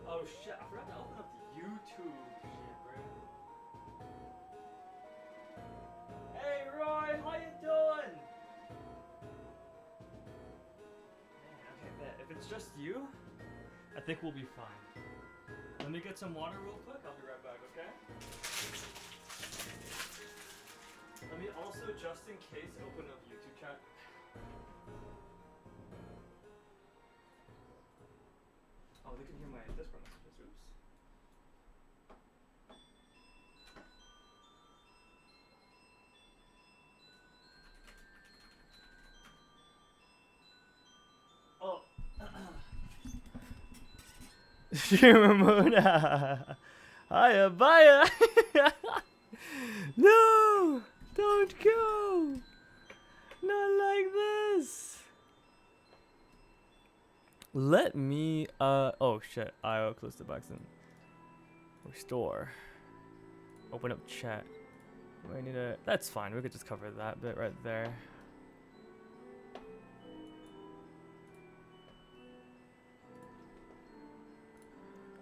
Oh shit, I forgot to open up the YouTube shit, bro. Hey Roy, how you doing? Man, okay, bet. If it's just you, I think we'll be fine. Let me get some water real quick, I'll be right back, okay? Let me also, just in case, open up YouTube chat. Oh, they can hear my Discord messages. Oops. Oh. Shimamona. Hiya, bye. No, don't go. Not like this. Let me, oh shit, I'll close the box and restore. Open up chat. I need a, that's fine, we could just cover that bit right there.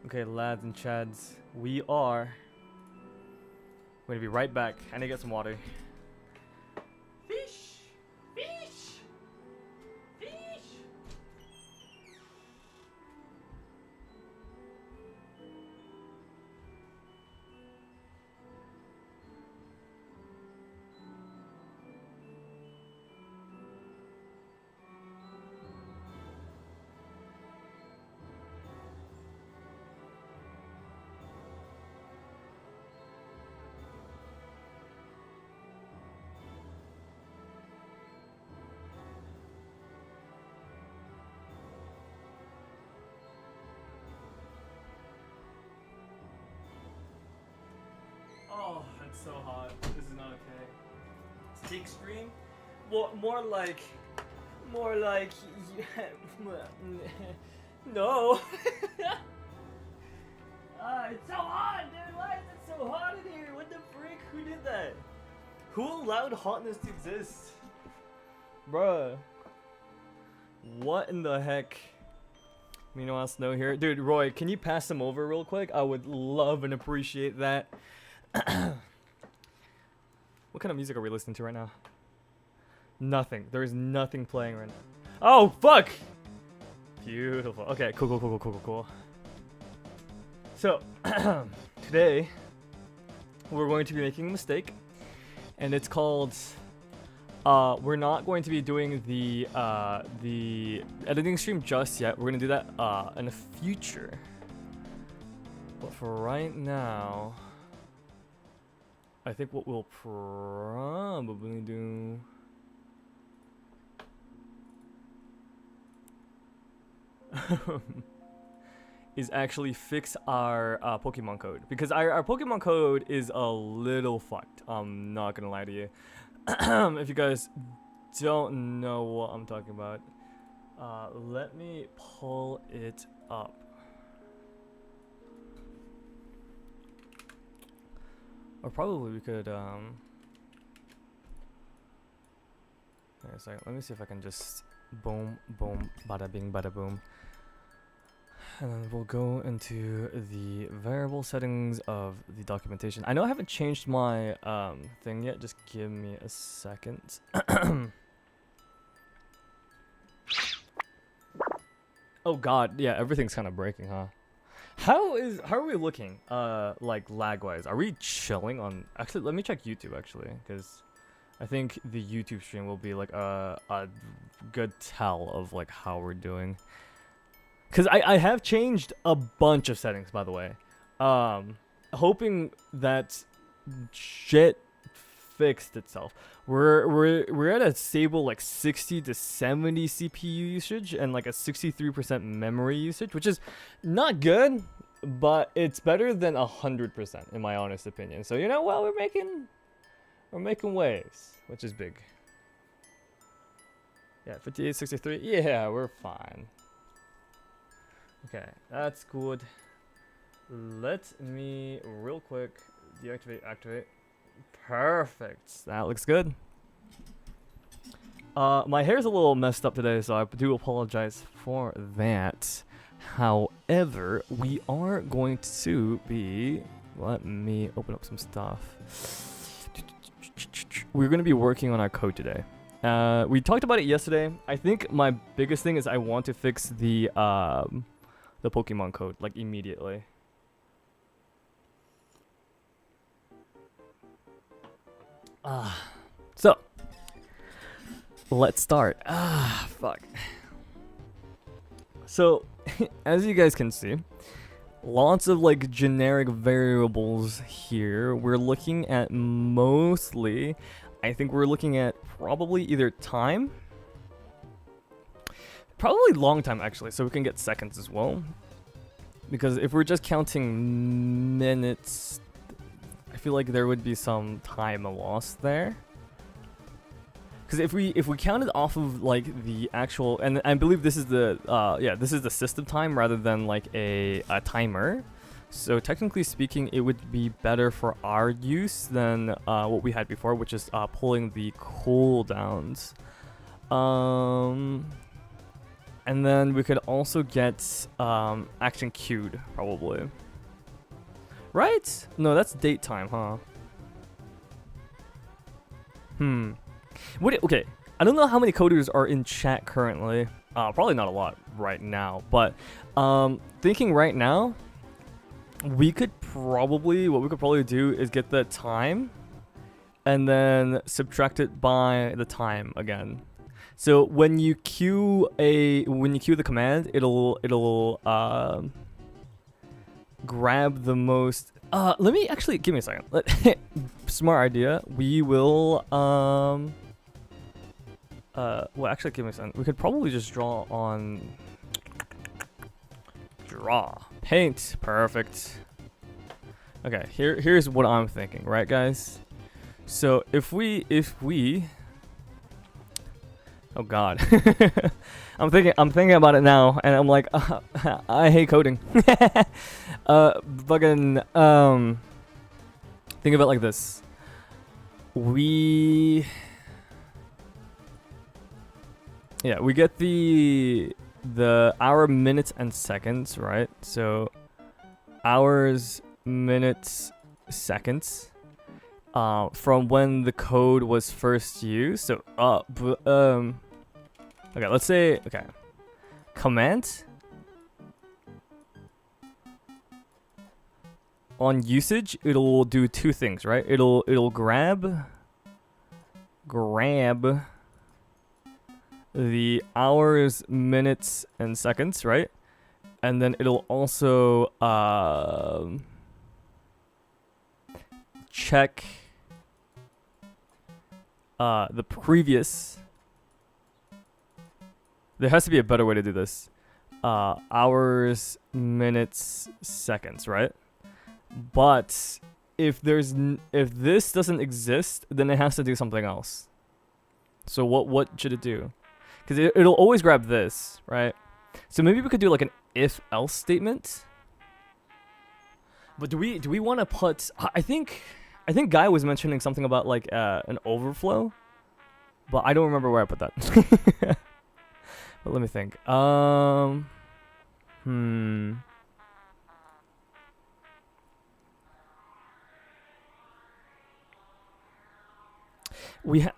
Okay, lads and chads, we are going to be right back. I need to get some water. Fish! Fish! Fish! Oh, it's so hot. This is not okay. Steak stream? More like, no. It's so hot, dude. Why is it so hot in here? What the frick? Who did that? Who allowed hotness to exist? Bruh. What in the heck? Meanwhile, snow here. Dude, Roy, can you pass them over real quick? I would love and appreciate that. What kind of music are we listening to right now? Nothing. There is nothing playing right now. Oh, fuck! Beautiful. Okay, cool. So, today, we're going to be making a mistake. And it's called... we're not going to be doing the editing stream just yet. We're going to do that in the future. But for right now... I think what we'll probably do is actually fix our Pokemon code, because our Pokemon code is a little fucked. I'm not gonna lie to you. If you guys don't know what I'm talking about, let me pull it up. Or probably we could, wait a second, let me see if I can just boom, boom, bada bing, bada boom. And then we'll go into the variable settings of the documentation. I know I haven't changed my thing yet, just give me a second. Oh god, yeah, everything's kind of breaking, huh? How are we looking, like lag-wise? Are we chilling on... Actually, let me check YouTube, actually, because I think the YouTube stream will be, like, a good tell of, like, how we're doing. Because I have changed a bunch of settings, by the way. Hoping that shit fixed itself. We're at a stable, like, 60 to 70 CPU usage and, like, a 63% memory usage, which is not good. but it's better than 100% in my honest opinion. So you know what, we're making waves, which is big. Yeah, 58, 63. Yeah, we're fine. Okay, that's good. Let me real quick deactivate, activate. Perfect. That looks good. My hair's a little messed up today, so I do apologize for that. However, we are going to be... Let me open up some stuff. We're going to be working on our code today. We talked about it yesterday. I think my biggest thing is I want to fix the Pokemon code, like, immediately. So, let's start. Fuck. So, as you guys can see, lots of like generic variables here. We're looking at mostly, I think we're looking at probably either time, probably long time actually, so we can get seconds as well. Because if we're just counting minutes, I feel like there would be some time lost there. Because if we counted off of like the actual, and I believe this is the this is the system time rather than like a timer. So technically speaking, it would be better for our use than what we had before, which is pulling the cooldowns. And then we could also get action queued probably. Right? No, that's date time, huh? Okay, I don't know how many coders are in chat currently. Probably not a lot right now, but thinking right now, what we could probably do is get the time and then subtract it by the time again. So when you queue the command, it'll grab the most. Let me actually give me a second. Smart idea. We will well, actually, give me a second. We could probably just draw on paint. Perfect. Okay, here's what I'm thinking, right, guys? So if we oh god, I'm thinking about it now, and I'm like, I hate coding. Fucking think of it like this. We get the hour, minutes, and seconds, right? So hours, minutes, seconds, from when the code was first used. So okay, let's say command on usage, it'll do two things, right? It'll grab the hours, minutes, and seconds, right? And then it'll also check the previous. There has to be a better way to do this. Hours, minutes, seconds, right? But if this doesn't exist, then it has to do something else. So what should it do? Because it'll always grab this, right? So maybe we could do like an if-else statement. But do we want to put? I think Guy was mentioning something about like an overflow, but I don't remember where I put that. But let me think.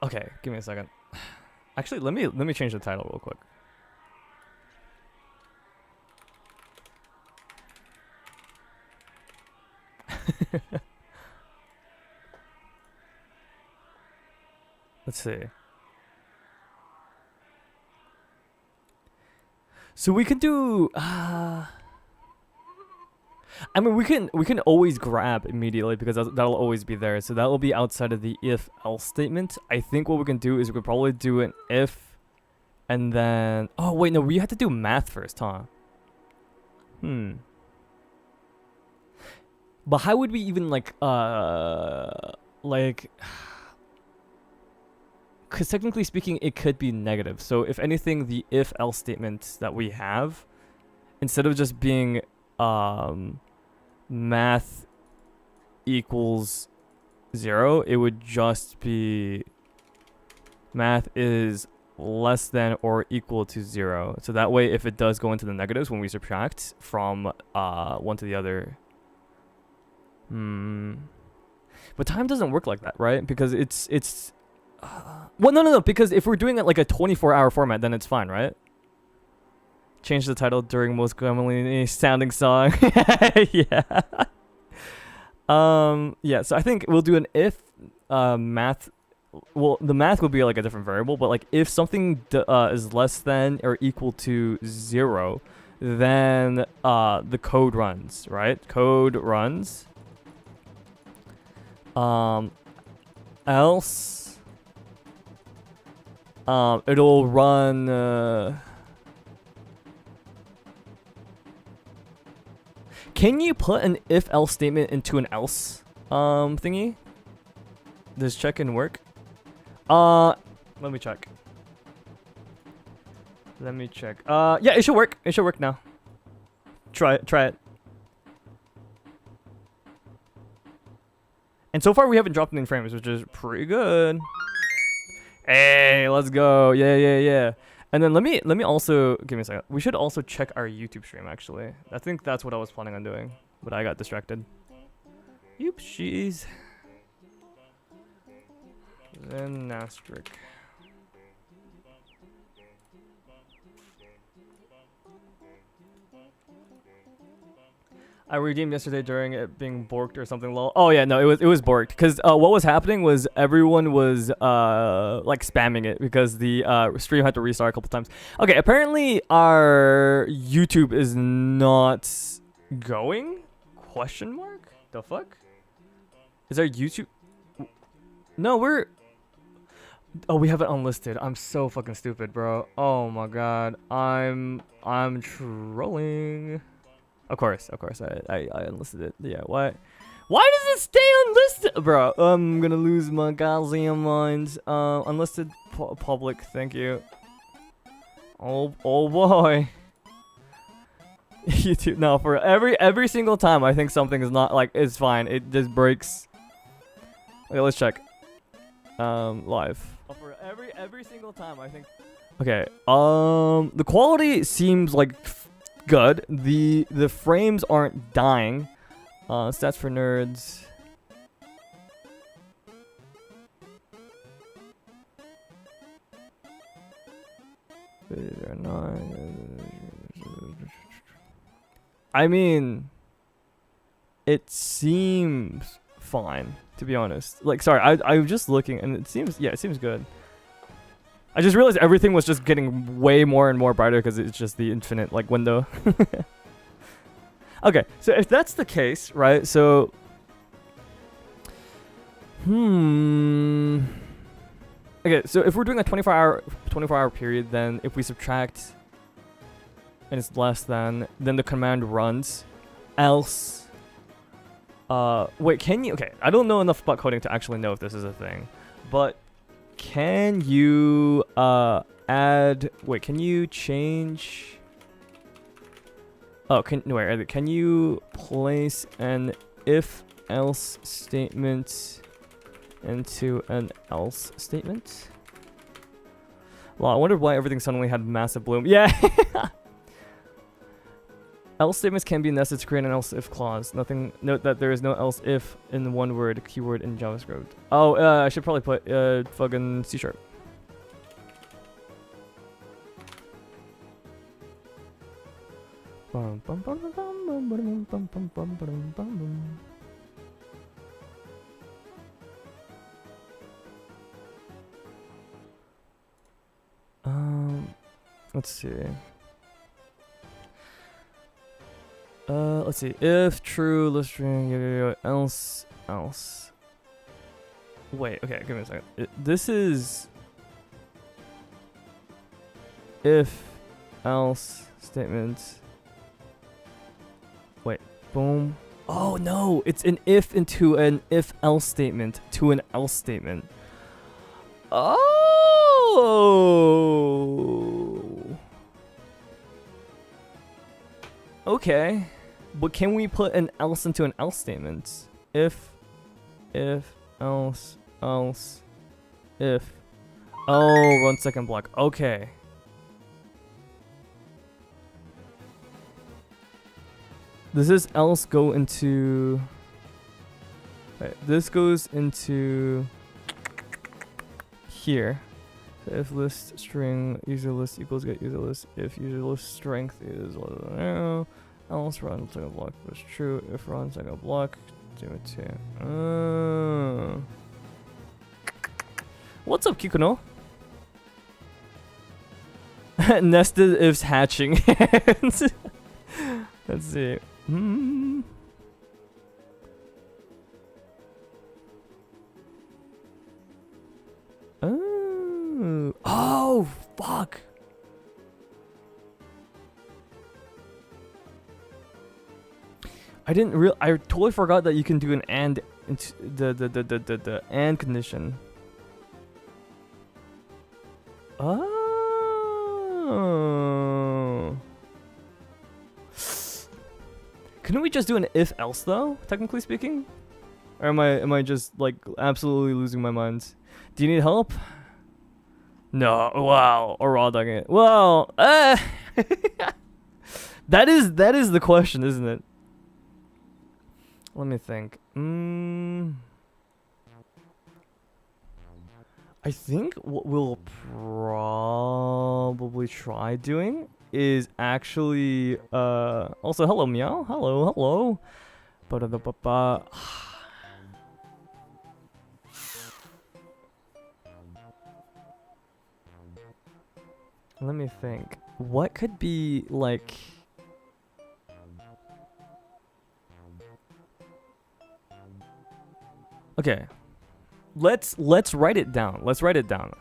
Okay, give me a second. Actually, let me change the title real quick. Let's see. So we can do. I mean, we can always grab immediately because that'll always be there. So that will be outside of the if-else statement. I think what we can do is we could probably do an if, and then. Oh wait, no, we have to do math first, huh? But how would we even like because technically speaking, it could be negative. So if anything, the if-else statement that we have, instead of just being math equals 0, it would just be math is less than or equal to 0. So that way, if it does go into the negatives when we subtract from one to the other. But time doesn't work like that, right? Because it's well, no, because if we're doing it like a 24-hour format, then it's fine, right? Change the title during most Gremliny sounding song. Yeah. Yeah, so I think we'll do an if math. Well, the math will be like a different variable, but like if something is less than or equal to 0, then the code runs, right? Code runs. Else it'll run can you put an if else statement into an else thingy? Does check in work? Let me check. Yeah, it should work. It should work now. Try it. And so far we haven't dropped any frames, which is pretty good. Hey, let's go. Yeah. And then let me also give me a second. We should also check our YouTube stream actually. I think that's what I was planning on doing, but I got distracted. Oopsies. Zynastric. I redeemed yesterday during it being borked or something. Lol. Oh yeah, no, it was borked because what was happening was everyone was like spamming it because the stream had to restart a couple times. Okay, apparently our YouTube is not going? Question mark? The fuck? Is our YouTube? No, we're. Oh, we have it unlisted. I'm so fucking stupid, bro. Oh my god, I'm trolling. Of course, I unlisted it. Yeah, why does it stay unlisted, bro? I'm gonna lose my goddamn mind. Unlisted public, thank you. Oh boy. YouTube, no, for every single time I think something is not like it's fine. It just breaks. Okay, let's check. Live. For every single time I think. Okay. The quality seems like good. The frames aren't dying. Stats for nerds. They're not. I mean, it seems fine, to be honest. Like, sorry, I'm just looking, and it seems good. I just realized everything was just getting way more and more brighter because it's just the infinite, like, window. Okay, so if that's the case, right, so... Okay, so if we're doing a 24-hour period, then if we subtract and it's less than, then the command runs, else... wait, can you... Okay, I don't know enough about coding to actually know if this is a thing, but... Can you add? Wait, can you change? Oh, can you place an if-else statement into an else statement? Well, I wondered why everything suddenly had massive bloom. Yeah. Else statements can be nested to create an else if clause. Note that there is no else if in one word keyword in JavaScript. Oh, I should probably put fucking C#. Let's see. Let's see. If true, list string, else. Wait, okay, give me a second. This is if else statement. Wait, boom. Oh no, it's an if into an if else statement to an else statement. Oh. Okay. But can we put an else into an else statement? If, else, if. Oh, 1 second block. Okay. Does this else go into... Wait, this goes into... here. So if list string user list equals get user list, if user list strength is else run second block was true, if run second block, do it too. What's up, Kikuno? Nested ifs hatching. Let's see. Oh, fuck. I totally forgot that you can do an and into the and condition. Oh. Couldn't we just do an if else though, technically speaking? Or am I just like absolutely losing my mind? Do you need help? No. Wow. Or raw dogging it. Well, that is the question, isn't it? Let me think. I think what we'll probably try doing is actually also hello meow. Hello. Ba-da-da-ba-ba. Let me think. What could be like... Okay. Let's write it down. Let's write it down.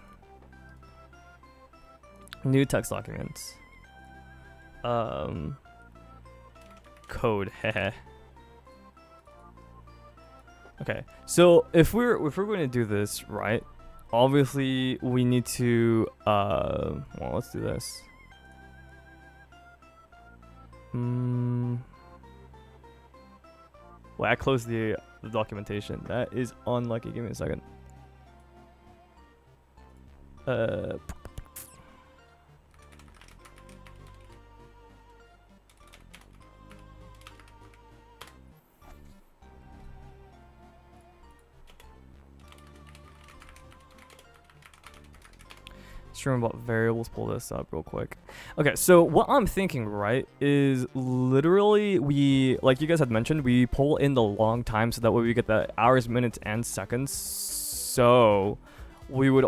New text documents. Code. Okay. So if we're going to do this, right? Obviously, we need to, well, let's do this. Well, I closed the documentation. That is unlucky. Give me a second. About variables, pull this up real quick. Okay, so what I'm thinking, right, is literally we, like you guys had mentioned, we pull in the long time so that way we get the hours, minutes, and seconds. So we would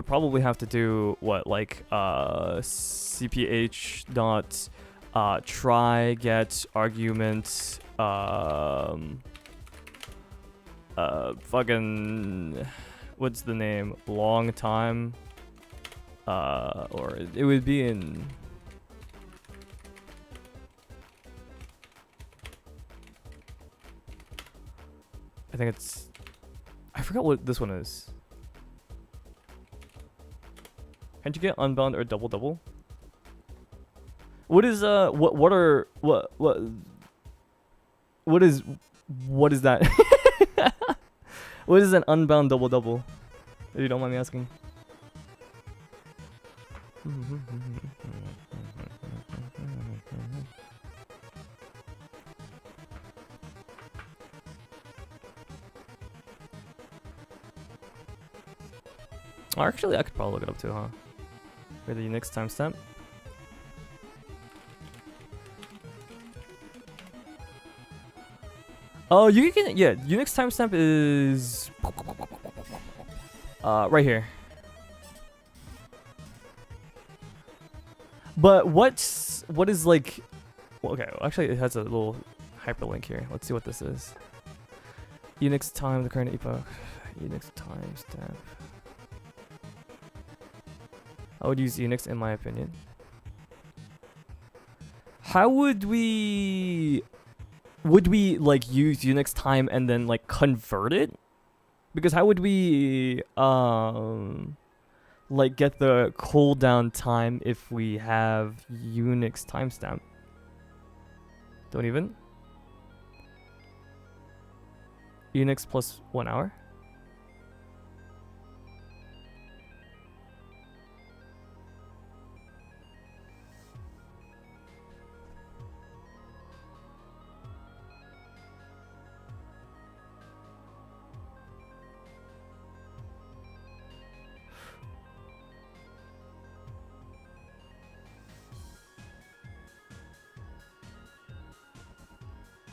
probably have to do what, like cph dot try get argument fucking what's the name, long time. Or it would be in... I think it's... I forgot what this one is. Can't you get unbound or double? What is what is that? What is an unbound double? If you don't mind me asking. Or actually, I could probably look it up too, huh? For the Unix timestamp. Oh, you can, yeah, Unix timestamp is right here. But what is like, well, okay, well, actually it has a little hyperlink here. Let's see what this is. Unix time, the current epoch. Unix timestamp. I would use Unix in my opinion. How would we... would we like use Unix time and then like convert it? Because how would we like get the cooldown time if we have Unix timestamp? Don't even. Unix plus 1 hour.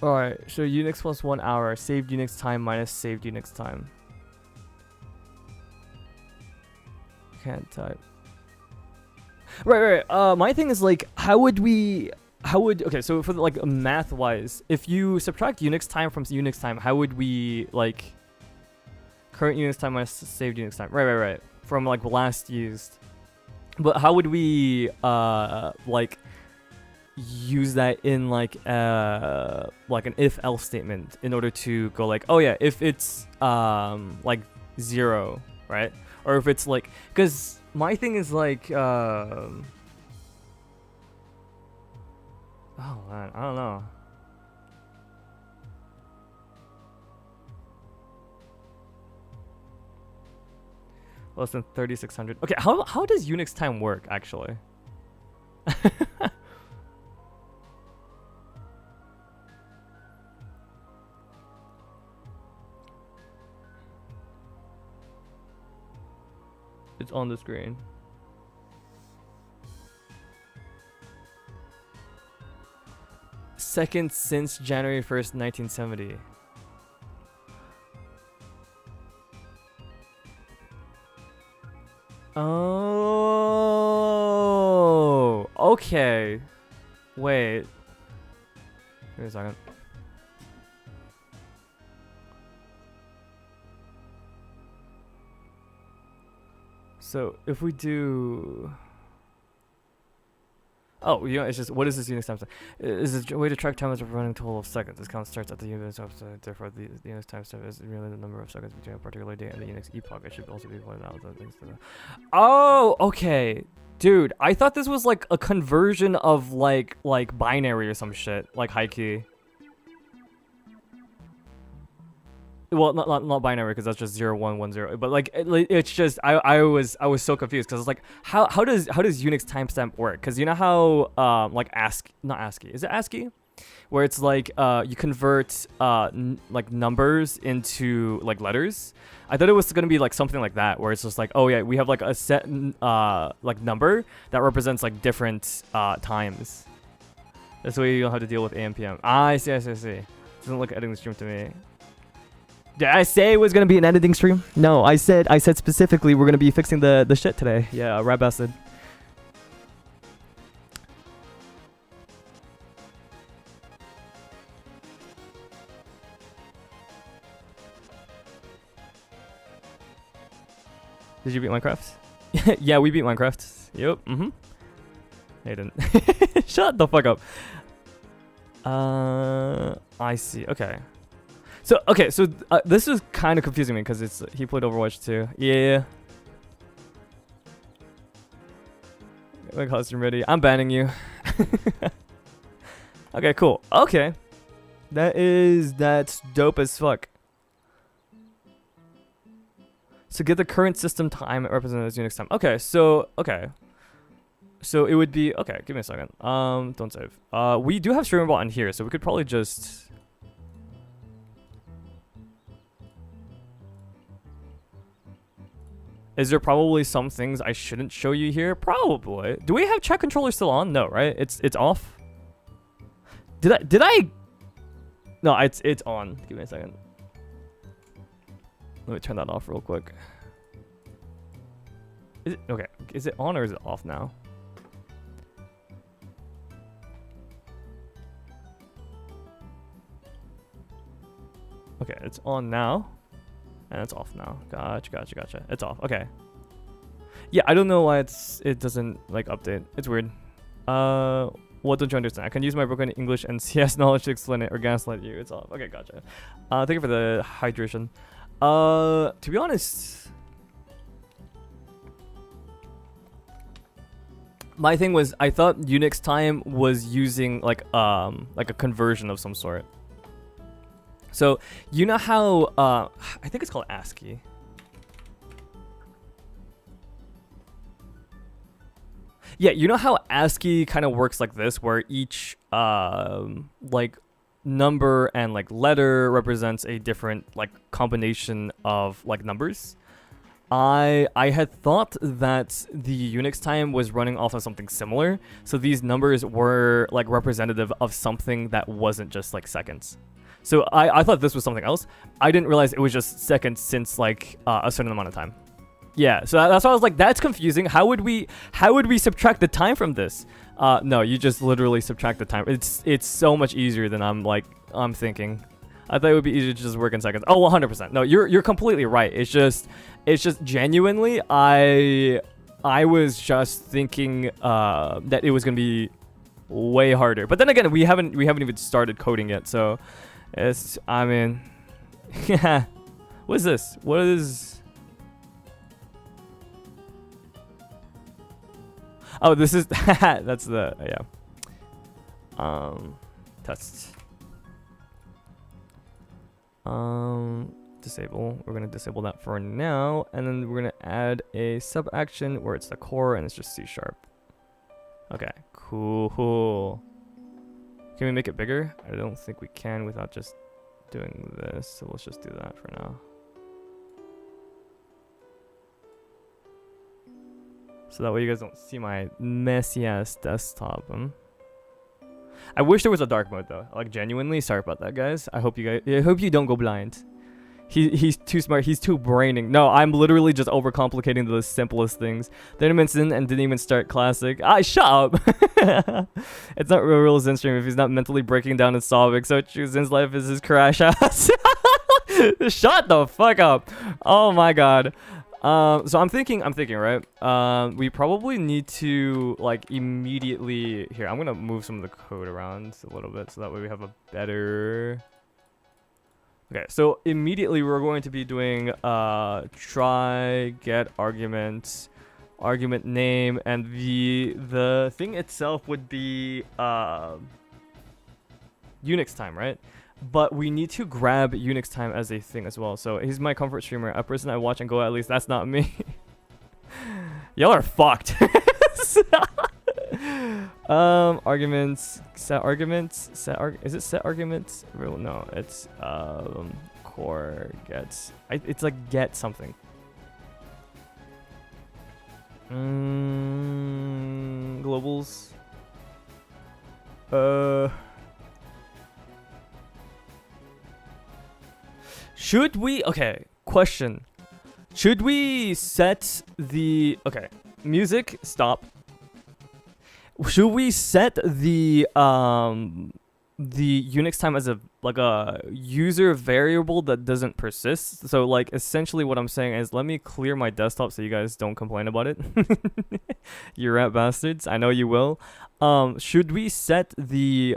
Alright, so Unix plus 1 hour, saved Unix time minus saved Unix time. Can't type. Right. My thing is like, okay, so for like math wise, if you subtract Unix time from Unix time, how would we like current Unix time minus saved Unix time? Right. From like last used. But how would we like use that in like an if else statement in order to go like, oh yeah, if it's like 0, right? Or if it's like, because my thing is like oh man, I don't know. Less than 3600. Okay, how does Unix time work actually? It's on the screen. Second since January 1st, 1970. Oh, okay. Wait. Wait a second. So if we do, oh, you know, it's just, what is this Unix timestamp? Is a way to track time as a running total of seconds. This count starts at the Unix timestamp. Therefore, the Unix timestamp is really the number of seconds between a particular date and the Unix epoch. It should also be pointed out that things to the. Oh, okay, dude. I thought this was like a conversion of like binary or some shit, like high key. Well, not binary because that's just 0 1 1 0. But like it's just I was so confused because it's like how does Unix timestamp work? Because you know how like not ASCII, is it ASCII, where it's like you convert like numbers into like letters. I thought it was gonna be like something like that, where it's just like, oh yeah, we have like a set like number that represents like different times. That's the way you don't have to deal with AM PM. I see. Doesn't look like editing the stream to me. Did I say it was gonna be an editing stream? No, I said specifically we're gonna be fixing the shit today. Yeah, rat bastard. Did you beat Minecraft? Yeah, we beat Minecraft. Yep. Mm-hmm. They didn't. Shut the fuck up. I see. Okay. So this is kind of confusing me because it's he played Overwatch 2. Yeah. My costume ready. I'm banning you. Okay, cool. Okay. That's dope as fuck. So get the current system time represented as Unix time. Okay, so it would be okay, give me a second. Don't save. We do have streamer bot on here, so we could probably just Is there probably some things I shouldn't show you here? Probably. Do we have chat controller still on? No, right? It's off. Did I? No, it's on. Give me a second. Let me turn that off real quick. Is it okay? Is it on or is it off now? Okay, it's on now. And it's off now. Gotcha. It's off. Okay. Yeah, I don't know why it doesn't like update. It's weird. What don't you understand? I can use my broken English and CS knowledge to explain it or gaslight you. It's off. Okay, gotcha. Thank you for the hydration. To be honest, my thing was I thought Unix time was using like a conversion of some sort. So you know how I think it's called ASCII. Yeah, you know how ASCII kind of works like this, where each like number and like letter represents a different like combination of like numbers. I had thought that the Unix time was running off of something similar, so these numbers were like representative of something that wasn't just like seconds. So I thought this was something else. I didn't realize it was just seconds since like a certain amount of time. Yeah, so that's why I was like, that's confusing. How would we subtract the time from this? No, you just literally subtract the time. It's so much easier than I'm thinking. I thought it would be easier to just work in seconds. Oh, 100%. No, you're completely right. It's just genuinely I was just thinking that it was gonna be way harder. But then again, we haven't even started coding yet, so I mean, yeah. What is this? What is? Oh, this is that's the test. Disable. We're gonna disable that for now, and then we're gonna add a sub action where it's the core and it's just C#. Okay, cool. Can we make it bigger? I don't think we can without just doing this, so let's just do that for now. So that way you guys don't see my messy ass desktop. I wish there was a dark mode though. Like genuinely, sorry about that, guys. I hope you don't go blind. He's too smart. He's too braining. No, I'm literally just overcomplicating the simplest things. Didn't mention and didn't even start classic. Shut up. It's not real Zen stream if he's not mentally breaking down and sobbing. So Zen's life is his crash ass. Shut the fuck up. Oh my god. So I'm thinking, right? We probably need to like immediately here. I'm gonna move some of the code around a little bit so that way we have a better. Okay, so immediately we're going to be doing try get argument name, and the thing itself would be Unix time, right? But we need to grab Unix time as a thing as well. So he's my comfort streamer, a person I watch and go at least. That's not me. Y'all are fucked. Arguments, set arguments, is it set arguments? No, it's core gets. It's like get something. Globals. Should we, okay, question. Should we set the, okay, music, stop. Should we set the Unix time as a user variable that doesn't persist? So like essentially what I'm saying is let me clear my desktop so you guys don't complain about it. You rat bastards. I know you will. Should we set the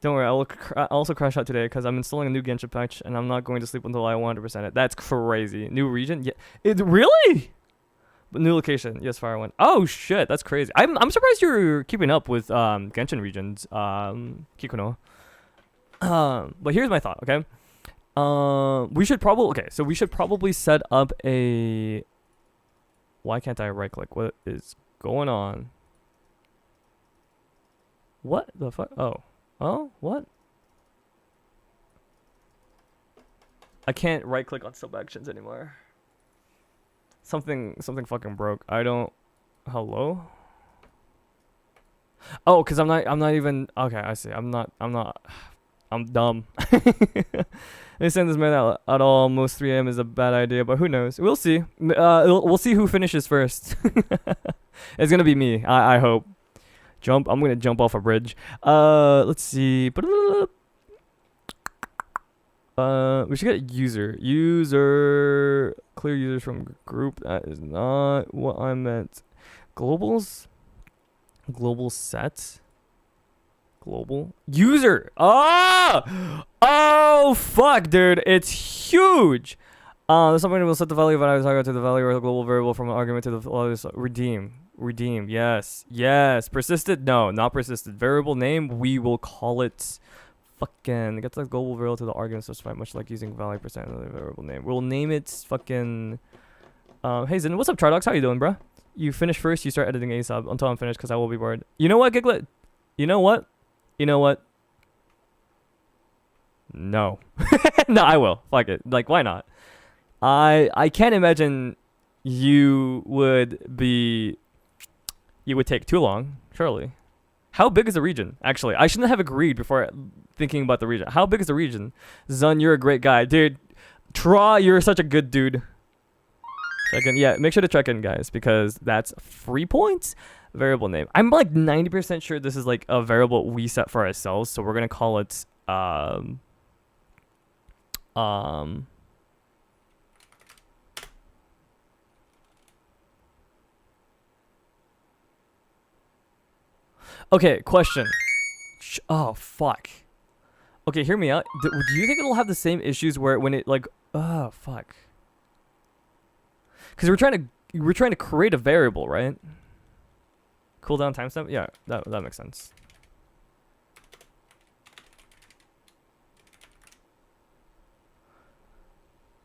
don't worry, I'll also crash out today because I'm installing a new Genshin patch and I'm not going to sleep until I 100% it. That's crazy. New region? Yeah. It really? But new location. Yes, Fire One. Oh shit, that's crazy. I'm surprised you're keeping up with Genshin regions, Kikuno. But here's my thought, okay? We should probably set up a. Why can't I right click? What is going on? What the fuck? Oh, what? I can't right click on sub actions anymore. Something fucking broke. I don't. Hello? Oh, cause I'm not even. Okay, I see. I'm dumb. They send this man out at all. Almost 3 a.m. is a bad idea, but who knows? We'll see. We'll see who finishes first. It's gonna be me. I hope. I'm gonna jump off a bridge. Let's see. We should get user. Clear users from group. That is not what I meant. Globals? Global set. Global user. Oh fuck, dude, it's huge. Something will set the value of an argument to the value of a global variable from an argument to the redeem. Redeem. Yes. Yes. Persisted. No, not persisted. Variable name. We will call it. Fucking get the global variable to the argument specified, much like using value percent of the variable name. We'll name it fucking. Hey Zin, what's up, Tridox? How you doing, bro? You finish first. You start editing ASAP until I'm finished, because I will be bored. You know what, Giglet? You know what? You know what? No. No, I will. Fuck it. Like, why not? I can't imagine you would take too long, surely. How big is the region? Actually, I shouldn't have agreed before thinking about the region. How big is the region? Zun, you're a great guy. Dude, Tra, you're such a good dude. Check in. Yeah, make sure to check in, guys, because that's 3 points. Variable name. I'm like 90% sure this is like a variable we set for ourselves, so we're gonna call it Okay, question. Oh, fuck. Okay, hear me out. Do you think it'll have the same issues where when it like, oh, fuck. Because we're trying to create a variable, right? Cooldown timestamp? Yeah, that makes sense.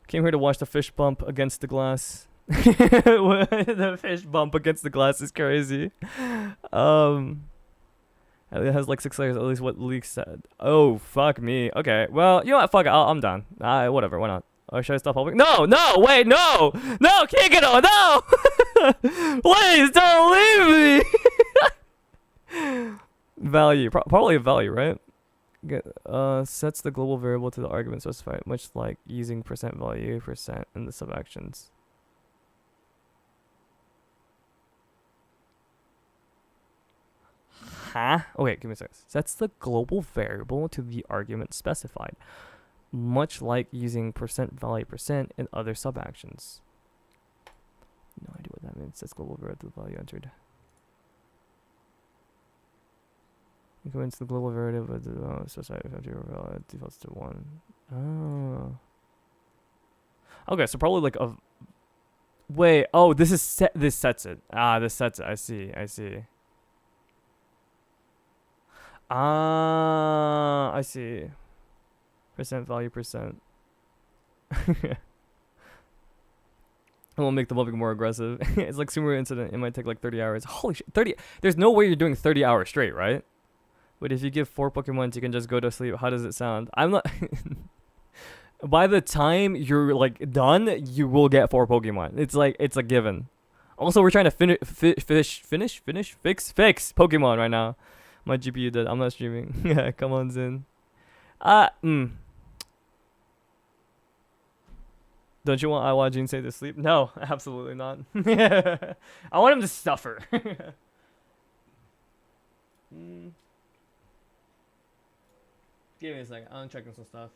Came here to watch the fish bump against the glass. The fish bump against the glass is crazy. It has like 6 layers, at least what Leak said. Oh, fuck me. Okay, well, you know what? Fuck it. I'm done. Whatever. Why not? Oh, should I stop helping? No, wait, no! No, Kikino, no! Please don't leave me! Value. Probably a value, right? Sets the global variable to the argument specified, much like using percent value, percent in the subactions. Huh? Okay, give me a second. Sets the global variable to the argument specified, much like using percent value percent in other subactions. No idea what that means. Sets global variable to the value entered. Increments the global variable of the specified value defaults to 1. Oh. Okay, so probably like a. Wait. Oh, this is set. This sets it. This sets it. I see. I see. Percent value percent. It will make the bumping more aggressive. It's like sumo incident. It might take like 30 hours. Holy shit. 30. There's no way you're doing 30 hours straight, right? But if you give 4 Pokemons, you can just go to sleep. How does it sound? I'm not. By the time you're like done, you will get 4 Pokemon. It's a given. Also, we're trying to fix Pokemon right now. My GPU did. I'm not streaming. Yeah, come on, Zin. Don't you want Iwa Jinsei to sleep? No, absolutely not. I want him to suffer. Give me a second. I'm checking some stuff.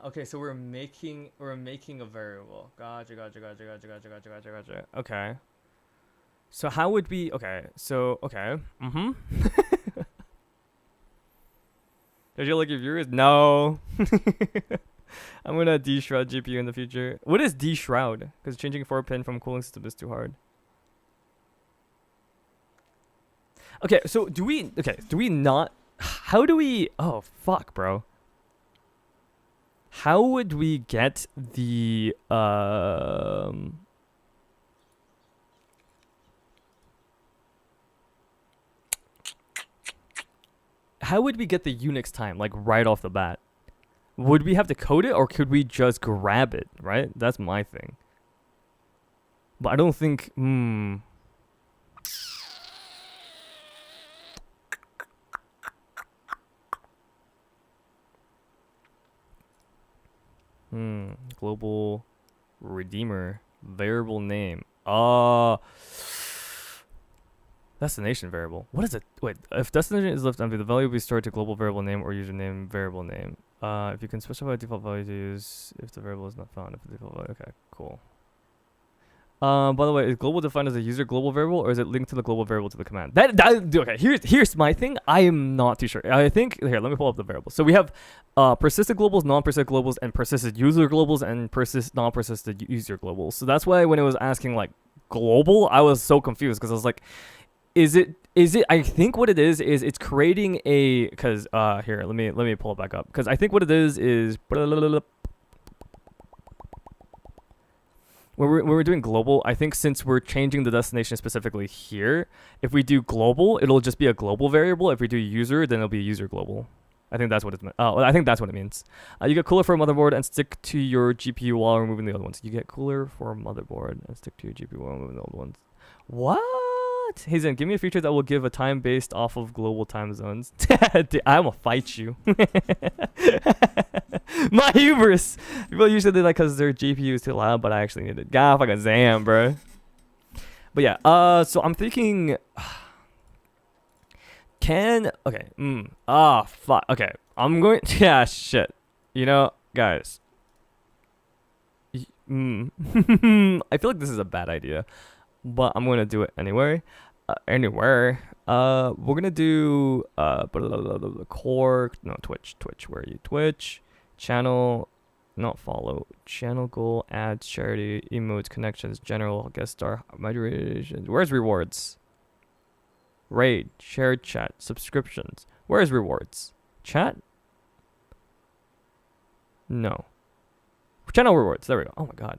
Okay, so we're making a variable. Gotcha. Okay. So how would we? Okay. Did you like your viewers? No. I'm gonna de-shroud GPU in the future. What is de-shroud? Because changing 4-pin from cooling system is too hard. Okay, so do we not? How do we? Oh fuck, bro. How would we get the How would we get the Unix time like right off the bat? Would we have to code it or could we just grab it, right? That's my thing. But I don't think global redeemer variable name. Destination variable. What is it? Wait, if destination is left empty, the value will be stored to global variable name or username variable name. If you can specify a default value to use if the variable is not found. If the default value, okay, cool. By the way, is global defined as a user global variable, or is it linked to the global variable to the command? Okay. Here's my thing. I am not too sure. I think here. Let me pull up the variable. So we have persistent globals, non-persistent globals, and persistent user globals, and non-persistent user globals. So that's why when it was asking like global, I was so confused because I was like, is it? I think what it is it's creating a because here let me pull it back up because I think what it is when we're doing global, I think since we're changing the destination specifically here, if we do global, it'll just be a global variable. If we do user, then it'll be a user global. I think that's what it meant. I think that's what it means. You get cooler for a motherboard and stick to your GPU while removing the other ones. You get cooler for a motherboard and stick to your GPU while removing the old ones. What? Hey Zen, give me a feature that will give a time based off of global time zones. I'm gonna fight you. My hubris. People usually do that because their GPU is too loud, but I actually need it. God, fucking Zam, bro. But yeah, so I'm thinking, okay, fuck, okay, I'm going, yeah, shit, you know, guys, I feel like this is a bad idea, but I'm gonna do it anyway. We're gonna do Twitch, where are you? Twitch channel, not follow, channel goal, ads, charity, emotes, connections, general, guest star, moderation. Where's rewards? Raid, shared chat, subscriptions. Where's rewards? Chat? No. Channel rewards. There we go. Oh my god.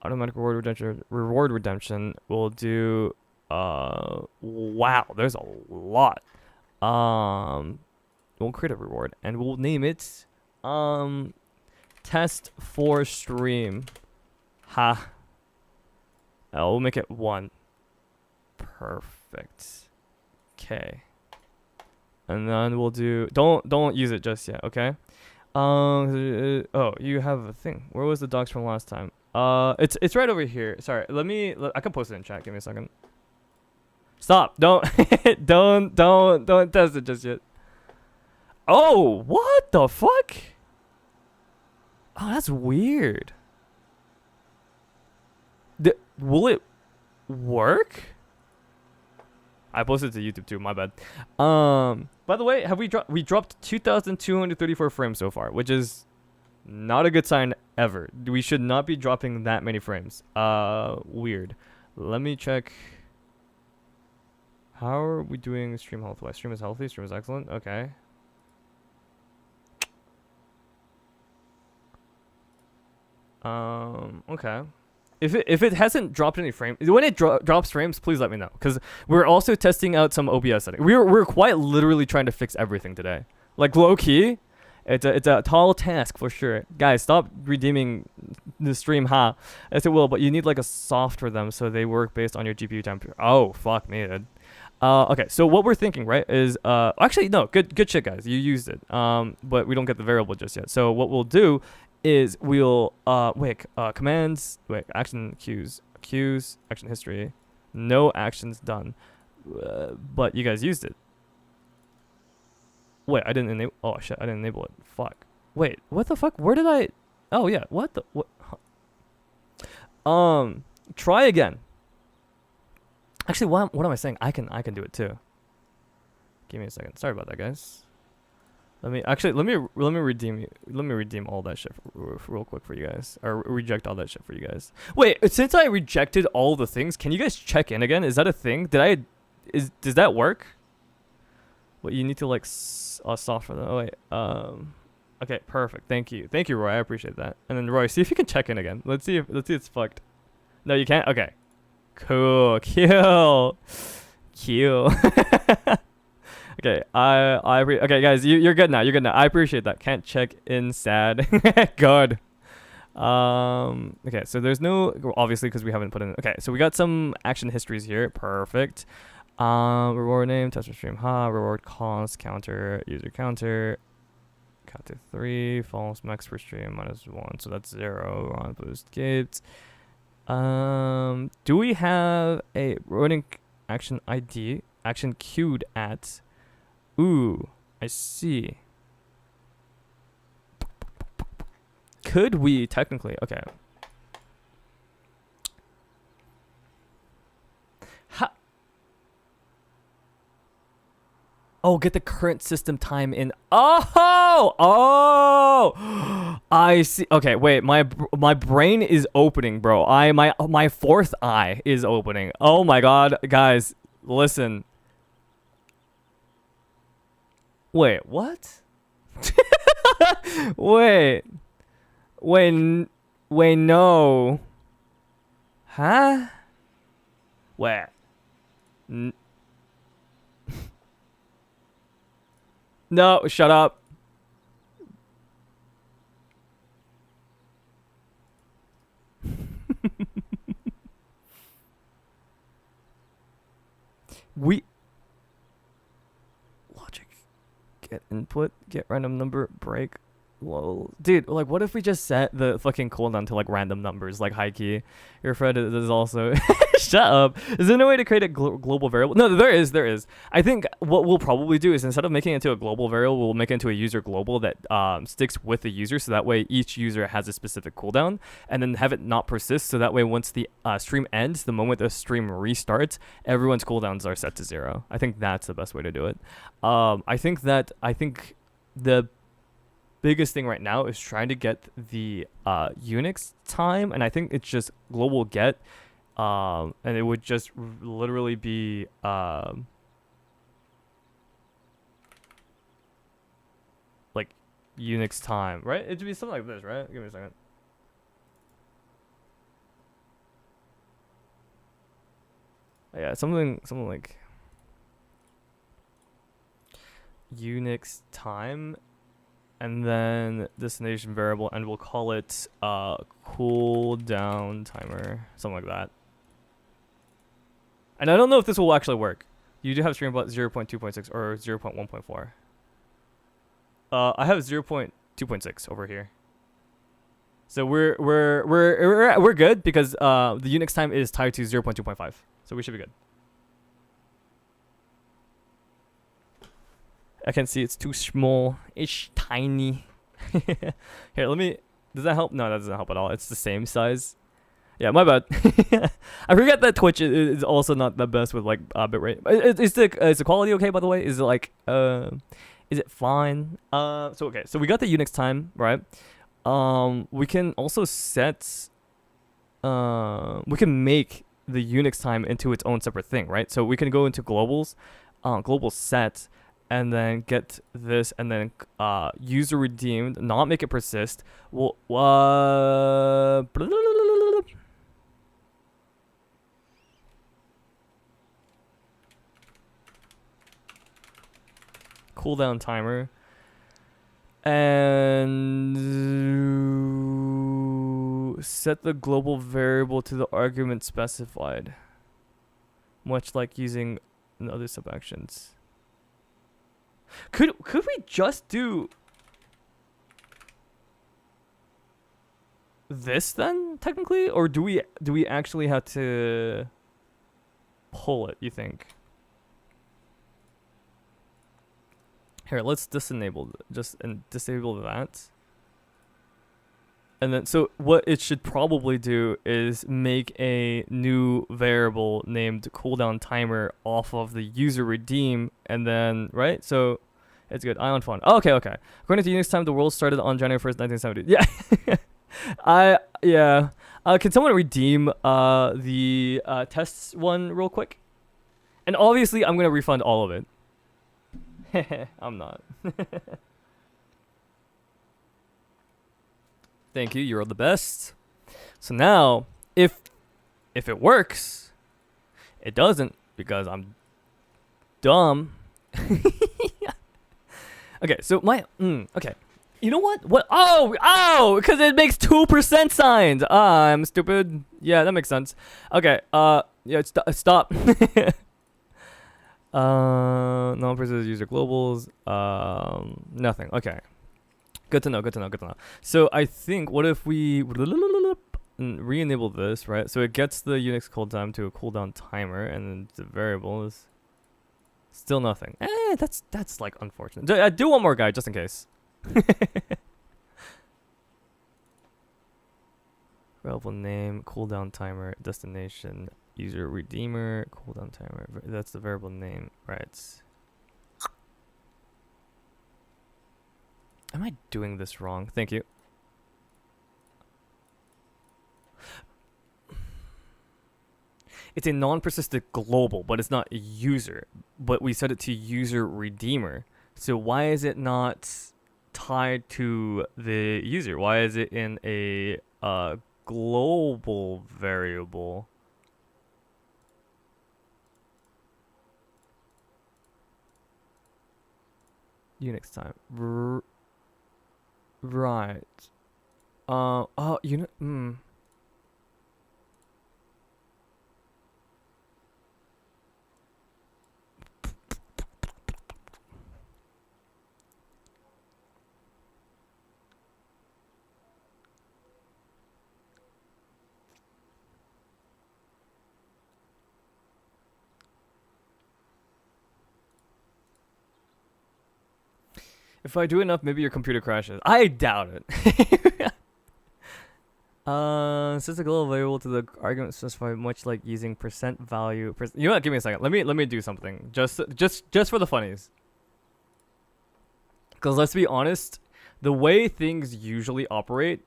Automatic reward redemption. We'll do wow, there's a lot. We'll create a reward and we'll name it test for stream. We'll make it 1. Perfect. Okay. And then we'll do don't use it just yet, okay? Oh, you have a thing. Where was the docs from last time? It's right over here. Sorry, I can post it in chat. Give me a second. Stop. Don't don't test it just yet. Oh, what the fuck? Oh, that's weird. Will it work? I posted to YouTube too, my bad. By the way, we dropped 2,234 frames so far, which is not a good sign ever. We should not be dropping that many frames. Weird. Let me check. How are we doing stream health wise? Stream is healthy, stream is excellent. Okay. Okay. If it hasn't dropped any frames, when it drops frames, please let me know, because we're also testing out some OBS settings. We're quite literally trying to fix everything today. Like low key, it's a tall task for sure. Guys, stop redeeming the stream, huh? Yes, it will, but you need like a soft for them so they work based on your GPU temperature. Oh fuck me, dude. Okay, so what we're thinking, right, is actually no, good shit, guys. You used it. But we don't get the variable just yet. So what we'll do is we'll commands, action queues, action history, no actions done, but you guys used it. Wait, I didn't enable. Oh shit, I didn't enable it. Fuck. Wait, what the fuck? Where did I? Oh yeah, what the what? Try again. Actually, what am I saying? I can do it too. Give me a second. Sorry about that, guys. Let me redeem all that shit real quick for you guys, or reject all that shit for you guys. Wait, since I rejected all the things, can you guys check in again? Is that a thing? Does that work? What you need to like soft for that? Oh wait. Okay, perfect. Thank you, Roy. I appreciate that. And then Roy, see if you can check in again. Let's see it's fucked. No, you can't. Okay. Cool. Kill. Okay, okay, guys, you're good now. You're good now. I appreciate that. Can't check in. Sad. Good. Okay, so there's no, obviously, because we haven't put in. Okay, so we got some action histories here. Perfect. Reward name, test for stream. Reward cost, counter, user counter. Count to 3. False max per stream -1. So that's 0 on boost gates. Do we have a running action ID action queued at. Ooh, I see. Could we technically? Okay. Oh, get the current system time in. Oh, I see. Okay, wait. My brain is opening, bro. My fourth eye is opening. Oh my god, guys, listen. Wait, what? wait, wait, no. Huh? Wait. No, shut up. Logic, get input, get random number, break. Whoa, dude, like, what if we just set the fucking cooldown to like random numbers, like high key? Your friend is also. Shut up. Is there no way to create a global variable? No, there is. I think what we'll probably do is instead of making it into a global variable, we'll make it into a user global that sticks with the user, so that way each user has a specific cooldown, and then have it not persist, so that way once the stream ends, the moment the stream restarts, everyone's cooldowns are set to 0. I think that's the best way to do it. I think the biggest thing right now is trying to get the Unix time, and I think it's just global get, and it would just literally be like Unix time, right? It'd be something like this, right? Give me a second. Yeah, something like Unix time, and then destination variable, and we'll call it cooldown timer, something like that. And I don't know if this will actually work. You do have stream about 0.2.6 or 0.1.4. I have 0.2.6 over here. So we're good because the Unix time is tied to 0.2.5. So we should be good. I can see it's too small. It's tiny. Here, let me. Does that help? No, that doesn't help at all. It's the same size. Yeah, my bad. I forget that Twitch is also not the best with like bitrate. Is the quality okay, by the way? Is it like is it fine? So okay, so we got the Unix time, right? We can also set. We can make the Unix time into its own separate thing, right? So we can go into globals, global set, and then get this, and then user redeemed, not make it persist. Well, cooldown timer, and set the global variable to the argument specified, much like using other sub actions. Could we just do this then, technically, or do we actually have to pull it, you think? Here, let's disable that. And then, so what it should probably do is make a new variable named cooldown timer off of the user redeem, and then, right? So it's good. Ion font. Oh, okay. According to Unix time, the world started on January 1st, 1970. Yeah. Can someone redeem the tests one real quick? And obviously, I'm gonna refund all of it. I'm not. Thank you. You're the best. So now, if it works, it doesn't because I'm dumb. Okay. So my okay. You know what? What? Oh, because it makes 2% signs. I'm stupid. Yeah, that makes sense. Okay. Yeah. Stop. Non-persistent user globals. Nothing. Okay. Good to know. So I think, what if we re-enable this, right? So it gets the Unix cooldown to a cooldown timer, and then the variable is Still nothing. That's like unfortunate. Do one more guy just in case. Variable name, cooldown timer, destination, user redeemer, cooldown timer. That's the variable name, right? Am I doing this wrong? Thank you. It's a non-persistent global, but it's not a user. But we set it to user redeemer. So why is it not tied to the user? Why is it in a global variable? Unix time. Right. Oh, if I do enough, maybe your computer crashes. I doubt it. Since the global variable to the argument specify much like using percent value. You know what? Give me a second. Let me do something. Just for the funnies. Because let's be honest, the way things usually operate,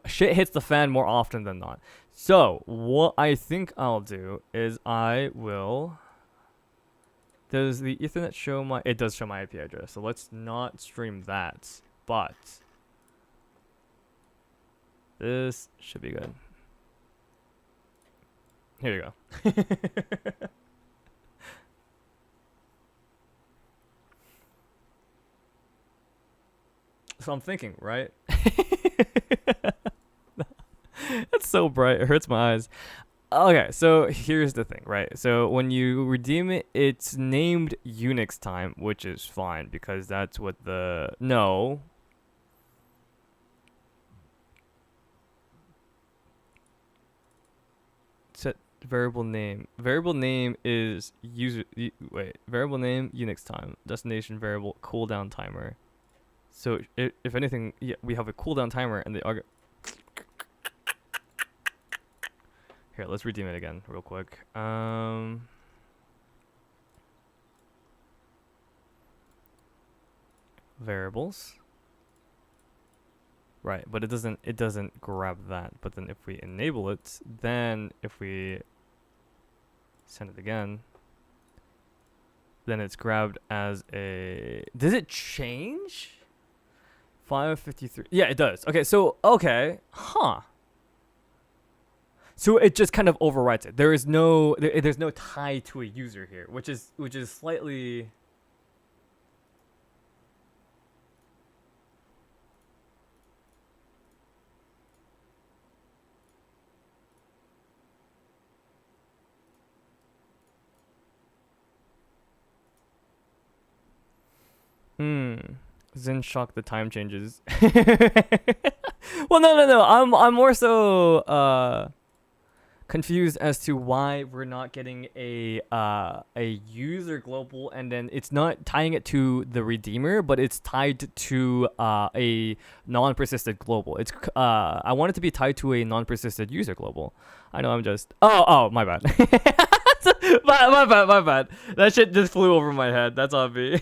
shit hits the fan more often than not. So what I think I'll do is I will. Does the Ethernet show my... It does show my IP address, so let's not stream that. But this should be good. Here you go. So I'm thinking, right? It's so bright. It hurts my eyes. Okay, so here's the thing, right? So when you redeem it, it's named Unix time, which is fine because that's what the... No. Set variable name. Variable name is user... Wait. Variable name, Unix time. Destination variable, cooldown timer. So if anything, yeah, we have a cooldown timer and the... Here, let's redeem it again real quick. Variables. Right, but it doesn't grab that. But then if we enable it, then if we send it again, then it's grabbed as a... Does it change? 553. Yeah, it does. Okay, so okay. Huh. So it just kind of overwrites it. There is no there's no tie to a user here, which is slightly... Zynastric, the time changes. Well, no. I'm more so confused as to why we're not getting a user global, and then it's not tying it to the redeemer, but it's tied to a non-persistent global. It's I want it to be tied to a non-persistent user global. I know I'm just... Oh, my bad. my bad. That shit just flew over my head. That's on me.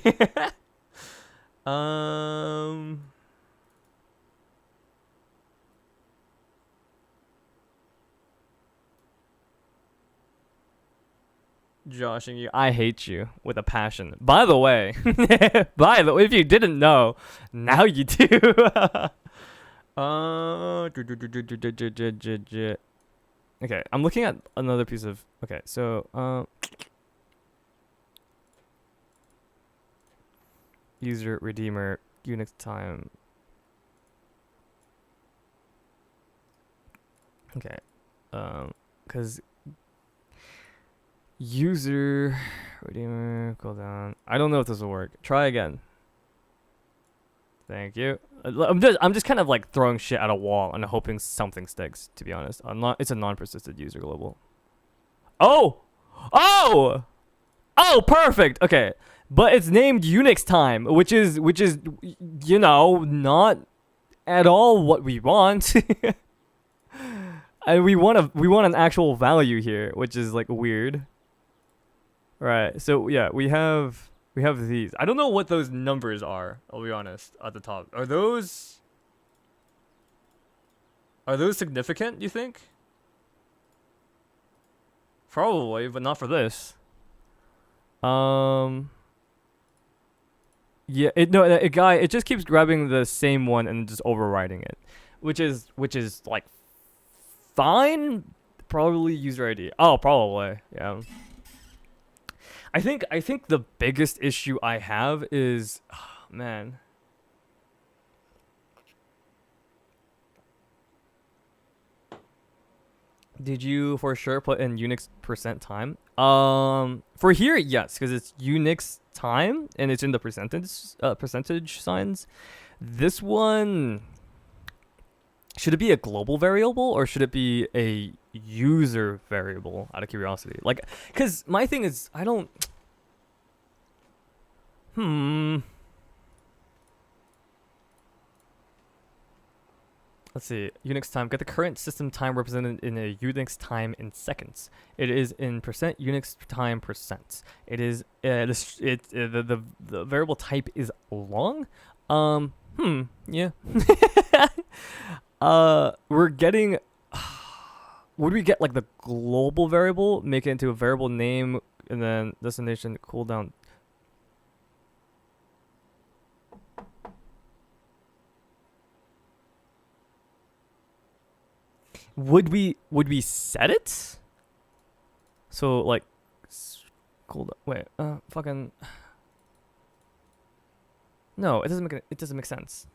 Joshing you, I hate you with a passion. By the way, if you didn't know, now you do. Okay, I'm looking at another piece of... Okay, so user redeemer Unix time. Okay, because user redeemer cooldown. I don't know if this will work. Try again. Thank you. I'm just kind of like throwing shit at a wall and hoping something sticks. To be honest, it's a non-persistent user global. Oh. Oh, perfect. Okay, but it's named Unix time, which is you know, not at all what we want. And we want an actual value here, which is like weird. Right. So yeah, we have these. I don't know what those numbers are. I'll be honest. At the top, are those significant? You think? Probably, but not for this. Yeah. It just keeps grabbing the same one and just overriding it, which is like fine. Probably user ID. Oh, probably. Yeah. I think the biggest issue I have is, oh, man. Did you for sure put in Unix percent time? For here, yes, because it's Unix time and it's in the percentage signs. This one, should it be a global variable or should it be a user variable? Out of curiosity, like, because my thing is, I don't. Let's see. Unix time. Get the current system time represented in a Unix time in seconds. It is in percent Unix time percent. It is the variable type is long. Yeah. We're getting. Would we get like the global variable, make it into a variable name, and then destination cooldown? Would we set it? So like, cooldown. Wait, fucking. No, it doesn't make sense.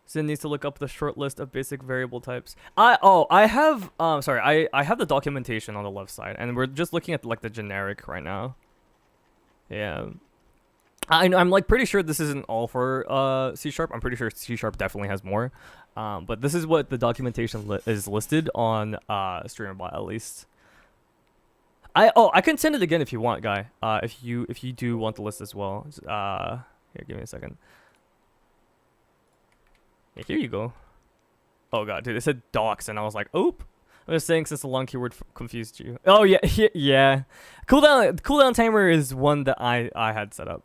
Zyn needs to look up the short list of basic variable types. I have I have the documentation on the left side, and we're just looking at like the generic right now. Yeah. I'm like pretty sure this isn't all for C#. I'm pretty sure C# definitely has more. But this is what the documentation is listed on StreamerBot at least. I can send it again if you want, guy. If you do want the list as well. Here, give me a second. Yeah, here you go. Oh god, dude, it said docs, and I was like, oop. I'm just saying since the long keyword confused you. Oh yeah, yeah. Cooldown timer is one that I had set up.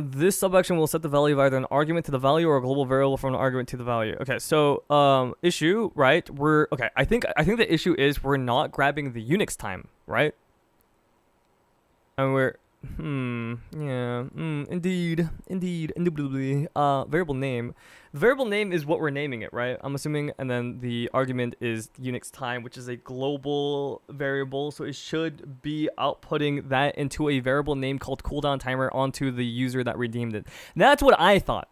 This sub-action will set the value of either an argument to the value or a global variable from an argument to the value. Okay, so issue, right? I think the issue is we're not grabbing the Unix time, right? And we're indubitably. Variable name. The variable name is what we're naming it, right? I'm assuming, and then the argument is Unix time, which is a global variable, so it should be outputting that into a variable name called cooldown timer onto the user that redeemed it. That's what I thought.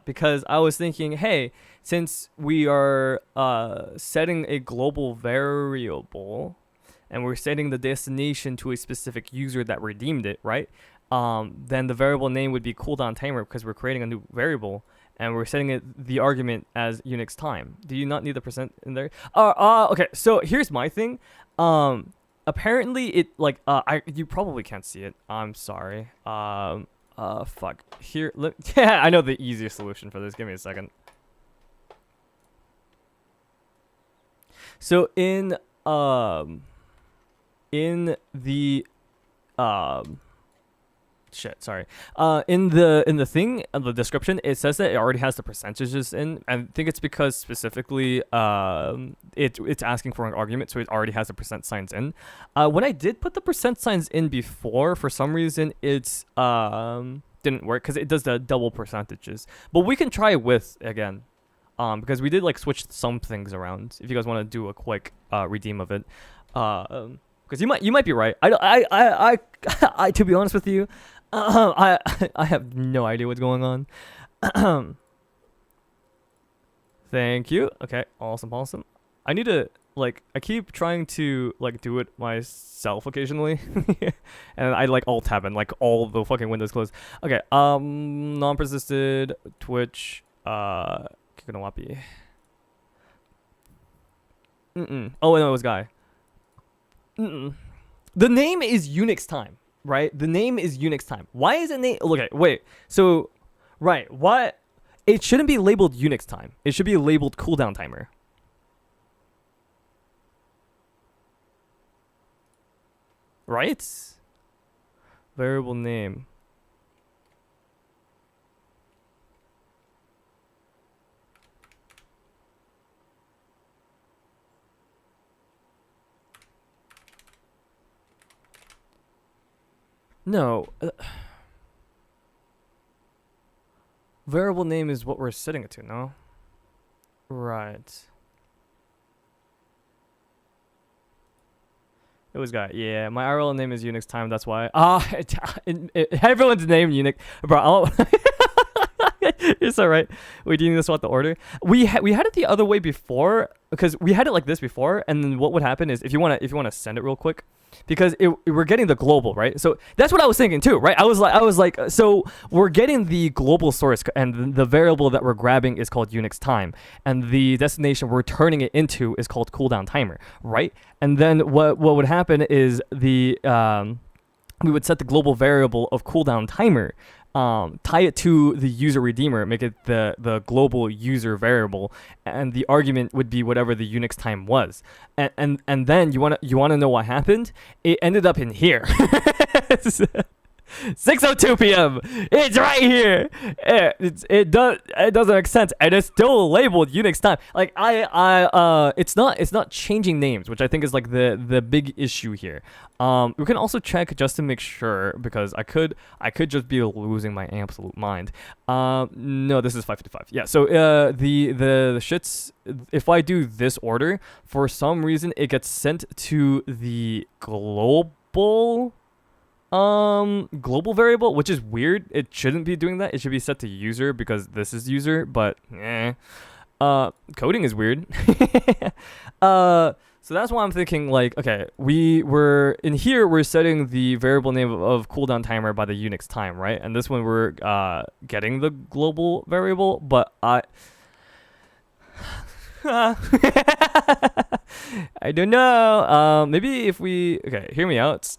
Because I was thinking, hey, since we are setting a global variable, and we're setting the destination to a specific user that redeemed it, right? Then the variable name would be cooldown timer because we're creating a new variable and we're setting the argument as Unix time. Do you not need the percent in there? Okay. So here's my thing. Apparently it you probably can't see it. I'm sorry. Fuck. Here. I know the easiest solution for this. Give me a second. So in the in the thing, the description, it says that it already has the percentages in. I think it's because specifically it's asking for an argument, so it already has the percent signs in. When I did put the percent signs in before, for some reason it's didn't work because it does the double percentages. But we can try with again. Because we did like switch some things around. If you guys want to do a quick redeem of it, because you might be right. I to be honest with you, I have no idea what's going on. Thank you. Okay, awesome. I need to I keep trying to do it myself occasionally, and I alt tab and all the fucking windows closed. Okay, non-persisted Twitch, Kikunawapi. Oh no, it was guy. The name is Unix time, right? The name is Unix time. Why is it name? Okay, wait. So, right, what? It shouldn't be labeled Unix time. It should be labeled cooldown timer. Right? Variable name. No. Variable name is what we're setting it to, no? Right. It was guy. Yeah, my IRL name is Unix time. That's why. Everyone's name Unix, bro. It's all right. We didn't even swap the order. We had it the other way before because we had it like this before, and then what would happen is if you wanna send it real quick, because we're getting the global, right? So that's what I was thinking too, right? I was like, so we're getting the global source, and the variable that we're grabbing is called Unix time, and the destination we're turning it into is called cooldown timer, right? And then what would happen is we would set the global variable of cooldown timer, tie it to the user redeemer, make it the global user variable, and the argument would be whatever the Unix time was. And then you wanna know what happened? It ended up in here. 6:02 p.m. It's right here. It doesn't make sense, and it's still labeled Unix time. Like it's not changing names, which I think is like the big issue here. We can also check just to make sure, because I could just be losing my absolute mind. No, this is 555. Yeah. So the shits. If I do this order, for some reason it gets sent to the global variable, which is weird. It shouldn't be doing that. It should be set to user because this is user, but coding is weird. So that's why I'm thinking, like, okay, we're in here, we're setting the variable name of cooldown timer by the Unix time, right? And this one we're getting the global variable, but I don't know. Maybe if we hear me out.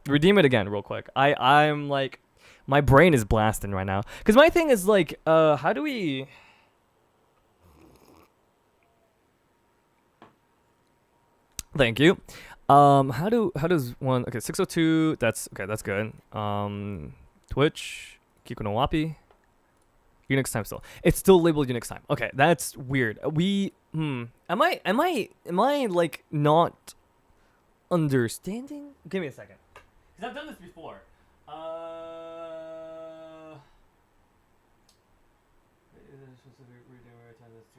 Redeem it again real quick. I'm like, my brain is blasting right now. Cause my thing is like, how do we? Thank you. How does one? Okay, 6:02. That's good. Twitch, Kiko no Wapi. Unix time still. It's still labeled Unix time. Okay, that's weird. Am I like not understanding? Give me a second. Cause I've done this before.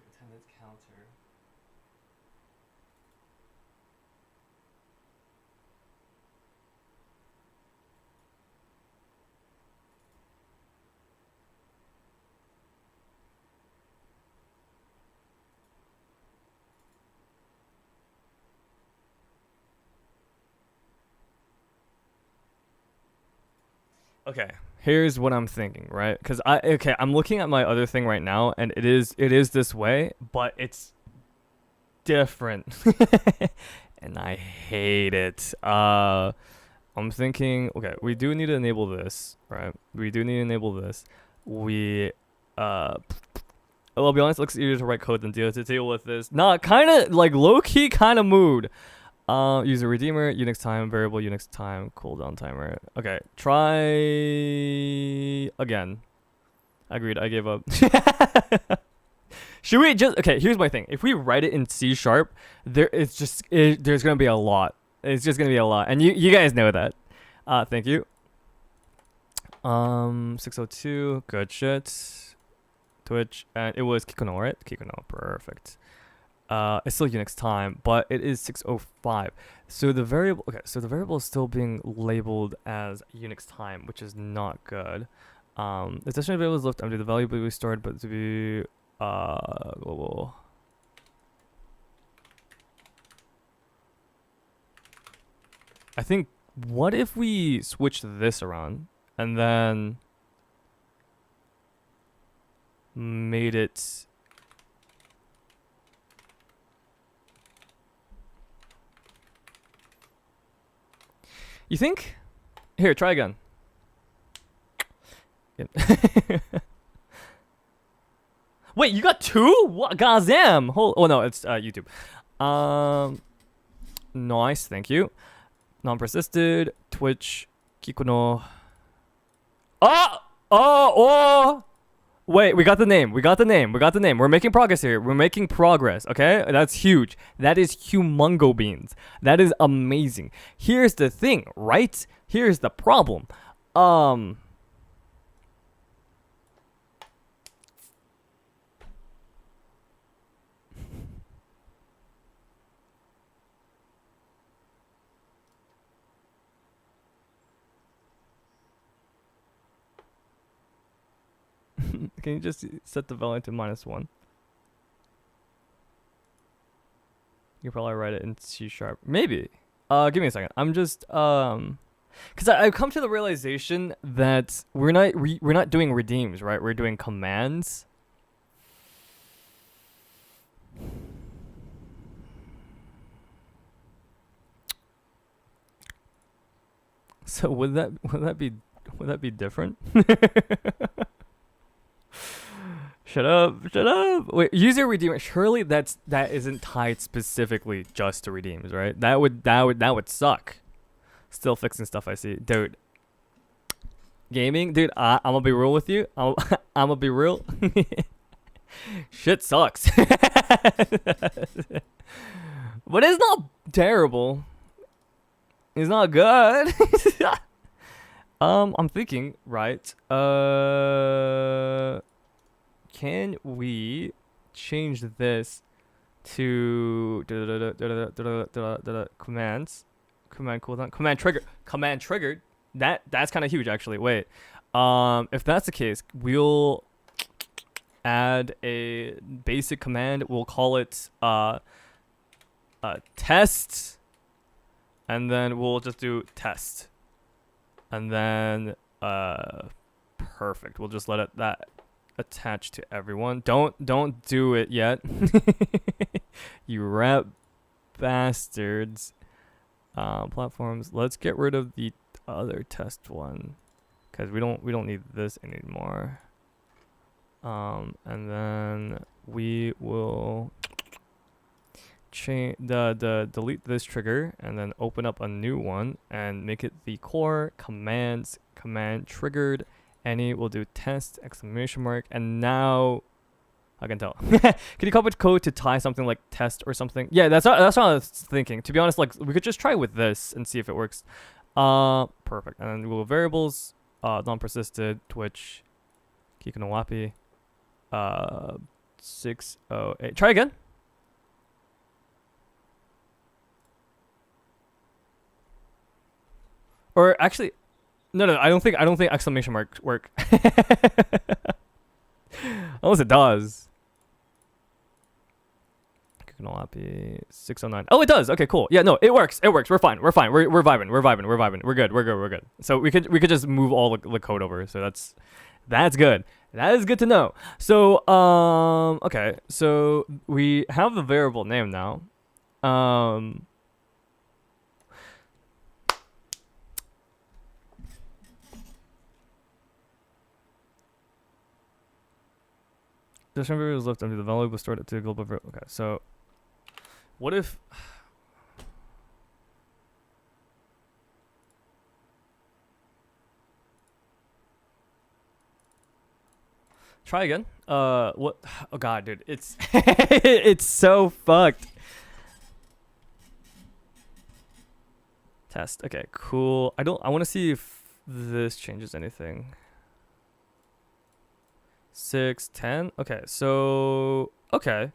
Attendance counter. Okay, here's what I'm thinking, right? Because I'm looking at my other thing right now, and it is this way, but it's different, and I hate it. I'm thinking, okay, we do need to enable this, right? We do need to enable this. I'll be honest, it looks easier to write code than deal with this. Nah, kind of like low key kind of mood. User redeemer, Unix time, variable Unix time, cooldown timer. Okay, try again. Agreed, I gave up. Should we just, okay, here's my thing. If we write it in C#, there's gonna be a lot. It's just gonna be a lot. And you guys know that. Thank you. 6:02, good shit. Twitch, and it was Kikono, right? Kikono, perfect. It's still Unix time, but it is 6:05. So the variable, is still being labeled as Unix time, which is not good. The destination variable is left empty. The value will be stored, but to be global. I think, what if we switch this around and then made it You think? Here, try again. Wait, you got 2? What? Goddamn! Oh no, it's YouTube. Nice, thank you. Non-persisted. Twitch. Kikuno. Oh! Wait, we got the name. We're making progress here. Okay? That's huge. That is humongo beans. That is amazing. Here's the thing, right? Here's the problem. Can you just set the value to -1? You probably write it in C#. Maybe. Give me a second. I'm just because I've come to the realization that we're not doing redeems, right? We're doing commands. So would that be different? Shut up. Wait, user redeemer. Surely that isn't tied specifically just to redeems, right? That would suck. Still fixing stuff, I see. Dude. Gaming, dude, I'm gonna be real with you. I'm gonna be real. Shit sucks. But it's not terrible. It's not good. I'm thinking, right? Can we change this to commands? Command cooldown. Command triggered. That's kind of huge, actually. Wait. If that's the case, we'll add a basic command. We'll call it test, and then we'll just do test, and then perfect. We'll just let it that attach to everyone. Don't do it yet. You rep bastards. Platforms. Let's get rid of the other test one, because we don't need this anymore. And then we will change delete this trigger and then open up a new one and make it the core commands command triggered. Any will do test exclamation mark, and now I can tell. Can you copy code to tie something like test or something? Yeah, that's what I was thinking. To be honest, like we could just try with this and see if it works. Perfect. And then we'll variables, non-persisted, Twitch, Kikunowapi, 608. Try again. Or actually, no, I don't think exclamation marks work. Unless it does. Kikunowapi 609. Oh, it does. Okay, cool. Yeah, no, it works. We're fine. We're vibing. We're good. So we could just move all the code over. So that's good. That is good to know. So okay. So we have the variable name now. The variable is left empty. The value was stored to the global variable. Okay, so what if try again? What? Oh god, dude, it's it's so fucked. Test. Okay, cool. I want to see if this changes anything. 6, 10. Okay, so okay.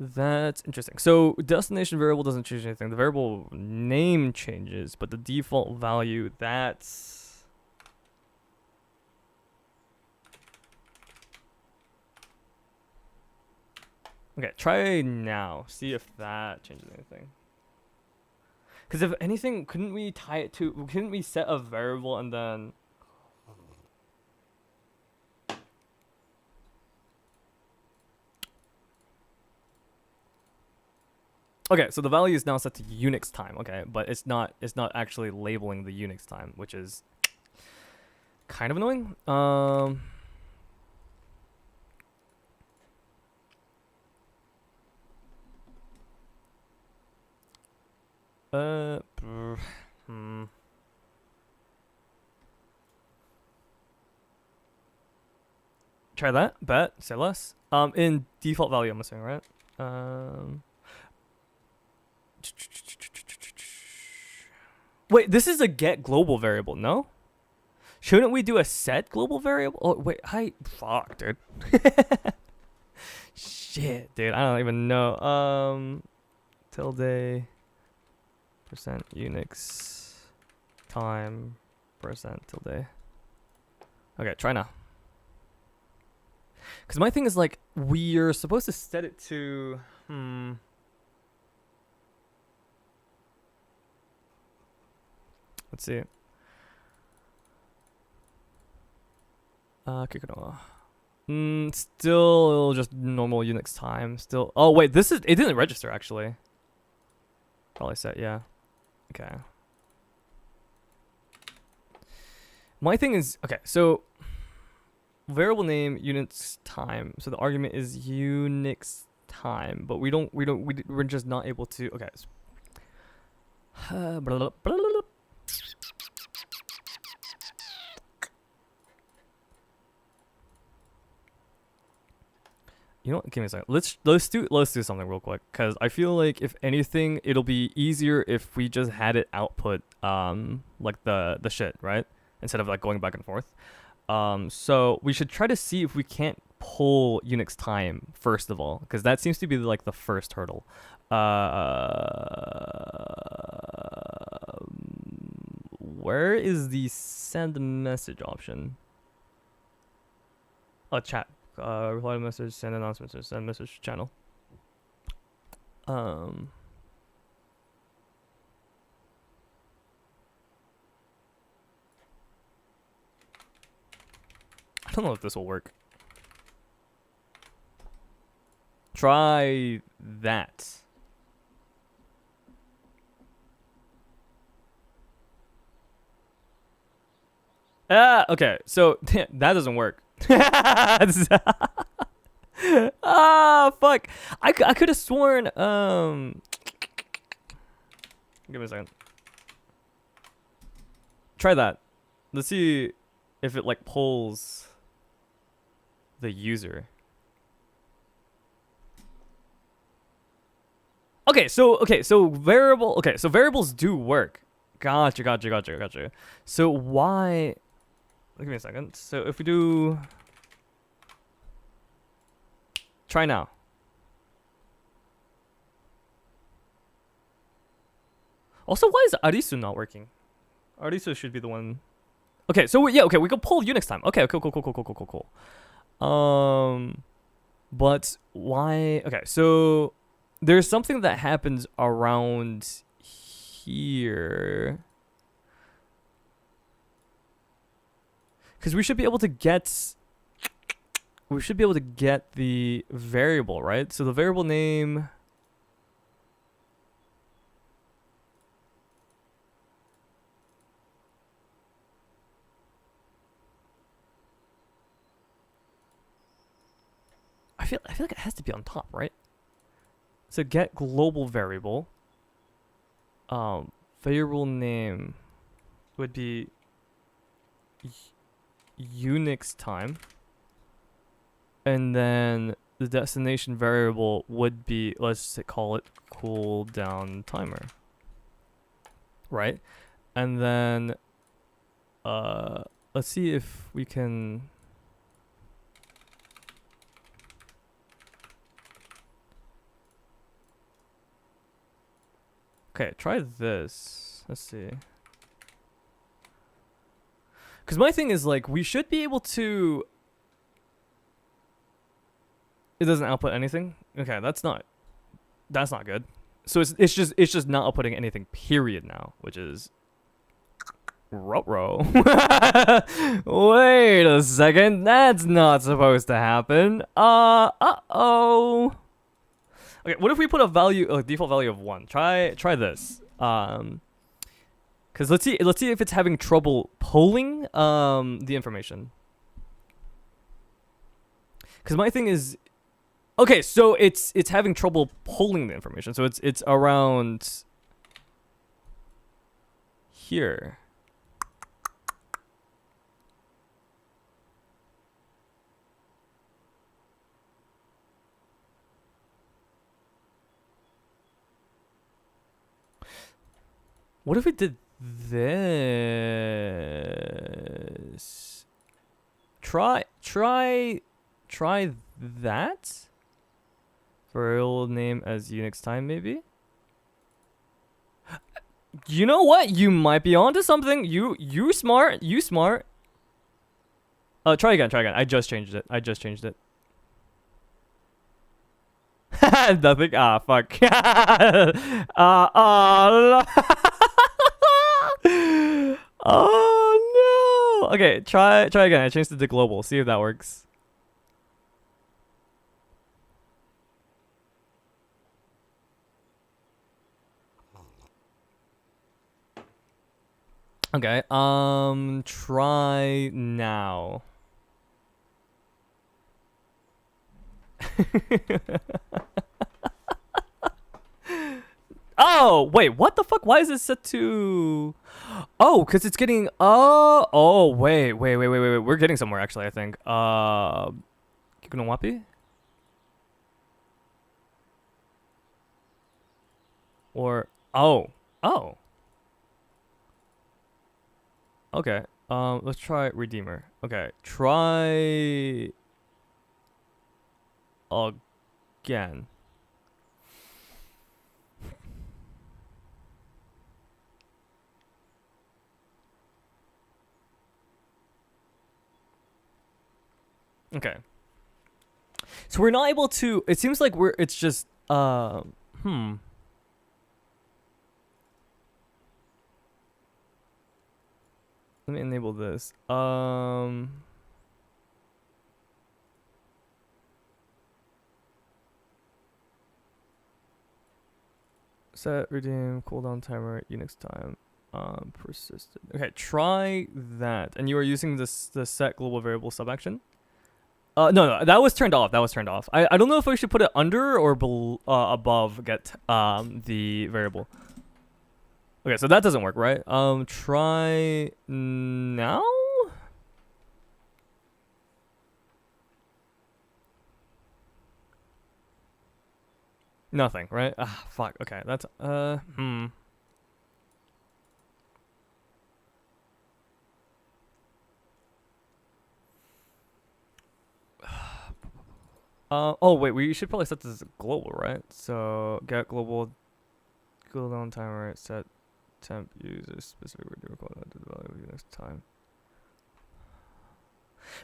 That's interesting. So destination variable doesn't change anything. The variable name changes, but the default value, that's okay. Try now. See if that changes anything. Because if anything, couldn't we set a variable and then Okay, so the value is now set to Unix time. Okay, but it's not actually labeling the Unix time, which is kind of annoying. Try that. Bet. Say less. In default value, I'm assuming, right? Wait, this is a get global variable, no? Shouldn't we do a set global variable? Oh, wait, fuck, dude. Shit, dude, I don't even know. Tilde percent Unix time percent tilde. Okay, try now. Because my thing is like, we're supposed to set it to, let's see. Kick it off. Still just normal Unix time. Still. Oh wait, it didn't register actually. Probably set, yeah. Okay. My thing is, okay, so variable name Unix time. So the argument is Unix time, but we're just not able to. Okay. You know what? Give me a second. Let's do something real quick, because I feel like if anything, it'll be easier if we just had it output like the shit, right? Instead of like going back and forth. So we should try to see if we can't pull Unix time first of all, because that seems to be like the first hurdle. Where is the send message option? Oh, chat. Reply to message, send announcements, or send message channel. I don't know if this will work. Try that. Okay, so that doesn't work. Fuck. I could have sworn, give me a second. Try that. Let's see if it like pulls the user. Okay, so variables do work. Gotcha. So why? Give me a second. So if we do, try now. Also, why is Arisu not working? Arisu should be the one. Okay, so yeah, okay, we can pull Unix time. Okay, cool. But why? Okay, so there's something that happens around here. Because we should be able to get the variable, right? So the variable name. I feel like it has to be on top, right? So get global variable. Variable name would be Unix time, and then the destination variable would be, let's call it cooldown timer, right? And then let's see if we can. Okay, try this. Let's see. Because my thing is, like, we should be able to. It doesn't output anything. Okay, that's not good. So it's just not outputting anything. Period. Now, which is. Ruh-roh. Wait a second. That's not supposed to happen. Uh-oh. Okay, what if we put a value, a default value of 1? Try this. Cause let's see if it's having trouble pulling the information. Cause my thing is, okay, so it's having trouble pulling the information. So it's around here. What if we did this? Try that. Variable name as Unix time, maybe. You know what? You might be onto something. You smart. You smart. Try again. I just changed it. Nothing. Ah, fuck. Oh no. Okay, try again. I changed it to global. See if that works. Okay. Try now. Oh, wait, what the fuck? Why is it set to... Oh, because it's getting... Oh, wait. We're getting somewhere, actually, I think. Kikunowapi? Or... Oh. Okay. Let's try Redeemer. Okay. Try... Again. Okay. So we're not able to... It seems like it's just... Let me enable this. Set, redeem, cooldown timer, Unix time, persistent. Okay, try that. And you are using the set global variable sub action? No, that was turned off. I don't know if we should put it under or above get the variable. Okay, so that doesn't work, right? Try now? Nothing, right? Ah, fuck. Okay, that's oh wait, we should probably set this as global, right? So get global cooldown timer, set temp user specific redeem cooldown to the value of Unix time.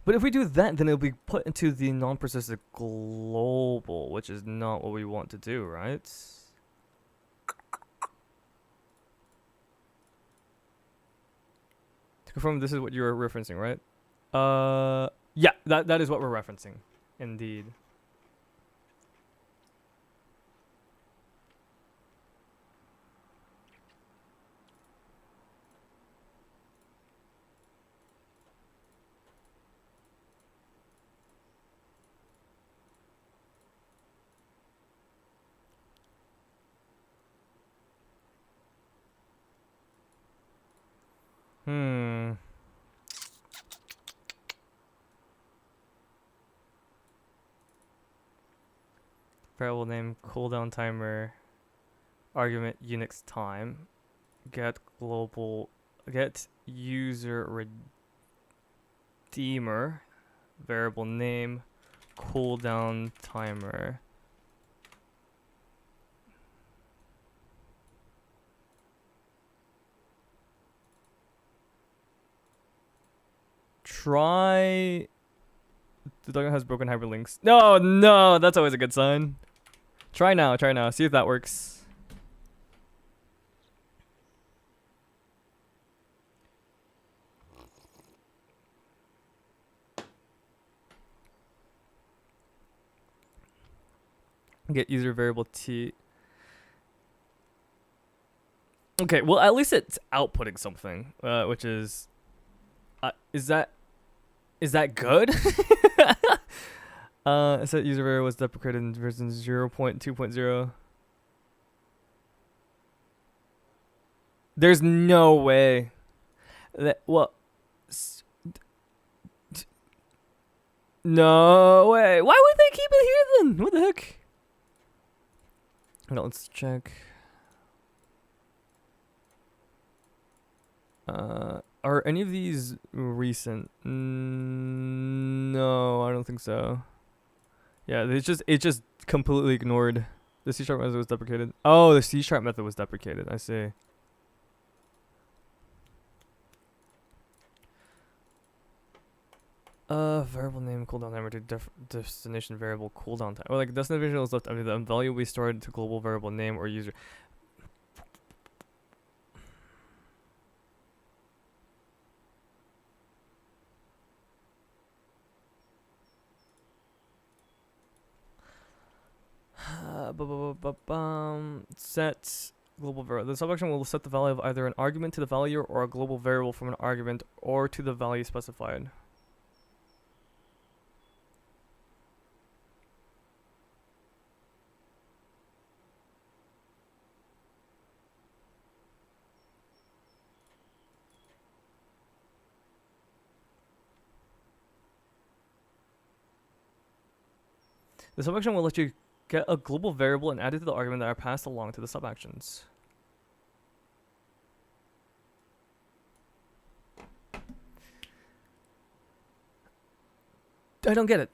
But if we do that, then it'll be put into the non-persistent global, which is not what we want to do, right? To confirm, this is what you're referencing, right? Yeah, that is what we're referencing, indeed. Variable name, cooldown timer, argument Unix time, get global, get user redeemer, variable name, cooldown timer. Try... The dog has broken hyperlinks. No, that's always a good sign. Try now, see if that works. Get user variable t. Okay, well at least it's outputting something, which is that good? Set user variable was deprecated in version 0.2.0. There's no way that no way. Why would they keep it here then? What the heck? No, let's check. Are any of these recent? No, I don't think so. Yeah, it just completely ignored the C# method was deprecated. Oh, the C# method was deprecated. I see. Variable name cooldown timer to destination variable cooldown time. Or like destination is left. I mean, the value will be stored to global variable name or user. Set global variable. The subfunction will set the value of either an argument to the value or a global variable from an argument or to the value specified. The subfunction will let you get a global variable and add it to the argument that are passed along to the subactions. I don't get it.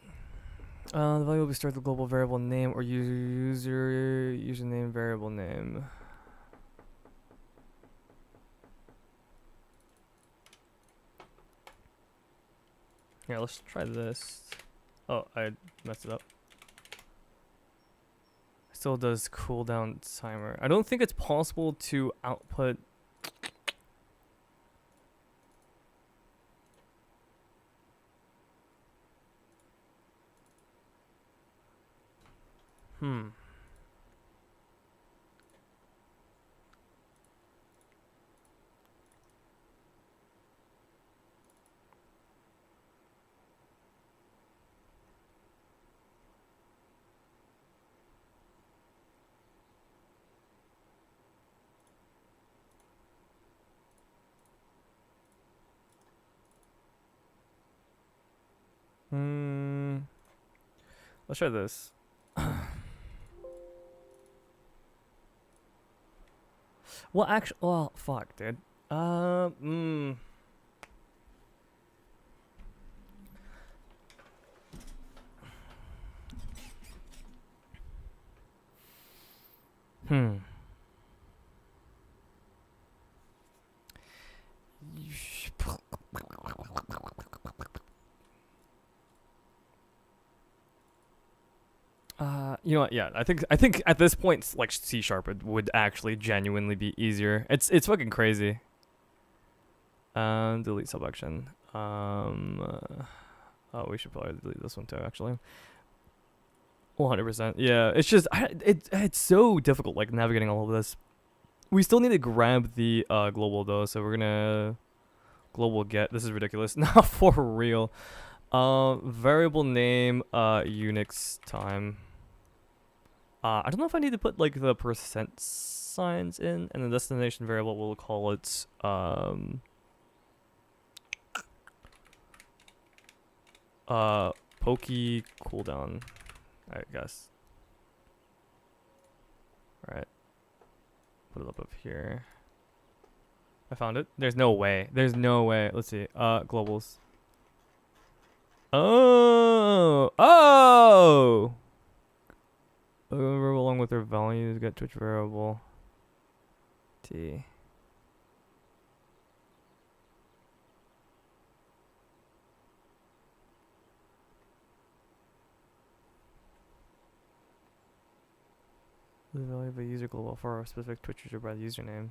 The value will be stored to the global variable name or username variable name. Here, let's try this. Oh, I messed it up. Still does cooldown timer. I don't think it's possible to output. Hmm. Let's try this. Well, actually, well, fuck, dude. You know what? Yeah, I think at this point, like C# it would actually genuinely be easier. It's fucking crazy. Delete selection. Oh, we should probably delete this one too, actually. 100%. Yeah, it's just it's so difficult, like navigating all of this. We still need to grab the global though, so we're gonna global get. This is ridiculous. Not for real. Variable name, Unix time. I don't know if I need to put like the percent signs in, and the destination variable we'll call it pokey cooldown, I guess. All right, put it up here. I found it. There's no way. There's no way. Let's see. Globals. Oh. Along with their values, get Twitch variable T. The value of a user global for a specific Twitch user by the username.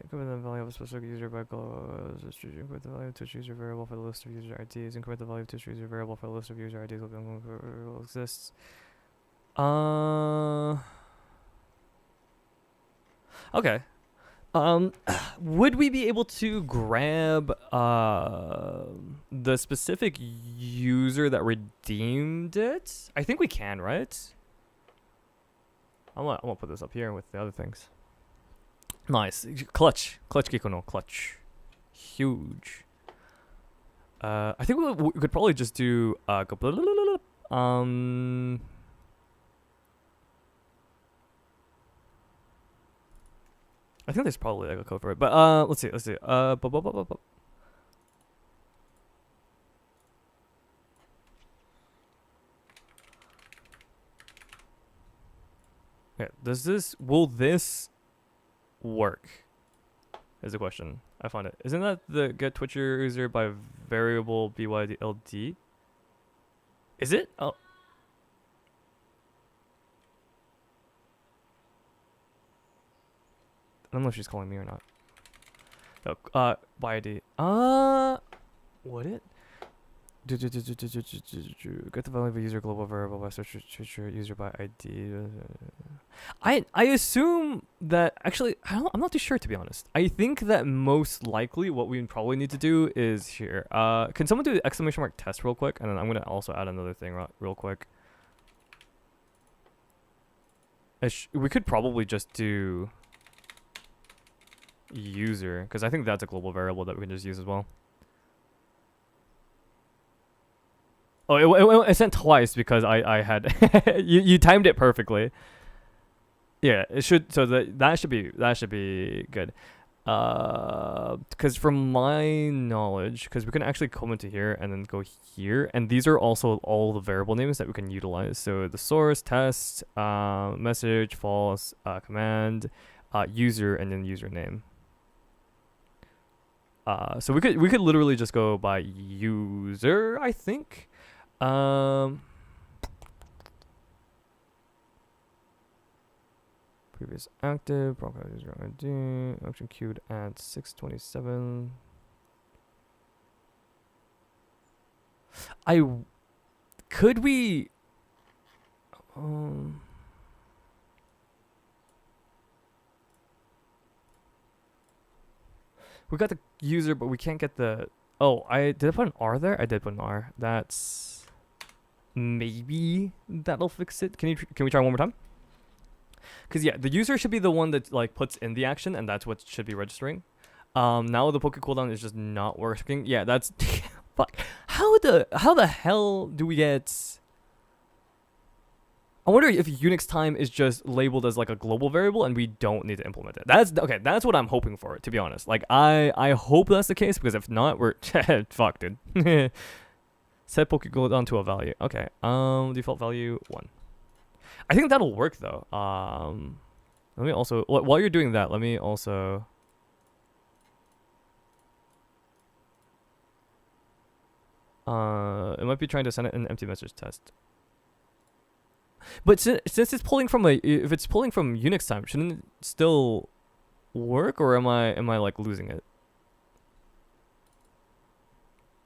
Increment the value of a specific user by global. Increment the value of Twitch user variable for the list of user IDs. Increment the value of Twitch user variable for the list of user IDs will exists. Okay. Would we be able to grab the specific user that redeemed it? I think we can, right? I'm gonna put this up here with the other things. Nice. Clutch. Clutch Kikono. Clutch. Huge. I think we could probably just do I think there's probably like a code for it, but let's see. Okay, will this work? Is the question. I found it. Isn't that the get Twitcher user by variable BYDLD? Is it? Oh. I don't know if she's calling me or not. No, YD. Would it? Get the value of a user global variable by search user by ID. I assume that actually I'm not too sure, to be honest. I think that most likely what we probably need to do is here. Can someone do the exclamation mark test real quick, and then I'm gonna also add another thing real quick. We could probably just do user, because I think that's a global variable that we can just use as well. Oh, it sent twice because I had you timed it perfectly. Yeah, it should. So that should be good. Because from my knowledge, because we can actually come into here and then go here, and these are also all the variable names that we can utilize. So the source, test, message, false, command, user, and then username. So we could literally just go by user, I think. Previous active, profile user ID, action queued at 627. Could we we got the user, but we can't get the. Oh, did I put an R there? I did put an R. That's maybe that'll fix it. Can we try one more time? Because yeah, the user should be the one that like puts in the action, and that's what should be registering. Now the poke cooldown is just not working. Yeah, that's fuck. How the hell do we get? I wonder if Unix time is just labeled as like a global variable and we don't need to implement it. That's okay. That's what I'm hoping for, to be honest. Like I hope that's the case, because if not, we're fuck, dude. Set poke cooldown to a value. Okay. Default value 1. I think that'll work though. Let me also while you're doing that, let me also. It might be trying to send it an empty message test. But since it's pulling from if it's pulling from Unix time, shouldn't it still work, or am I like losing it?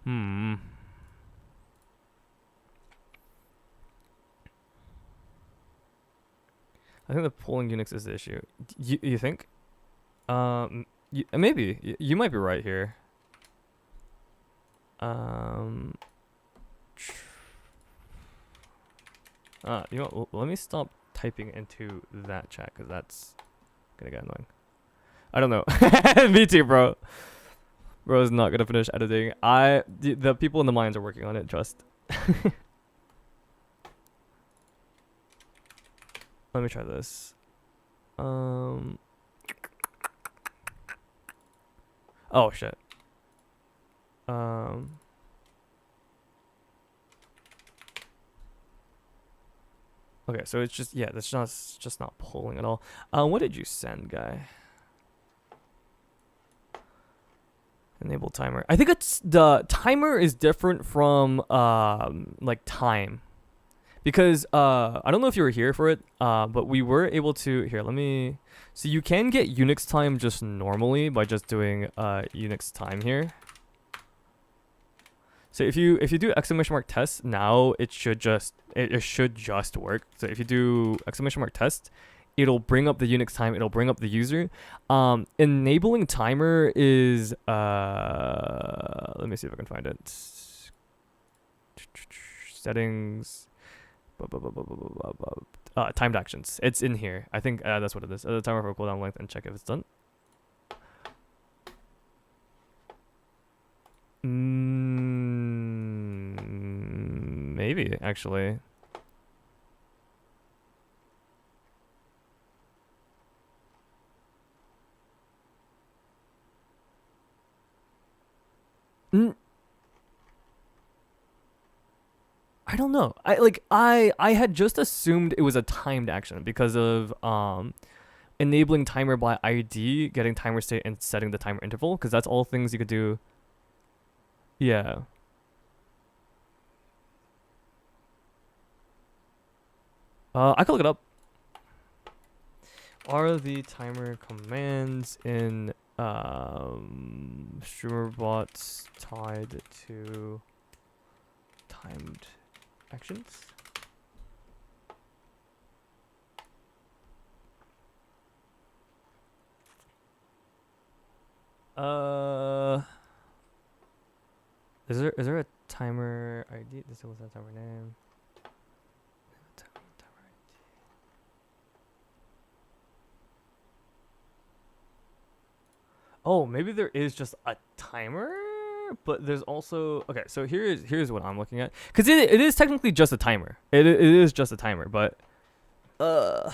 I think the pulling Unix is the issue. You think? Maybe you might be right here. You know, let me stop typing into that chat, because that's gonna get annoying. I don't know. Me too, bro. Bro's not gonna finish editing. The people in the mines are working on it. Trust. Let me try this. Oh shit. Okay, so it's just that's just not pulling at all. What did you send, guy? Enable timer. I think it's the timer is different from like time, because I don't know if you were here for it, but we were able to let me. So you can get Unix time just normally by just doing Unix time here. So if you do exclamation mark test now, it should just work. So if you do exclamation mark test, it'll bring up the Unix time, it'll bring up the user. Enabling timer is let me see if I can find it. Settings, timed actions. It's in here. I think that's what it is. The timer for cooldown length, and check if it's done. Maybe actually. I don't know. I had just assumed it was a timed action because of enabling timer by ID, getting timer state, and setting the timer interval, because that's all things you could do. Yeah. I could look it up. Are the timer commands in streamer bots tied to timed actions? Is there a timer ID? This was a timer name. Oh, maybe there is just a timer, but there's also okay. So here's what I'm looking at, because it is technically just a timer. It is just a timer, but because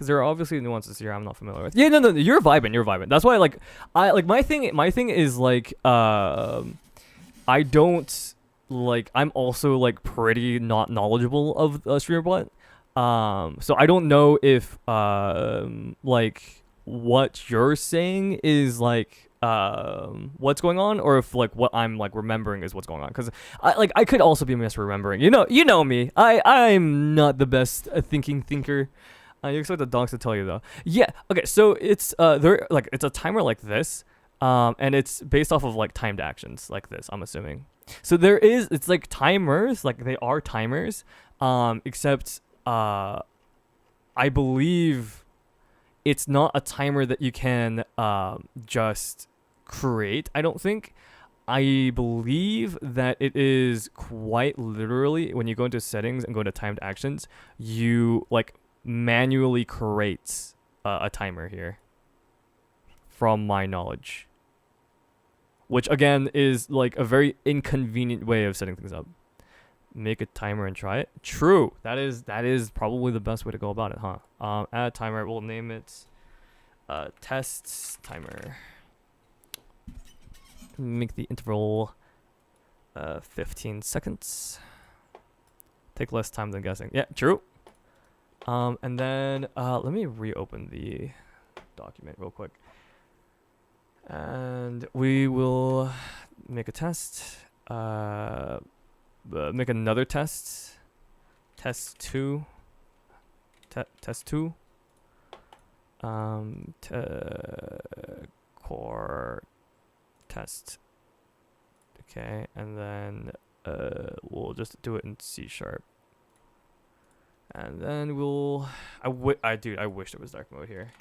there are obviously nuances here I'm not familiar with. Yeah, no, you're vibing. That's why my thing is I don't I'm also pretty not knowledgeable of StreamerBot. So I don't know if what you're saying is what's going on, or if what I'm remembering is what's going on, because I could also be misremembering. You know me. I'm not the best thinker. You expect the dogs to tell you though. Yeah. Okay. So it's it's a timer like this, and it's based off of timed actions like this, I'm assuming. So it's timers, they are timers, except I believe it's not a timer that you can just create, I don't think. I believe that it is quite literally, when you go into settings and go into timed actions, you manually create a timer here, from my knowledge. Which again is a very inconvenient way of setting things up. Make a timer and try it. True. That is probably the best way to go about it, huh? Add timer. We'll name it test timer. Make the interval 15 seconds. Take less time than guessing. Yeah, true. And then let me reopen the document real quick. And we will make a test. Make another test. Test 2. Test 2. Core test. Okay, and then we'll just do it in C#. And then we'll I wish there was dark mode here.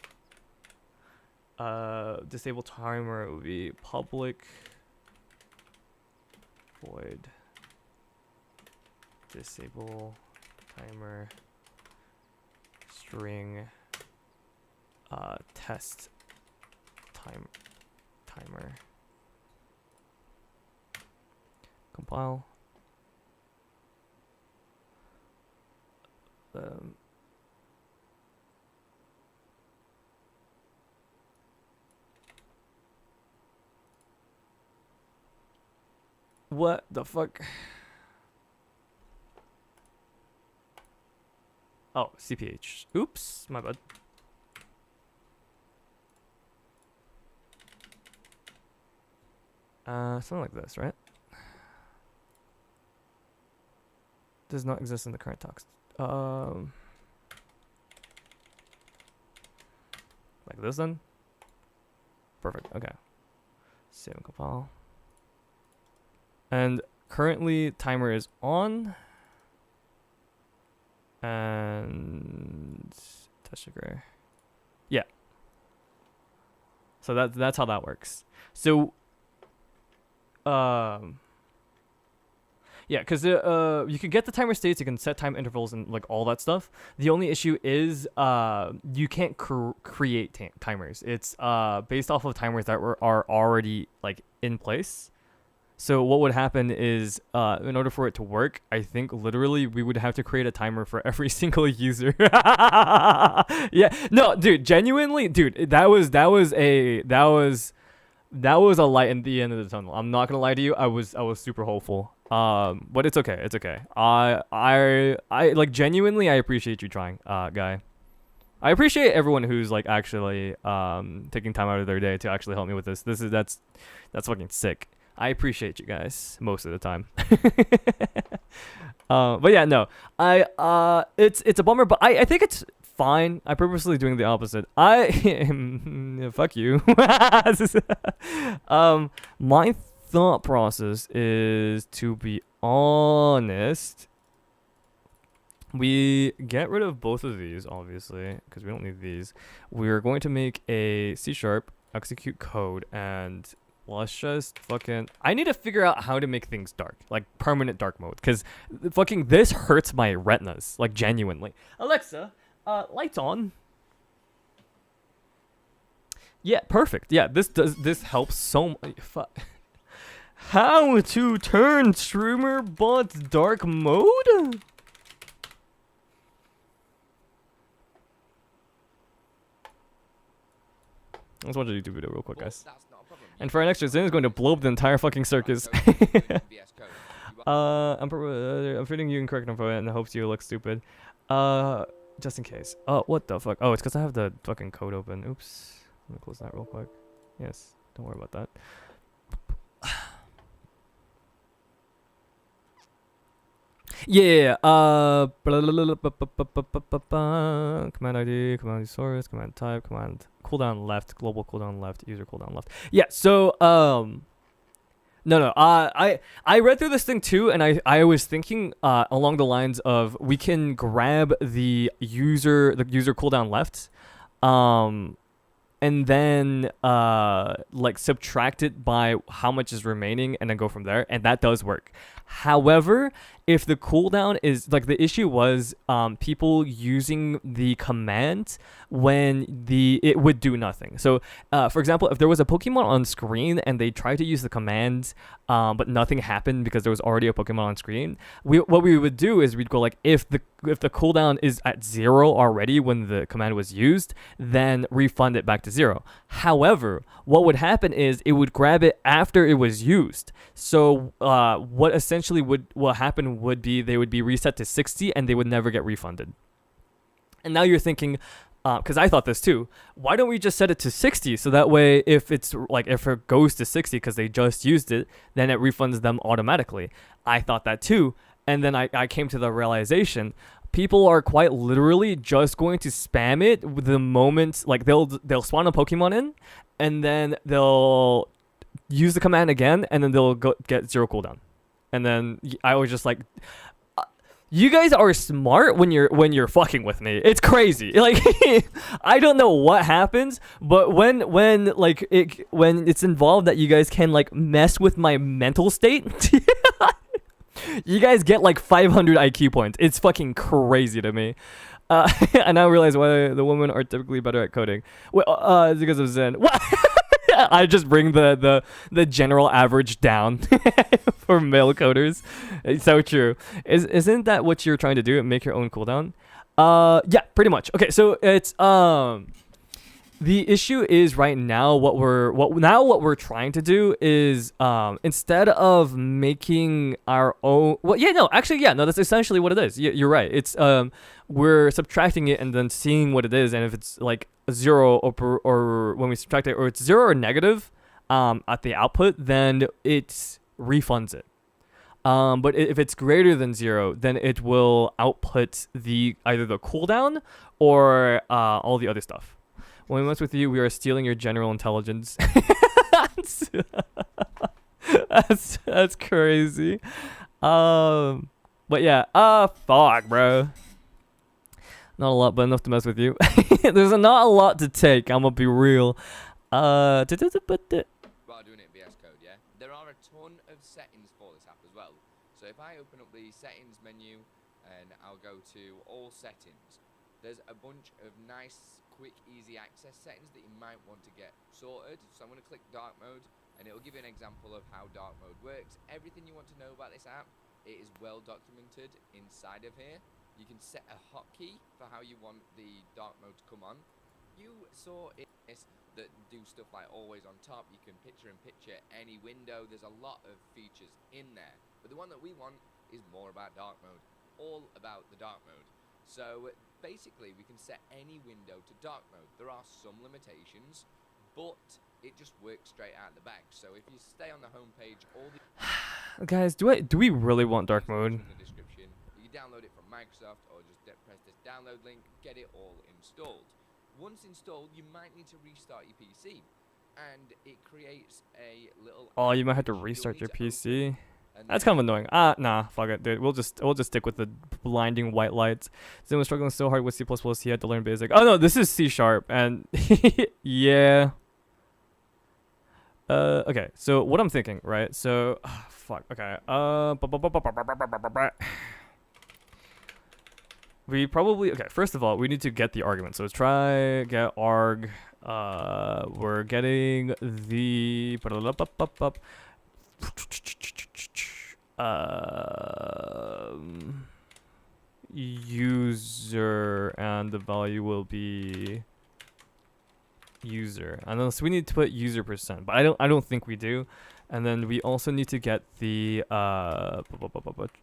Disable timer would be public void disable timer string test timer. Compile. What the fuck? Oh, CPH. Oops, my bad. Something like this, right? Does not exist in the current text. Like this then? Perfect, okay. Save and compile. And Currently, timer is on. And test sugar. Yeah. So that's how that works. So, yeah, because you can get the timer states, you can set time intervals and like all that stuff. The only issue is you can't create timers. It's based off of timers that are already like in place. So what would happen is in order for it to work, I think literally we would have to create a timer for every single user. Yeah, no, dude, genuinely, dude, that was a light in the end of the tunnel. I'm not gonna lie to you, I was super hopeful. But it's okay. It's okay. I like genuinely I appreciate you trying, guy. I appreciate everyone who's like actually taking time out of their day to actually help me with this. That's fucking sick. I appreciate you guys most of the time. But yeah, no. It's a bummer, but I think it's fine. I'm purposely doing the opposite. Fuck you. My thought process is, to be honest, we get rid of both of these, obviously, because we don't need these. We're going to make a C# execute code, and let's just fucking... I need to figure out how to make things dark, like permanent dark mode, because fucking this hurts my retinas, like genuinely. Alexa, lights on. Yeah, perfect. Yeah, this helps so much. Fuck. How to turn streamer bots dark mode? Let's watch a YouTube video real quick, guys. And for our next Zen is going to blow up the entire fucking circus. I'm feeding you incorrect info and hopes you look stupid. Just in case. Oh, what the fuck? Oh, it's because I have the fucking code open. Oops. Let me close that real quick. Yes, don't worry about that. Yeah, command ID, command source, command type, command cooldown left, global cooldown left, user cooldown left. Yeah, so no, I read through this thing too, and I was thinking along the lines of we can grab the user cooldown left, and then like subtract it by how much is remaining and then go from there, and that does work. However, if the cooldown is like, the issue was people using the command when it would do nothing. So for example, if there was a Pokemon on screen and they tried to use the command but nothing happened because there was already a Pokemon on screen, what we would do is we'd go like, if the cooldown is at 0 already when the command was used, then refund it back to 0. However, what would happen is it would grab it after it was used. So what essentially would happen would be they would be reset to 60 and they would never get refunded. And now you're thinking, because I thought this too, why don't we just set it to 60 so that way if it's like, if it goes to 60 because they just used it, then it refunds them automatically. I thought that too, and then I came to the realization people are quite literally just going to spam it the moment, like they'll spawn a Pokemon in, and then they'll use the command again, and then they'll get 0 cooldown. And then I was just like, you guys are smart when you're fucking with me. It's crazy. Like I don't know what happens, but when it's involved that you guys can like mess with my mental state, you guys get like 500 IQ points. It's fucking crazy to me. I now realize why the women are typically better at coding. Well, it's because of Zen. What? I just bring the general average down for male coders. It's so true. Isn't that what you're trying to do? Make your own cooldown? Yeah, pretty much. Okay, so it's the issue is right now what we're trying to do is instead of making our own, that's essentially what it is. You're right. It's we're subtracting it and then seeing what it is, and if it's like 0 or when we subtract it, or it's 0 or negative at the output, then it refunds it. But if it's greater than 0, then it will output either the cooldown or all the other stuff. When we mess with you, we are stealing your general intelligence. That's crazy. But yeah, fuck, bro. Not a lot, but enough to mess with you. There's not a lot to take. I'm gonna be real. While doing it VS Code, yeah. There are a ton of settings for this app as well. So if I open up the settings menu and I'll go to all settings, there's a bunch of nice, quick, easy access settings that you might want to get sorted. So I'm going to click dark mode and it will give you an example of how dark mode works. Everything you want to know about this app, it is well documented inside of here. You can set a hotkey for how you want the dark mode to come on. You saw in this that do stuff like always on top. You can picture any window. There's a lot of features in there, but the one that we want is more about dark mode, all about the dark mode. So basically we can set any window to dark mode. There are some limitations, but it just works straight out the back. So if you stay on the home page, all the guys, do we really want dark mode? in the description. You can download it from Microsoft or just press this download link, get it all installed. Once installed, you might need to restart your PC, and it creates a little. Oh, you might have to restart your PC. That's kind of annoying. Nah, fuck it, dude. We'll just stick with the blinding white lights. Zim was struggling so hard with C++, he had to learn basic. Oh no, this is C#, and yeah. Okay. So what I'm thinking, right? So, fuck. Okay. We probably, okay, first of all, we need to get the argument. So let's try get arg. We're getting the user, and the value will be user. Unless we need to put user %, but I don't think we do. And then we also need to get the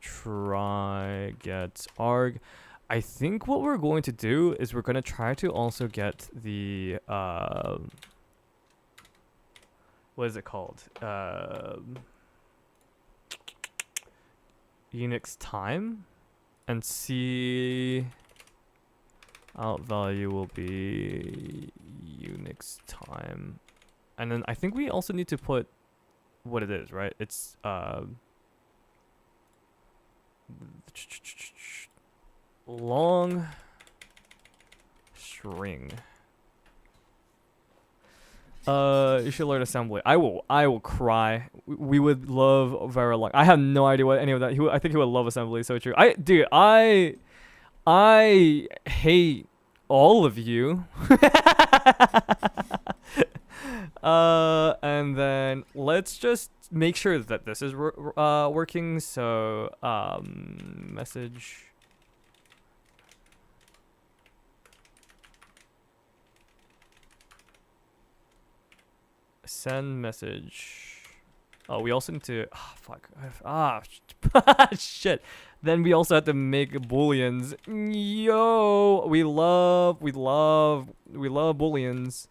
try get arg. I think what we're going to do is we're going to try to also get the what is it called? Unix time, and see out value will be Unix time. And then I think we also need to put what it is, right? It's long string. You should learn assembly. I will cry. We would love very long. I have no idea what any of that. I think he would love assembly. So true. I hate all of you. And then let's just make sure that this is working. So message. Send message. Oh, we also need to. Fuck. Shit. Then we also have to make booleans. Yo, we love booleans.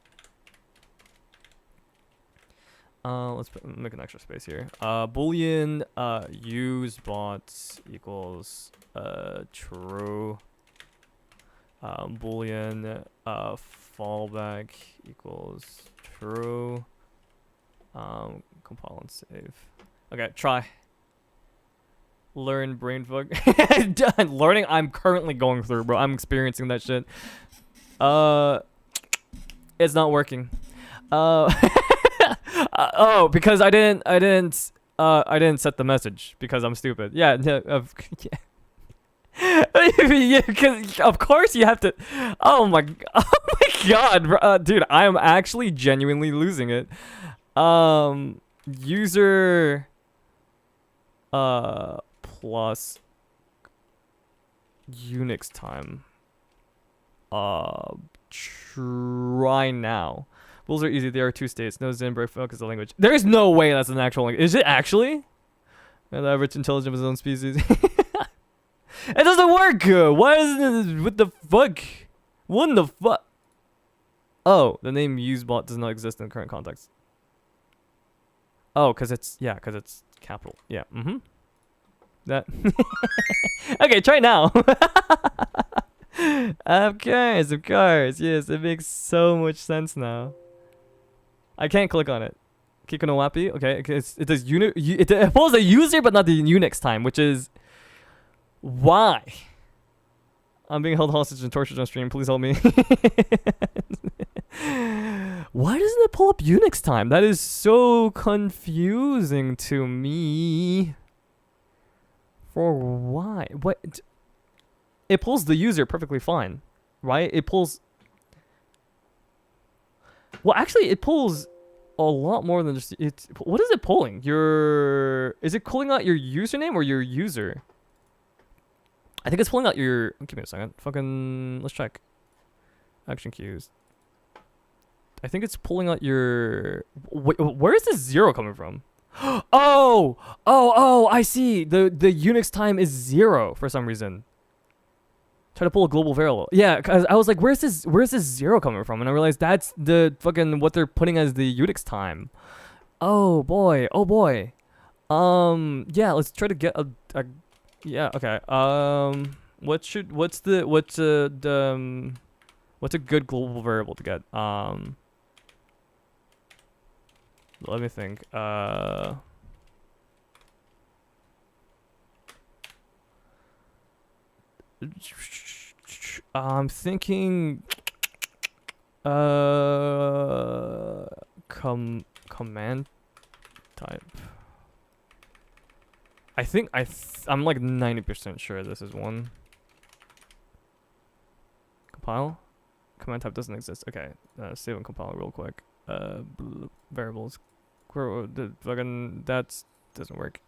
Let's make an extra space here. Boolean use bot equals true. Boolean fallback equals true. Compile and save. Okay, try. Learn brain fuck. Done. Learning. I'm currently going through, bro. I'm experiencing that shit. It's not working. Oh, because I didn't set the message because I'm stupid. Yeah, no, yeah. Yeah, cause of course you have to. Oh my god, bro. Dude, I am actually genuinely losing it. User plus Unix time. Try now. Rules are easy. There are two states. No Zynastric focus the language. There is no way that's an actual language. Is it actually? The average intelligence of his own species. It doesn't work. Why isn't it? What the fuck? What in the fuck? Oh, the name usebot does not exist in the current context. Oh, cause it's capital. Yeah. Mm-hmm. That. Okay, try now. Of course. Yes, it makes so much sense now. I can't click on it. Kiko no Wappy. Okay, it does it pulls the user but not the Unix time, which is why I'm being held hostage and tortured on stream. Please help me. Why doesn't it pull up Unix time? That is so confusing to me. For why? What? It pulls the user perfectly fine, right? It pulls. Well, actually, it pulls a lot more than just it. What is it pulling? Is it pulling out your username or your user? I think it's pulling out your. Give me a second. Fucking. Let's check. Action cues. I think it's pulling out your. Where is this 0 coming from? Oh! I see. The Unix time is 0 for some reason. Try to pull a global variable. Yeah, cause I was like, where's this 0 coming from? And I realized that's the fucking what they're putting as the Unix time. Oh boy. Yeah. Let's try to get a yeah. Okay. What's a good global variable to get? Let me think. I'm thinking. Command type. I think I'm like 90% sure this is one. Compile. Command type doesn't exist. Okay. Save and compile real quick. Variables. That doesn't work.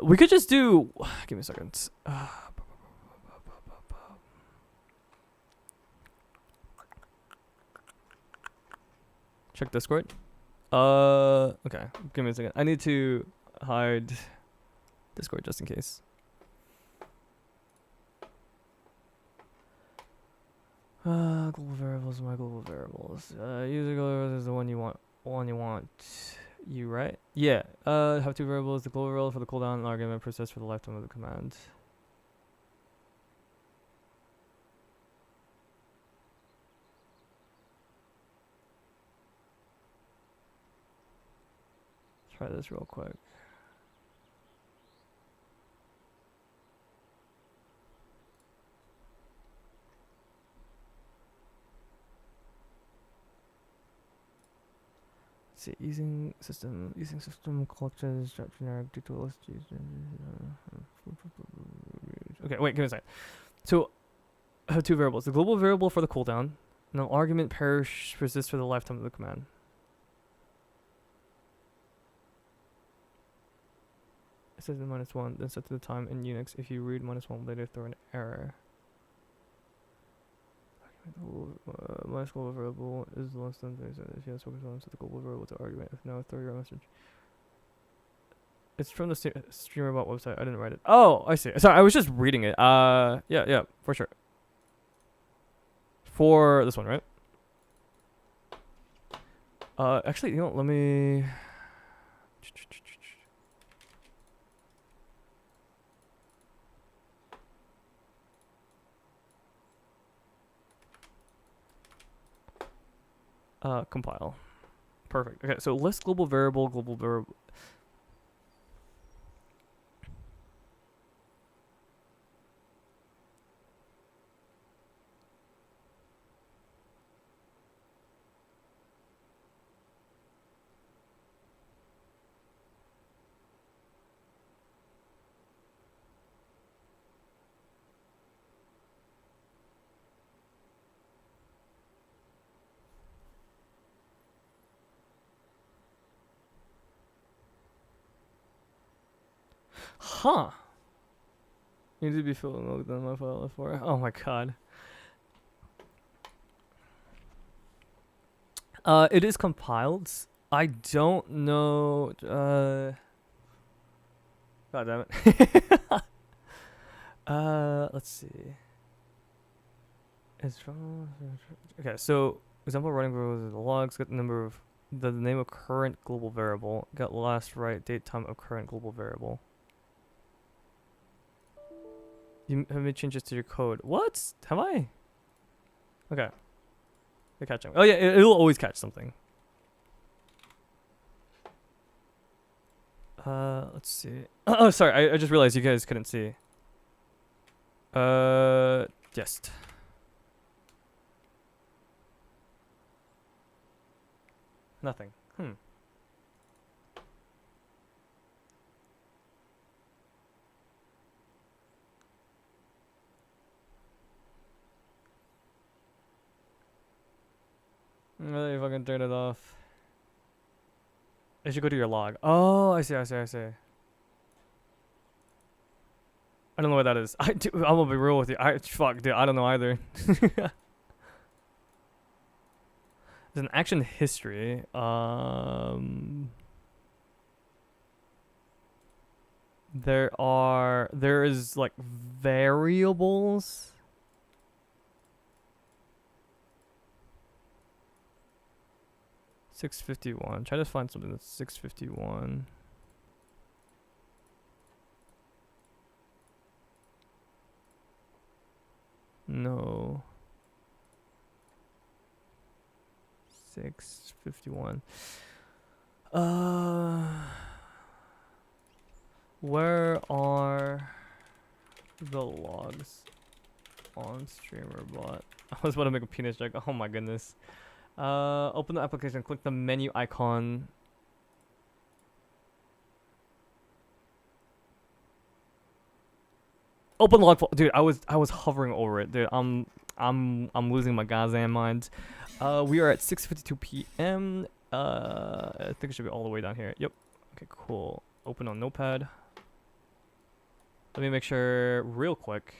We could just do. Give me a second. Check Discord. Okay. Give me a second. I need to hide Discord just in case. Global variables. My global variables. User global variables is the one you want. You right? Yeah. Have two variables. The global variable for the cooldown and argument persists for the lifetime of the command. Try this real quick. See, using system collectors generic due to list. Okay, wait, give me a second. So, I have two variables: the global variable for the cooldown, and the argument persists for the lifetime of the command. It says -1, then set to the time in Unix. If you read -1 later, throw an error. Minus global variable is less than 30. If you have focus on set the global variable to argument. If no, throw your message. It's from the StreamerBot website. I didn't write it. Oh, I see. Sorry, I was just reading it. Yeah, for sure. For this one, right? Actually, you know, let me. Compile. Perfect. Okay, so list global variable. Huh. You need to be filled with my file for. Oh my god. It is compiled. I don't know. God damn it. Let's see. It's from. Okay, so example running variables the logs get the number of the name of current global variable. Get last write date time of current global variable. You have made changes to your code. What? Have I? Okay. They're catching. Oh yeah, it'll always catch something. Let's see. Oh, sorry. I just realized you guys couldn't see. Yes. Nothing. Really fucking turn it off. I should go to your log. Oh, I see. I don't know what that is. I'm gonna be real with you. Fuck, dude. I don't know either. There's an action history. There is like variables. $651. Try to find something that's $651. No. 651. Where are the logs on streamer bot? I was about to make a penis joke. Oh my goodness. Open the application, click the menu icon. Open log file. Dude, I was hovering over it, dude. I'm losing my goddamn mind. We are at 6:52 p.m. I think it should be all the way down here. Yep. Okay, cool. Open on Notepad. Let me make sure real quick.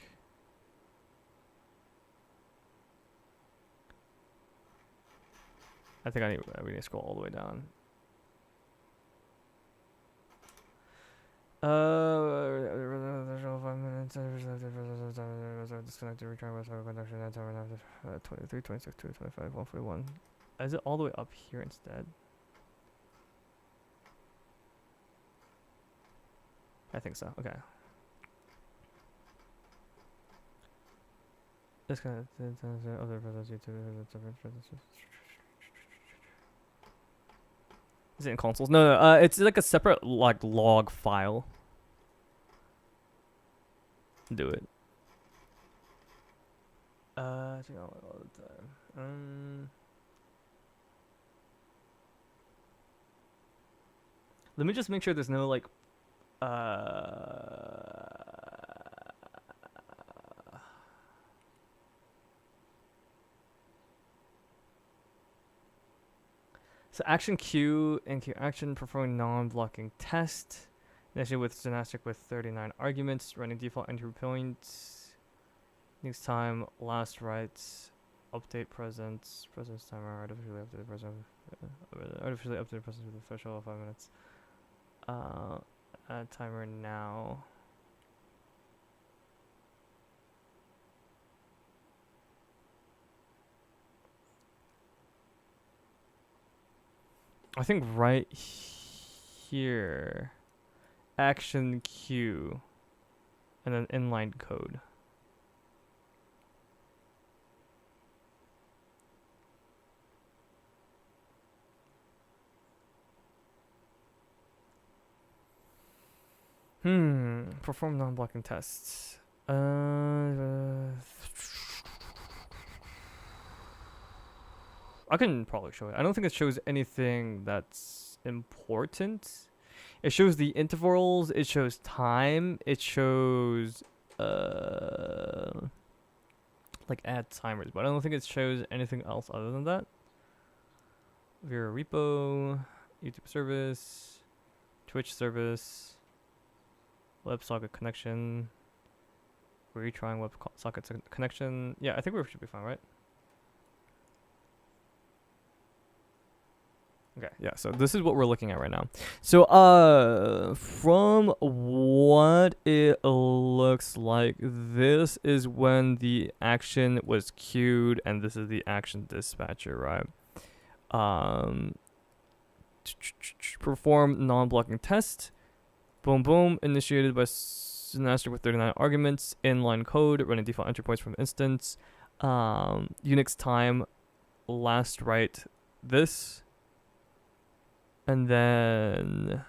I think we need to scroll all the way down. Disconnected, return website conduction, 23, 26, 2, 25, 141. Is it all the way up here instead? I think so. Okay. Disconnected, other Is it in consoles? No. It's like a separate like log file. Do it. I think all the time. Let me just make sure there's no like so action queue and queue action performing non-blocking test. Initially with Zynastric with 39 arguments, running default entry points. Next time, last write, update presence timer, artificially update presence with a threshold of 5 minutes. Add timer now. I think right here, action queue, and then inline code. Perform non-blocking tests. I can probably show it. I don't think it shows anything that's important. It shows the intervals, it shows time, it shows like add timers, but I don't think it shows anything else other than that. Via repo, YouTube service, Twitch service, WebSocket connection. We're retrying WebSocket connection. Yeah, I think we should be fine, right? Okay, yeah, so this is what we're looking at right now. So, from what it looks like, this is when the action was queued, and this is the action dispatcher, right? Perform non-blocking test. Boom, boom, initiated by Zynastric with 39 arguments, inline code, running default entry points from instance, Unix time, last write this, and then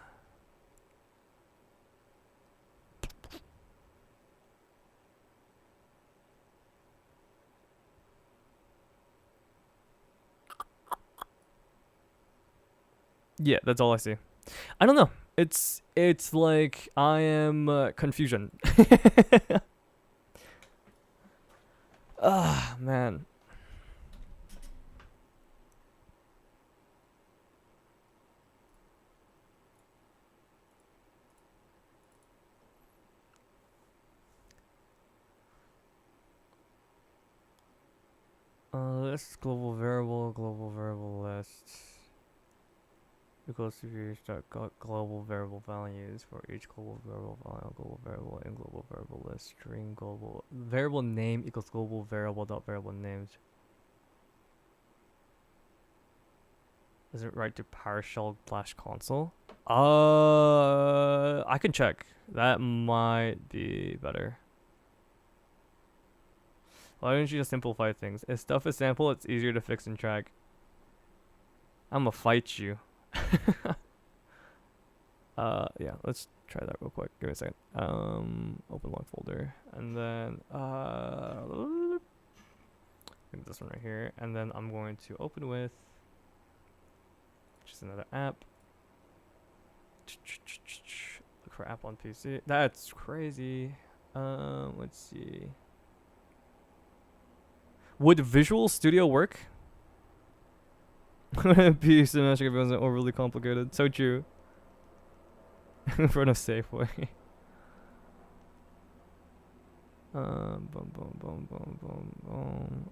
Yeah, that's all I see. I don't know. It's like I am confusion. Ah, man. List global variable list equals to your start global variable values for each global variable and global variable list string global variable name equals global variable dot variable names. Is it right to PowerShell / console? I can check. That might be better. Why don't you just simplify things? If stuff is sample, it's easier to fix and track. I'ma fight you. Yeah, let's try that real quick. Give me a second. Open log folder, and then this one right here, and then I'm going to open with just another app. Look for app on PC. That's crazy. Let's see. Would Visual Studio work? Be Zynastric if it wasn't overly complicated. So true. In front of Safeway. Boom, boom, boom, boom, boom, boom.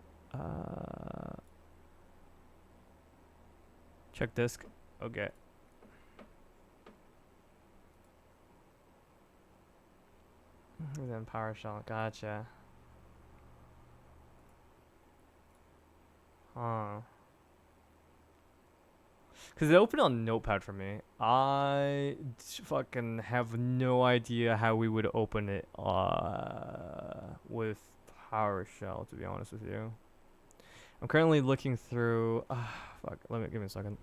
Check disk. Okay. And then PowerShell. Gotcha. Huh. Because it opened on Notepad for me. I fucking have no idea how we would open it with PowerShell, to be honest with you. I'm currently looking through... fuck, give me a second.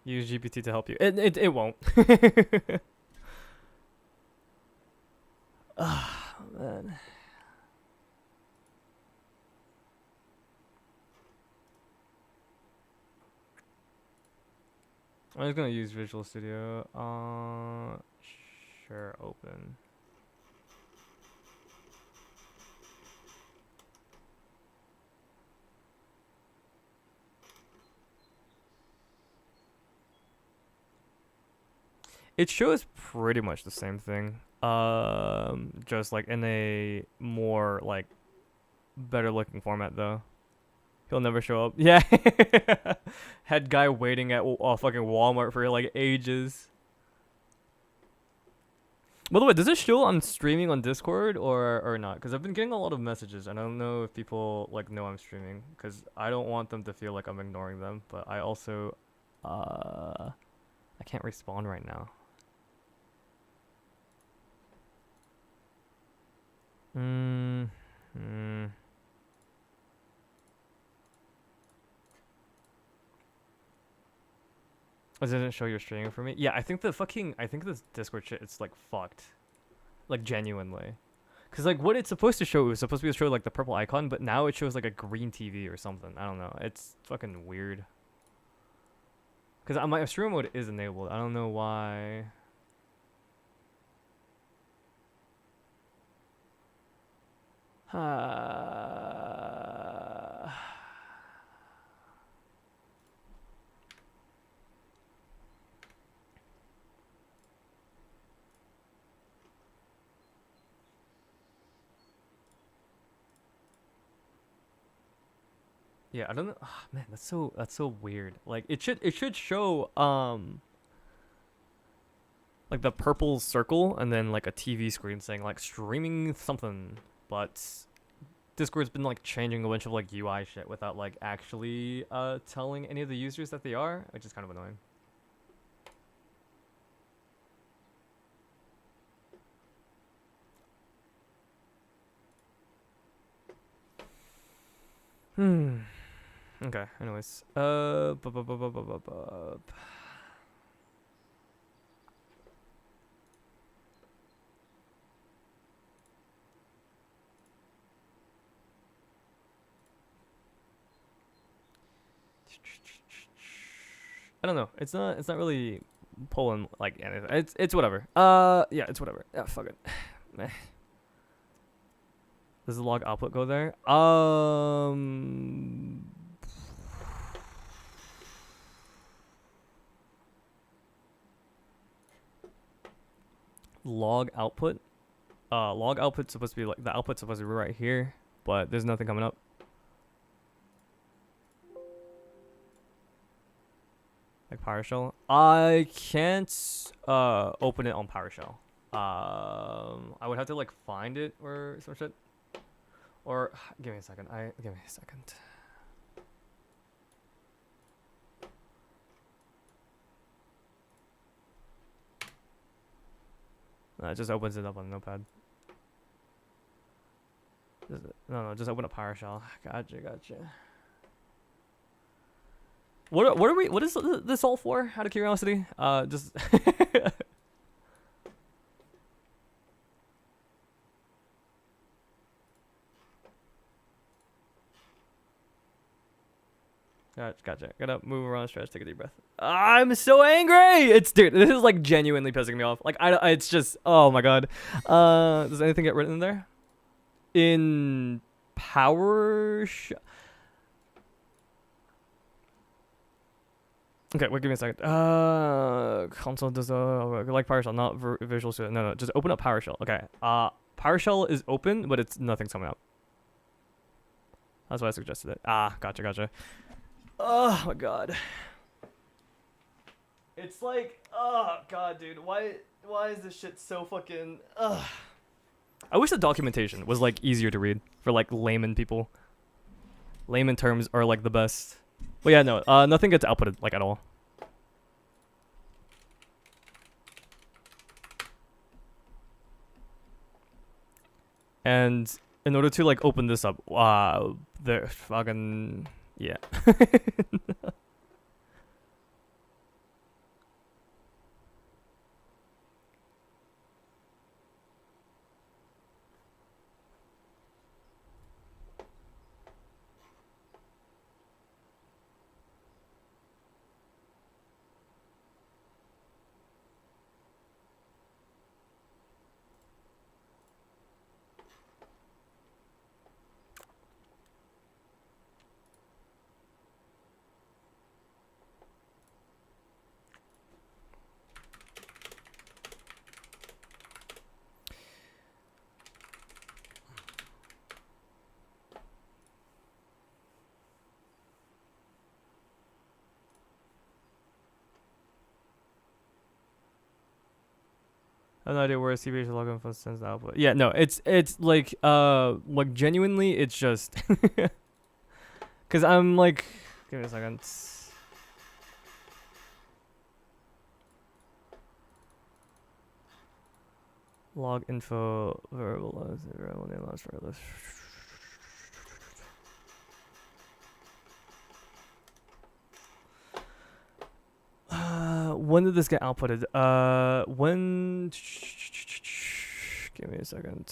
Use GPT to help you. It won't. Ah, man. I'm just gonna use Visual Studio. Sure, open. It shows pretty much the same thing. Just like in a more like better looking format though. He'll never show up. Yeah. Had guy waiting at fucking Walmart for like ages. By the way, does it show I'm streaming on Discord or not? Because I've been getting a lot of messages. I don't know if people like know I'm streaming. Because I don't want them to feel like I'm ignoring them. But I also, I can't respond right now. Oh, does it show you're streaming for me? Yeah, I think this Discord shit, it's like fucked. Like genuinely. Cause like what it's supposed to show, it was supposed to be show like the purple icon, but now it shows like a green TV or something. I don't know. It's fucking weird. Cause my stream mode is enabled. I don't know why. Yeah, I don't know. Ah, man, that's so weird. Like it should show like the purple circle and then like a TV screen saying like streaming something, but Discord's been like changing a bunch of like UI shit without like actually telling any of the users that they are, which is kind of annoying. Okay, anyways. I don't know. It's not really pulling like anything. It's whatever. Yeah, it's whatever. Yeah, fuck it. Meh. Does the log output go there? Log output. Log output's supposed to be like the output's supposed to be right here, but there's nothing coming up. Like PowerShell. I can't open it on PowerShell. I would have to like find it or some shit. Or give me a second. Give me a second. It just opens it up on Notepad. No, just open up PowerShell. Gotcha. What is this all for? Out of curiosity? Just Gotcha. Gotta move around, stretch, take a deep breath. I'm so angry. Dude, this is like genuinely pissing me off. Like it's just, oh my god. Does anything get written in there? In PowerShell. Okay, wait, give me a second. Console does like PowerShell, not Visual Studio. No, just open up PowerShell. Okay. PowerShell is open, but it's nothing's coming up. That's why I suggested it. Gotcha. Oh my god. It's like, oh god, dude. Why is this shit so fucking? I wish the documentation was like easier to read for like layman people. Layman terms are like the best. But yeah, no, nothing gets outputted like at all. And in order to like open this up, the fucking yeah. I have no idea where CBH login file sends the output. Yeah, no, it's like genuinely, it's just because I'm like, give me a second. Log info variable name last variable. When did this get outputted? When? Give me a second.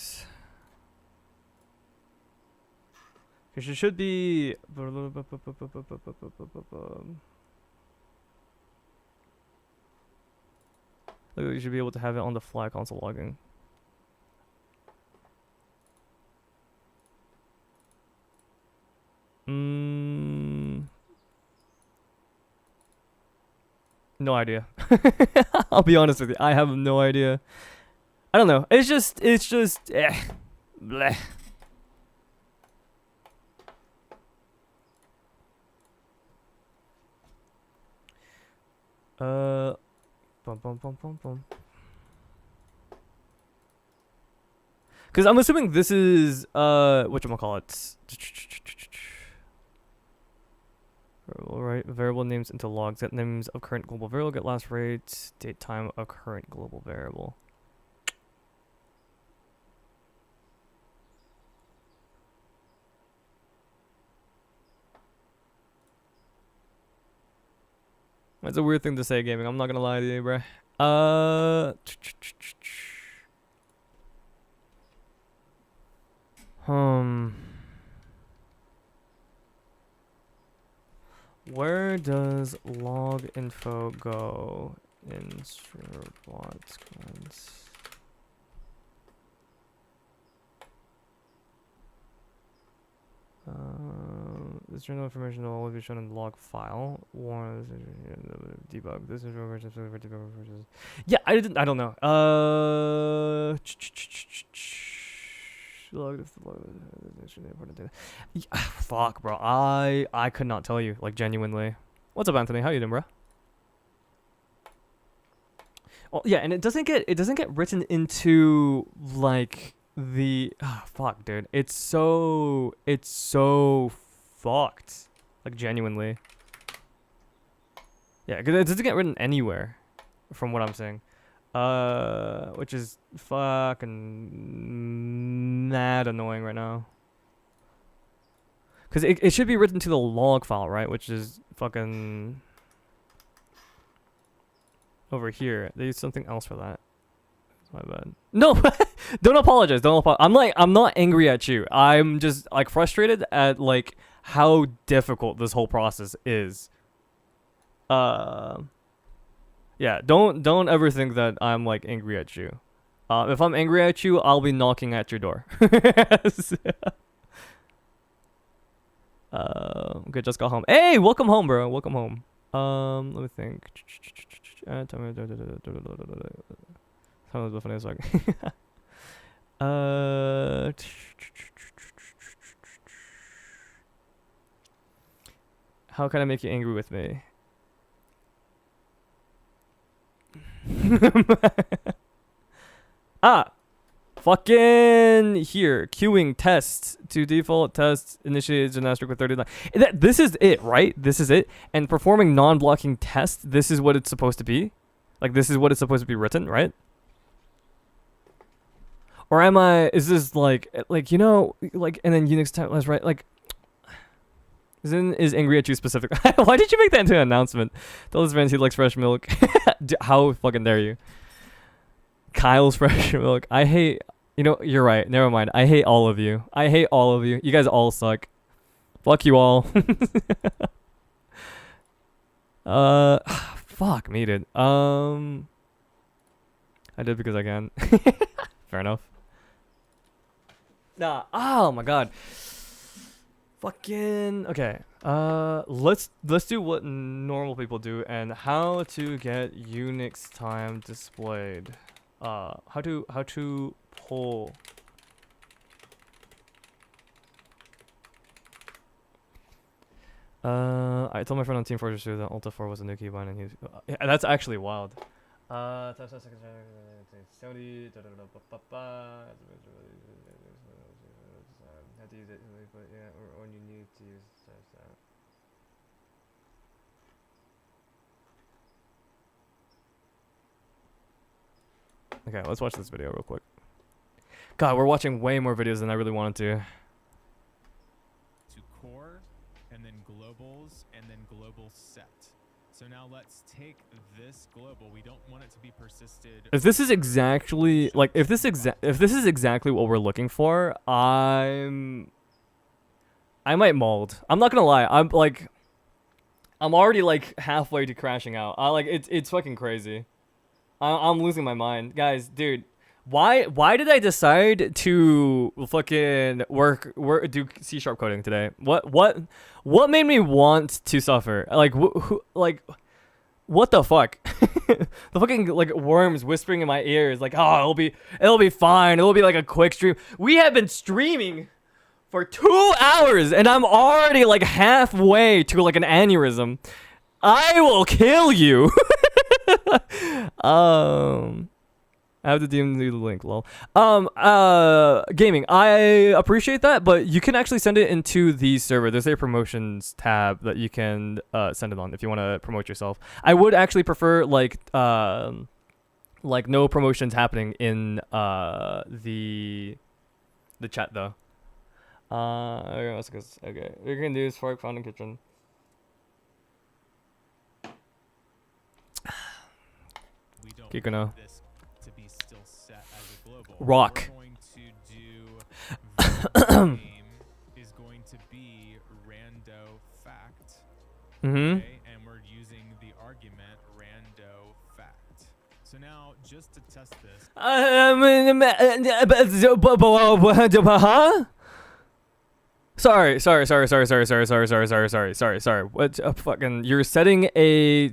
Because it should be. You should be able to have it on the fly console logging. No idea. I'll be honest with you. I have no idea. I don't know. It's just bleh. Bum bum bum bum bum. Because I'm assuming this is whatchamacallit. Variable, right? Variable names into logs. Get names of current global variable. Get last rate. Date time of current global variable. That's a weird thing to say, gaming. I'm not gonna lie to you, bruh. Where does log info go in Strobot's commands? This general information will always be shown in the log file. One debug. This is for debug purposes. Yeah, I don't know. Fuck, bro. I could not tell you, like, genuinely. What's up, Anthony? How you doing, bro? Well, yeah, and it doesn't get written into like the fuck, dude. It's so fucked, like, genuinely. Yeah, because it doesn't get written anywhere, from what I'm saying. Which is fucking mad annoying right now. Because it should be written to the log file, right? Which is fucking over here. They use something else for that. My bad. No, don't apologize. I'm not angry at you. I'm just, like, frustrated at, like, how difficult this whole process is. Yeah, don't ever think that I'm, like, angry at you. If I'm angry at you, I'll be knocking at your door. Okay, just got home. Hey, welcome home, bro. Welcome home. Let me think. Tell me the funniest song. How can I make you angry with me? Fucking here. Queuing test to default test initiated Zynastric with 39. This is it, right? This is it. And performing non-blocking test, this is what it's supposed to be. Like, this is what it's supposed to be written, right? Or is this like, you know, like, and then Unix timeless, right? Like, is angry at you specific. Why did you make that into an announcement? Tell his friends he likes fresh milk. How fucking dare you? Kyle's fresh milk. I hate, you know, you're right. Never mind. I hate all of you. I hate all of you. You guys all suck. Fuck you all. Fuck me, dude. I did because I can. Fair enough. Nah. Oh my god. Fucking okay. Let's do what normal people do and how to get Unix time displayed. How to pull. I told my friend on Team Fortress 2 that Alta 4 was a new keybind and he's yeah, that's actually wild. How to use it, but yeah, or when you need to use that. Okay, let's watch this video real quick. God, we're watching way more videos than I really wanted to. To core, and then globals, and then global set. So now let's take this global. We don't want it to be persisted. If this is exactly like if this is exactly what we're looking for, I might mold. I'm not gonna lie. I'm already like halfway to crashing out. It's fucking crazy. I'm losing my mind, guys, dude. Why did I decide to fucking do C# coding today? What made me want to suffer? Like what the fuck? The fucking like worms whispering in my ears, like, oh, it'll be fine. It'll be like a quick stream. We have been streaming for 2 hours and I'm already like halfway to like an aneurysm. I will kill you. I have to DM you the link, lol. Gaming, I appreciate that, but you can actually send it into the server. There's a promotions tab that you can send it on if you want to promote yourself. I would actually prefer like no promotions happening in the chat though. Okay, we're gonna do Spark Fountain Kitchen. We don't Keep going. want this to be still set as a global. Rock. We're going to do game is going to be rando fact. Mm-hmm. Okay, and we're using the argument rando fact. So now, just to test this, Huh? Sorry. What fucking? You're setting a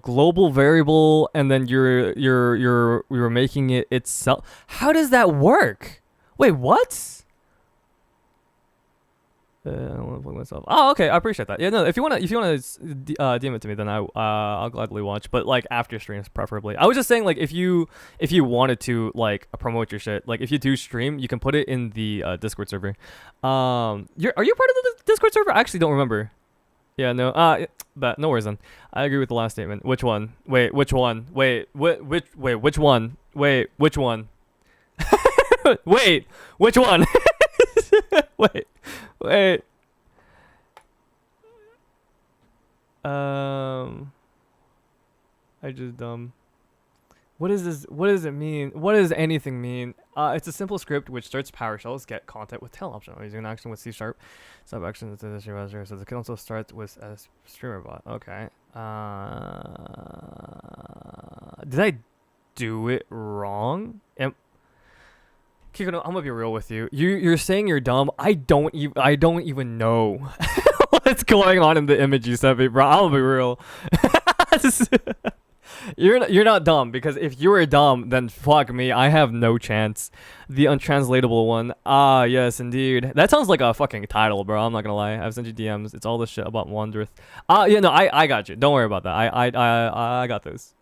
global variable, and then you're making it itself. How does that work? Wait, what? I don't want to plug myself. Oh, okay. I appreciate that. Yeah, no. If you wanna DM it to me, then I'll gladly watch. But like after streams, preferably. I was just saying, like, if you wanted to like promote your shit, like if you do stream, you can put it in the Discord server. Are you part of the Discord server? I actually don't remember. Yeah, no. But no worries then. I agree with the last statement. Which one? Wait, which one? Wait, which one? Wait, which one? Wait, which one? Wait. I just dumb. What is this? What does it mean? What does anything mean? It's a simple script which starts PowerShells get content with tail option. Using an action with C#. Sub action to the browser. So it can also start with a streamer bot. Okay. Did I do it wrong? Kiko, I'm gonna be real with you. You're saying you're dumb. I don't even know what's going on in the image you sent me, bro. I'll be real. You're not dumb, because if you were dumb, then fuck me. I have no chance. The untranslatable one. Ah, yes, indeed. That sounds like a fucking title, bro. I'm not gonna lie. I've sent you DMs. It's all this shit about Wandereth. Yeah, no, I got you. Don't worry about that. I got this.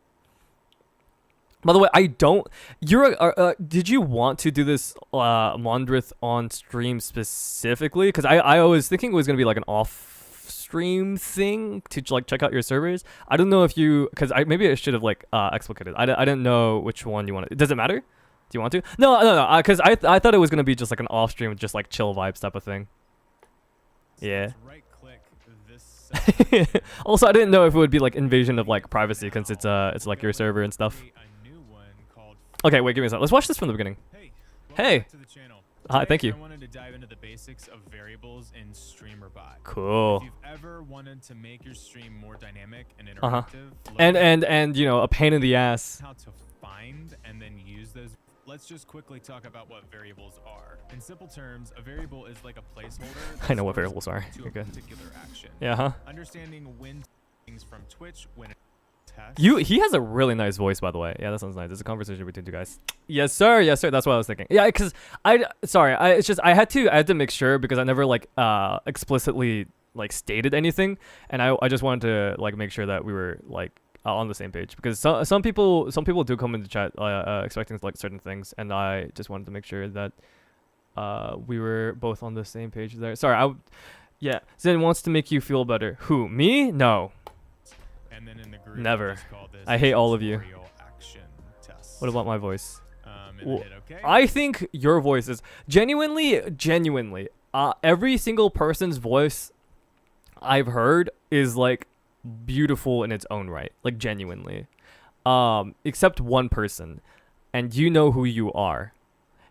By the way, I don't. Did you want to do this Mondrith on stream specifically? Because I was thinking it was gonna be like an off-stream thing to like check out your servers. I don't know if you, because maybe I should have like explicated. I didn't know which one you wanted. Does it matter? Do you want to? No. Because I thought it was gonna be just like an off-stream, just like chill vibes type of thing. so Yeah. let's right-click this section. Also, I didn't know if it would be like invasion of like privacy, since it's like your server and stuff. Create a new one called Okay, wait, give me a second. Let's watch this from the beginning. Hey. Hey. Back to the channel. Hi, Today, thank you. I wanted to dive into the basics of variables in StreamerBot. Cool. If you've ever wanted to make your stream more dynamic and Uh-huh. interactive, And you know, a pain in the ass. how to find and then use those. Let's just quickly talk about what variables are. In simple terms, a variable is like a placeholder. I know what that variables are. to You're a good. particular action. Yeah, huh? Understanding when things from Twitch when it tests. He has a really nice voice, by the way. Yeah, that sounds nice. It's a conversation between two guys. Yes, sir. Yes, sir. That's what I was thinking. Yeah, because it's just I had to make sure, because I never like explicitly like stated anything, and I just wanted to like make sure that we were like on the same page, because some people do come into chat expecting like certain things, and I just wanted to make sure that we were both on the same page there. Sorry, yeah. Zen wants to make you feel better. Who? Me? No. And then in the group, Never. just call this I hate all of you. tutorial action test. What about my voice? And Well, hit OK. I think your voice is genuinely. Every single person's voice I've heard is like beautiful in its own right, like genuinely. Except one person, and you know who you are,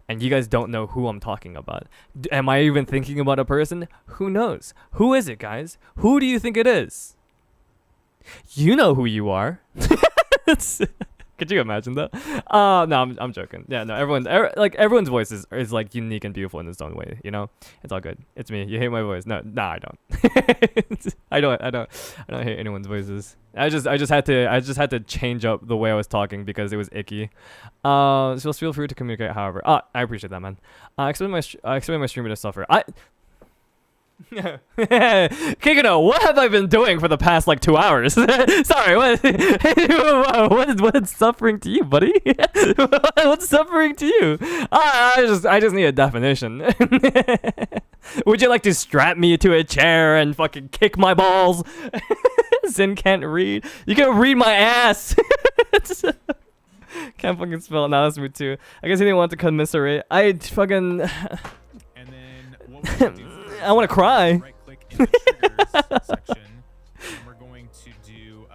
and you guys don't know who I'm talking about. Am I even thinking about a person? Who knows? Who is it, guys? Who do you think it is? You know who you are. Could you imagine that? No, I'm joking. Yeah, no, everyone's voice is like unique and beautiful in its own way. You know, it's all good. It's me. You hate my voice? No, I don't. I don't hate anyone's voices. I just had to change up the way I was talking because it was icky. So feel free to communicate. However, I appreciate that, man. I expect my streamer to suffer. Kikino, what have I been doing for the past like 2 hours? Sorry, what is suffering to you, buddy? What's suffering to you? I just need a definition. Would you like to strap me to a chair and fucking kick my balls? Zin can't read. You can read my ass. Can't fucking spell it. Now that's me too. I guess he didn't want to commiserate. I fucking. And then what we're gonna do I want to cry. right click in the triggers section, and we're going to do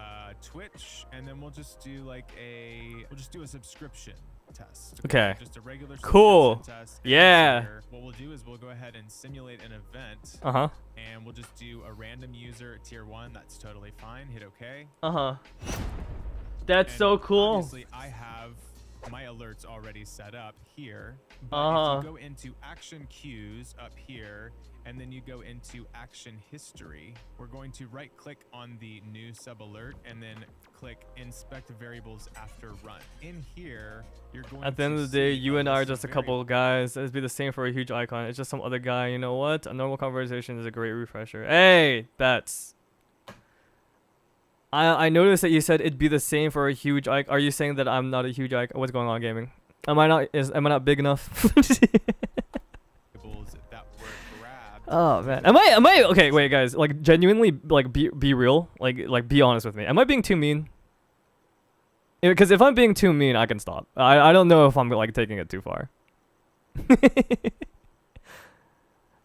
Twitch, and then we'll just do like a subscription test. Okay. Just a regular Cool. subscription test. And Yeah. here, what we'll do is we'll go ahead and simulate an event, and we'll just do a random user at tier 1. That's totally fine. Hit OK. That's And so cool. Obviously, I have my alerts already set up here. But if you go into action queues up here, and then you go into action history, we're going to right click on the new sub alert and then click inspect variables after run. In here, you're going At the end of the day, you and I are just a couple of guys. It'd be the same for a huge icon. It's just some other guy. You know what? A normal conversation is a great refresher. Hey, that's. I noticed that you said it'd be the same for a huge icon. Are you saying that I'm not a huge icon? What's going on, gaming? Am I not big enough? Oh man, am I okay? Wait, guys, like genuinely, like be real, like be honest with me. Am I being too mean? Because if I'm being too mean, I can stop. I don't know if I'm like taking it too far.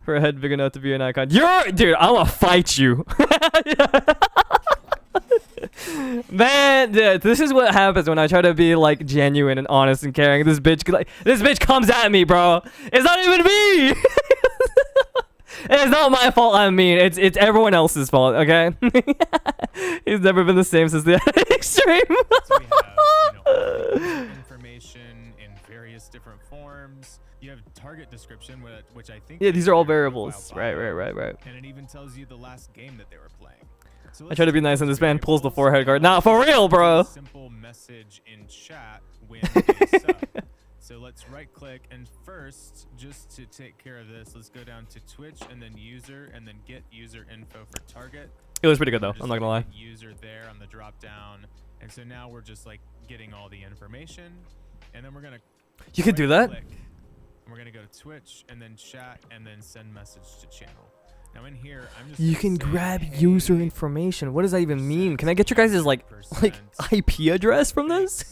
For a head big enough to be an icon, dude. I'm gonna fight you. Man, dude, this is what happens when I try to be like genuine and honest and caring. This bitch comes at me, bro. It's not even me. It's not my fault I'm mean. It's everyone else's fault, okay? He's never been the same since the extreme. So we have, information in various different forms. You have target description, which I think. Yeah, these are all their variables. profile Right. bio, And it even tells you the last game that they were playing. So I try to be nice, and this man pulls the forehead guard. Nah, for real, bro. Simple message in chat when they sub. So let's right click, and first, just to take care of this, let's go down to Twitch and then user and then get user info for target. It was pretty good though. I'm not gonna lie. User there on the drop down, and so now we're just like getting all the information, and then we're gonna. You could do that. Click, and we're gonna go to Twitch and then chat and then send message to channel. Now in here, I'm just. You can grab user information. What does that even mean? Can I get your guys' like IP address from this?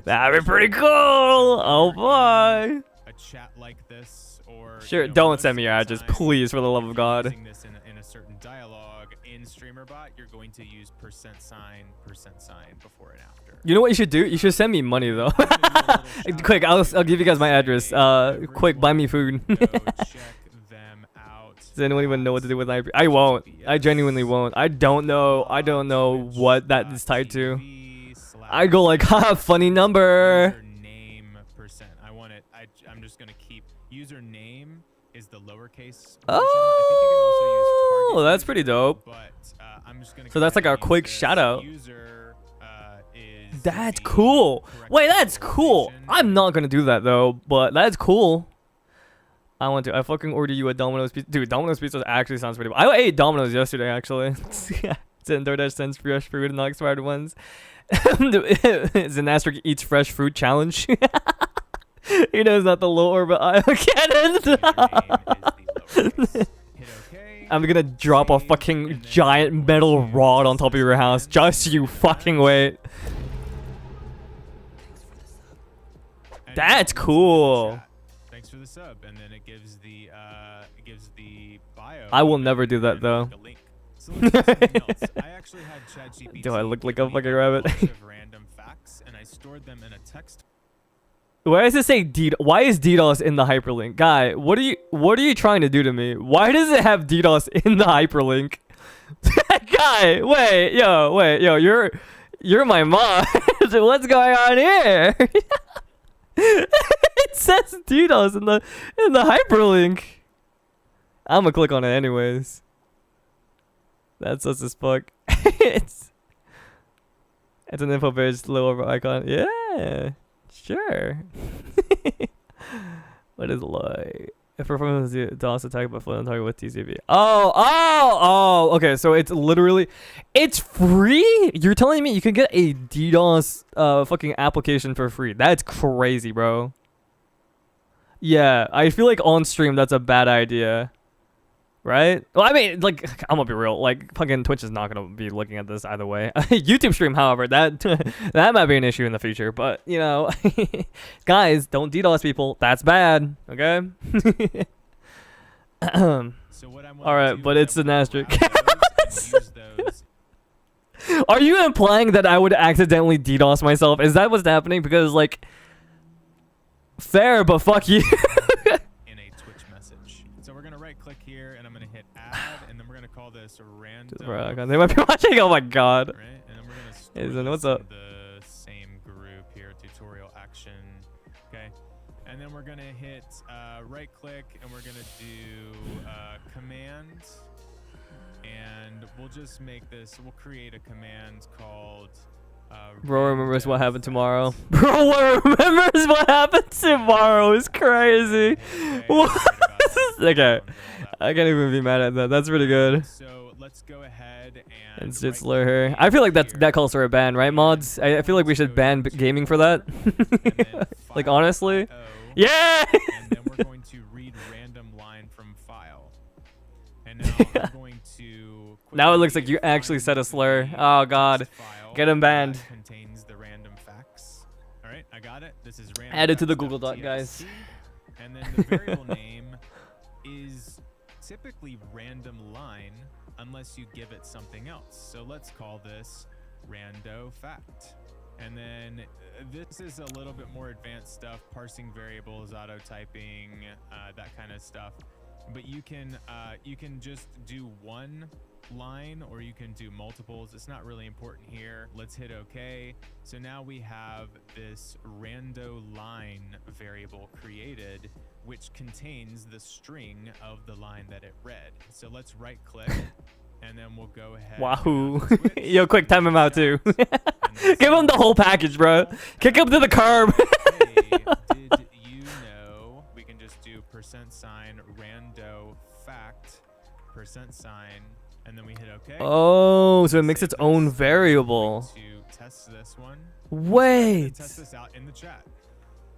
That'd be pretty cool. Oh boy. A chat like this, or sure, don't send me your address, please, for the love of God. Using this in a certain dialogue in StreamerBot, you're going to use %sign before and after. You know what you should do? You should send me money though. Quick, I'll give you guys my address. Quick, buy me food. Does anyone even know what to do with my IP? I won't. I genuinely won't. I don't know what that is tied to. I go like, ha, funny number. Name %. I want it. I'm just gonna keep username is the lowercase. Oh, that's pretty dope. But I'm just gonna. So that's like a quick shout out. That's cool. Wait, that's cool. I'm not gonna do that though, but that's cool. I fucking order you a Domino's pizza. Dude, Domino's pizza actually sounds pretty. I ate Domino's yesterday actually. DoorDash sends fresh fruit and not expired ones. Zynastric eats fresh fruit challenge. He knows not the low orbit cannon. I'm gonna drop a fucking giant metal rod on top of your house. Just you fucking wait. That's cool. Thanks for the sub, and then it gives the bio. I will never do that though. So let's do something else. I actually had ChatGPT. Do I look like a fucking rabbit? Random facts, and I stored them in a text. Why does it say DDoS? Why is DDoS in the hyperlink? Guy, what are you trying to do to me? Why does it have DDoS in the hyperlink? Guy, wait, yo, you're my mom. What's going on here? It says DDoS in the hyperlink. I'm gonna click on it anyways. That's sus as fuck. It's an info page, lower icon. Yeah, sure. What is like? If performance DOS attack by floating target with TCP. Oh, okay. So it's literally, it's free. You're telling me you can get a DDoS fucking application for free? That's crazy, bro. Yeah, I feel like on stream that's a bad idea. Right? Well, I mean, like, I'm gonna be real. Like, fucking Twitch is not gonna be looking at this either way. YouTube stream, however, that that might be an issue in the future. But you know, guys, don't DDoS people. That's bad. Okay. All right, but it's Zynastric. Are you implying that I would accidentally DDoS myself? Is that what's happening? Because like, fair, but fuck you. Click here, and I'm gonna hit add, and then we're gonna call this random. They might be watching. Oh my god. Right, and then we're gonna store what's up? The same group here, tutorial action. Okay, and then we're gonna hit right click, and we're gonna do command, and we'll just make this. We'll create a command called. Bro remembers what happened tomorrow. Bro remembers what happened tomorrow is crazy. Okay, I can't even be mad at that. That's pretty good. So let's go ahead and just slur her. I feel like that calls for a ban, right, mods? I feel like we should ban gaming for that. Like honestly, yeah. And then we're going to read random line from file. And now I'm going to. Now it looks like you actually said a slur. Oh god, get him banned. Contains the random facts. All right, I got it. This is random. Add it to the Google Doc, guys. And then the variable name is typically random line unless you give it something else. So let's call this rando fact. And then this is a little bit more advanced stuff, parsing variables, auto typing, that kind of stuff. But you can just do one line or you can do multiples. It's not really important here. Let's hit OK. So now we have this rando line variable created, which contains the string of the line that it read. So let's right click and then we'll go ahead. Wahoo. Yo, quick, time him out too. Give him the whole package, bro. Kick him to the curb. Hey, did you know we can just do %, rando fact, %, and then we hit OK. Oh, so it makes its own variable. To test this one. Wait. Test this out in the chat.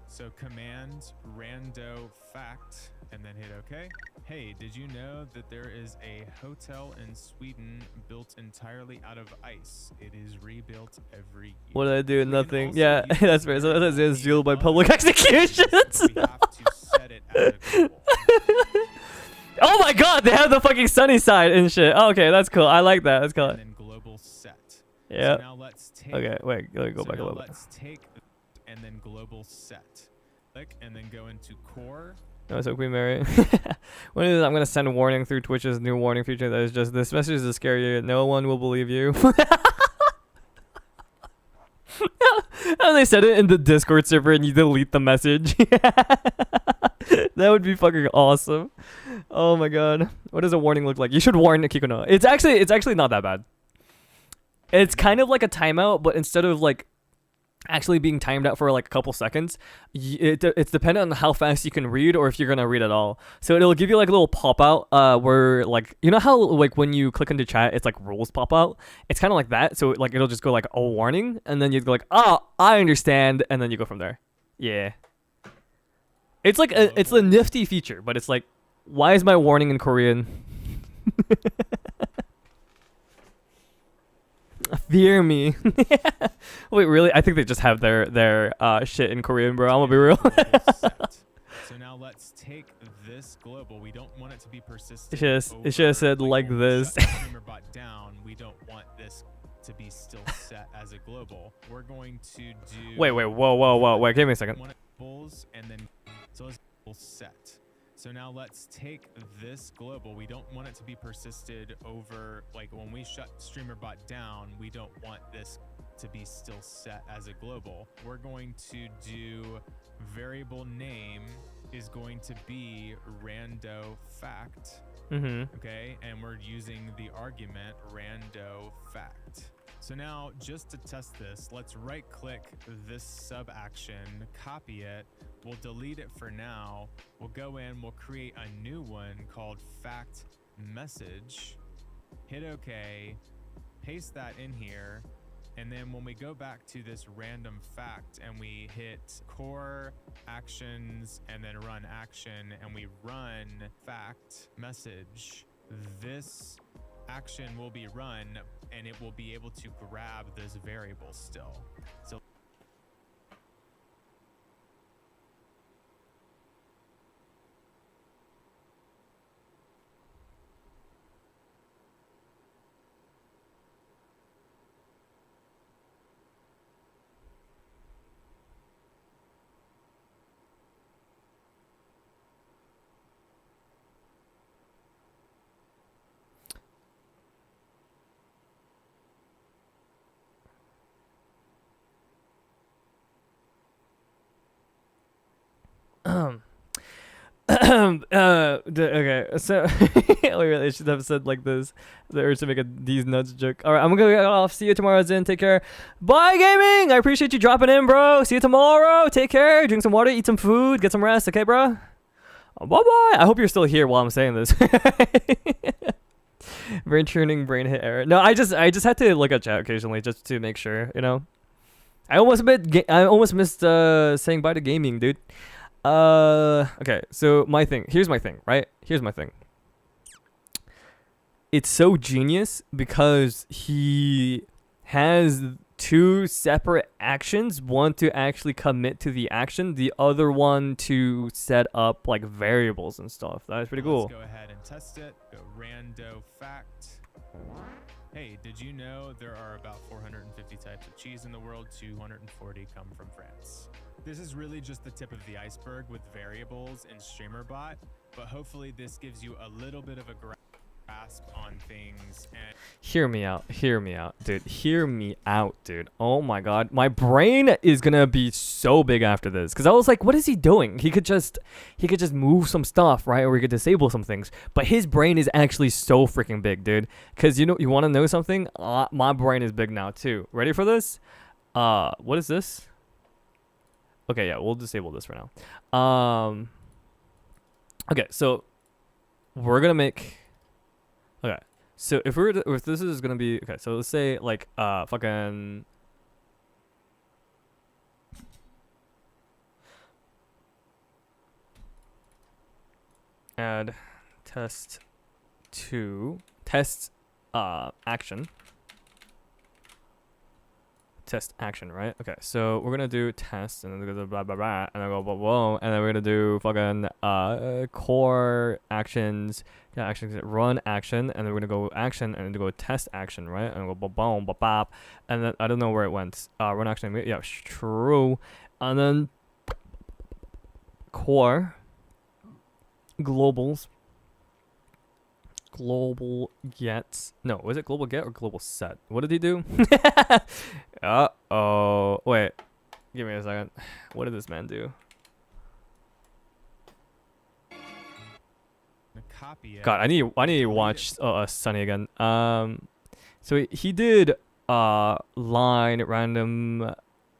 So command rando fact and then hit OK. Hey, did you know that there is a hotel in Sweden built entirely out of ice? It is rebuilt every year. What did I do? Nothing. Yeah, that's fair. So that's it's fueled by public executions. We have to set it as a global. Oh my god, they have the fucking sunny side and shit. Oh, okay, that's cool. I like that. That's cool. And then global set. Yeah. So now let's take. Okay, wait. Let me go back a little bit. Let's take and then global set. Click and then go into core. No, so Queen Mary. What is this? I'm gonna send a warning through Twitch's new warning feature that is just this message is scary. No one will believe you. And they said it in the Discord server and you delete the message. That would be fucking awesome. Oh my god. What does a warning look like? You should warn Kikuno. It's actually not that bad. It's kind of like a timeout, but instead of like actually being timed out for like a couple seconds, it's dependent on how fast you can read or if you're gonna read at all. So it'll give you like a little pop out where like, you know how like when you click into chat it's like rules pop out? It's kind of like that. So like it'll just go like a warning and then you go like, oh, I understand, and then you go from there. Yeah, it's like it's a nifty feature, but it's like, why is my warning in Korean? Fear me. Wait, really? I think they just have their shit in Korean, bro. I'm gonna be real. So now let's take this global. We don't want it to be persistent. It should have said like this. Down. We don't want this to be still set as a global. We're going to do. Wait, whoa. Wait, give me a second. And then so let's set. So now let's take this global. We don't want it to be persisted over, like when we shut StreamerBot down, we don't want this to be still set as a global. We're going to do variable name is going to be rando fact. Okay, and we're using the argument rando fact. So now, just to test this, let's right-click this sub-action, copy it, We'll delete it for now. We'll go in, we'll create a new one called fact message. Hit OK, paste that in here. And then when we go back to this random fact and we hit core actions and then run action and we run fact message, this action will be run and it will be able to grab this variable still. So Okay, so I should have said like this. The urge to make a these nuts joke. All right, I'm gonna get off. See you tomorrow, Zen. Take care. Bye, gaming. I appreciate you dropping in, bro. See you tomorrow. Take care. Drink some water. Eat some food. Get some rest. Okay, bro. Bye bye. I hope you're still here while I'm saying this. Brain churning, brain hit error. No, I just had to look at chat occasionally just to make sure. You know, I almost missed saying bye to gaming, dude. Okay, so here's my thing, right? Here's my thing. It's so genius because he has two separate actions, one to actually commit to the action, the other one to set up like variables and stuff. That is pretty cool. Let's go ahead and test it. Go rando fact. Hey, did you know there are about 450 types of cheese in the world? 240 come from France. This is really just the tip of the iceberg with variables in StreamerBot, but hopefully this gives you a little bit of a grasp on things. And hear me out, dude. Hear me out, dude. Oh my god, my brain is gonna be so big after this because I was like, what is he doing? He could just move some stuff, right? Or he could disable some things, but his brain is actually so freaking big, dude. Because you want to know something? My brain is big now too. Ready for this? What is this? Okay, yeah, we'll disable this for now. Okay, so we're gonna make. Okay, so if this is gonna be okay, so let's say like fucking. Add test action. Test action, right? Okay, so we're gonna do test and then go blah blah blah and then go blah blah and then we're gonna do fucking core actions, yeah, actions, run action, and then we're gonna go action and then go test action, right? And go boom bop bop, and then I don't know where it went. Run action, yeah, true, and then core globals. Global get. No, was it global get or global set? What did he do? Uh-oh. Wait. Give me a second. What did this man do? copy it. God, I need to watch Sunny again. So he did line random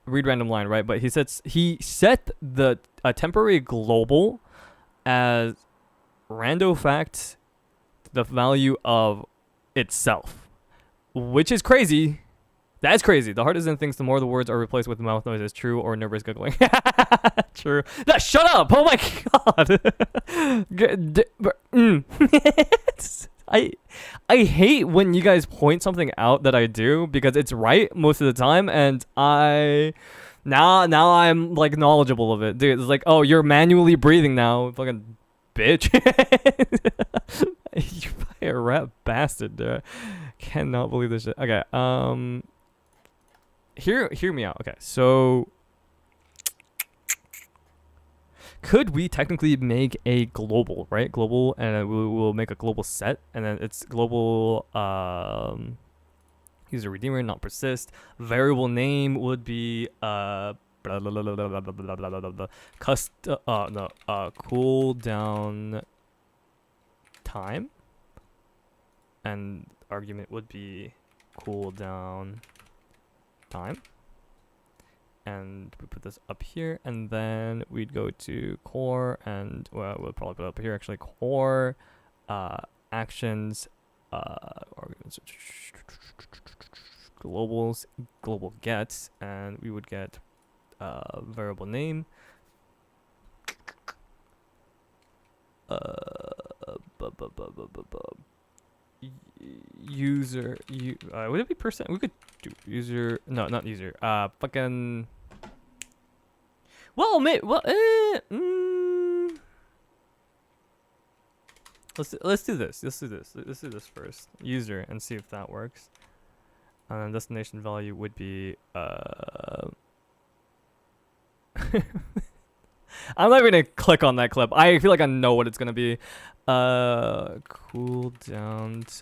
read random line, right? But he set the temporary global as rando fact the value of itself, which is crazy. That's crazy. The heart isn't things. The more the words are replaced with mouth noises. True or nervous giggling. True. No, shut up. Oh my god. I hate when you guys point something out that I do because it's right most of the time, and now I'm like knowledgeable of it, dude. It's like, oh, you're manually breathing now, fucking bitch. You're probably a rat bastard, dude. Cannot believe this shit. Okay, hear me out. Okay, so could we technically make a global, right? Global, and we'll make a global set, and then it's global use a redeemer, not persist. Variable name would be cooldown time, and argument would be cooldown time, and we put this up here, and then we'd go to core, and well, we'll probably put it up here actually. Core, actions, globals, global gets, and we would get variable name. User, would it be percent? We could do user. No, not user. Fucking. Well, mate. Well, let's do this. Let's do this first. User, and see if that works. And then destination value would be I'm not gonna click on that clip. I feel like I know what it's gonna be. Cooldown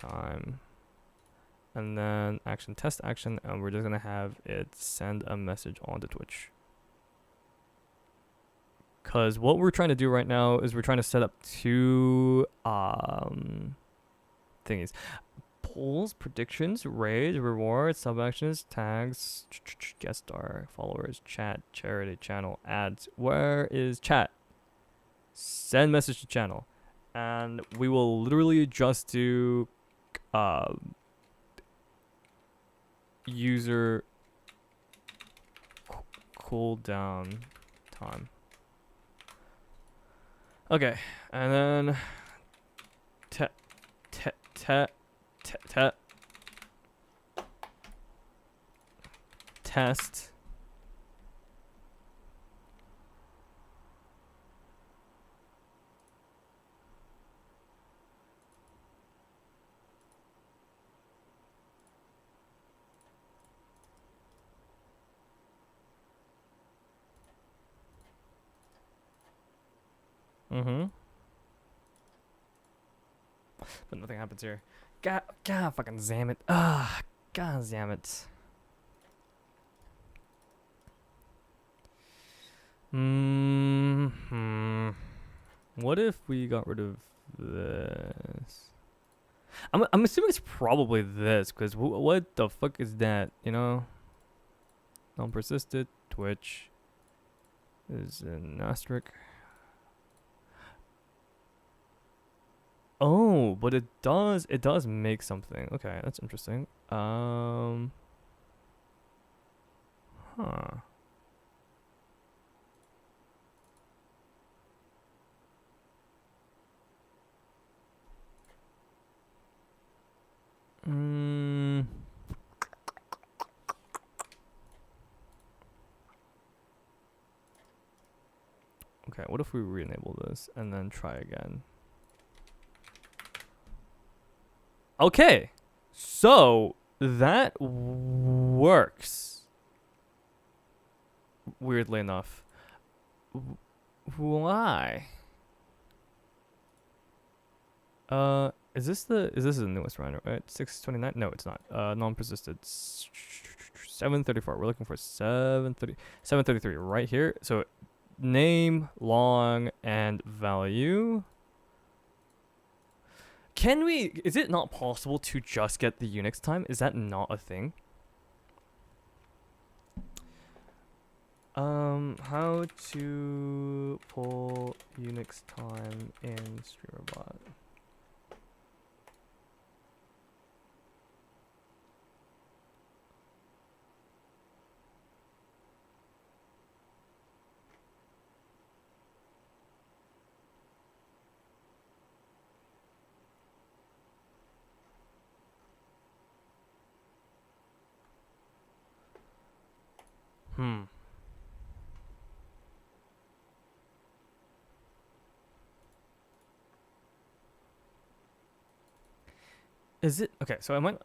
time. And then action, test action, and we're just gonna have it send a message onto Twitch. Cause what we're trying to do right now is we're trying to set up two thingies. Polls, predictions, raids, rewards, sub actions, tags, guest star, followers, chat, charity, channel, ads. Where is chat? Send message to channel. And we will literally just do user cooldown time. Okay, and then test. But nothing happens here. God fucking damn it. God damn it. What if we got rid of this? I'm assuming it's probably this, because what the fuck is that, you know? Non-persistent, Twitch. Is Zynastric. Oh, but it does make something. Okay, that's interesting. Huh. Okay, what if we re-enable this and then try again? Okay, so that works. Weirdly enough. Why? Is this the newest one, right? 629? No, it's not. Non-persistent. 734. We're looking for 733 right here. So name, long, and value. Can we, is it not possible to just get the Unix time? Is that not a thing? How to pull Unix time in StreamerBot. Is it okay? So it might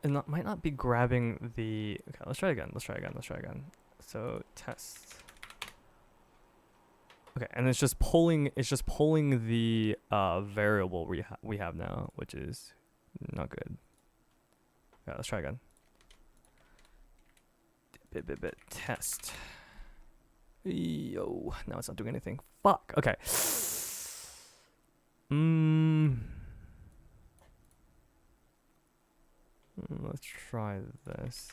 not be grabbing the. Okay, let's try again. So test. Okay, and it's just pulling. It's just pulling the variable we have now, which is not good. Yeah, let's try again. Test. Yo, now it's not doing anything. Fuck. Okay. Let's try this.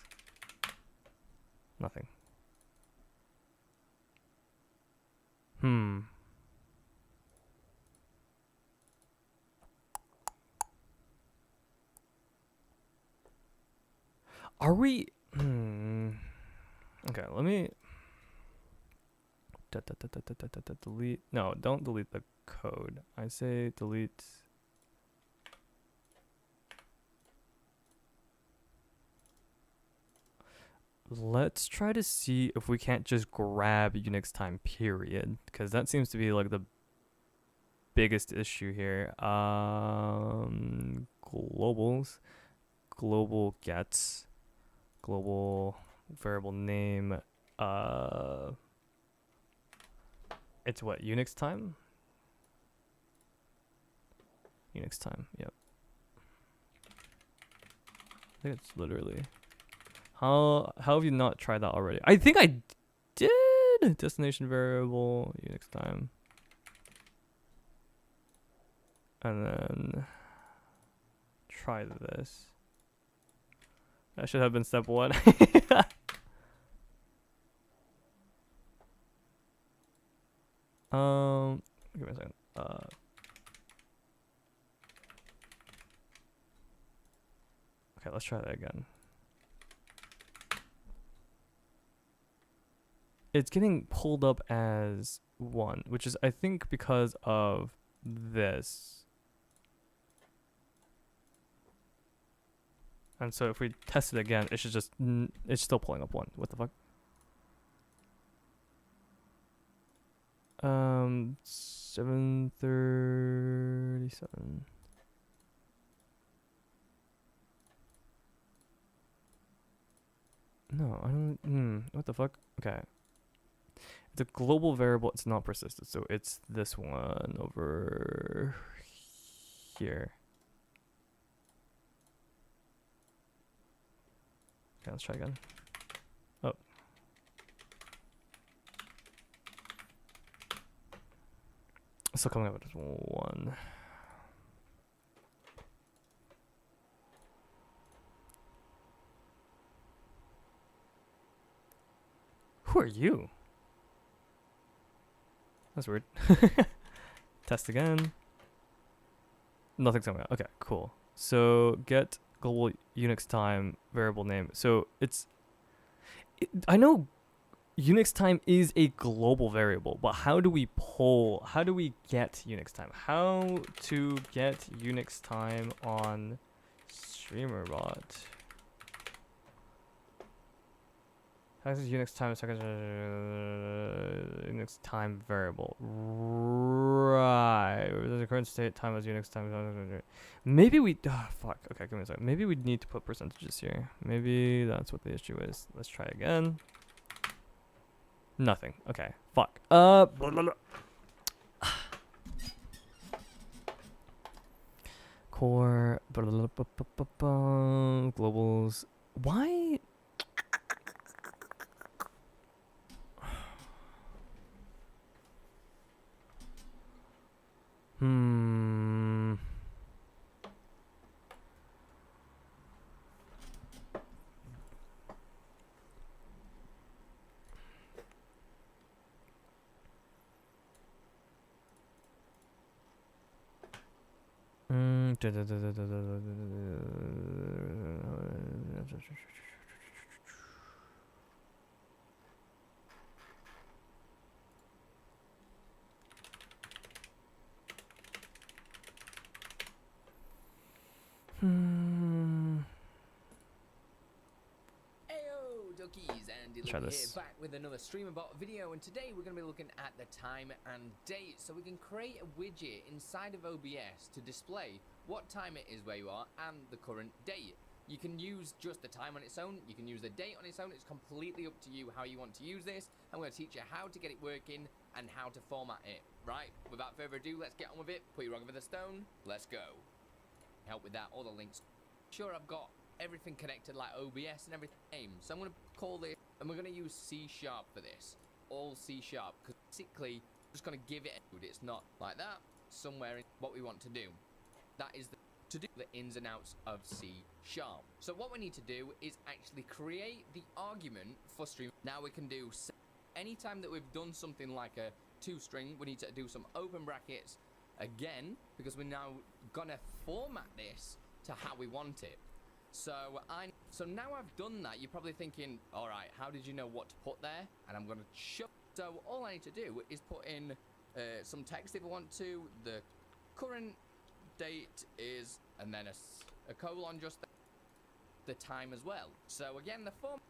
Nothing. Are we? Okay, let me. Delete. No, don't delete the code. I say delete. Let's try to see if we can't just grab Unix time period, because that seems to be like the biggest issue here. Globals, global gets, global variable name. It's what, Unix time? Unix time, yep. I think it's literally. How have you not tried that already? I think I did. Destination variable, Unix time. And then try this. That should have been step 1. Give me a second. Okay, let's try that again. It's getting pulled up as 1, which is I think because of this. And so if we test it again, it should just it's still pulling up 1. What the fuck? 737. No, I don't. What the fuck? Okay. It's a global variable. It's not persistent, so it's this one over here. Okay, let's try again. Oh. Still coming up with 1. Who are you? That's weird. Test again. Nothing's coming out. Okay, cool. So get global Unix time variable name. So I know Unix time is a global variable, but how do we get Unix time? How to get Unix time on StreamerBot? Access Unix time second Unix time variable. Right. The current state time as Unix time. Maybe we fuck. Okay, give me a second. Maybe we need to put percentages here. Maybe that's what the issue is. Let's try again. Nothing. Okay. Fuck. Blah, blah, blah. Core globals. Why? Try this. Here back with another StreamerBot video, and today we're going to be looking at the time and date. So we can create a widget inside of OBS to display what time it is where you are and the current date. You can use just the time on its own, you can use the date on its own. It's completely up to you how you want to use this. I'm going to teach you how to get it working and how to format it. Right, without further ado, let's get on with it. Put your rock over the stone, let's go. Help with that, all the links. Sure, I've got everything connected like OBS and everything. So I'm going to call this, and we're going to use C# for this. All C#, because basically I'm just going to give it a code. It's not like that. Somewhere in what we want to do. That is to do the ins and outs of C#. So what we need to do is actually create the argument for stream. Now we can do anytime that we've done something like a 2-string. We need to do some open brackets again, because we're now gonna format this to how we want it. So now I've done that, you're probably thinking, all right, how did you know what to put there? And I'm gonna show. So all I need to do is put in some text if I want to. The current date is, and then a colon just the time as well. So again, the form.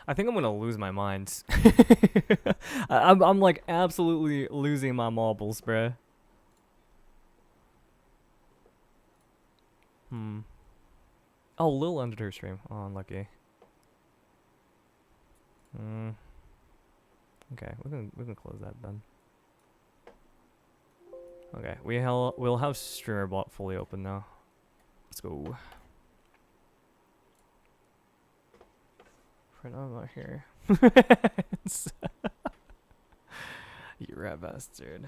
I think I'm gonna lose my mind. I'm like absolutely losing my marbles, bruh. Oh, Lil ended her stream. Oh, unlucky. Okay, we can close that then. Okay, we'll have StreamerBot fully open now. Let's go. For now, I'm not here. You rat bastard.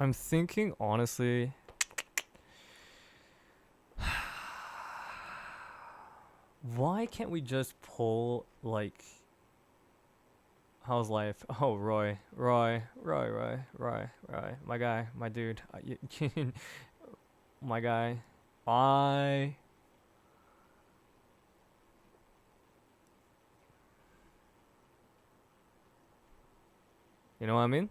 I'm thinking honestly. Why can't we just pull like how's life? Oh, Roy, my guy, my dude, my guy, you know what I mean?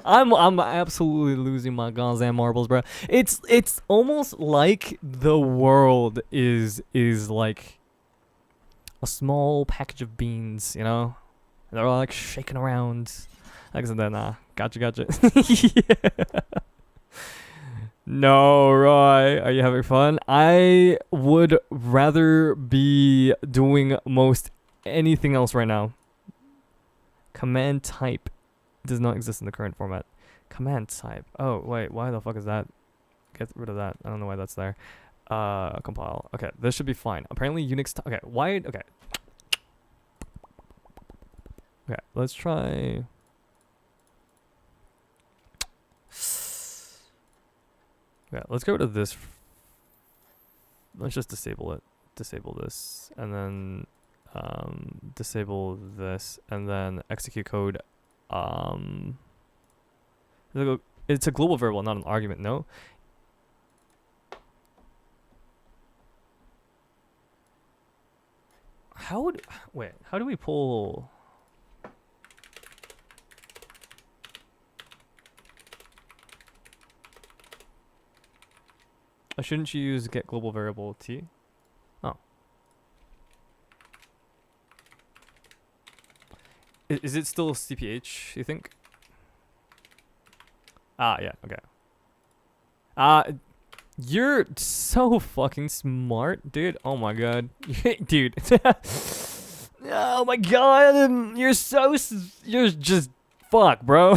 I'm absolutely losing my goddamn marbles, bro. It's almost like the world is like a small package of beans, you know? They're all like shaking around. Like I said, nah, gotcha. Yeah. No, Roy, are you having fun? I would rather be doing most anything else right now. Command type does not exist in the current format. Command type. Oh, wait, why the fuck is that? Get rid of that. I don't know why that's there. Compile. Okay, this should be fine. Apparently Unix. Okay, why? Okay. Okay, let's try. Okay, let's go to this. Let's just disable it. Disable this, and then disable this, and then execute code. It's a global variable, not an argument. No. How do we pull? Shouldn't you use get global variable t? Oh. Is it still CPH, you think? Ah, yeah, okay. You're so fucking smart, dude. Oh my god. Dude. Oh my god. You're just fuck, bro.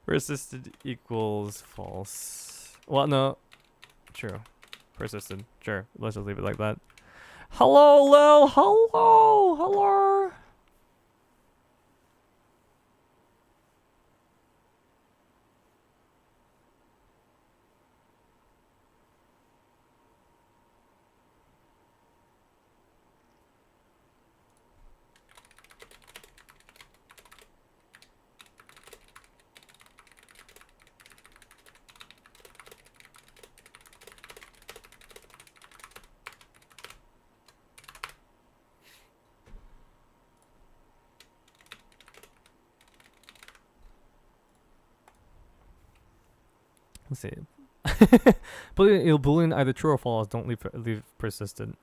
Persisted equals false. Well, no. True. Persisted. Sure. Let's just leave it like that. Hello, Lil. Hello. Let's see. Boolean either true or false. Don't leave persistent.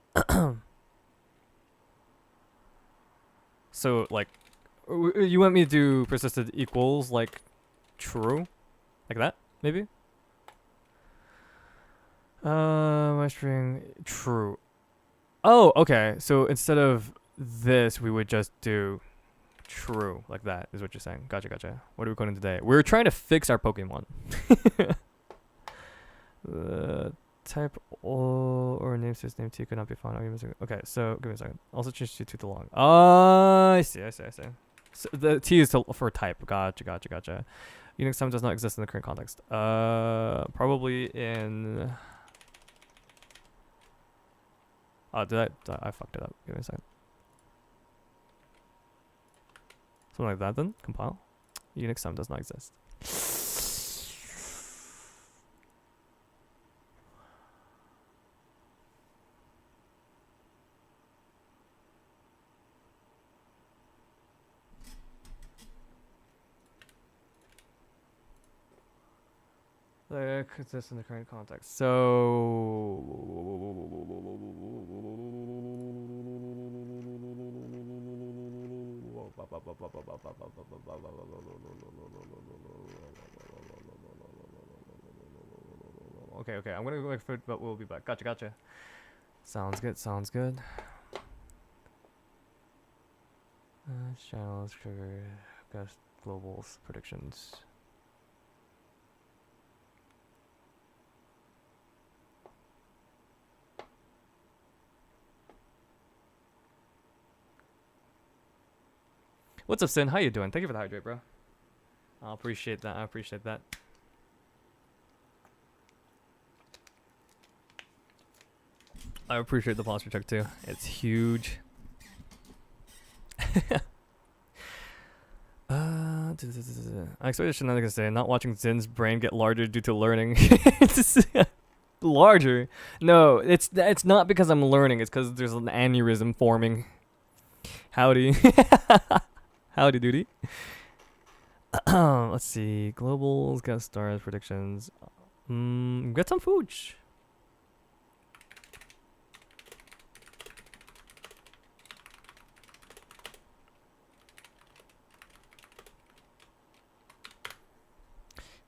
So like, you want me to do persistent equals like true, like that maybe? My string true. Oh, okay. So instead of this, we would just do true like that. Is what you're saying? Gotcha, gotcha. What are we coding today? We're trying to fix our Pokemon. Type or namespace name T could not be found. Okay, so give me a second. Also change T to long. I see. So the T is for type. Gotcha. Unix time does not exist in the current context. Probably in. Oh, I fucked it up. Give me a second. Something like that then. Compile. Unix time does not exist. Exists in the current context. So okay. I'm gonna go back for it, but we'll be back. Gotcha. Sounds good. Channels trigger gust globals predictions. What's up, Sin? How you doing? Thank you for the hydrate, bro. I appreciate that. I appreciate the posture check too. It's huge. I expected shenanigans today. Not watching Zin's brain get larger due to learning. Larger? No, it's not because I'm learning. It's because there's an aneurysm forming. Howdy. Howdy doody. Let's see. Globals, guest stars, predictions. Get some food.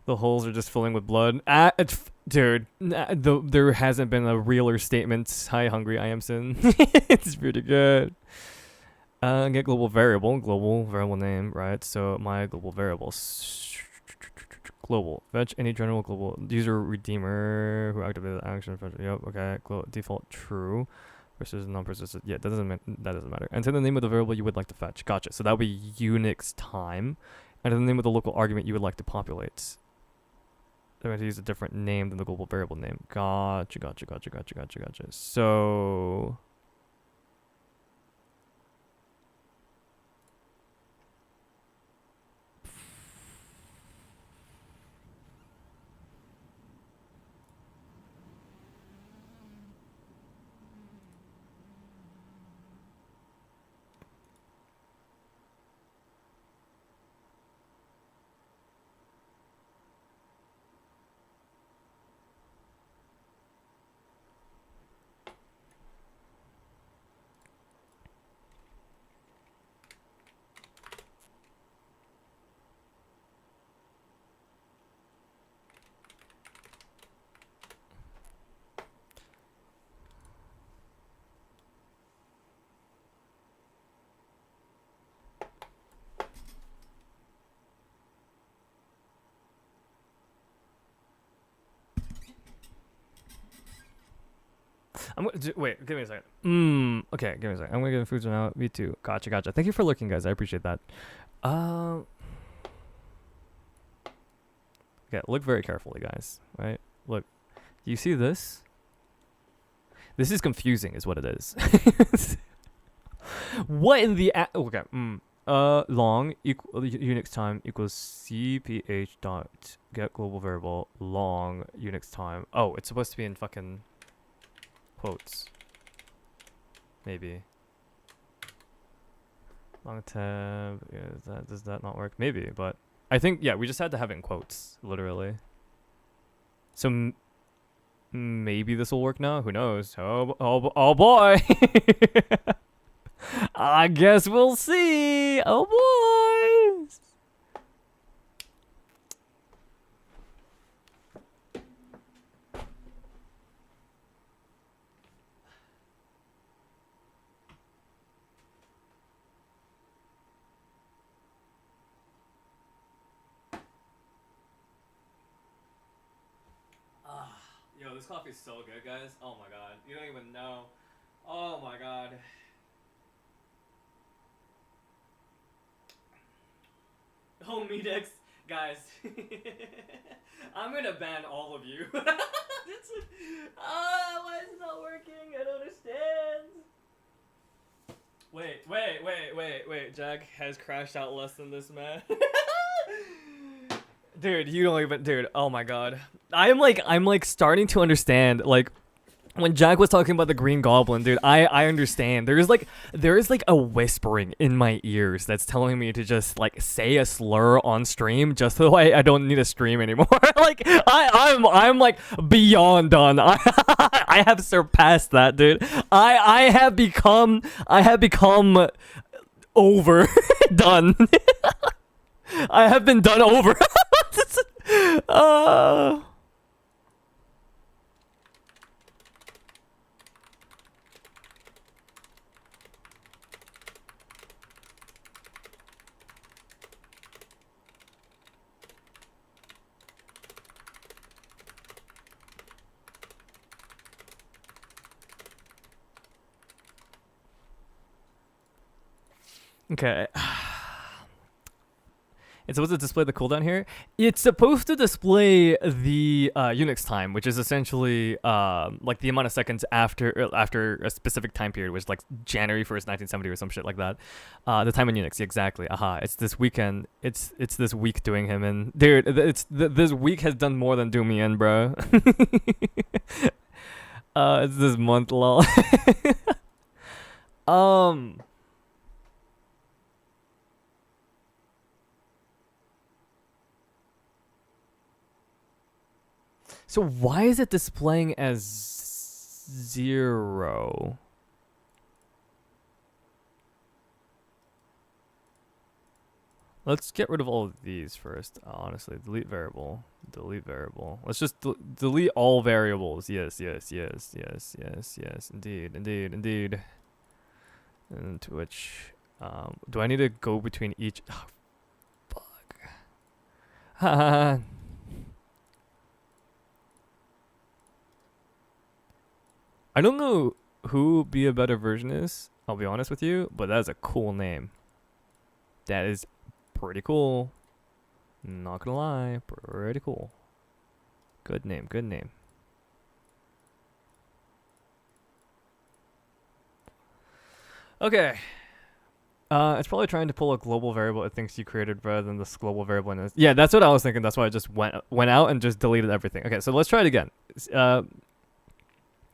The holes are just filling with blood. Dude, there hasn't been a realer statement. Hi, hungry. I am Sin. It's pretty good. Get global variable name, right? So my global variable, global, fetch any general global user redeemer who activated the action. Yep, okay. Default true versus non-persistent. Yeah, that doesn't matter. Enter the name of the variable you would like to fetch. Gotcha. So that would be Unix time. Enter the name of the local argument you would like to populate. They're going to use a different name than the global variable name. Gotcha. So wait, give me a second. Okay, give me a second. I'm gonna get food now. Me too. Gotcha. Thank you for looking, guys. I appreciate that. Okay, look very carefully, guys. Right? Look. Do you see this? This is confusing, is what it is. What in the okay? Long equal Unix time equals cph dot get global variable long Unix time. Oh, it's supposed to be in fucking quotes. Maybe. Long tab. Yeah, does that not work? Maybe, but I think yeah, we just had to have it in quotes, literally. So maybe this will work now. Who knows? Oh boy. I guess we'll see. Oh boy. Yo, this coffee is so good, guys. Oh my god. You don't even know. Oh my god. Oh, Medex. Guys. I'm gonna ban all of you. Why is it not working? I don't understand. Wait. Jack has crashed out less than this, man. Dude, you don't even, dude, oh my god. I'm like starting to understand, like, when Jack was talking about the Green Goblin, dude, I understand. There is like a whispering in my ears that's telling me to just like say a slur on stream just so I don't need to stream anymore. Like I'm like beyond done. I have surpassed that, dude. I have become over done. I have been done over. Okay. It's supposed to display the cooldown here. It's supposed to display the Unix time, which is essentially like the amount of seconds after a specific time period, which is like January 1st, 1970 or some shit like that. The time in Unix, exactly. Aha, it's this weekend. It's this week doing him in. Dude, this week has done more than do me in, bro. It's this month, lol. So why is it displaying as 0? Let's get rid of all of these first, honestly. Delete variable. Delete variable. Let's just delete all variables. Yes. Indeed. And to which, do I need to go between each? Oh, fuck. I don't know who Be a Better Version is, I'll be honest with you, but that is a cool name. That is pretty cool. Not gonna lie, pretty cool. Good name. Okay. It's probably trying to pull a global variable it thinks you created rather than this global variable in this. Yeah, that's what I was thinking. That's why I just went out and just deleted everything. Okay, so let's try it again.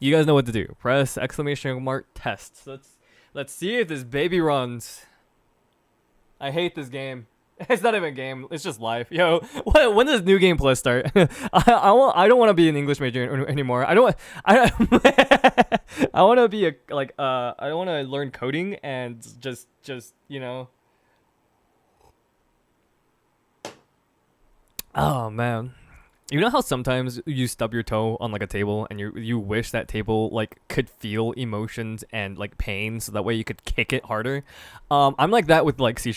You guys know what to do. Press exclamation mark test. Let's see if this baby runs. I hate this game. It's not even a game. It's just life. Yo, when does New Game Plus start? I don't want to be an English major anymore. I want to be I don't want to learn coding and just you know. Oh man. You know how sometimes you stub your toe on like a table and you wish that table like could feel emotions and like pain so that way you could kick it harder? I'm like that with like C#.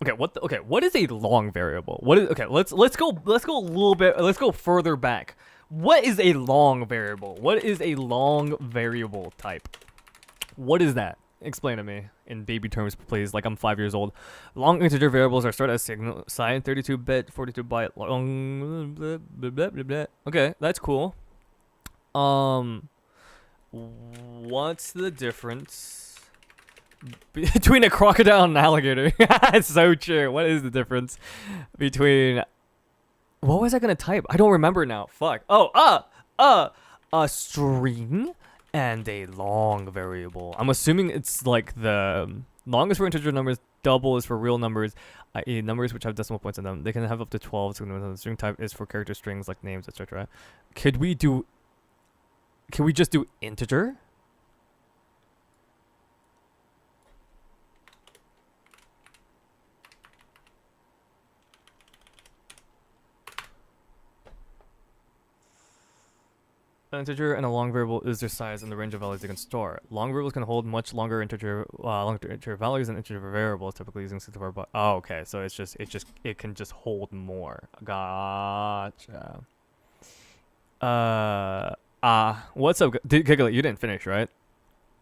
Okay, what is a long variable? Let's go a little bit, let's go further back. What is a long variable? What is a long variable type? What is that? Explain to me in baby terms, please, like I'm 5 years old. Long integer variables are stored as signal sign, 32-bit, 42-byte long, blah, blah, blah, blah, blah. Okay, that's cool. What's the difference between a crocodile and an alligator? It's so true. What is the difference between... What was I gonna type? I don't remember now. Fuck. Oh, a string and a long variable. I'm assuming it's like the longest for integer numbers Double is for real numbers, i.e. numbers which have decimal points in them. They can have up to 12. So the string type is for character strings like names, etc. Can we just do integer? An integer and a long variable is their size and the range of values they can store. Long variables can hold much longer integer values than integer variables, typically using 64 bytes. Oh, okay. So it can just hold more. Gotcha. What's up? Giggly, you didn't finish, right?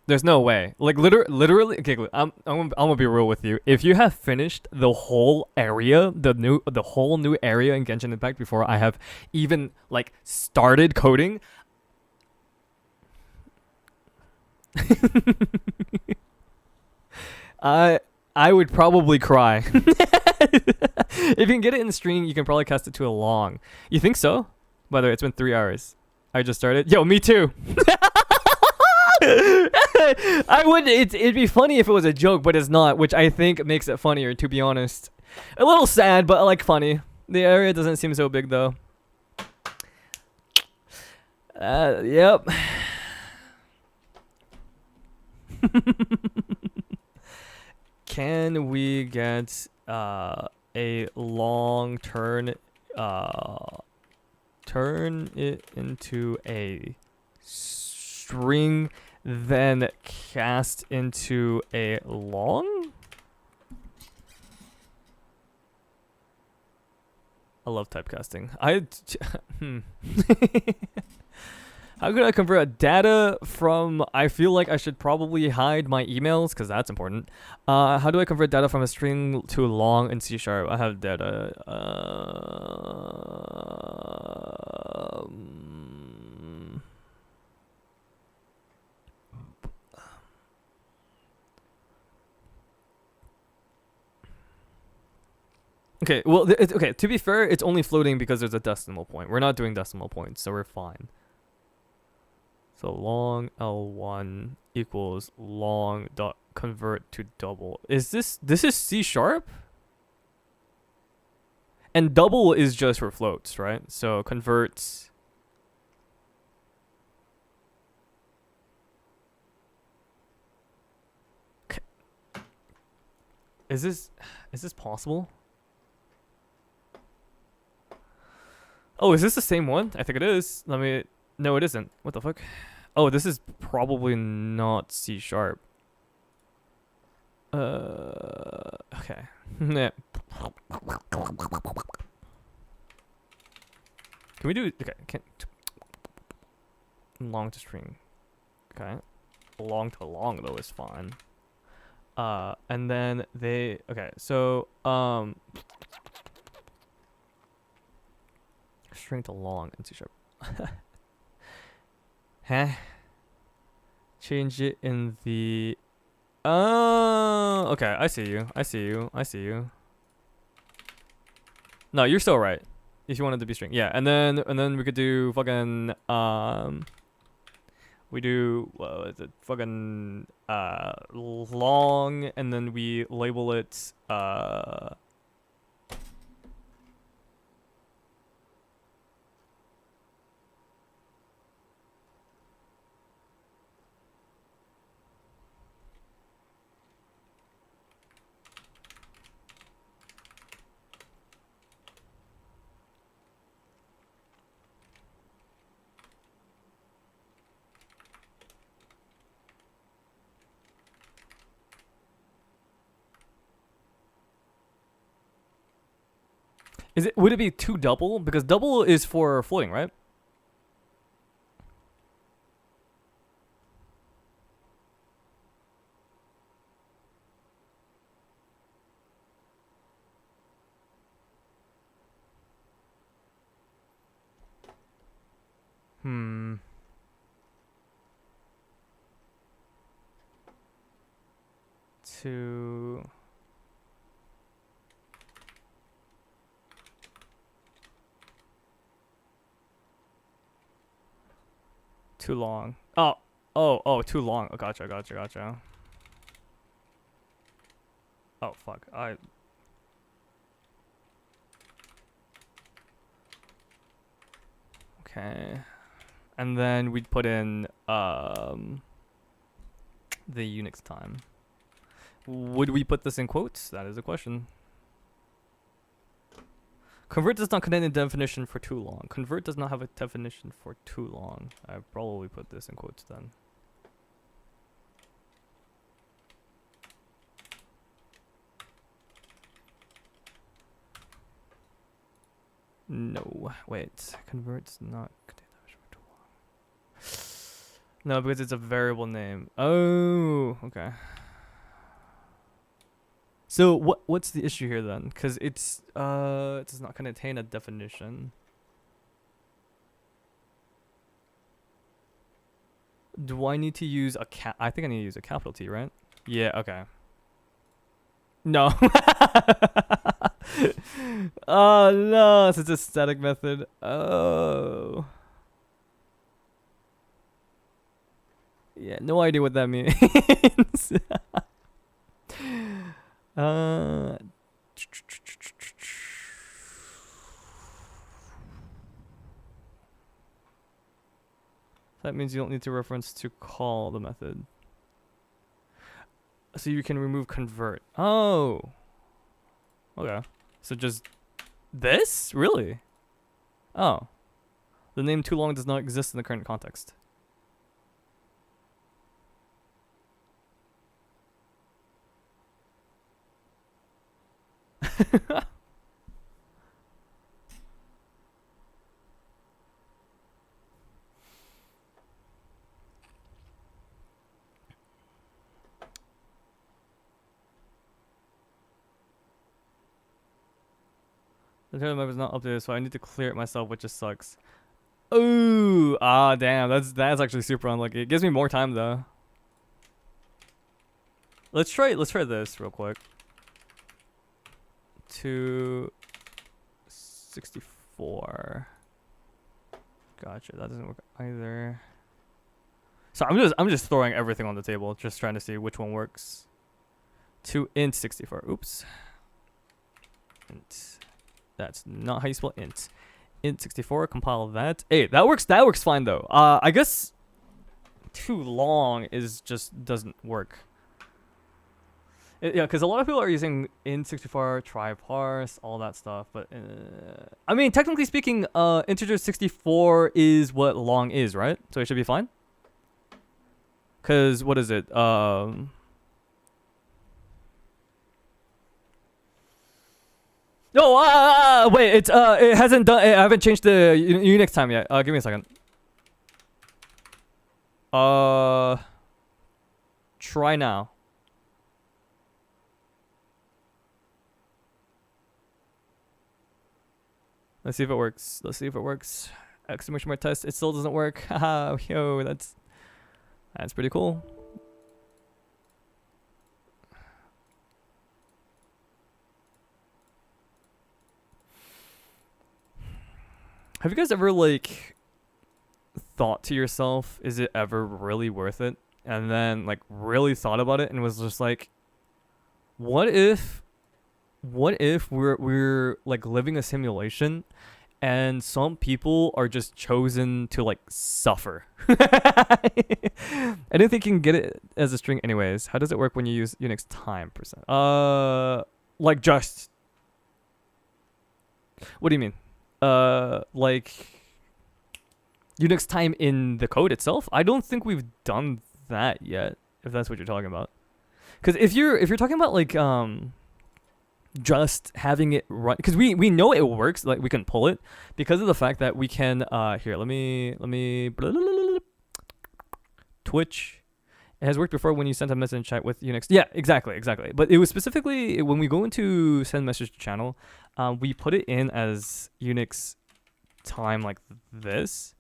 There's no way. Like literally, Giggly. I'm gonna be real with you. If you have finished the whole area, the whole new area in Genshin Impact before I have even like started coding. I would probably cry. If you can get it in the stream, you can probably cast it to a long. You think so? By the way, it's been 3 hours. I just started. Yo, me too. I would. It'd be funny if it was a joke, but it's not, which I think makes it funnier. To be honest, a little sad, but like funny. The area doesn't seem so big though. Yep. Can we get a long turn it into a string, then cast into a long? I love typecasting. How could I convert data from... I feel like I should probably hide my emails, because that's important. How do I convert data from a string to a long in C#? I have data... Okay, well, okay, to be fair, it's only floating because there's a decimal point. We're not doing decimal points, so we're fine. So long L1 equals long dot convert to double. Is this is C#? And double is just for floats, right? So converts. Okay. Is this possible? Oh, is this the same one? I think it is. Let me... No, it isn't. What the fuck? Oh, this is probably not C#. Okay. Can we do... Okay, long to string. Okay. Long to long, though, is fine. And then they... Okay, so, string to long in C#. Huh? Change it in the... Oh, okay. I see you. No, you're still right. If you wanted to be string, yeah. And then we could do fucking we do what is it? Fucking long, and then we label it would it be 2 double? Because double is for floating, right? Two... Too long. Oh, too long. Oh, gotcha. Oh, fuck. Okay. And then we'd put in the Unix time. Would we put this in quotes? That is a question. Convert does not contain a definition for too long. Convert does not have a definition for too long. I probably put this in quotes then. No, wait. Convert's not contain definition for too long. No, because it's a variable name. Oh, okay. So what's the issue here then? Because it does not contain a definition. Do I need to use a I think I need to use a capital T, right? Yeah, okay. No. Oh no, it's a static method. Oh. Yeah, no idea what that means. That means you don't need to reference to call the method. So you can remove convert. Oh. Okay. So just this? Really? Oh. The name too long does not exist in the current context. The turtle map is not updated, so I need to clear it myself, which just sucks. Ooh, damn, that's actually super unlucky. It gives me more time though. Let's try this real quick. 264. Gotcha, that doesn't work either. So I'm just throwing everything on the table, just trying to see which one works. 2 int 64. Oops. Int. That's not how you spell int. Int 64. Compile that. Hey, that works. That works fine though. I guess too long is just doesn't work. Yeah, because a lot of people are using int 64, try parse, all that stuff. But I mean, technically speaking, integer 64 is what long is, right? So it should be fine. Because what is it? No, wait, it hasn't done. I haven't changed the Unix time yet. Give me a second. Try now. Let's see if it works. Exclamation mark test. It still doesn't work. Haha, yo, that's pretty cool. Have you guys ever like thought to yourself, is it ever really worth it? And then like really thought about it and was just like, what if we're like living a simulation and some people are just chosen to like suffer? I didn't think you can get it as a string anyways. How does it work when you use Unix time percent? Like just, what do you mean? Like Unix time in the code itself? I don't think we've done that yet, if that's what you're talking about. Because if you're talking about like just having it run, because we know it works, like we can pull it because of the fact that we can here, let me Twitch. It has worked before when you sent a message in chat with Unix. Yeah, exactly. But it was specifically when we go into send message to channel, we put it in as Unix time like this.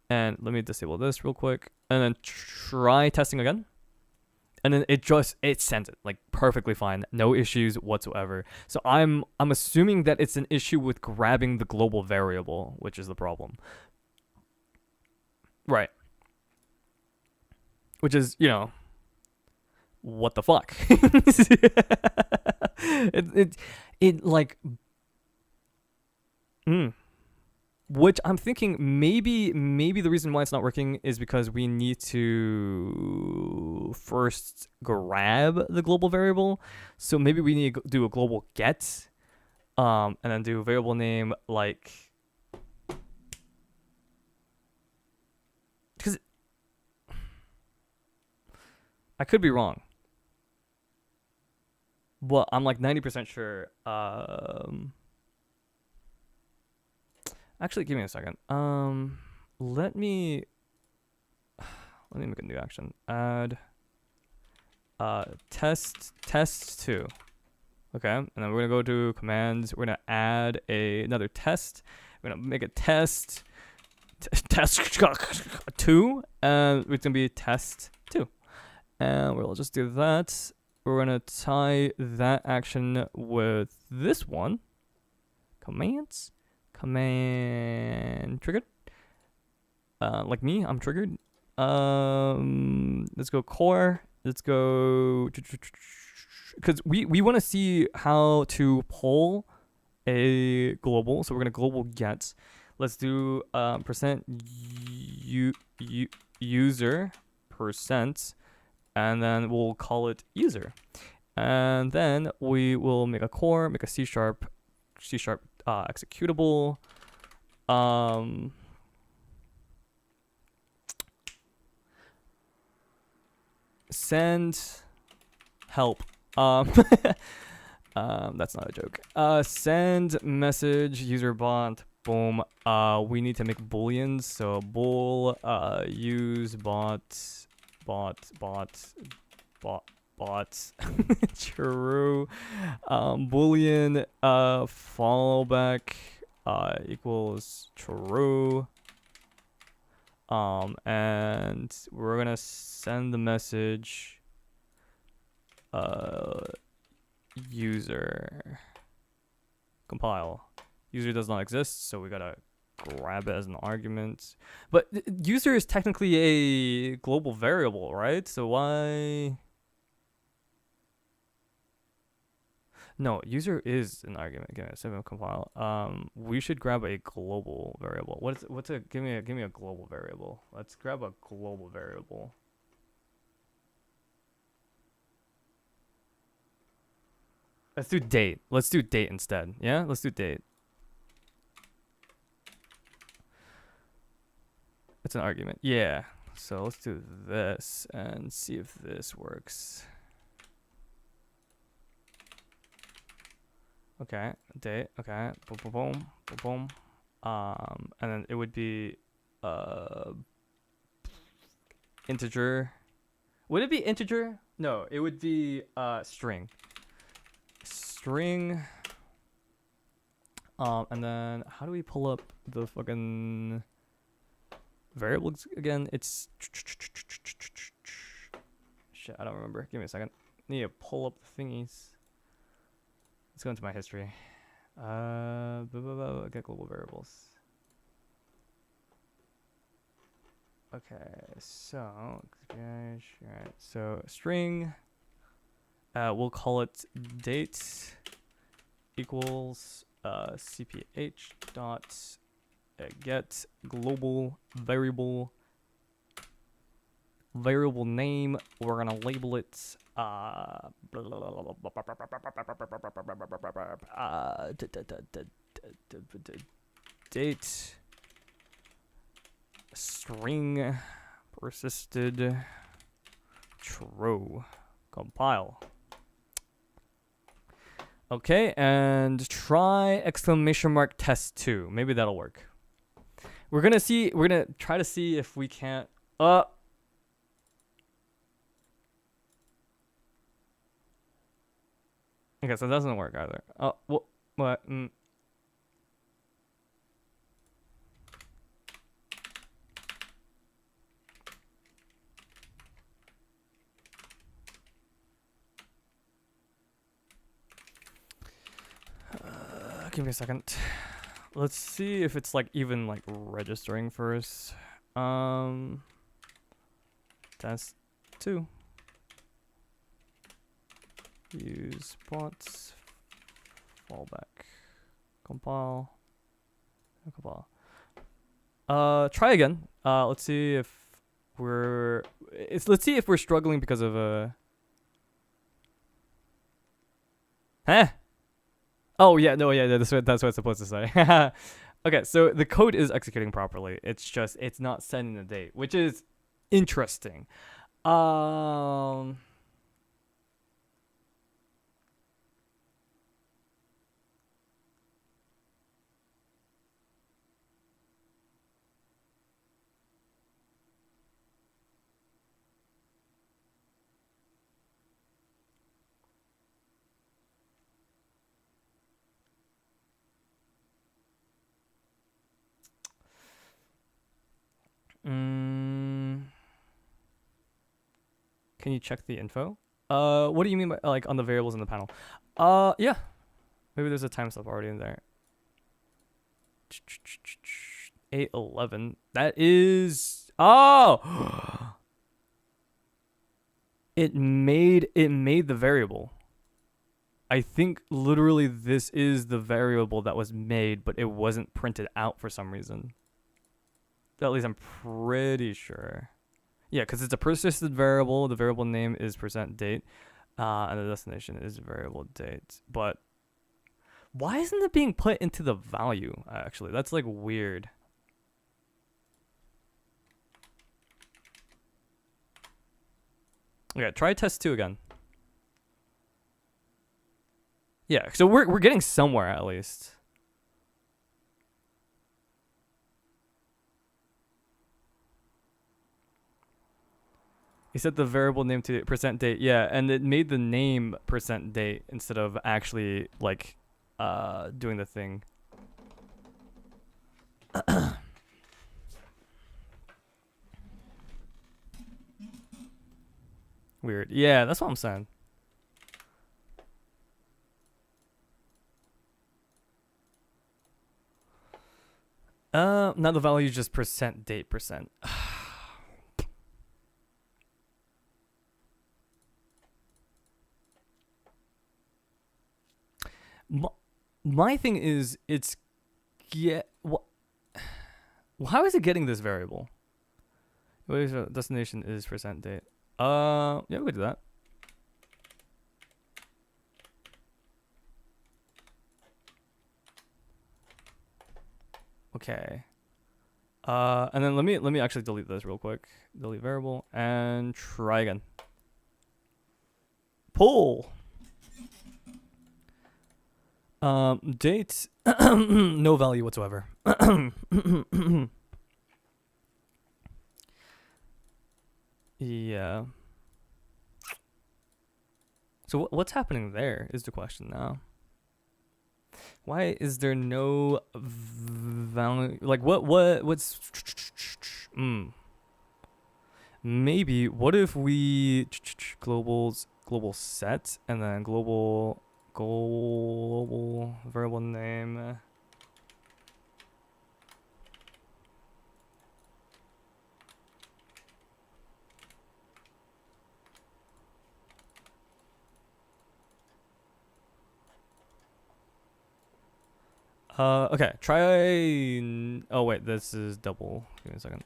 And let me disable this real quick. And then try testing again. And then it sent it like perfectly fine. No issues whatsoever. So I'm assuming that it's an issue with grabbing the global variable, which is the problem. Right. Which is, what the fuck? it like, which I'm thinking maybe the reason why it's not working is because we need to first grab the global variable. So maybe we need to do a global get, and then do variable name like, because I could be wrong, but I'm like 90% sure. Actually, give me a second. Let me make a new action. Add test2. Okay, and then we're gonna go to commands. We're gonna add another test. We're gonna make a test 2, and it's gonna be test 2. And we'll just do that. We're gonna tie that action with this one. Commands. Command triggered. Like me, I'm triggered. Let's go core. Let's go, because we want to see how to pull a global. So we're gonna global get. Let's do percent user percent, and then we'll call it user, and then we will make a core, make a C# executable. Send help. That's not a joke. Send message user bot. Boom. We need to make booleans. So bool use bot true. Boolean follow back equals true. And we're gonna send the message user. Compile. User does not exist, so we gotta grab it as an argument. But user is technically a global variable, right? So why? No, user is an argument. Give me a second. Compile. We should grab a global variable. Give me a global variable. Let's grab a global variable. Let's do date. Let's do date instead. Yeah, let's do date. It's an argument. Yeah. So let's do this and see if this works. Okay, date. Okay, boom, boom, boom, boom, boom. And then it would be integer. Would it be integer? No, it would be string. String. And then how do we pull up the fucking variables again? It's shit. I don't remember. Give me a second. Need to pull up the thingies. Let's go into my history. Get global variables. Okay, so right. So string. We'll call it date equals cph dot get global variable name. We're gonna label it date string persisted true. Compile. Okay, and try !test2. Maybe that'll work. We're gonna try to see if we can't okay, so it doesn't work either. Oh, what? Give me a second. Let's see if it's like even like registering first. Test 2. use bots, fallback, compile, compile. Try again. Let's see if let's see if we're struggling because of Huh? Oh yeah, no, yeah, that's what it's supposed to say. Okay, so the code is executing properly. It's just it's not sending the date, which is interesting. Can you check the info? What do you mean by like on the variables in the panel? Yeah. Maybe there's a timestamp already in there. 8:11. That is it made the variable. I think literally this is the variable that was made, but it wasn't printed out for some reason. At least I'm pretty sure. Yeah, because it's a persisted variable. The variable name is %date, and the destination is variable date. But why isn't it being put into the value? Actually, that's like weird. Okay, try test 2 again. Yeah, so we're getting somewhere at least. He set the variable name to %date, yeah, and it made the name %date instead of actually like doing the thing. Weird. Yeah, that's what I'm saying. Now the value is just %date %. My thing is, it's how is it getting this variable? Destination is %date. Yeah, we could do that. Okay. And then let me actually delete this real quick. Delete variable and try again. Pull. Date. No value whatsoever. Yeah. So what's happening there is the question now. Why is there no value? Like what's maybe what if we global set and then global variable name. Okay, try. Oh wait, this is double. Give me a second.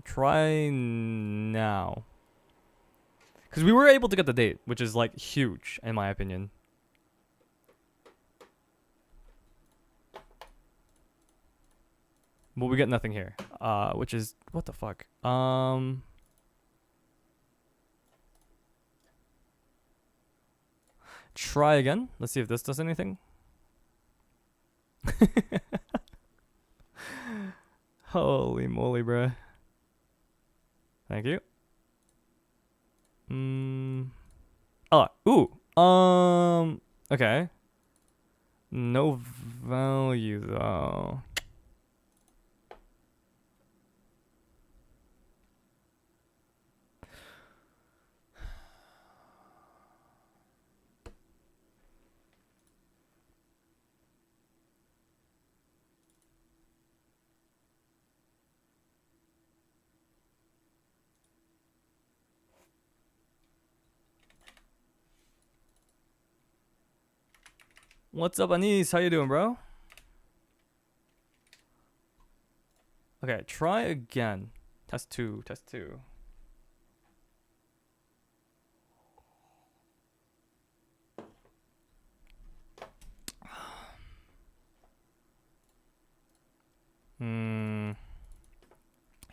Try now. Because we were able to get the date, which is like huge in my opinion. But we get nothing here. Which is what the fuck. Try again. Let's see if this does anything. Holy moly, bruh. Thank you. Oh, ooh. Okay. No value though. What's up, Anis? How you doing, bro? Okay, try again. Test 2, test 2.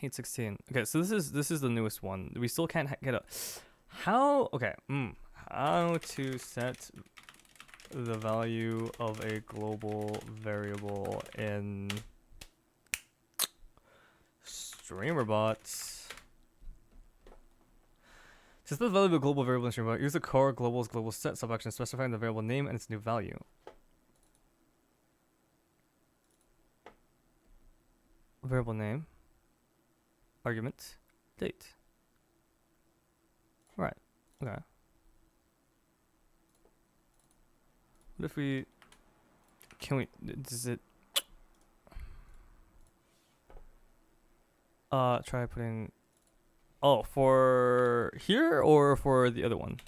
Heat 16. Okay, so this is the newest one. We still can't get a how how to set the value of a global variable in streamer bots. Set the value of a global variable in streamer bot. Use the core global's global set subaction specifying the variable name and its new value. Variable name. Argument. Date. Right. Okay. What if we... Can we... Does it... Try putting... Oh, for here or for the other one?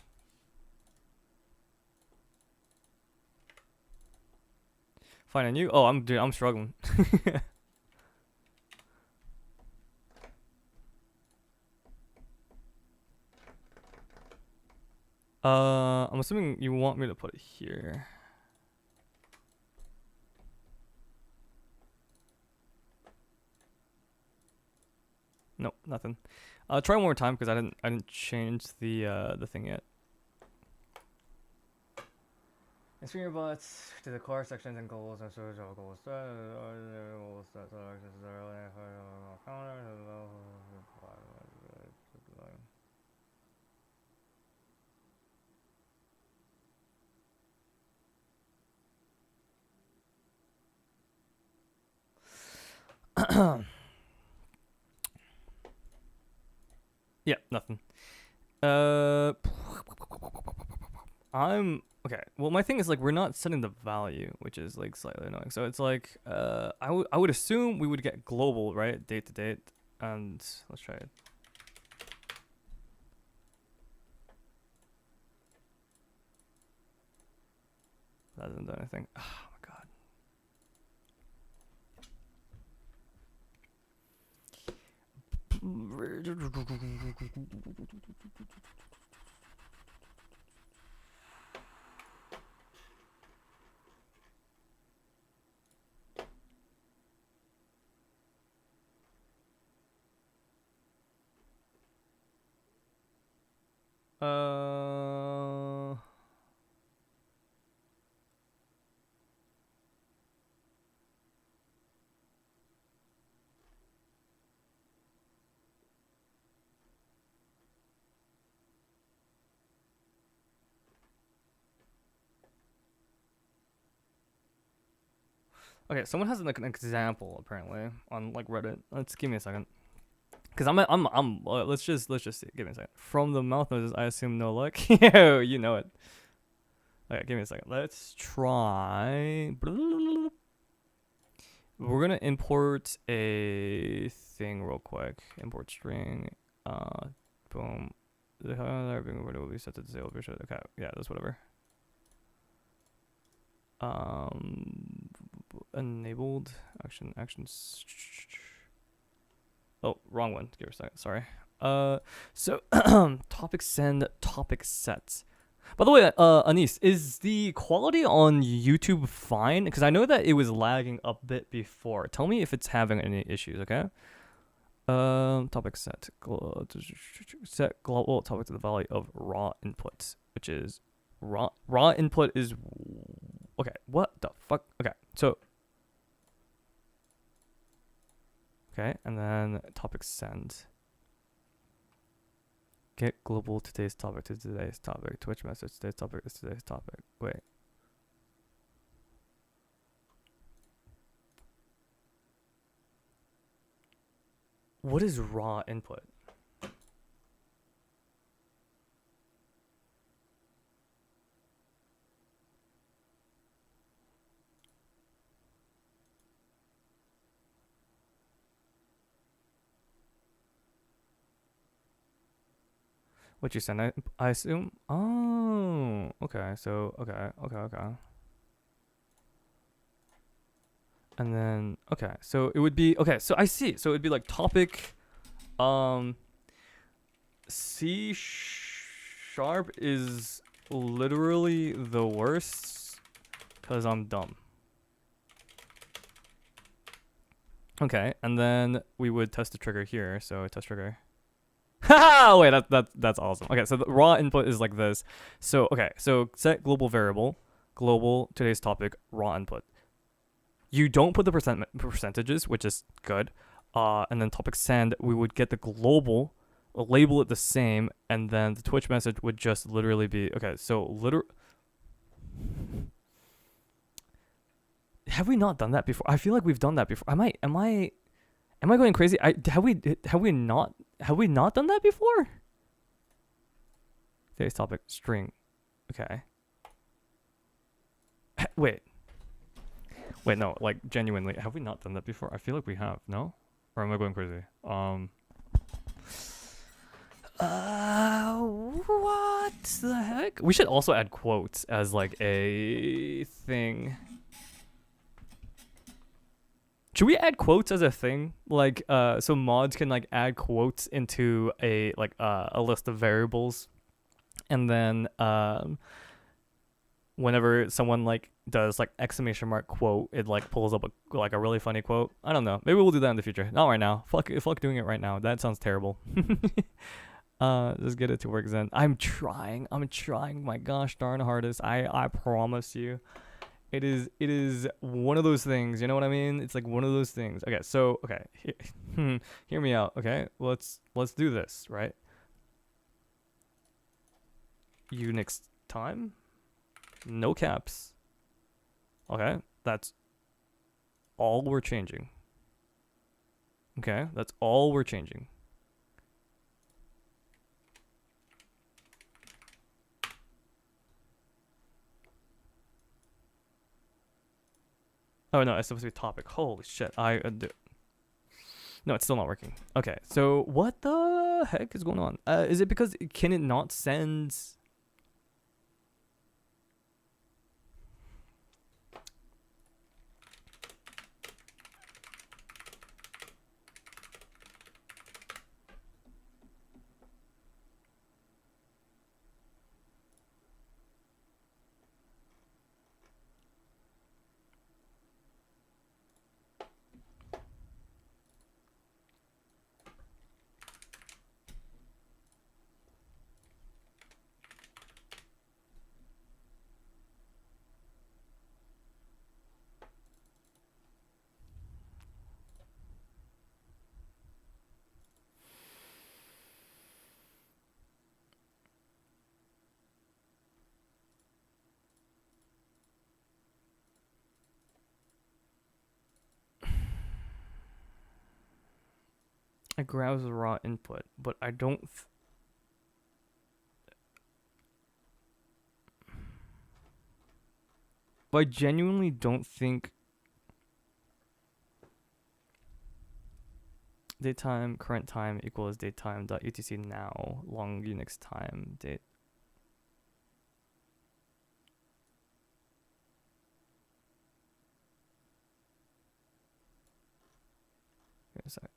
Find a new... Oh, I'm struggling. I'm assuming you want me to put it here. Nope, nothing. Try one more time because I didn't change the thing yet. And streamer bots to the core sections and goals and storage of goals. Yeah, nothing. I'm okay. Well, my thing is like we're not setting the value, which is like slightly annoying. So it's like I would assume we would get global, right? Date to date, and let's try it. That doesn't do anything. Oh my god. Okay, someone has like an example apparently on like Reddit. Let's give me a second. Cause let's just see. Give me a second. From the mouth noises, I assume no luck. Yo, you know it. Okay, give me a second. Let's try. We're gonna import a thing real quick. Import string. Boom. The word will be set to disable. Okay, yeah, that's whatever. Enabled actions. Oh, wrong one. Give me a second. Sorry. So topic send, topic sets. By the way, Anis, is the quality on YouTube fine? Because I know that it was lagging a bit before. Tell me if it's having any issues, okay? Topic set. Set global topic to the value of raw inputs, which is raw input is okay. What the fuck? Okay, so okay, and then topic send. Get global today's topic to today's topic. Twitch message today's topic is today's topic. Wait. What is raw input? What you send? I assume. Oh, okay. So okay. And then okay, so it would be okay. So I see. So it'd be like topic, C sharp is literally the worst because I'm dumb. Okay, and then we would test the trigger here. So test trigger. Haha! Wait, that's awesome. Okay, so the raw input is like this. So okay, so set global variable, global today's topic, raw input. You don't put the percentages, which is good. And then topic send, we would get the global, label it the same, and then the Twitch message would just literally be okay. So have we not done that before? I feel like we've done that before. Am I going crazy? Have we not done that before? Today's topic string. Okay. Wait, no, like genuinely, have we not done that before? I feel like we have. No? Or am I going crazy? What the heck? We should also add quotes as like a thing. Should we add quotes as a thing? Like, so mods can like add quotes into a list of variables, and then whenever someone like does like exclamation mark quote, it like pulls up a really funny quote. I don't know. Maybe we'll do that in the future. Not right now. Fuck doing it right now. That sounds terrible. Just get it to work, Zen. I'm trying my gosh darn hardest. I promise you. It is one of those things, you know what I mean? It's like one of those things. Okay, so hear me out, okay? Let's do this, right? Unix time, no caps. Okay, that's all we're changing. Okay, that's all we're changing. Oh no, it's supposed to be topic. Holy shit! No, it's still not working. Okay, so what the heck is going on? Is it because can it not send? I grabs the raw input, but I don't. But I genuinely don't think datetime current time equals datetime dot etc now long Unix time date. Wait a sec.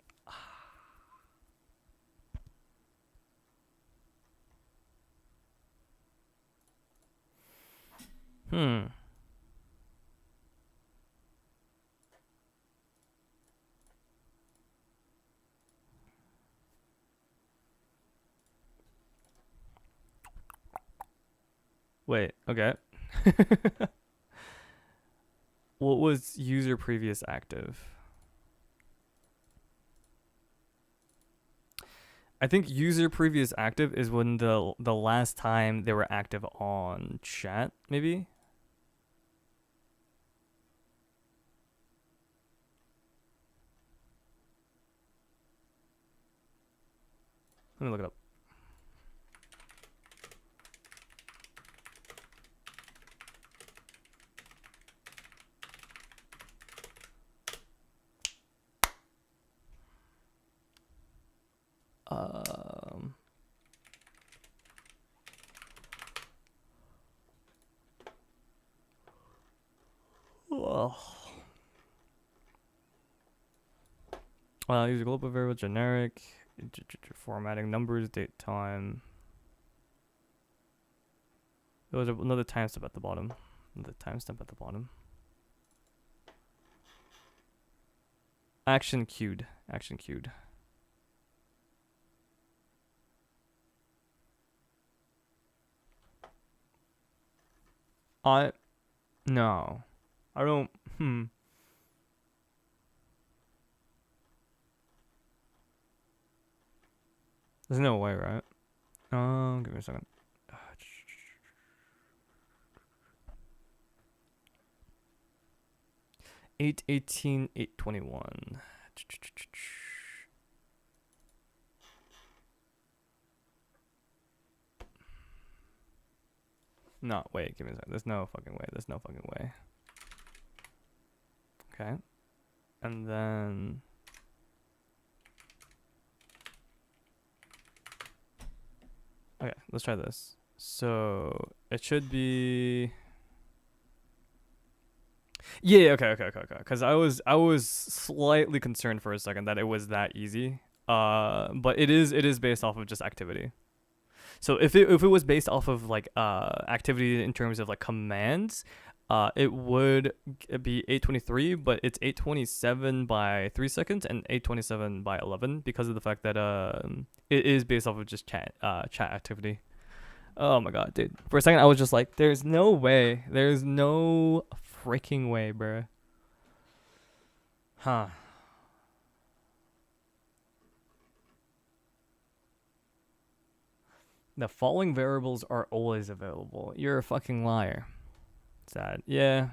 Wait, okay. What was user previous active? I think user previous active is when the last time they were active on chat, maybe? Let me look it up. Oh. Use a global variable, generic, formatting, numbers, date, time. There was another timestamp at the bottom. Another timestamp at the bottom. Action queued. Action queued. No. I don't. There's no way, right? Give me a second. 8/18, 8/21. No, wait, give me a second. There's no fucking way. There's no fucking way. Okay. And then okay, let's try this. So it should be okay. Because I was slightly concerned for a second that it was that easy. But it is based off of just activity. So if it was based off of like activity in terms of like commands, it would be 823, but it's 827 by 3 seconds and 827 by 11 because of the fact that it is based off of just chat activity. Oh my god, dude! For a second, I was just like, "There's no way. There's no freaking way, bruh." Huh. The following variables are always available. You're a fucking liar. Sad. Yeah.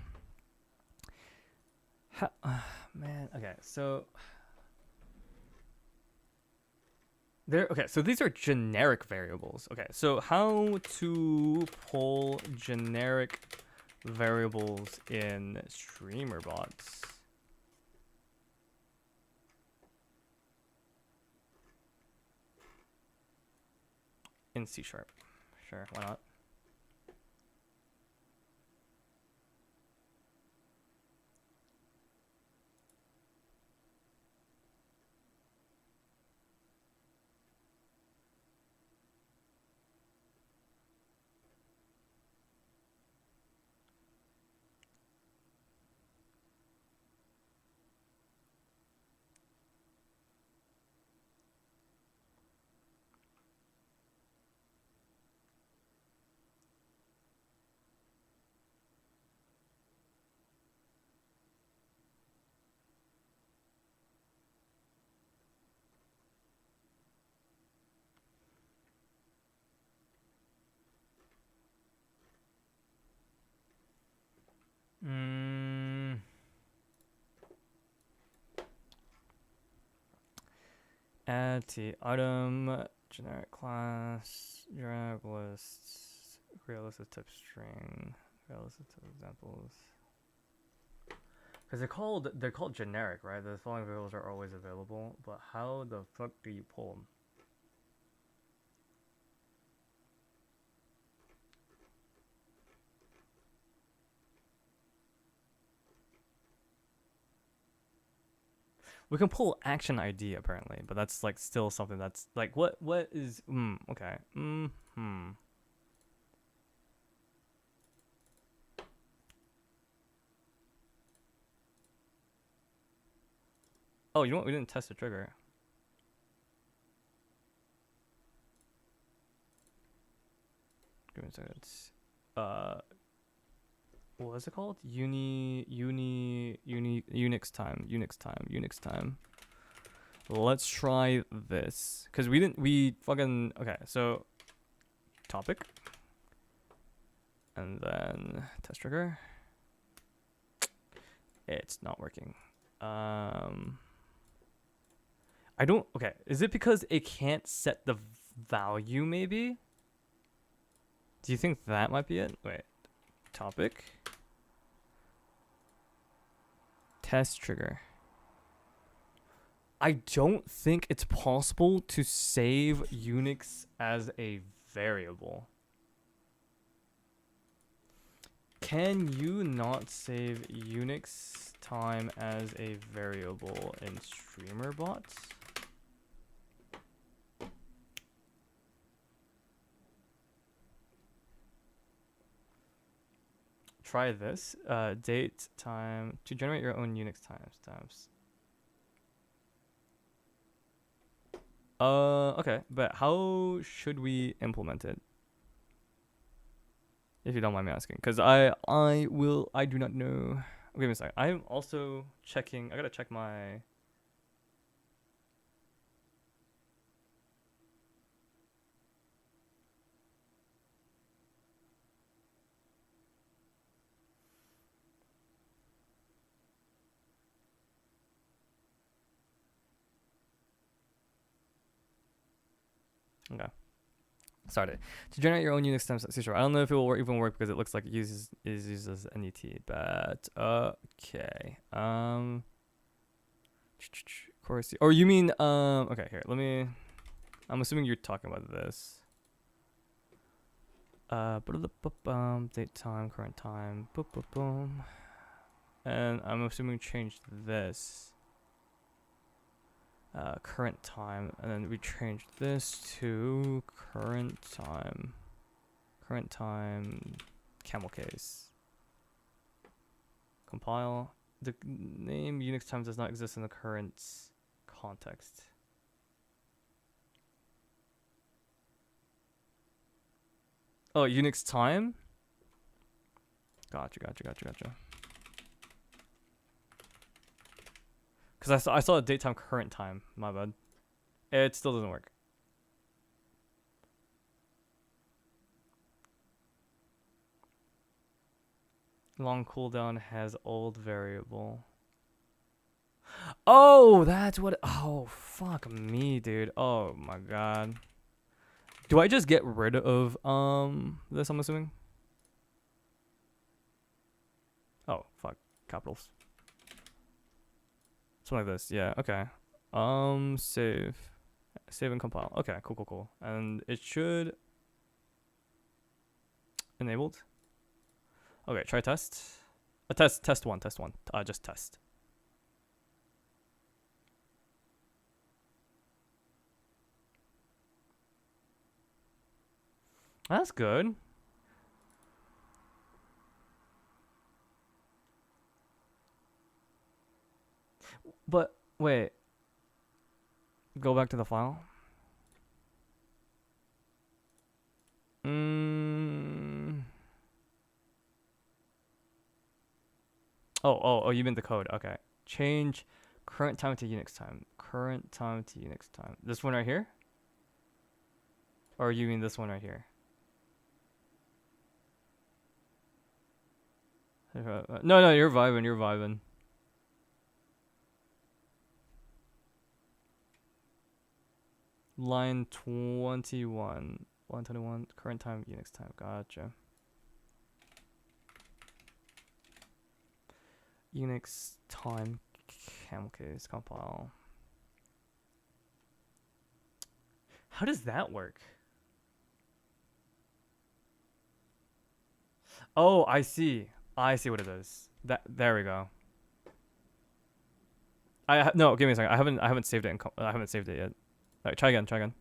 Man. Okay. So so these are generic variables. Okay. So how to pull generic variables in streamer bots? In C#. Sure, why not? Add to item, generic class, generic lists, realistic type string, realistic type examples. Because they're called generic, right? The following variables are always available, but how the fuck do you pull them? We can pull action ID apparently, but that's like still something that's like what is okay. Oh, you know what? We didn't test the trigger. Give me a second. What is it called? Unix time. Let's try this. Cause we fucking, okay, so topic. And then test trigger. It's not working. Okay, is it because it can't set the value maybe? Do you think that might be it? Wait, topic. Test trigger. I don't think it's possible to save Unix as a variable. Can you not save Unix time as a variable in streamer bots. Try this. Date time to generate your own Unix timestamps. Okay, but how should we implement it? If you don't mind me asking, because I do not know. Give me a second. I'm also checking. I gotta check my. Okay. Started to generate your own Unix timestamp. Sure. I don't know if it will even work because it looks like it uses NET, but okay. Course, or you mean okay, here. Let me. I'm assuming you're talking about this. Date time, current time, boom, boom, boom, and I'm assuming change this. Current time, and then we change this to current time. Current time, camel case. Compile. The name Unix time does not exist in the current context. Oh, Unix time? Gotcha. Because I saw a date time, current time. My bad. It still doesn't work. Long cooldown has old variable. Oh, that's what. Oh, fuck me, dude. Oh my god. Do I just get rid of this? I'm assuming. Oh fuck, capitals. Something like this. Yeah. Okay. Save and compile. Okay. Cool. And it should enabled. Okay. Try test. Test one. Just test. That's good. But wait. Go back to the file. Oh, you meant the code. Okay. Change current time to Unix time. Current time to Unix time. This one right here? Or you mean this one right here? No, you're vibing. Line 21. Line 21, current time, Unix time. Gotcha. Unix time, camel case, compile. How does that work? Oh, I see what it is. There we go. No, give me a second. I haven't saved it. I haven't saved it yet. All right, try again.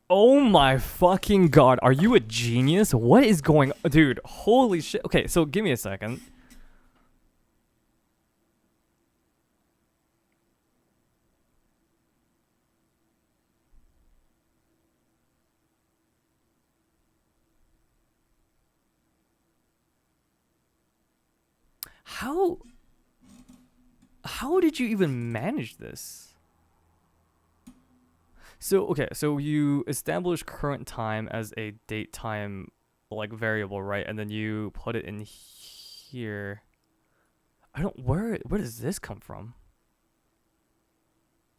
Oh my fucking god, are you a genius? What is going on? Dude, holy shit. Okay, so give me a second. How did you even manage this? So okay, so you establish current time as a date time like variable, right? And then you put it in here. Where does this come from?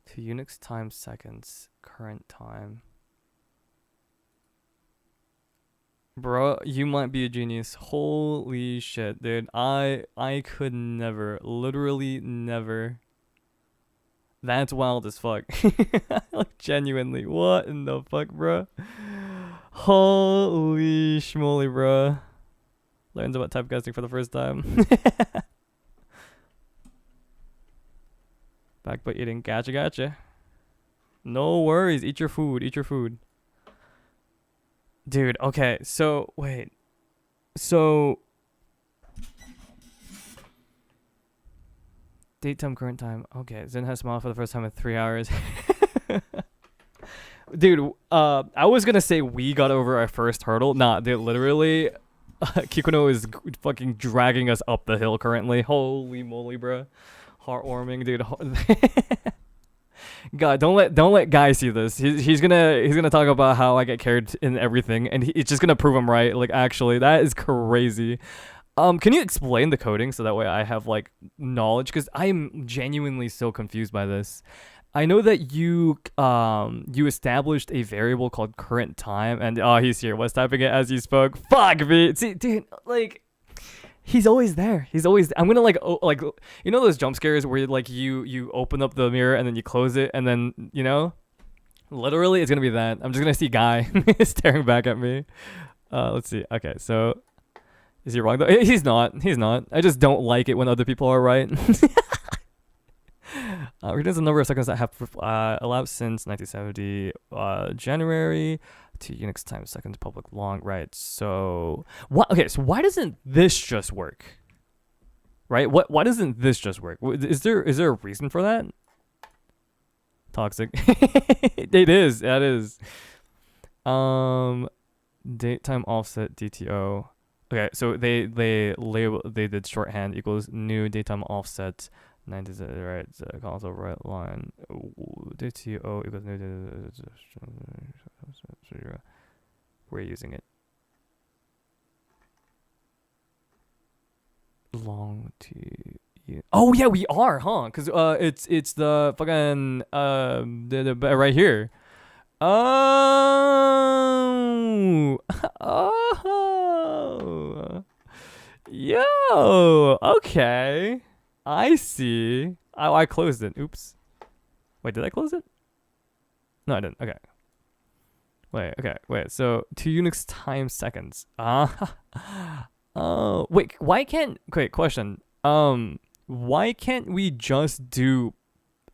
To Unix time seconds, current time. Bro, you might be a genius. Holy shit, dude. I could never, literally never. That's wild as fuck. Like, genuinely, what in the fuck, bro? Holy schmoly, bro. Learns about typecasting for the first time. Back by eating. Gotcha, gotcha. No worries. Eat your food. Eat your food. Dude, okay. So, wait. So, date time, current time. Okay, Zen has smiled for the first time in 3 hours. Dude, I was gonna say we got over our first hurdle. Nah, dude, literally, Kikuno is fucking dragging us up the hill currently. Holy moly, bro. Heartwarming, dude. God, don't let Guy see this. He's gonna talk about how I get carried in everything, and it's just gonna prove him right. Like, actually, that is crazy. Can you explain the coding so that way I have like knowledge? Because I am genuinely so confused by this. I know that you established a variable called current time, and he's here. Was typing it as you spoke. Fuck me. See, dude, like, he's always there. He's always. I'm gonna like you know those jump scares where like you open up the mirror and then you close it and then literally it's gonna be that. I'm just gonna see Guy staring back at me. Let's see. Okay, so is he wrong though? He's not. He's not. I just don't like it when other people are right. Returns the number of seconds that have elapsed since 1970 January to Unix time seconds public long. Right. So what? Okay. So why doesn't this just work? Right. Why doesn't this just work? Is there a reason for that? Toxic. It is. That is. Date time offset DTO. Okay. So they did shorthand equals new date time offset. 90 right, console right line. DTO equals new. We're using it. Long T. Oh yeah, we are, huh? Cause it's the fucking the right here. Oh. Oh. Yo. Okay. I see. Oh, I closed it. Oops. Wait, did I close it? No, I didn't. Okay. Wait. So 2 Unix time seconds. Oh, wait. Why can't? Okay, question. Why can't we just do?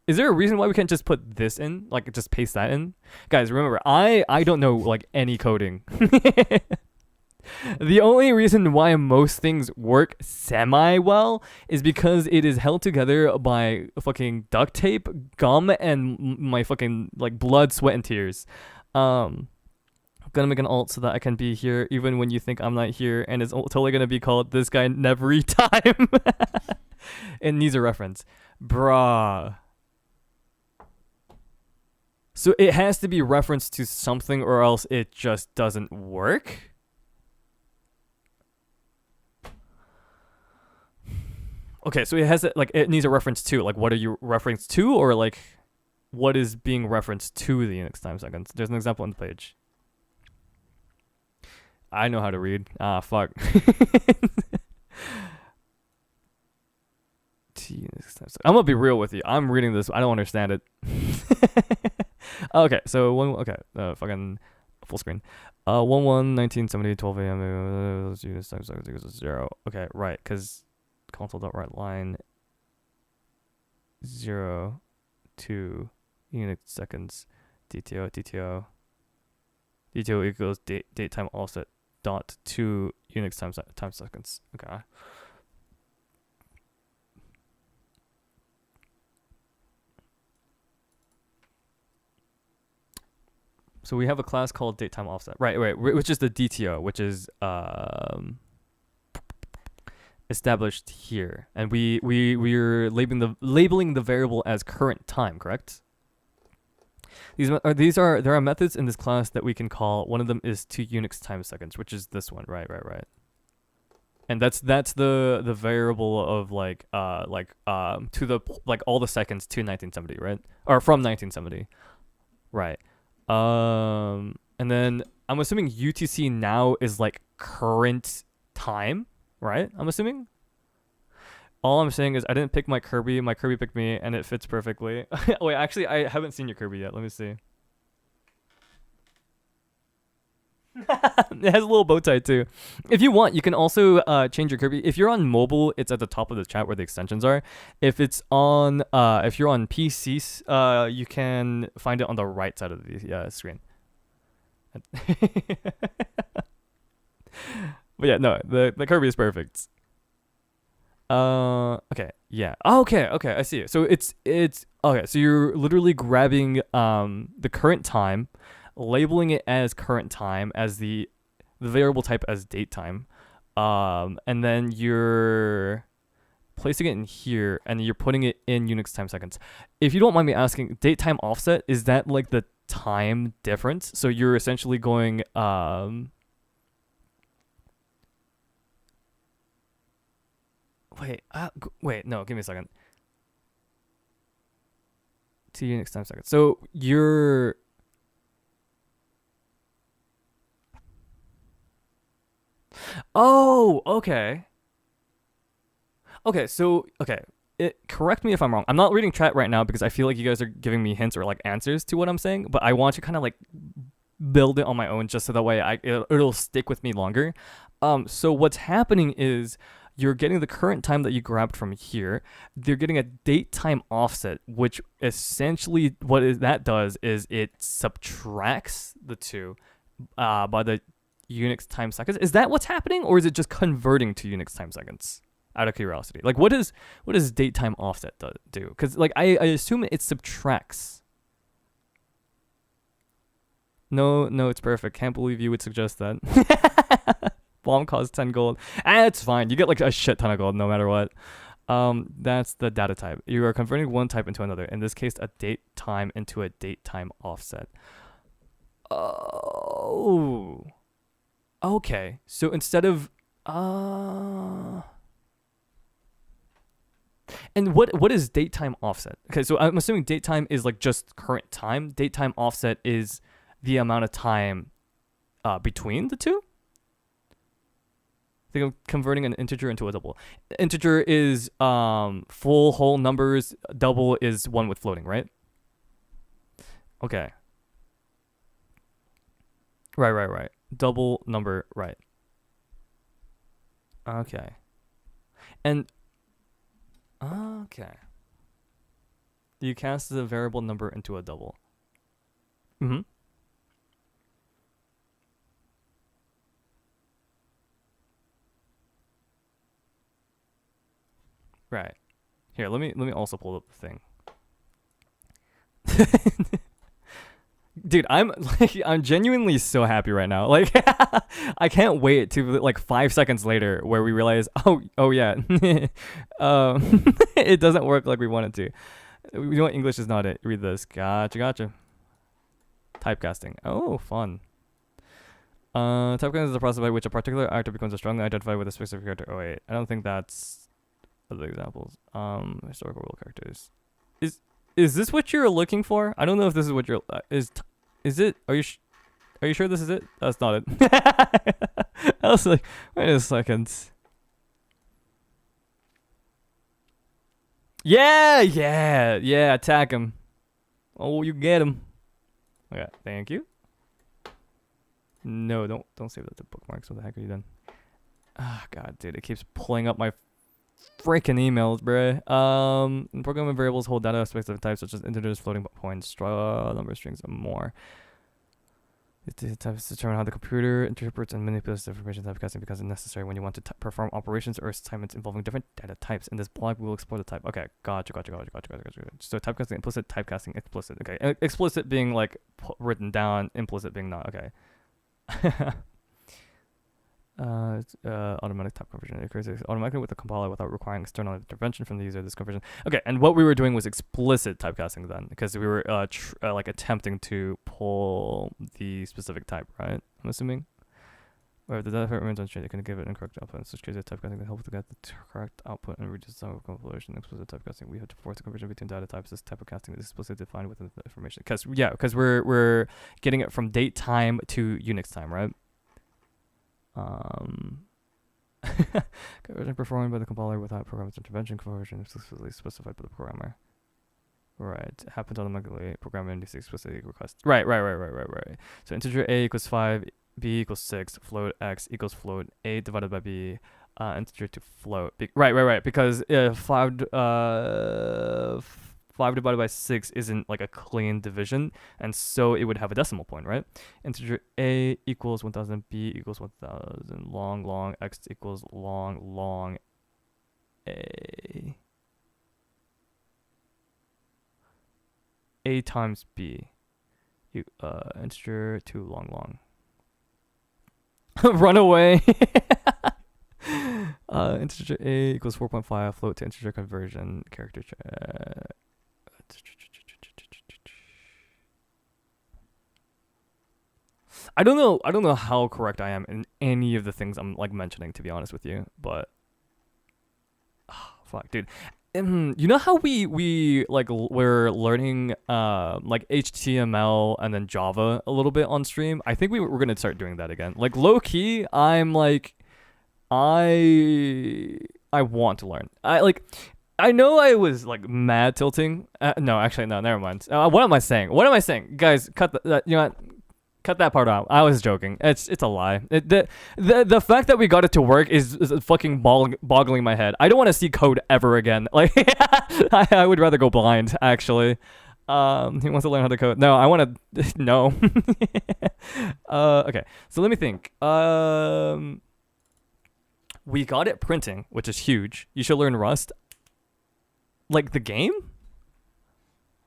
Is there a reason why we can't just put this in? Like, just paste that in? Guys, remember, I don't know like any coding. The only reason why most things work semi-well is because it is held together by fucking duct tape, gum, and my fucking like blood, sweat, and tears. I'm gonna make an alt so that I can be here even when you think I'm not here, and it's totally gonna be called "This Guy Never Time." It needs a reference, bruh. So it has to be referenced to something, or else it just doesn't work. Okay, so it has like it needs a reference to, like, what are you referenced to, or like what is being referenced to the Unix time seconds? There's an example on the page. I know how to read. Ah, fuck. I'm gonna be real with you. I'm reading this. I don't understand it. Okay, so fucking full screen. 1970 12 a.m. Unix time seconds equals 0. Okay, right, because console.write line 0 to Unix seconds DTO equals date time offset dot to Unix time seconds. Okay. So we have a class called datetime offset, right? Which is the DTO, which is established here, and we're labeling the variable as current time, correct? There are methods in this class that we can call. One of them is to Unix time seconds, which is this one, right. And that's the variable of like to the like all the seconds to 1970, right? Or from 1970, right? And then I'm assuming UTC now is like current time, right? I'm assuming. All I'm saying is I didn't pick my Kirby. My Kirby picked me, and it fits perfectly. Wait, actually, I haven't seen your Kirby yet. Let me see. It has a little bow tie too. If you want, you can also change your Kirby. If you're on mobile, it's at the top of the chat where the extensions are. If it's on, if you're on PCs, you can find it on the right side of the screen. But yeah, no, the Kirby is perfect. Okay, yeah. Okay, I see it. So it's okay. So you're literally grabbing the current time, labeling it as current time, as the variable type as date time, and then you're placing it in here, and you're putting it in Unix time seconds. If you don't mind me asking, date time offset, is that like the time difference? So you're essentially going wait, no, give me a second. To Unix time seconds. So you're okay. Correct me if I'm wrong. I'm not reading chat right now because I feel like you guys are giving me hints or like answers to what I'm saying, but I want to kind of like build it on my own just so that way it'll stick with me longer. So what's happening is you're getting the current time that you grabbed from here. They're getting a date time offset, which essentially that does is it subtracts the two by the Unix time seconds. Is that what's happening, or is it just converting to Unix time seconds? Out of curiosity, like what does date time offset do? Because like I assume it subtracts. No, it's perfect. Can't believe you would suggest that. Bomb costs 10 gold. It's fine. You get like a shit ton of gold no matter what. That's the data type. You are converting one type into another. In this case, a date time into a date time offset. Oh. Okay. So instead of and what is date time offset? Okay, so I'm assuming date time is like just current time. Date time offset is the amount of time between the two. I think I'm converting an integer into a double. Integer is full whole numbers. Double is one with floating, right? Okay. Right. Double number, right. Okay. And okay. You cast the variable number into a double. Mm-hmm. Right. Here, let me also pull up the thing. Dude, I'm genuinely so happy right now. Like I can't wait to like 5 seconds later where we realize, oh yeah. It doesn't work like we want it to. You know what, English is not it. Read this. Gotcha. Typecasting. Oh, fun. Typecasting is the process by which a particular actor becomes a strongly identified with a specific character. Oh wait, I don't think that's other examples. Historical world characters. Is this what you're looking for? I don't know if this is what you're is it? Are you sure this is it? That's not it. I was like, wait a second. Yeah, attack him. Oh, you get him. Okay, thank you. No, don't save that to bookmarks. What the heck are you doing? Ah, God, dude, it keeps pulling up my freaking emails, bruh. Programming variables hold data specific types such as integers, floating points, number strings, and more. It types determine how the computer interprets and manipulates the information typecasting because it's necessary when you want to perform operations or assignments involving different data types. In this blog, we will explore the type. Okay, gotcha. So typecasting, implicit, typecasting, explicit. Okay, explicit being like written down, implicit being not. Okay. Automatic type conversion. It occurs automatically with the compiler without requiring external intervention from the user. This conversion. Okay, and what we were doing was explicit typecasting then, because we were like attempting to pull the specific type, right? I'm assuming. Or if the data remains unchanged, it can give it incorrect output. In such case, typecasting can help to get the correct output and reduce the time of compilation. Explicit typecasting, we have to force the conversion between data types. This typecasting is explicitly defined within the information. Because we're getting it from date time to Unix time, right? Conversion performed by the compiler without programmer's intervention. Conversion explicitly specified by the programmer. Right. Happens automatically. Programmer indices explicitly request. Right. So integer a equals 5, b equals 6, float x equals float a divided by b, integer to float. Right. Because 5 divided by 6 isn't like a clean division, and so it would have a decimal point, right? Integer a equals 1000, b equals 1000, long x equals long a times b, integer to long. Run away. Integer a equals 4.5, float to integer conversion, character check. I don't know how correct I am in any of the things I'm like mentioning, to be honest with you, but fuck, dude. You know how we like we're learning like HTML and then Java a little bit on stream? I think we're gonna start doing that again. Like low key, I'm like I want to learn. I know I was like mad tilting. No, actually no, never mind. What am I saying? Guys, cut that. You know what? Cut that part out. I was joking. It's a lie. The fact that we got it to work is fucking boggling my head. I don't want to see code ever again. Like I would rather go blind actually. He wants to learn how to code. No, I want to no. Okay. So let me think. We got it printing, which is huge. You should learn Rust. Like the game?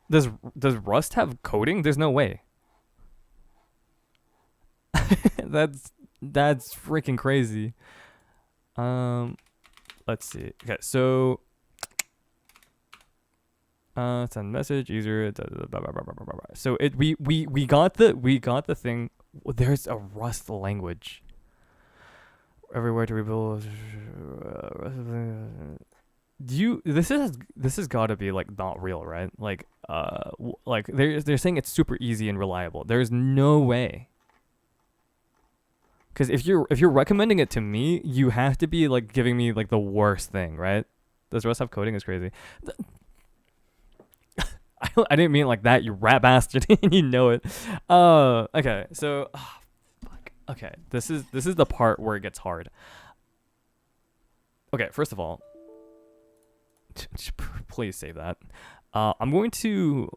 Does Rust have coding? There's no way. That's freaking crazy. Let's see. Okay, so send message user. So we got the thing. There's a Rust language. Everywhere to rebuild. This has got to be like not real, right? Like they're saying it's super easy and reliable. There's no way. Because if you're recommending it to me, you have to be like giving me like the worst thing, right? Does Rust have coding? Is crazy. I didn't mean it like that, you rat bastard. You know it. Okay. So, fuck. Okay. This is the part where it gets hard. Okay. First of all, please save that. I'm going to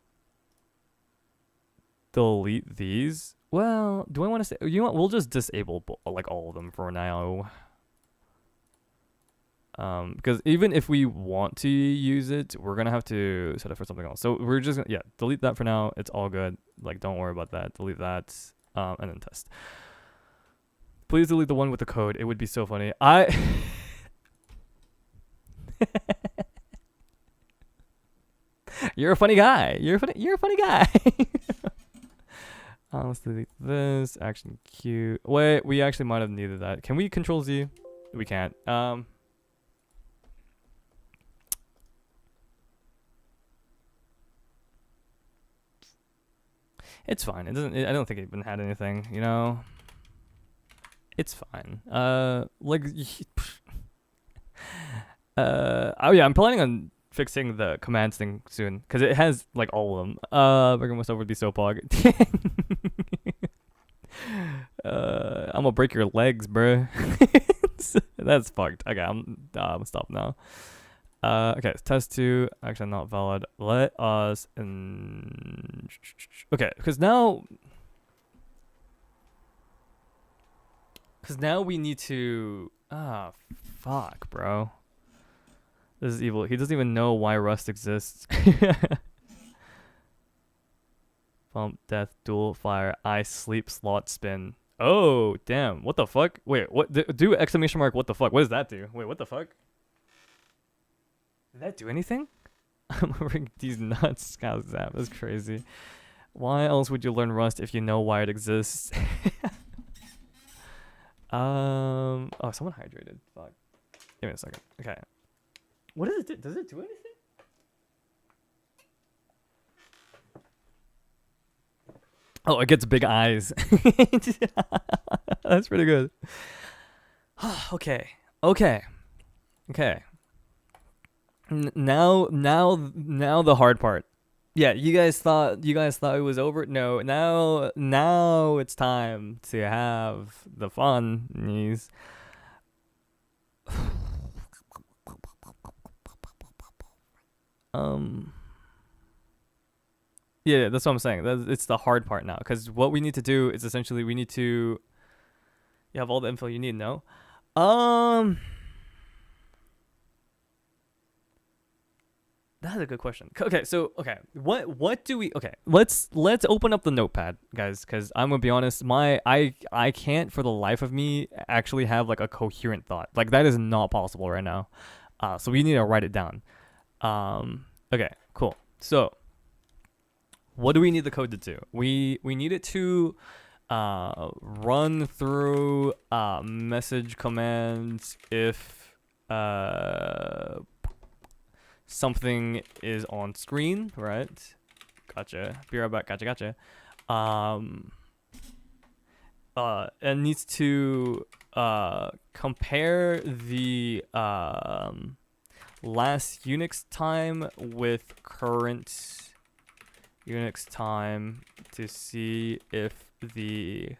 delete these. Well, do I want to say? You know what? We'll just disable like all of them for now. Because even if we want to use it, we're gonna have to set it for something else. So we're just gonna delete that for now. It's all good. Like don't worry about that. Delete that. And then test. Please delete the one with the code. It would be so funny. You're a funny guy. You're a funny guy. Let's delete this. Action Q. Wait, we actually might have needed that. Can we Control Z? We can't. It's fine. It doesn't. I don't think it even had anything. You know. It's fine. Like. Oh yeah, I'm planning on fixing the commands thing soon because it has like all of them. Breaking myself would be so pog. I'm gonna break your legs, bro. That's fucked. Okay, I'm stop now. Okay, test 2 actually not valid. Let us okay, because now we need to fuck, bro. This is evil. He doesn't even know why Rust exists. Bump, death, duel, fire, ice, sleep, slot, spin. Oh, damn. What the fuck? Wait, what? Do exclamation mark, what the fuck? What does that do? Wait, what the fuck? Did that do anything? I'm moving these nuts. Scout zap. That's crazy. Why else would you learn Rust if you know why it exists? Oh, someone hydrated. Fuck. Give me a second. Okay. What does it do? Does it do anything? Oh, it gets big eyes. That's pretty good. Okay. Okay. Okay. Now the hard part. Yeah, you guys thought it was over. No, now it's time to have the fun. Um. Yeah, that's what I'm saying. It's the hard part now, because what we need to do is essentially we need to. You have all the info you need. No. That's a good question. Okay, so what do we? Okay, let's open up the notepad, guys, because I'm gonna be honest, I can't for the life of me actually have like a coherent thought. Like that is not possible right now. So we need to write it down. Okay, cool. So what do we need the code to do? We need it to run through message commands if something is on screen, right? Gotcha. Be right back. Gotcha. It needs to compare the last Unix time with current Unix time to see if the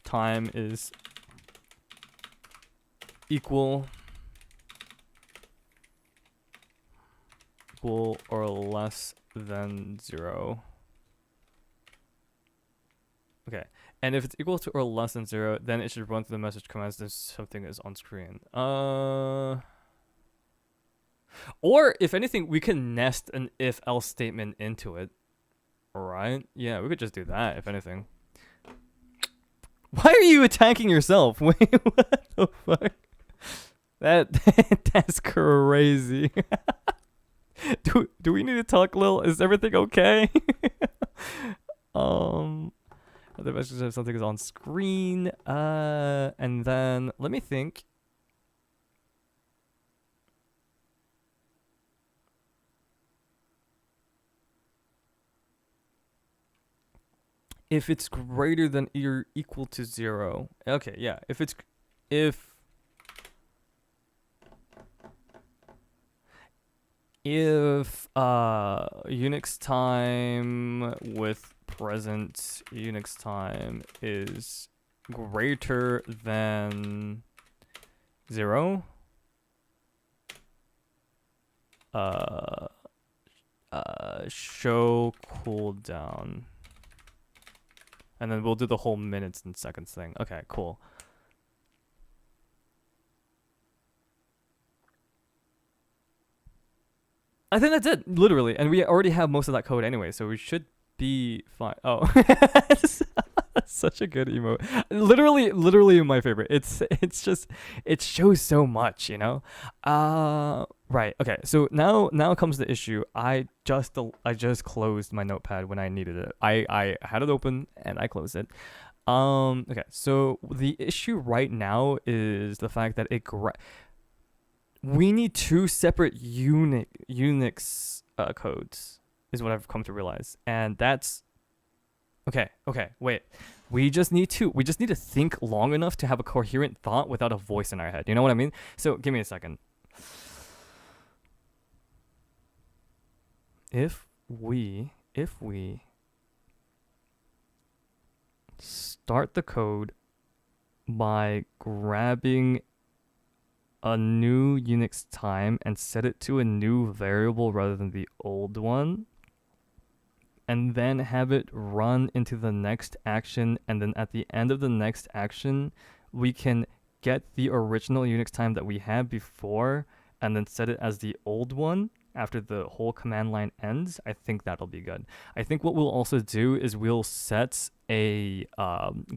time is equal or less than 0. Okay, and if it's equal to or less than 0, then it should run through the message commands that something is on screen. Or if anything, we can nest an if-else statement into it. Right? Yeah, we could just do that, if anything. Why are you attacking yourself? Wait, what the fuck? That's crazy. Do we need to talk, Lil? Is everything okay? The message if something is on screen. And then let me think. If it's greater than or equal to 0. Okay, yeah. If Unix time with present Unix time is greater than 0, show cooldown. And then we'll do the whole minutes and seconds thing. Okay, cool. I think that's it, literally. And we already have most of that code anyway, so we should be fine. Oh, that's such a good emote. Literally my favorite. It's just, it shows so much, you know? Right. Okay. So now comes the issue. I just closed my notepad when I needed it. I had it open and I closed it. Okay. So the issue right now is the fact that we need 2 separate Unix codes is what I've come to realize. And that's okay, wait. We just need to think long enough to have a coherent thought without a voice in our head. You know what I mean? So give me a second. If we start the code by grabbing a new Unix time and set it to a new variable rather than the old one, and then have it run into the next action, and then at the end of the next action we can get the original Unix time that we had before and then set it as the old one after the whole command line ends. I think that'll be good. I think what we'll also do is we'll set a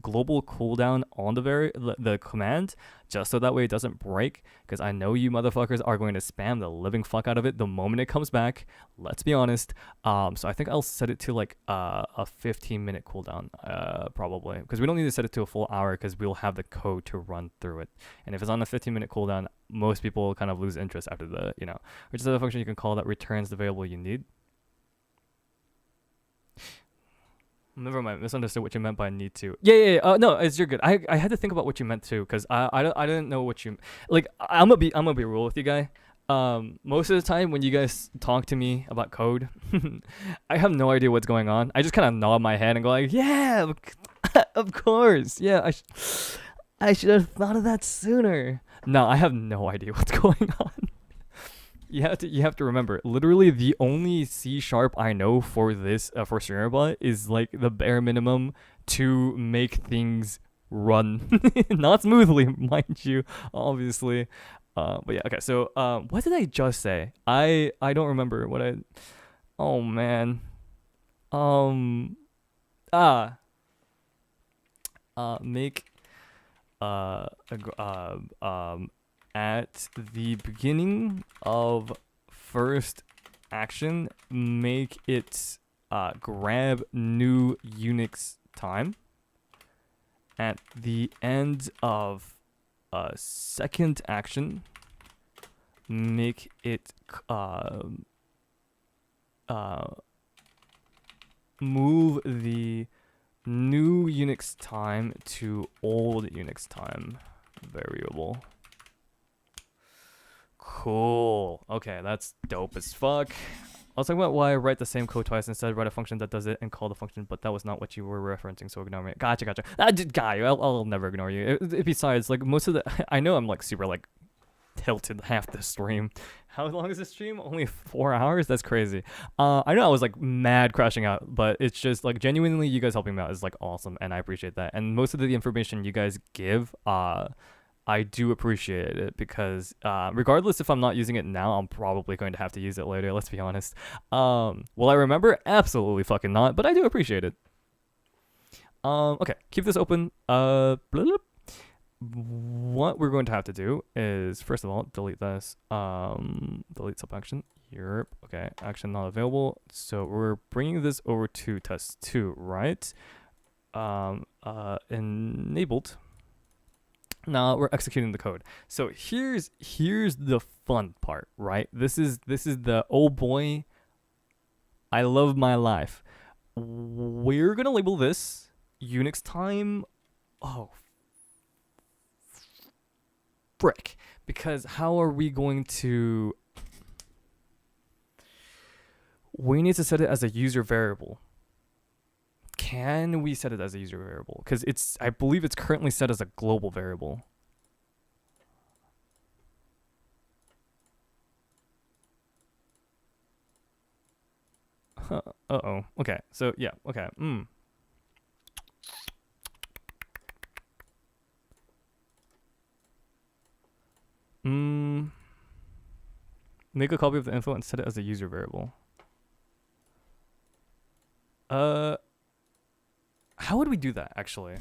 global cooldown on the command, just so that way it doesn't break, because I know you motherfuckers are going to spam the living fuck out of it the moment it comes back. Let's be honest. So I think I'll set it to like a 15-minute cooldown, probably, because we don't need to set it to a full hour because we'll have the code to run through it. And if it's on a 15-minute cooldown, most people kind of lose interest after the, which is a function you can call that returns the variable you need. Never mind. Misunderstood what you meant by need to. Yeah. No, you're good. I had to think about what you meant too, cause I didn't know what you like. I'm gonna be real with you, guy. Most of the time when you guys talk to me about code, I have no idea what's going on. I just kind of nod my head and go like, yeah, of course. Yeah, I should have thought of that sooner. No, I have no idea what's going on. You have to remember, literally the only C# I know for this for StreamerBot is like the bare minimum to make things run, not smoothly, mind you, obviously. But yeah, okay. So what did I just say? I don't remember what I. Oh man. Make at the beginning of first action, make it grab new Unix time. At the end of second action, make it move the new Unix time to old Unix time variable. Cool. Okay, that's dope as fuck. I was talking about why I write the same code twice instead write a function that does it and call the function, but that was not what you were referencing, so ignore me. Gotcha. Guy, I'll never ignore you. Besides, like, most of the... I know I'm, like, super, like, tilted half the stream. How long is this stream? Only 4 hours? That's crazy. I know I was, like, mad crashing out, but it's just, like, genuinely you guys helping me out is, like, awesome, and I appreciate that. And most of the information you guys give, I do appreciate it because regardless if I'm not using it now, I'm probably going to have to use it later, let's be honest. Will I remember? Absolutely fucking not, but I do appreciate it. Okay, keep this open. What we're going to have to do is, first of all, delete this. Delete sub action. Europe. Okay, action not available. So we're bringing this over to test 2, right? Enabled. Now we're executing the code. So here's the fun part, right? This is the oh boy, I love my life. We're gonna label this Unix time. Oh, frick! Because how are we going to? We need to set it as a user variable. Can we set it as a user variable? Because I believe it's currently set as a global variable. Uh-oh. Okay. So, yeah. Okay. Make a copy of the info and set it as a user variable. How would we do that, actually?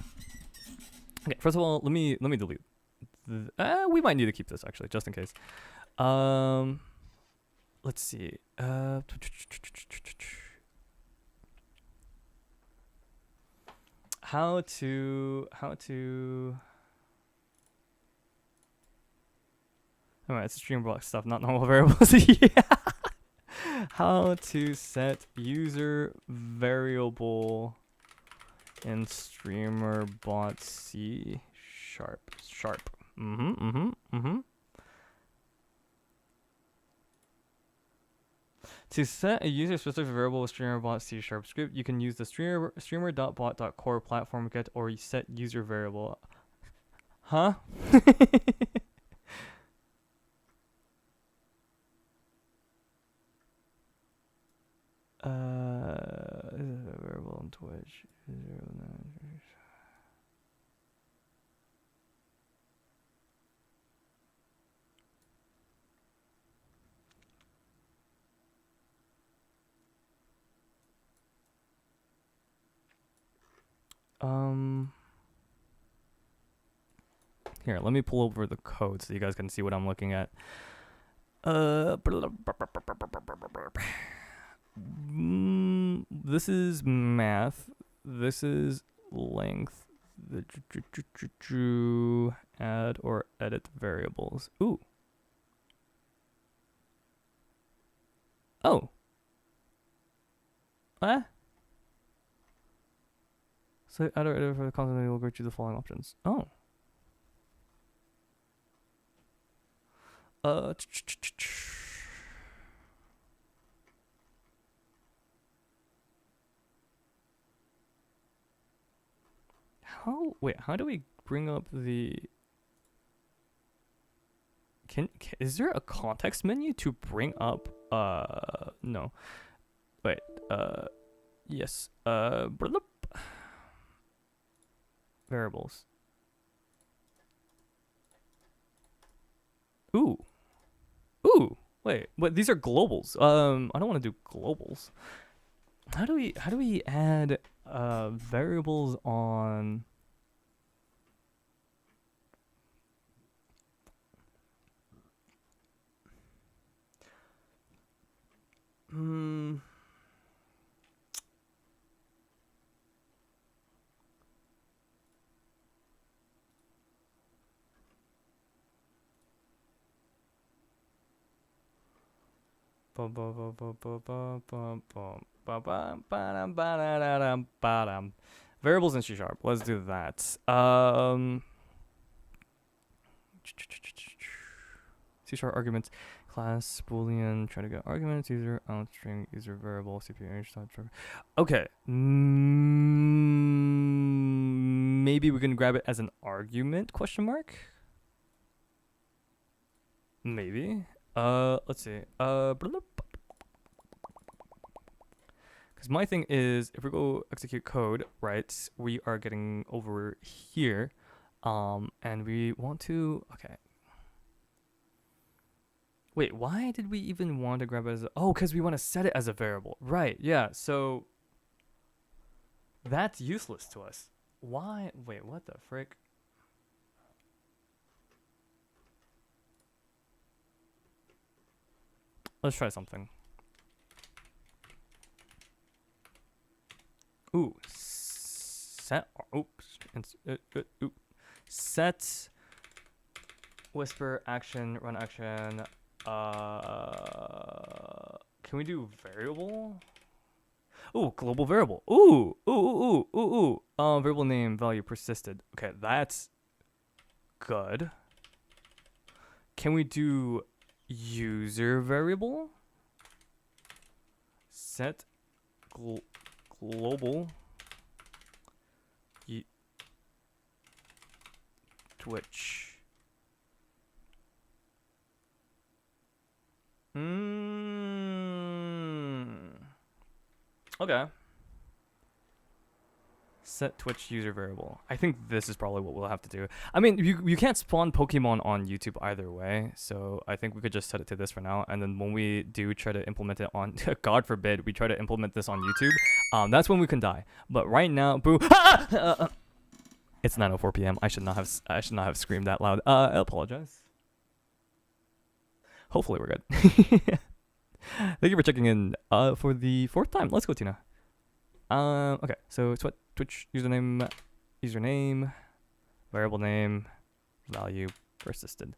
Okay, first of all, let me delete. We might need to keep this, actually, just in case. Let's see. How to... Alright, it's stream block stuff, not normal variables. Yeah. How to set user variable in streamer bot C#. To set a user specific variable with streamer bot C# script, you can use the streamer.bot.core platform get or set user variable. Huh? Variable on Twitch. Here, let me pull over the code so you guys can see what I'm looking at. This is math. This is length. The add or edit variables. Ooh. Oh. So add or edit for the content we will go through the following options. Oh. How do we bring up the is there a context menu to bring up no. Wait, yes. Variables. Ooh. Wait, but these are globals. I don't want to do globals. How do we add variables on variables in C#. Let's do that. C# arguments, class, boolean, try to get arguments, user, string, user variable, CPU, okay. Maybe we can grab it as an argument, question mark? Maybe. Let's see. Because my thing is, if we go execute code, right, we are getting over here, and we want to, okay. Wait, why did we even want to grab it as a, oh, because we want to set it as a variable. Right, yeah, so that's useless to us. Why, wait, what the frick? Let's try something. Ooh, set, oops, set, whisper, action, run action, can we do variable? Ooh, global variable. Variable name value persisted. Okay, that's good. Can we do user variable? Set global Twitch. Okay. Set Twitch user variable. I think this is probably what we'll have to do. I mean, you can't spawn Pokemon on YouTube either way, so I think we could just set it to this for now. And then when we do try to implement it on, God forbid, we try to implement this on YouTube, that's when we can die. But right now, boo! It's 9:04 p.m. I should not have screamed that loud. I apologize. Hopefully we're good. Thank you for checking in for the 4th time. Let's go, Tina. Okay, so it's what Twitch username, variable name, value persisted.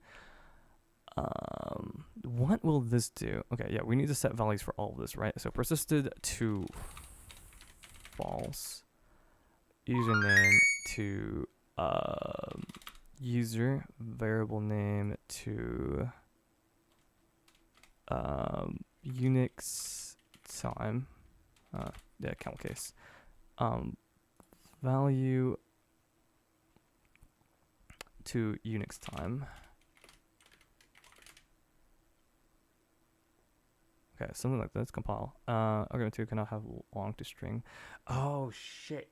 What will this do? Okay, yeah, we need to set values for all of this, right? So persisted to false, username to user, variable name to Unix time, yeah, camel case, value to Unix time. Okay, something like this. Compile. Argument 2 cannot have long to string. Oh shit!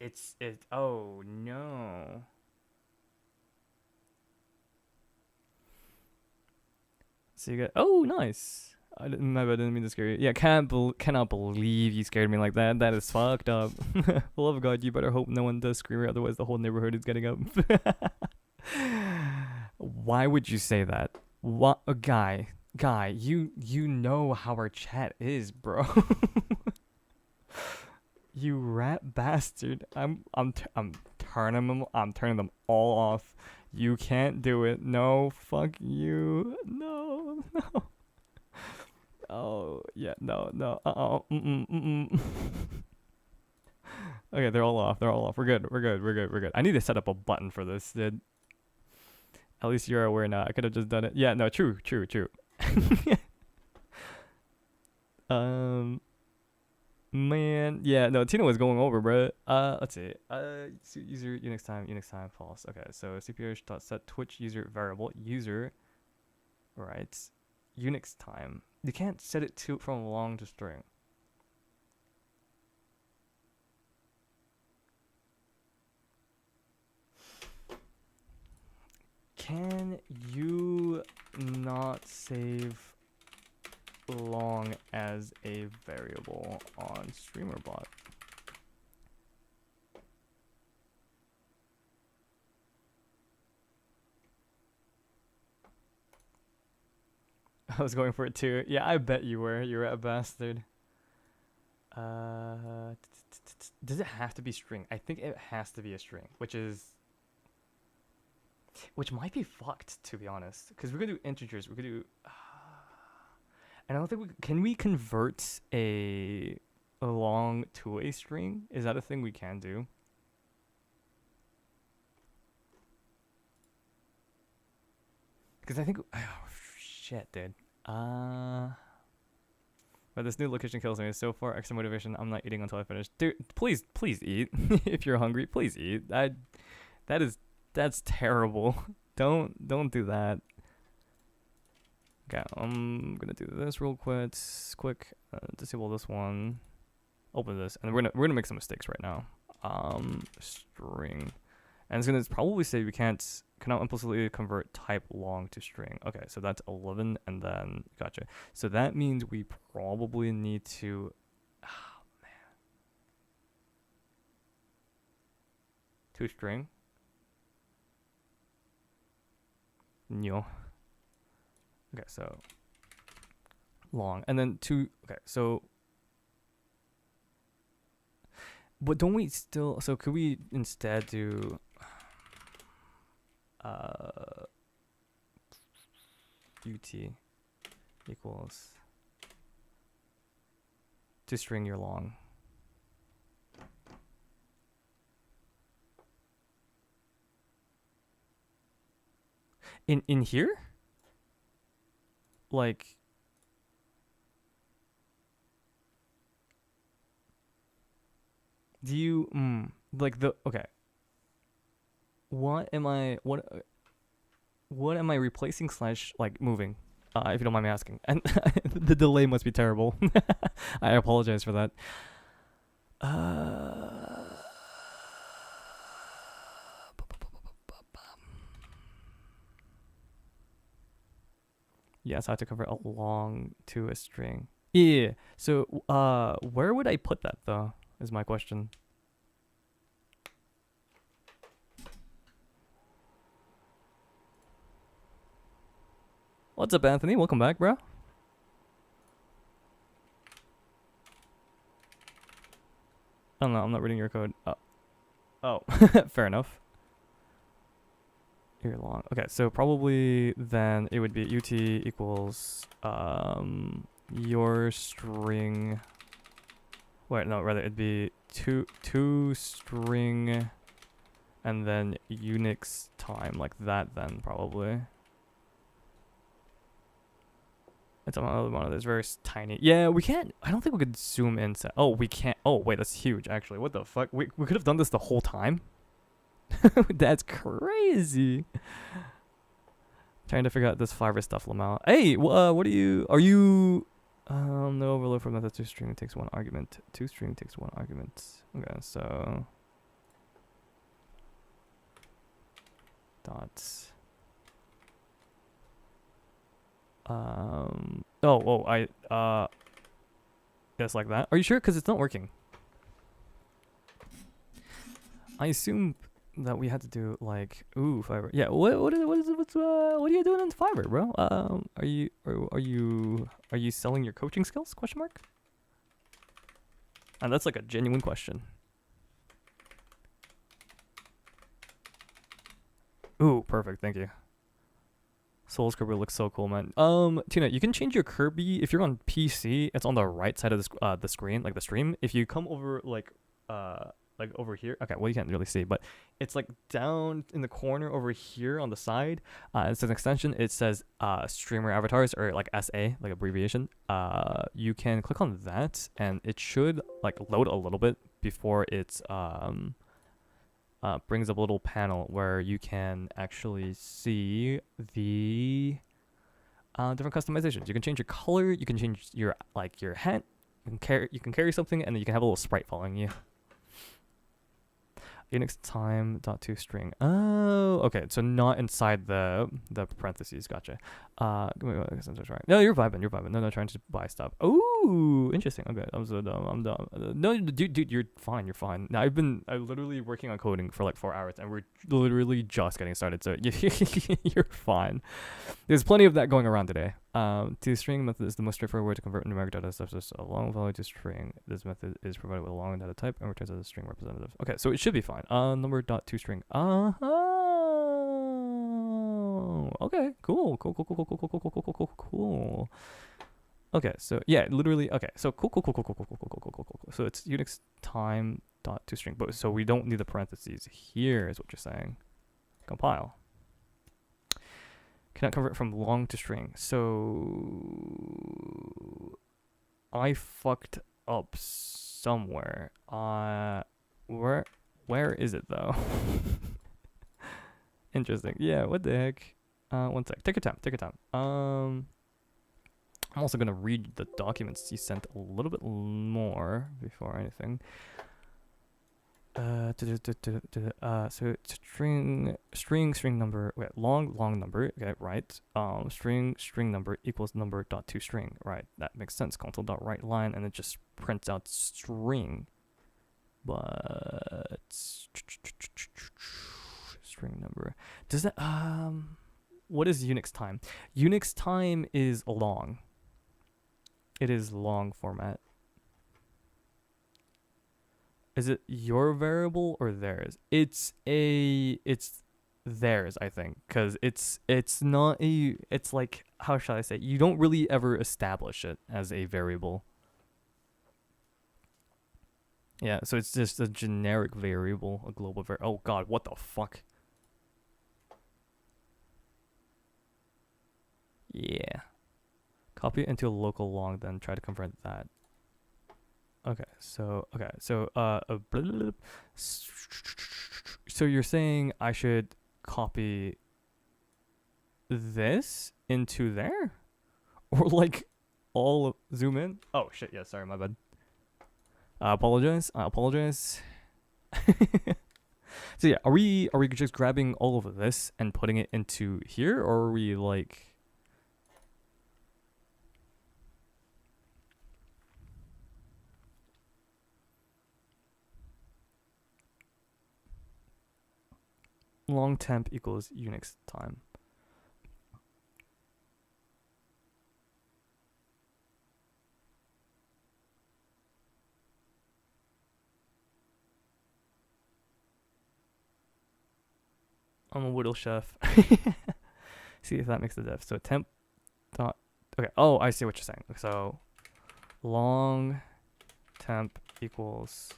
Oh no. So you get. Oh, nice. I didn't mean to scare you. Yeah, cannot believe you scared me like that. That is fucked up. For the love of God, you better hope no one does scream, otherwise the whole neighborhood is getting up. Why would you say that? What, guy, you know how our chat is, bro. You rat bastard. I'm turning them all off. You can't do it. No, fuck you. No. Oh, yeah, no. Okay, they're all off. They're all off. We're good. We're good. We're good. We're good. I need to set up a button for this, dude. At least you're aware now. I could have just done it. Yeah, no, true. Man, yeah, no, Tina was going over, bro. Let's see. User Unix time false. Okay, so cph.set Twitch user variable user, right? Unix time. You can't set it to from long to string. Can you not save long as a variable on StreamerBot? I was going for it too. Yeah, I bet you were. You're a bastard. Does it have to be string? I think it has to be a string, which might be fucked, to be honest, because we're gonna do integers. We're gonna do. And I don't think can we convert a long to a string? Is that a thing we can do? Because I think, oh shit, dude. But this new location kills me. So far, extra motivation. I'm not eating until I finish. Dude, please eat. If you're hungry, please eat. That's terrible. Don't do that. Okay, I'm gonna do this real quick. Disable this one. Open this, and we're gonna make some mistakes right now. String, and it's gonna probably say we cannot implicitly convert type long to string. Okay, so that's 11, and then gotcha. So that means we probably need to. Oh man. To string. No. Okay, so long, and then two. Okay, so, but don't we still? So could we instead do ut equals to string your long? In here? Like, do you like the okay? What am I replacing slash like moving? If you don't mind me asking, and the delay must be terrible. I apologize for that. Yes, I have to convert a long to a string. Yeah. So, where would I put that though? Is my question. What's up, Anthony? Welcome back, bro. I don't know. I'm not reading your code. Oh, fair enough. Here long. Okay, so probably then it would be ut equals your string. Wait, no, rather it'd be two string, and then Unix time like that. Then probably. It's another one of those very tiny. Yeah, we can't. I don't think we could zoom in. Oh, we can't. Oh, wait, that's huge. Actually, what the fuck? We could have done this the whole time. That's crazy. Trying to figure out this fiber stuff, Lamau. Hey, what are you? No overload from method to string takes one argument. To string takes one argument. Okay, so dots. Just like that. Are you sure? Because it's not working. I assume that we had to do like fiber. Yeah. What are you doing in fiber, bro? Are you selling your coaching skills? Question mark. And that's like a genuine question. Ooh, perfect. Thank you. Souls Kirby looks so cool, man. Tina, you can change your Kirby if you're on PC. It's on the right side of the screen, like the stream. If you come over like like over here. Okay, well you can't really see, but it's like down in the corner over here on the side. It's an extension. It says streamer avatars, or like SA, like abbreviation. You can click on that, and it should like load a little bit before it's brings up a little panel where you can actually see the different customizations. You can change your color. You can change your your hat. You can carry something, and then you can have a little sprite following you. Unix time dot to string. Oh, okay. So not inside the parentheses. Gotcha. No, you're vibing. You're vibing. No, trying to buy stuff. Oh, interesting. Okay, I'm so dumb. I'm dumb. No, dude, you're fine. You're fine. Now I'm literally working on coding for like 4 hours, and we're literally just getting started. So you're fine. There's plenty of that going around today. To string method is the most straightforward way to convert numeric data such as a long value to string. This method is provided with a long data type and returns as a string representative. Okay, so it should be fine. Number dot to string. Okay, cool. Okay, so yeah, literally. Okay, so cool. So it's Unix time dot to string, but so we don't need the parentheses here, is what you're saying. Compile. Cannot convert from long to string. So I fucked up somewhere. Where is it though? Interesting. Yeah, what the heck? One sec. Take your time. I'm also gonna read the documents you sent a little bit more before anything. So string number, long number, okay, right. String number equals number dot to string, right. That makes sense. Console dot write line, and it just prints out string. But string number, does that what is Unix time? Unix time is long. It is long format. Is it your variable or theirs? It's theirs, I think, because it's not a, it's like, how shall I say, you don't really ever establish it as a variable. Yeah, so it's just a generic variable, a global oh god, what the fuck? Yeah. Copy it into a local long, then try to convert that. Okay, so so you're saying I should copy this into there, or like all zoom in? Oh shit! Yeah, sorry, my bad. I apologize. So yeah, are we just grabbing all of this and putting it into here, or are we like? Long temp equals Unix time. I'm a Whittle chef. See if that makes the diff. So temp dot. Okay. Oh, I see what you're saying. So long temp equals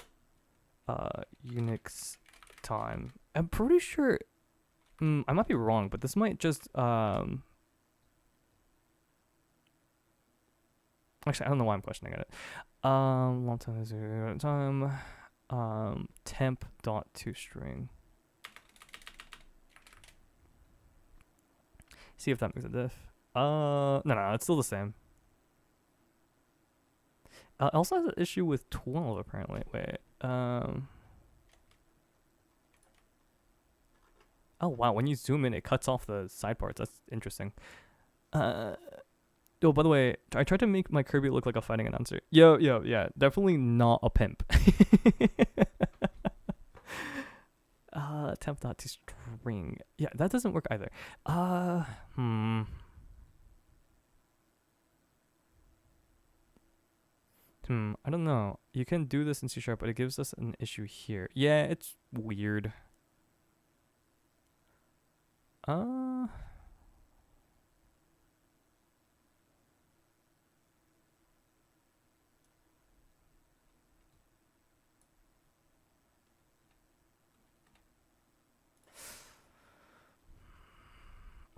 Unix time. I'm pretty sure. I might be wrong, but this might just actually, I don't know why I'm questioning it. Long time is time. Temp dot to string. See if that makes a diff. No, it's still the same. It also has an issue with 12 apparently. Wait. Oh wow, when you zoom in, it cuts off the side parts. That's interesting. Oh, by the way, I tried to make my Kirby look like a fighting announcer. Yo, yeah, definitely not a pimp. Temp dot to string. Yeah, that doesn't work either. I don't know. You can do this in C#, but it gives us an issue here. Yeah, it's weird.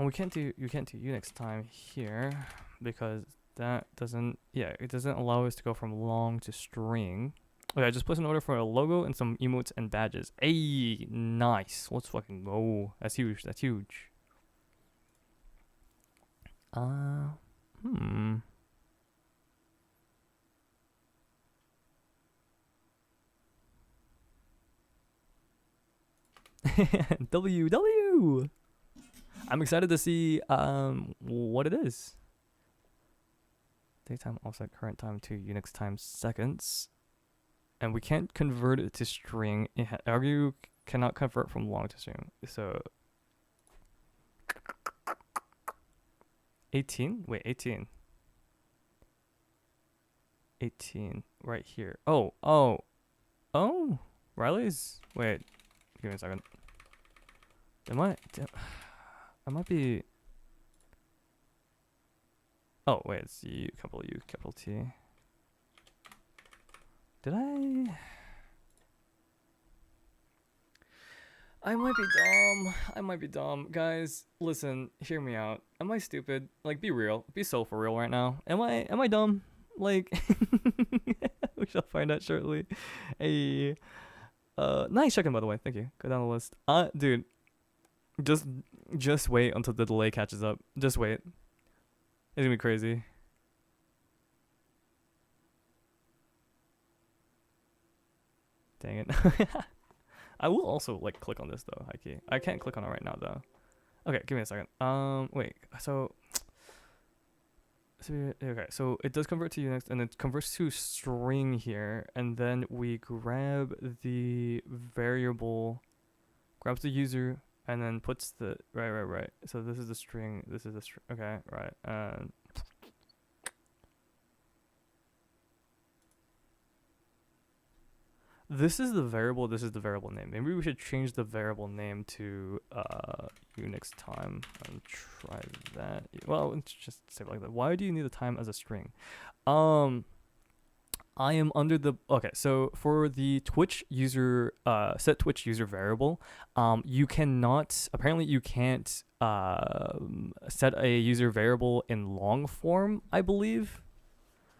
And you can't do Unix time here because that doesn't, yeah, it doesn't allow us to go from long to string. Okay, I just placed an order for a logo and some emotes and badges. Hey, nice. Let's fucking go. That's huge. That's huge. WW. I'm excited to see what it is. Daytime offset current time to Unix time seconds. And we can't convert it to string. Argue cannot convert from long to string. So 18? Wait, 18. 18 right here. Oh. Riley's. Wait. Give me a second. I might be. Oh, wait, it's U, capital T. Did I? I might be dumb. Guys, listen, hear me out. Am I stupid? Like, be real. Be so for real right now. Am I dumb? Like, we shall find out shortly. Hey, nice check-in, by the way. Thank you. Go down the list. Dude, just wait until the delay catches up. Just wait. It's gonna be crazy. Dang it. I will also like click on this though, Heike. I can't click on it right now though. Okay, give me a second. Wait. So okay, so it does convert to Unix and it converts to string here, and then we grab the variable, grabs the user, and then puts the right. So this is the string. This is the string. Okay, right. This is the variable. This is the variable name. Maybe we should change the variable name to Unix time and try that. Well, let's just say it like that. Why do you need the time as a string? I am under the so for the Twitch user set Twitch user variable, you cannot, apparently you can't set a user variable in long form, I believe.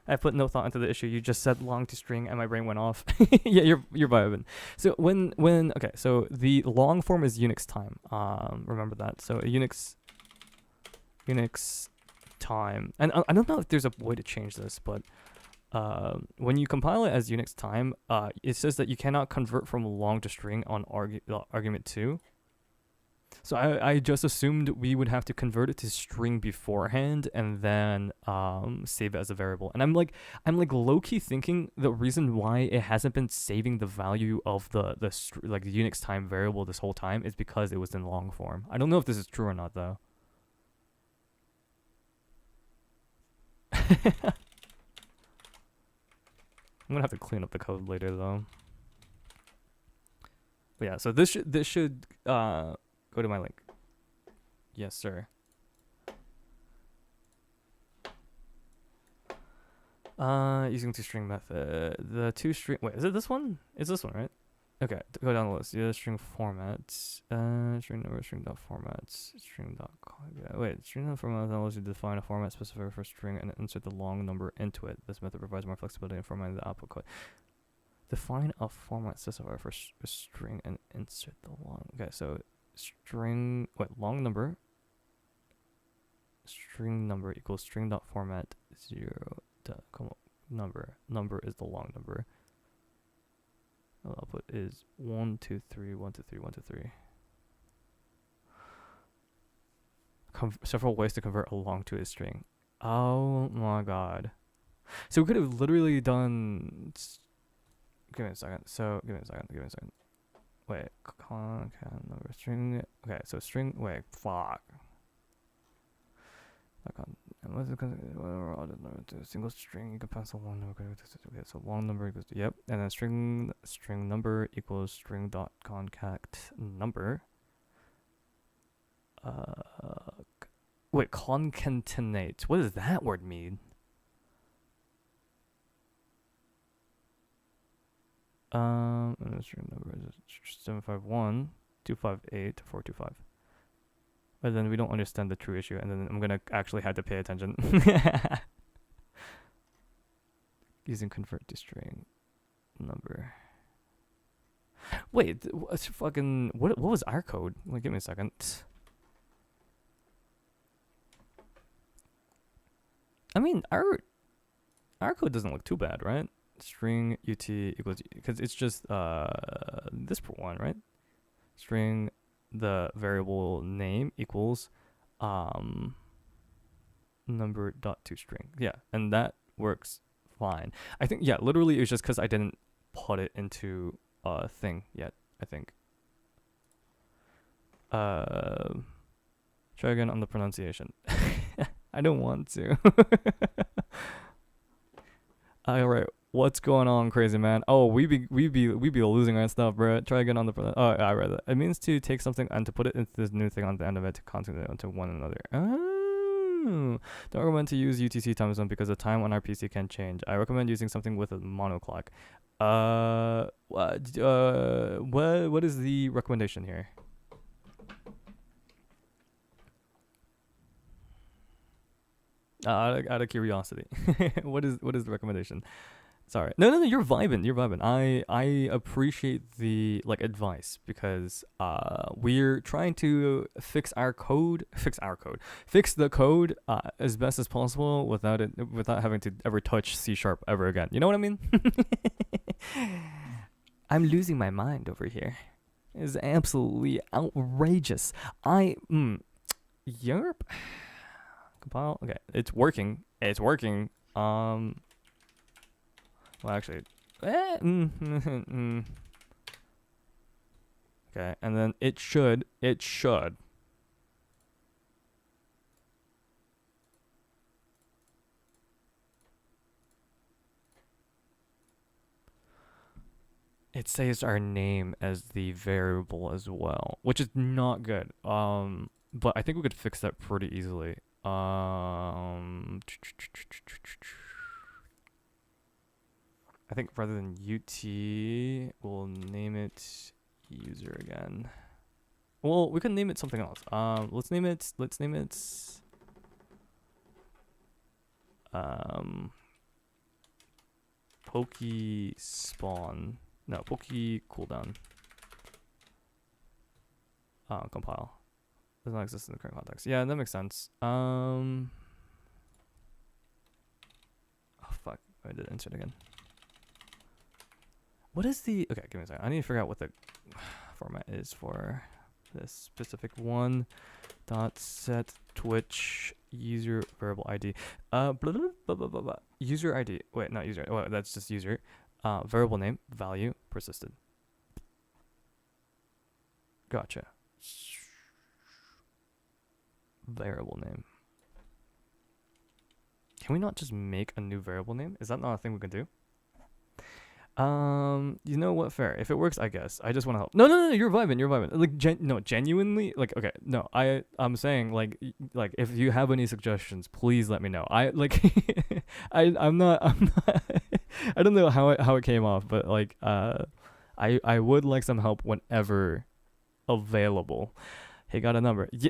I put no thought into the issue. You just said long to string and my brain went off. Yeah, you're vibing. So okay, so the long form is Unix time. Remember that. So Unix time. And I don't know if there's a way to change this, but when you compile it as Unix time, it says that you cannot convert from long to string on argument 2. So I just assumed we would have to convert it to string beforehand and then save it as a variable. And I'm like low-key thinking the reason why it hasn't been saving the value of the Unix time variable this whole time is because it was in long form. I don't know if this is true or not though. I'm gonna have to clean up the code later though. But yeah, so this should go to my link. Yes, sir. Using toString method. The toString. Wait, is it this one? It's this one, right? Okay, go down the list. Yeah, string formats. String number, string dot formats, string dot. Yeah, wait, string dot formats allows you to define a format specified for string and insert the long number into it. This method provides more flexibility in formatting the output code. Define a format specified for a string and insert the long. Okay, so string, long number, string number equals string dot format 0 dot number is the long number. Output is 1 2 3 1 2 3 1 2 3. Several ways to convert a long to a string. Oh my god. So we could have literally done. Give me a second. Wait, concat number string. Okay, so string. Wait, fuck. Unless it a single string, you can pass a long number. Okay, so long number equals yep, and then string number equals string dot concat number. Wait, concatenate. What does that word mean? And the string number is 751 258 425. but then we don't understand the true issue, and then I'm gonna actually have to pay attention. Using convert to string number. Wait, what's fucking what was our code? Wait, give me a second. I mean, our code doesn't look too bad, right? String ut equals, because it's just this one, right? String the variable name equals number dot to string. Yeah, and that works fine. I think, yeah, literally it's just because I didn't put it into a thing yet, I think. Try again on the pronunciation. I don't want to. Alright, what's going on, crazy man? Oh, we be losing our stuff, bro. Try again on the I read that. It means to take something and to put it into this new thing on the end of it to contact it onto one another. Oh, don't recommend to use UTC time zone because the time on our PC can change. I recommend using something with a monoclock. What is the recommendation here? Out of curiosity, what is the recommendation? Sorry, no, you're vibing. I appreciate the advice, because we're trying to fix the code as best as possible without having to ever touch C# ever again. You know what I mean? I'm losing my mind over here. It's absolutely outrageous. Europe. Compile. Okay, it's working. Well, actually, okay, and then it should. It saves our name as the variable as well, which is not good. But I think we could fix that pretty easily. I think rather than UT, we'll name it user again. Well, we can name it something else. Let's name it Pokey spawn. No, Pokey cooldown. Compile. Does not exist in the current context. Yeah, that makes sense. Oh fuck, I did insert again. What is the, okay, give me a second. I need to figure out what the format is for this specific one. Dot set Twitch user variable ID. Blah, blah, blah, blah, blah, blah. User ID. Wait, not user. Oh, that's just user. Variable name, value, persisted. Gotcha. Variable name. Can we not just make a new variable name? Is that not a thing we can do? You know what? Fair. If it works, I guess. I just want to help. No, you're vibing. Like, genuinely. Like, okay, no, I'm saying like if you have any suggestions, please let me know. I'm not. I don't know how it came off, but like, I would like some help whenever available. Hey, got a number. Yeah,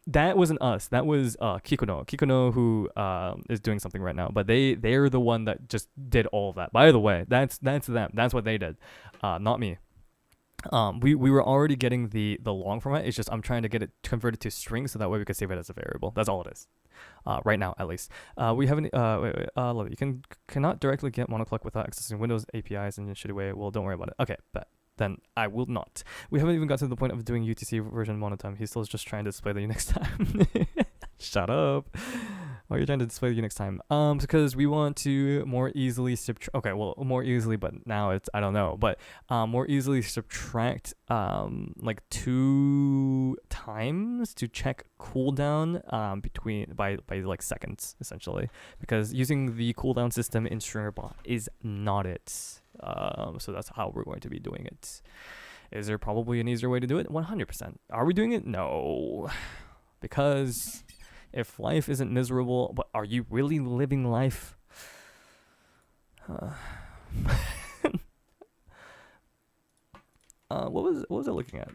that wasn't us. That was Kikuno, who is doing something right now. But they're the one that just did all of that. By the way, that's them. That's what they did, not me. We were already getting the long format. It's just I'm trying to get it converted to string so that way we can save it as a variable. That's all it is. Right now, at least. We haven't. Wait. Love it. You cannot directly get monoclock without accessing Windows APIs in a shitty way. Well, don't worry about it. Okay, bet. Then I will not. We haven't even got to the point of doing UTC version monotime. He's still just trying to display the Unix time. Shut up. Why are you trying to display the Unix time? Because we want to more easily subtract. Okay, well, more easily, but now it's, I don't know, but more easily subtract like 2 times to check cooldown by like seconds, essentially. Because using the cooldown system in StringerBot is not it. So that's how we're going to be doing it. Is there probably an easier way to do it? 100%. Are we doing it? No. Because if life isn't miserable, but are you really living life? What was I looking at?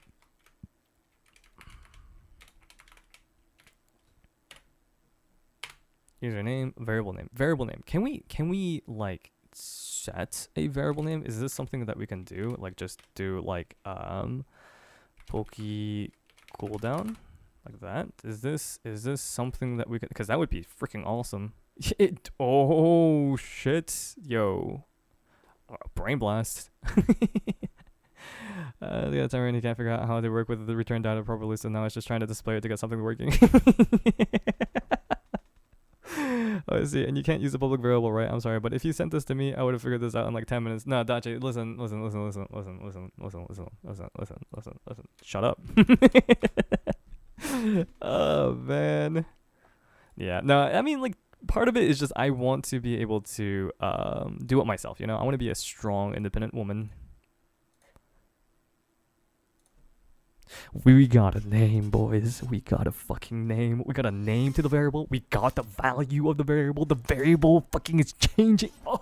username, variable name, variable name. Can we like set a variable name? Is this something that we can do? Like just do like poke cooldown like that? Is this something that we can? Because that would be freaking awesome. Oh shit, yo, brain blast. The timer and he can't figure out how to work with the return data properly, so now it's just trying to display it to get something working. Oh, I see. And you can't use a public variable, right? I'm sorry, but if you sent this to me, I would have figured this out in like 10 minutes. No, Dachi, listen. Shut up. Oh man. Yeah. No, I mean, like, part of it is just I want to be able to do it myself. You know, I want to be a strong, independent woman. We got a name, boys. We got a fucking name. We got a name to the variable. We got the value of the variable. The variable fucking is changing. Oh.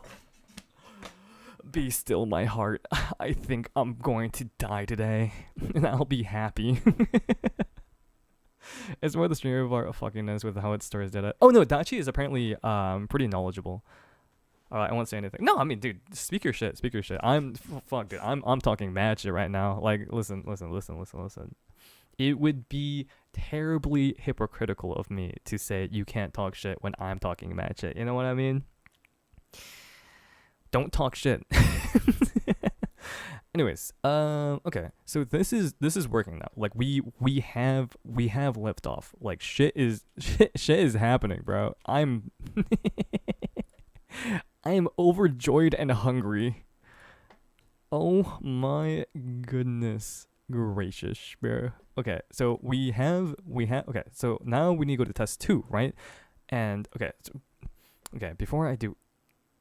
Be still, my heart. I think I'm going to die today. And I'll be happy. It's more the streamer of our fuckingness with how it stores data. Oh no, Dachi is apparently pretty knowledgeable. I won't say anything. No, I mean, dude, speak your shit. Speak your shit. Fuck, dude. I'm talking mad shit right now. Like, listen. It would be terribly hypocritical of me to say you can't talk shit when I'm talking mad shit. You know what I mean? Don't talk shit. Anyways, okay. So this is working now. Like we have liftoff. Like shit is happening, bro. I am overjoyed and hungry. Oh my goodness gracious, bro. Okay, so we have okay, so now we need to go to test 2, right? And okay, before I do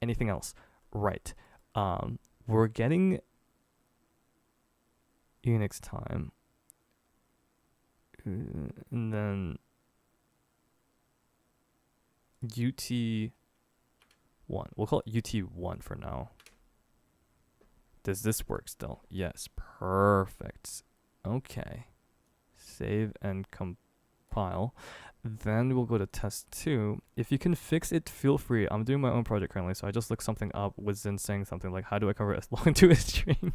anything else, right? We're getting Unix time. And then UT1. We'll call it UT1 for now. Does this work still? Yes, perfect. Okay. Save and compile. Then we'll go to test 2. If you can fix it, feel free. I'm doing my own project currently, so I just looked something up with Zin saying something like, how do I cover as long into a string?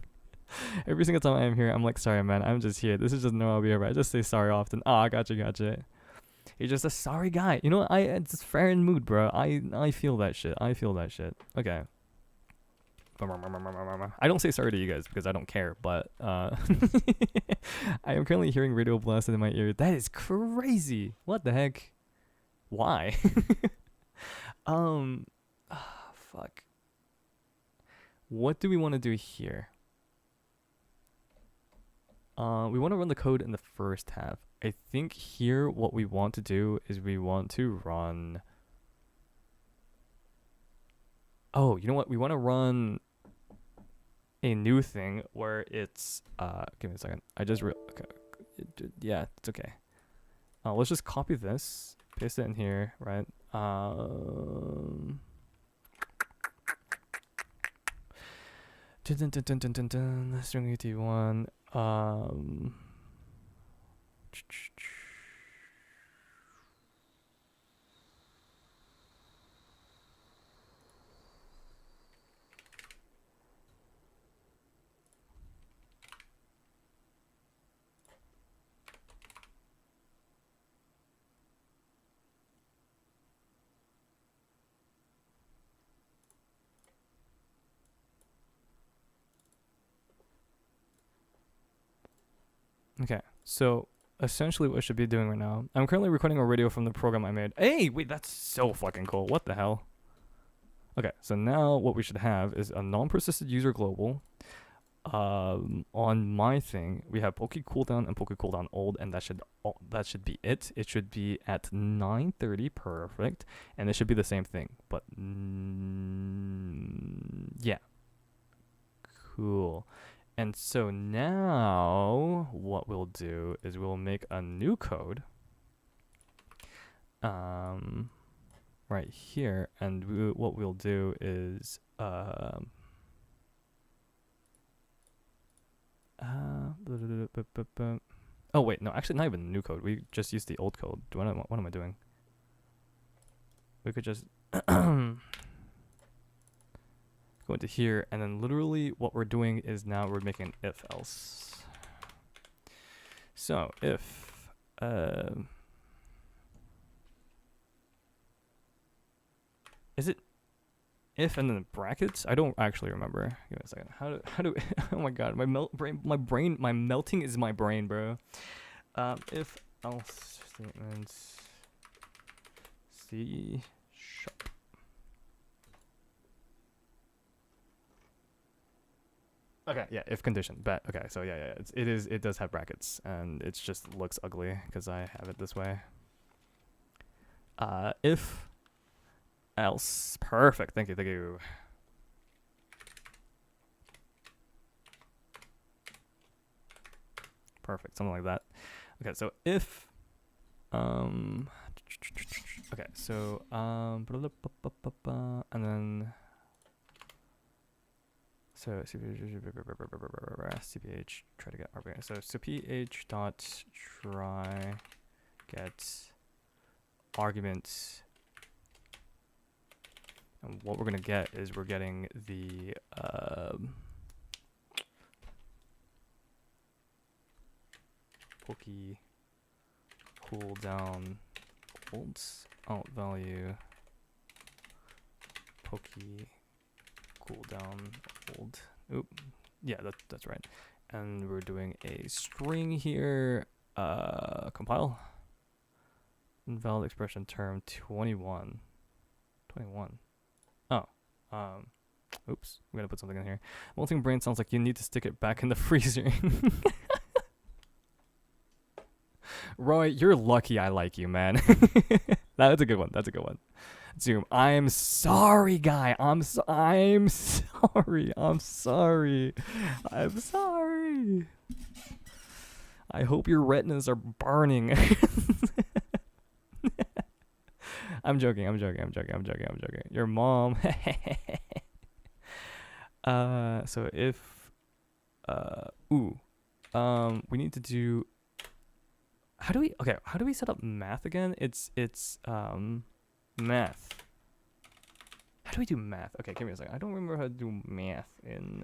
Every single time I am here, I'm like, sorry, man, I'm just here. This is just no I'll be here. I just say sorry often. Ah, gotcha. You're just a sorry guy. You know what? It's fair in mood, bro. I feel that shit. Okay. I don't say sorry to you guys because I don't care, but I am currently hearing radio blasted in my ear. That is crazy. What the heck? Why? Fuck. What do we want to do here? We want to run the code in the first half. I think here what we want to do is we want to run... Oh, you know what? We want to run a new thing where it's... give me a second. Okay. Yeah, it's okay. Let's just copy this, paste it in here, right? String UT1. Okay, so essentially what I should be doing right now, I'm currently recording a radio from the program I made. Hey, wait, that's so fucking cool. What the hell? Okay, so now what we should have is a non-persistent user global. On my thing, we have Poke cooldown and Poke cooldown old, and that should be it. It should be at 9:30, perfect, and it should be the same thing. But yeah, cool. And so now what we'll do is we'll make a new code right here, and what we'll do is oh wait, no, actually not even new code. We just use the old code. What am I doing? we could just go into here, and then literally what we're doing is now we're making an if else. So if is it if and then brackets? I don't actually remember. Give me a second. How do oh my god, my melting is my brain, bro. If else statements C sharp. Okay, yeah, if condition, bet. Okay, so yeah, it does have brackets, and it just looks ugly because I have it this way. If else, perfect. Thank you. Perfect, something like that. Okay, so if okay, so and then so cph try to get argument. So cph dot try get argument, and what we're gonna get is we're getting the pokey cooldown old alt value pokey cooldown old. Oop, yeah, that's right. And we're doing a string here. Compile. Invalid expression term 21. Oh, oops. I'm gonna put something in here. Molting brain sounds like you need to stick it back in the freezer. Roy, you're lucky I like you, man. That's a good one. Zoom. I'm sorry, guy. I'm sorry. I hope your retinas are burning. I'm joking. Your mom. So if we need to do, how do we set up math again? It's math. How do we do math? Okay, give me a second. I don't remember how to do math in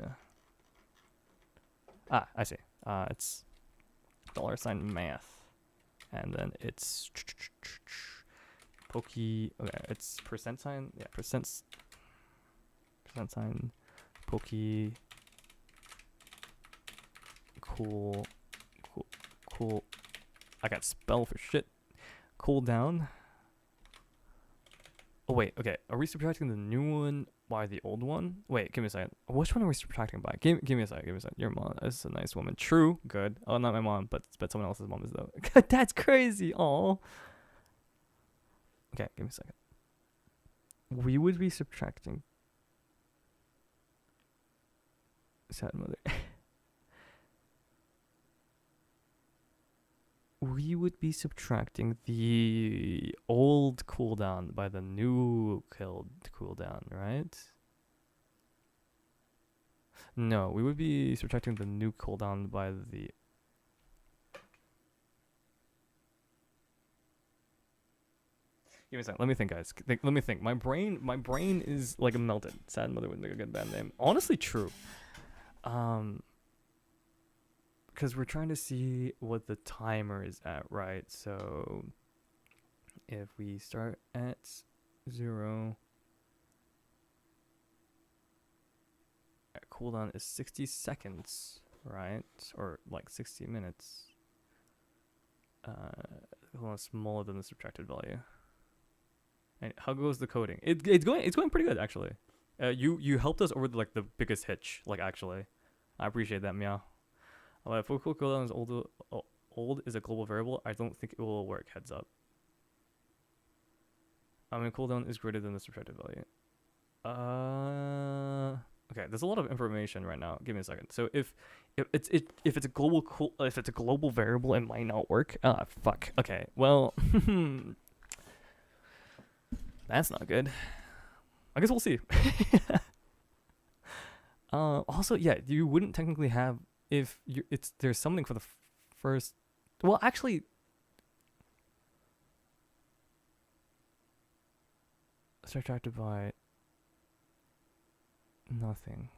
I see. It's $ math, and then it's pokey. Okay, it's percent sign. Yeah, percent sign pokey cool. I got spell for shit. Cool down. Oh wait, okay. Are we subtracting the new one by the old one? Wait, give me a second. Which one are we subtracting by? Give me a second. Your mom is a nice woman. True, good. Oh, not my mom, but someone else's mom is though. That's crazy. Aw. Okay, give me a second. We would be subtracting. Sad mother. We would be subtracting the old cooldown by the new cooldown, right? No, we would be subtracting the new cooldown by the... Give me a second. Let me think, guys. Let me think. My brain is like melted. Sad mother would make a good band name. Honestly, true. Because we're trying to see what the timer is at, right? So if we start at 0, cooldown is 60 seconds, right? Or like 60 minutes. Smaller than the subtracted value. And how goes the coding? It's going pretty good, actually. You helped us over the biggest hitch, actually. I appreciate that, meow. If focal cooldown is old is a global variable, I don't think it will work. Heads up. Cooldown is greater than the subtracted value. Okay, there's a lot of information right now. Give me a second. So if it's a global variable, it might not work. Fuck. Okay. Well, that's not good. I guess we'll see. Also, yeah, you wouldn't technically have. If there's something for the first, well, actually, subtracted by nothing.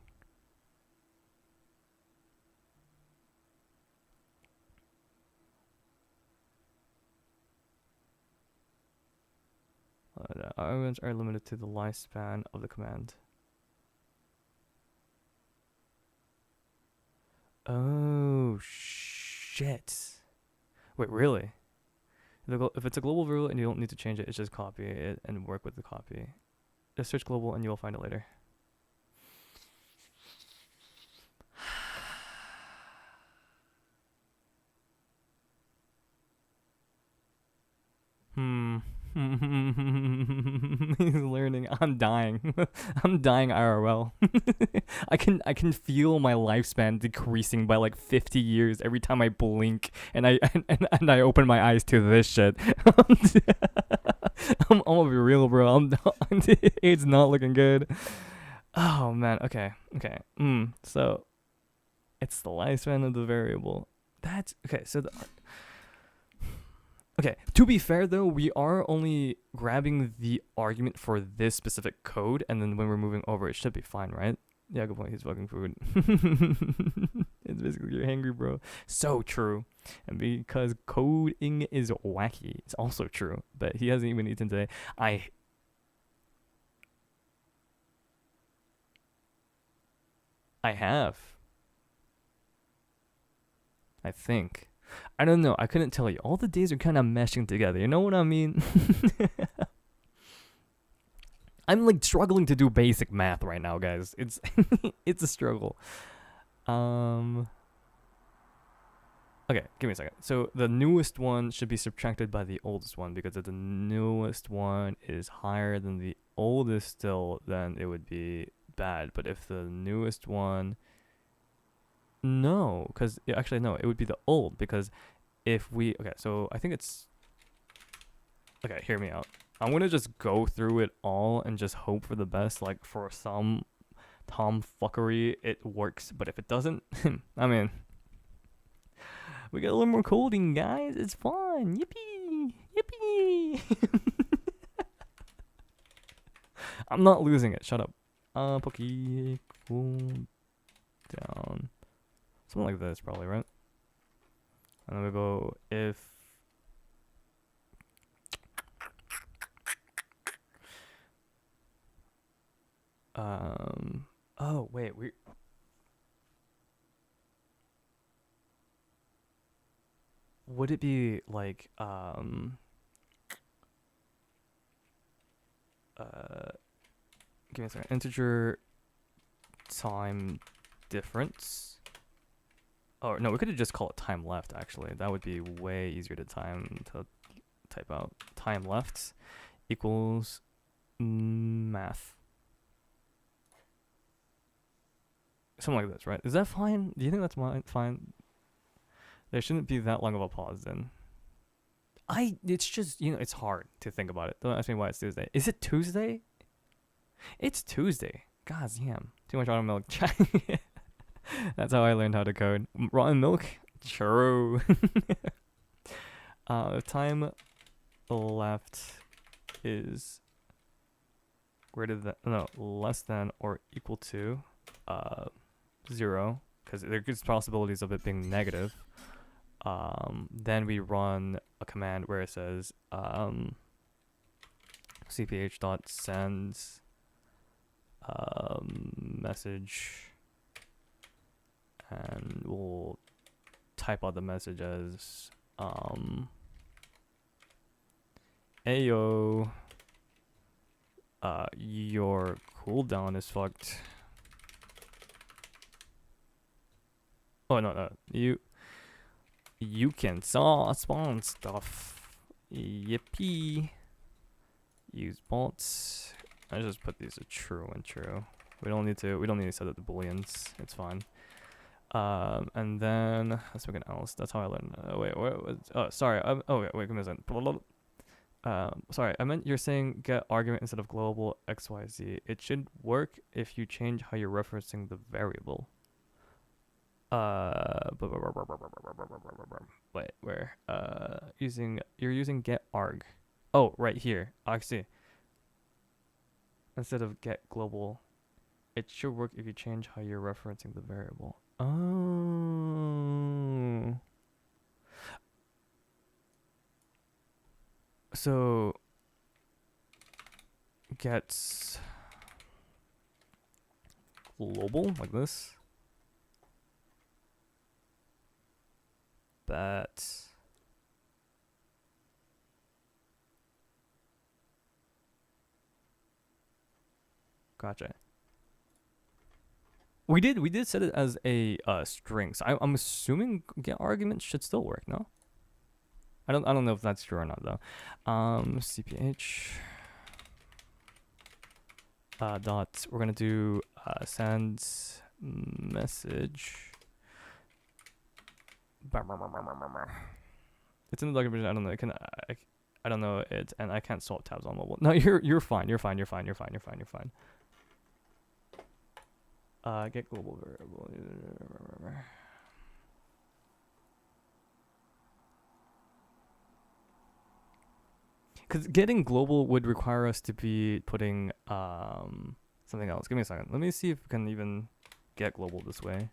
The arguments are limited to the lifespan of the command. Oh shit! Wait, really? If it's a global variable and you don't need to change it, it's just copy it and work with the copy. Just search global and you'll find it later. He's learning. I'm dying. I'm dying IRL. I can feel my lifespan decreasing by like 50 years every time I blink and I open my eyes to this shit. I'm gonna be real, bro. It's not looking good. Oh man. Okay. So it's the lifespan of the variable. That's okay. So okay, to be fair though, we are only grabbing the argument for this specific code, and then when we're moving over, it should be fine, right? Yeah, good point. He's fucking food. It's basically you're hangry, bro. So true. And because coding is wacky, it's also true. But he hasn't even eaten today. I have. I think. I don't know. I couldn't tell you. All the days are kind of meshing together. You know what I mean? I'm like struggling to do basic math right now, guys. It's it's a struggle. Okay, give me a second. So the newest one should be subtracted by the oldest one, because if the newest one is higher than the oldest still, then it would be bad. But if the newest one, no, because actually no, it would be the old, because if we, okay, so I think it's, okay, hear me out. I'm gonna just go through it all and just hope for the best. Like for some tomfuckery it works, but if it doesn't, I mean, we get a little more coding, guys. It's fun. Yippee, yippee. I'm not losing it. Shut up. Pokey, cool down. Something like this, probably, right? And then we go if oh wait, would it be like give me a second. Integer time difference. Oh no, we could have just called it time left. Actually, that would be way easier to type out. Time left equals math. Something like this, right? Is that fine? Do you think that's fine? There shouldn't be that long of a pause then. It's just, you know, it's hard to think about it. Don't ask me why it's Tuesday. Is it Tuesday? It's Tuesday. God damn. Too much autumn milk. That's how I learned how to code. Rotten milk? True. Time left is greater than, no, less than or equal to 0, because there's possibilities of it being negative. Then we run a command where it says cph.send message, and we'll type out the message as ayo, your cooldown is fucked. Oh no, you can spawn stuff. Yippee. Use bots. I just put these to true and true. We don't need to set up the booleans. It's fine. And then let's make an else. That's how I learned. Wait, what was? Oh, sorry. Wait, give me a second. Sorry, I meant you're saying get argument instead of global XYZ. It should work if you change how you're referencing the variable. Wait, where? You're using get arg. Oh, right here. I see. instead of get global. It should work if you change how you're referencing the variable. Oh. So gets global like this. That gotcha. We did set it as a string. So I'm assuming get argument should still work, no? I don't know if that's true or not though. CPH dot, we're gonna do send message. It's in the documentation. I don't know. I don't know it, and I can't sort tabs on mobile. No, you're fine. You're fine. Get global variable. Because getting global would require us to be putting something else. Give me a second. Let me see if we can even get global this way.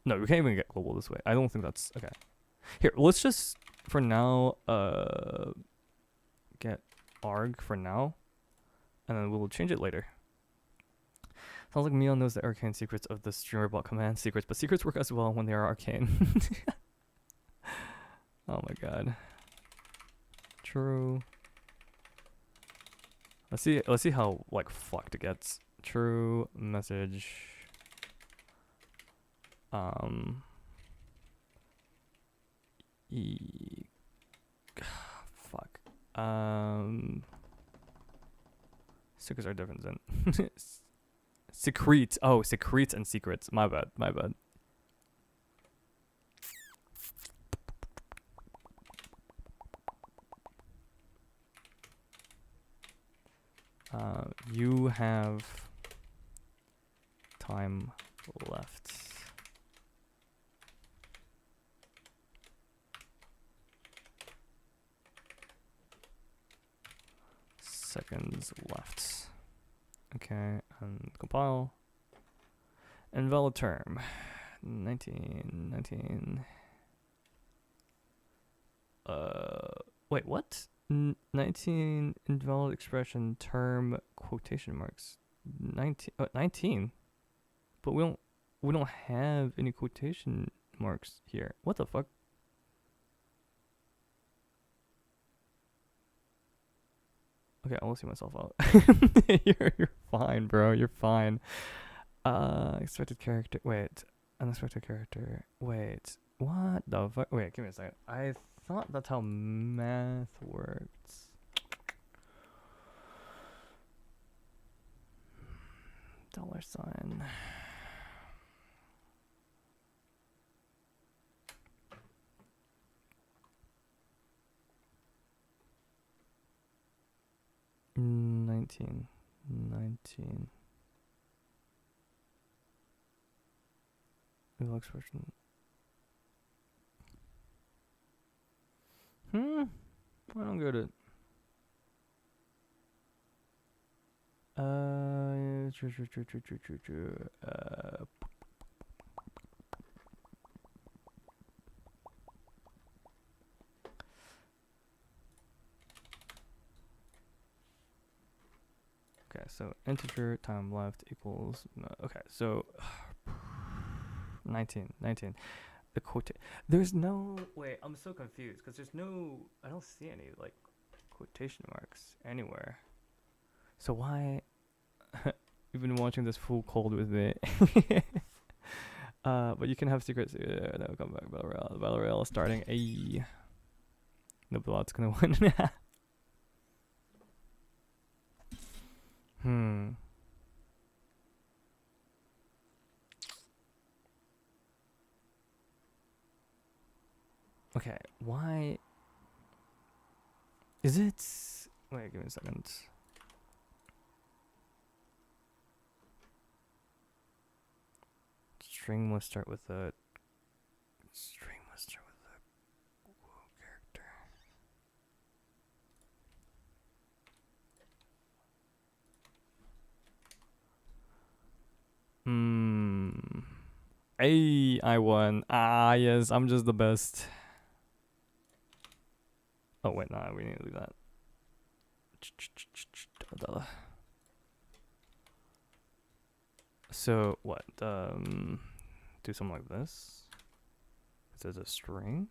No, we can't even get global this way. I don't think that's okay. Here, let's just for now get arg for now, and then we'll change it later. Sounds like Mio knows the arcane secrets of the streamer bot command secrets, but secrets work as well when they are arcane. Oh my god. True. Let's see how like fucked it gets. True message. Fuck. Secrets are different then. Secrete. Oh, secrete and secrets. My bad. You have time left. Seconds left. Okay, and compile. Invalid term. 19. Wait, what? 19 invalid expression term quotation marks. 19. But we don't have any quotation marks here. What the fuck? Okay, I'll see myself out. You're fine, bro. You're fine. Expected character. Wait. Unexpected character. Wait. What the fuck? Wait, give me a second. I thought that's how math works. $. 19. Real expression. I don't get it. True. Okay, so integer time left equals okay, so 19. The quote. There's no wait. I'm so confused because there's no. I don't see any like quotation marks anywhere. So why? You've been watching this full cold with me. But you can have secrets. That'll come back. Battle Royale starting. The bot's gonna win. Okay, why is it? Wait, give me a second. String must start with a character. Hey, I won. Ah, yes, I'm just the best. Oh, wait, nah, we need to do that. So, what? Do something like this. Is it a string?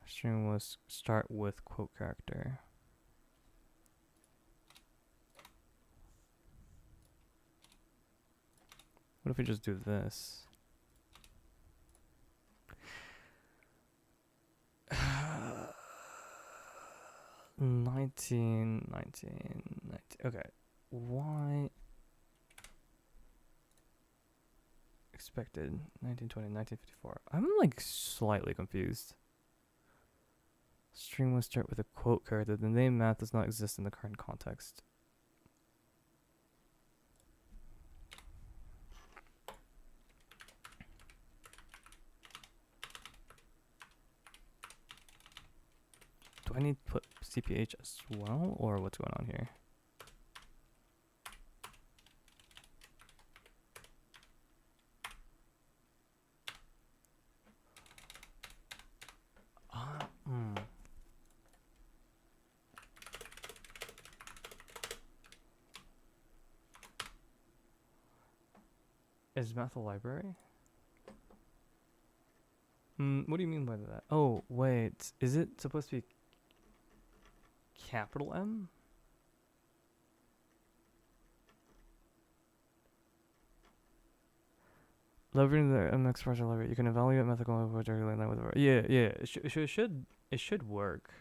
String was start with quote character. What if we just do this? 19. Okay. Why? Expected 1920, 1954. I'm like slightly confused. String will start with a quote character. The name math does not exist in the current context. Do I need to put CPH as well, or what's going on here? Is math a library? What do you mean by that? Oh, wait. Is it supposed to be capital M? Leveraging the MX partial library, you can evaluate methodological approach directly in line with the yeah. It should work.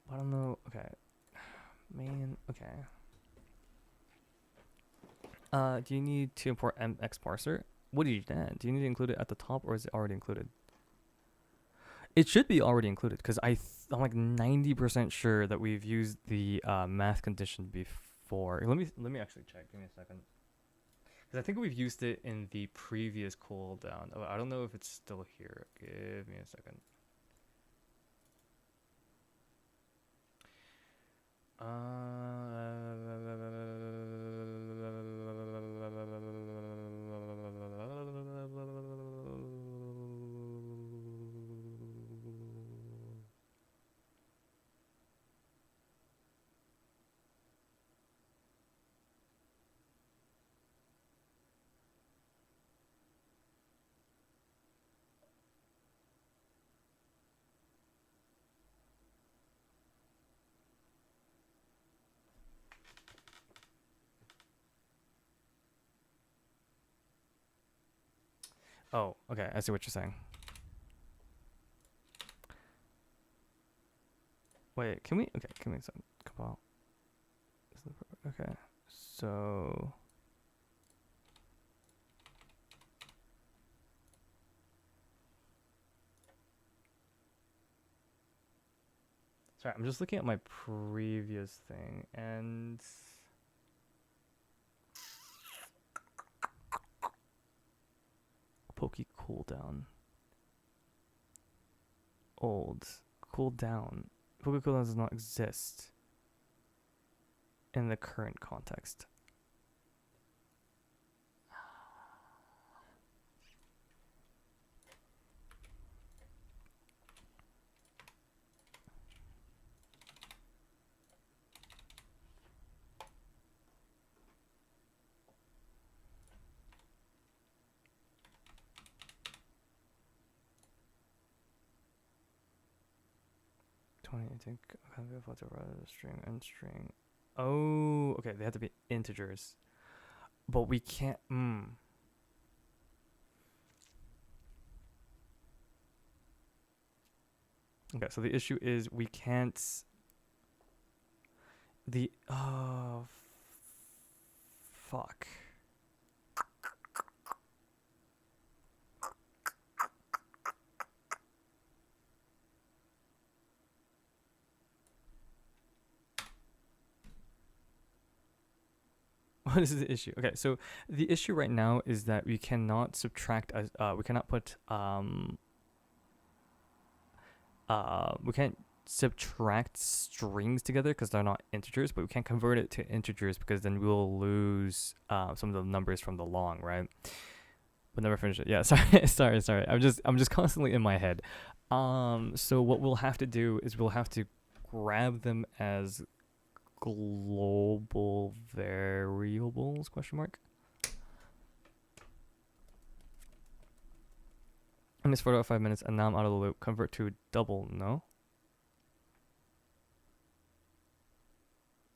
I don't know. Okay, man. Okay. Do you need to import MX parser? What do you need? Do you need to include it at the top, or is it already included? It should be already included because I'm like 90% sure that we've used the math condition before. Let me actually check. Give me a second. Because I think we've used it in the previous cooldown. Oh, I don't know if it's still here. Give me a second. Oh, okay. I see what you're saying. Wait, can we? Okay, can we compile? Okay, so. Sorry, I'm just looking at my previous thing and. Pokey cooldown. Old. Cooldown. Poke cooldown does not exist in the current context. I think string and string. Oh, okay. They have to be integers, but we can't. Okay, so the issue is we can't. The fuck. what is the issue? Okay, so the issue right now is that we cannot subtract as we cannot put we can't subtract strings together because they're not integers, but we can't convert it to integers because then we'll lose some of the numbers from the long, right? We'll never finish it. Yeah, sorry. I'm just constantly in my head. So what we'll have to do is we'll have to grab them as global variables, question mark. I missed 4 out of 5 minutes and now I'm out of the loop. Convert to double, no?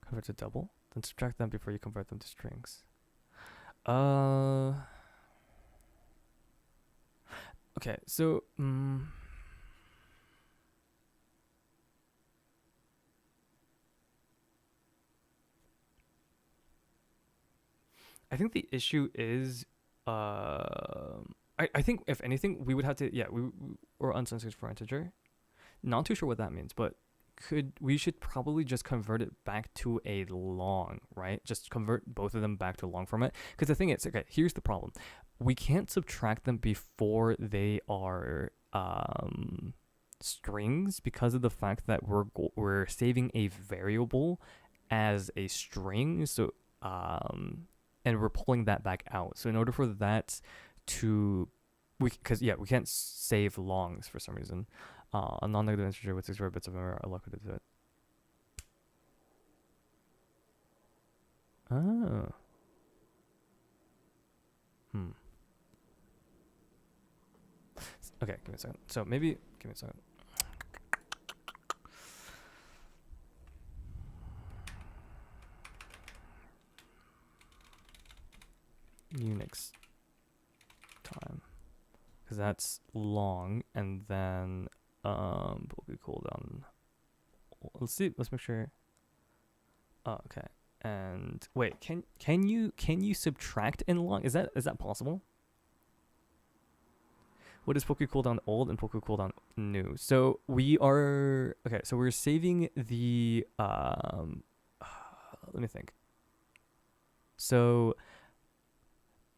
Convert to double? Then subtract them before you convert them to strings. Okay, so I think the issue is I think if anything we would have to or uncensored for integer. Not too sure what that means, but we should probably just convert it back to a long, right? Just convert both of them back to a long format. Because the thing is, okay, here's the problem. We can't subtract them before they are strings because of the fact that we're saving a variable as a string. So and we're pulling that back out. So in order for that to we can't save longs for some reason. A non-negative integer with 64 bits of memory are allocated to it. Oh. Okay, give me a second. So maybe give me a second. Unix time, because that's long, and then will be cooldown. Let's see. Let's make sure. Oh, okay. And wait, can you subtract in long? Is that possible? What is Poke cooldown old and Poke cooldown new? So we are okay. So we're saving the let me think. So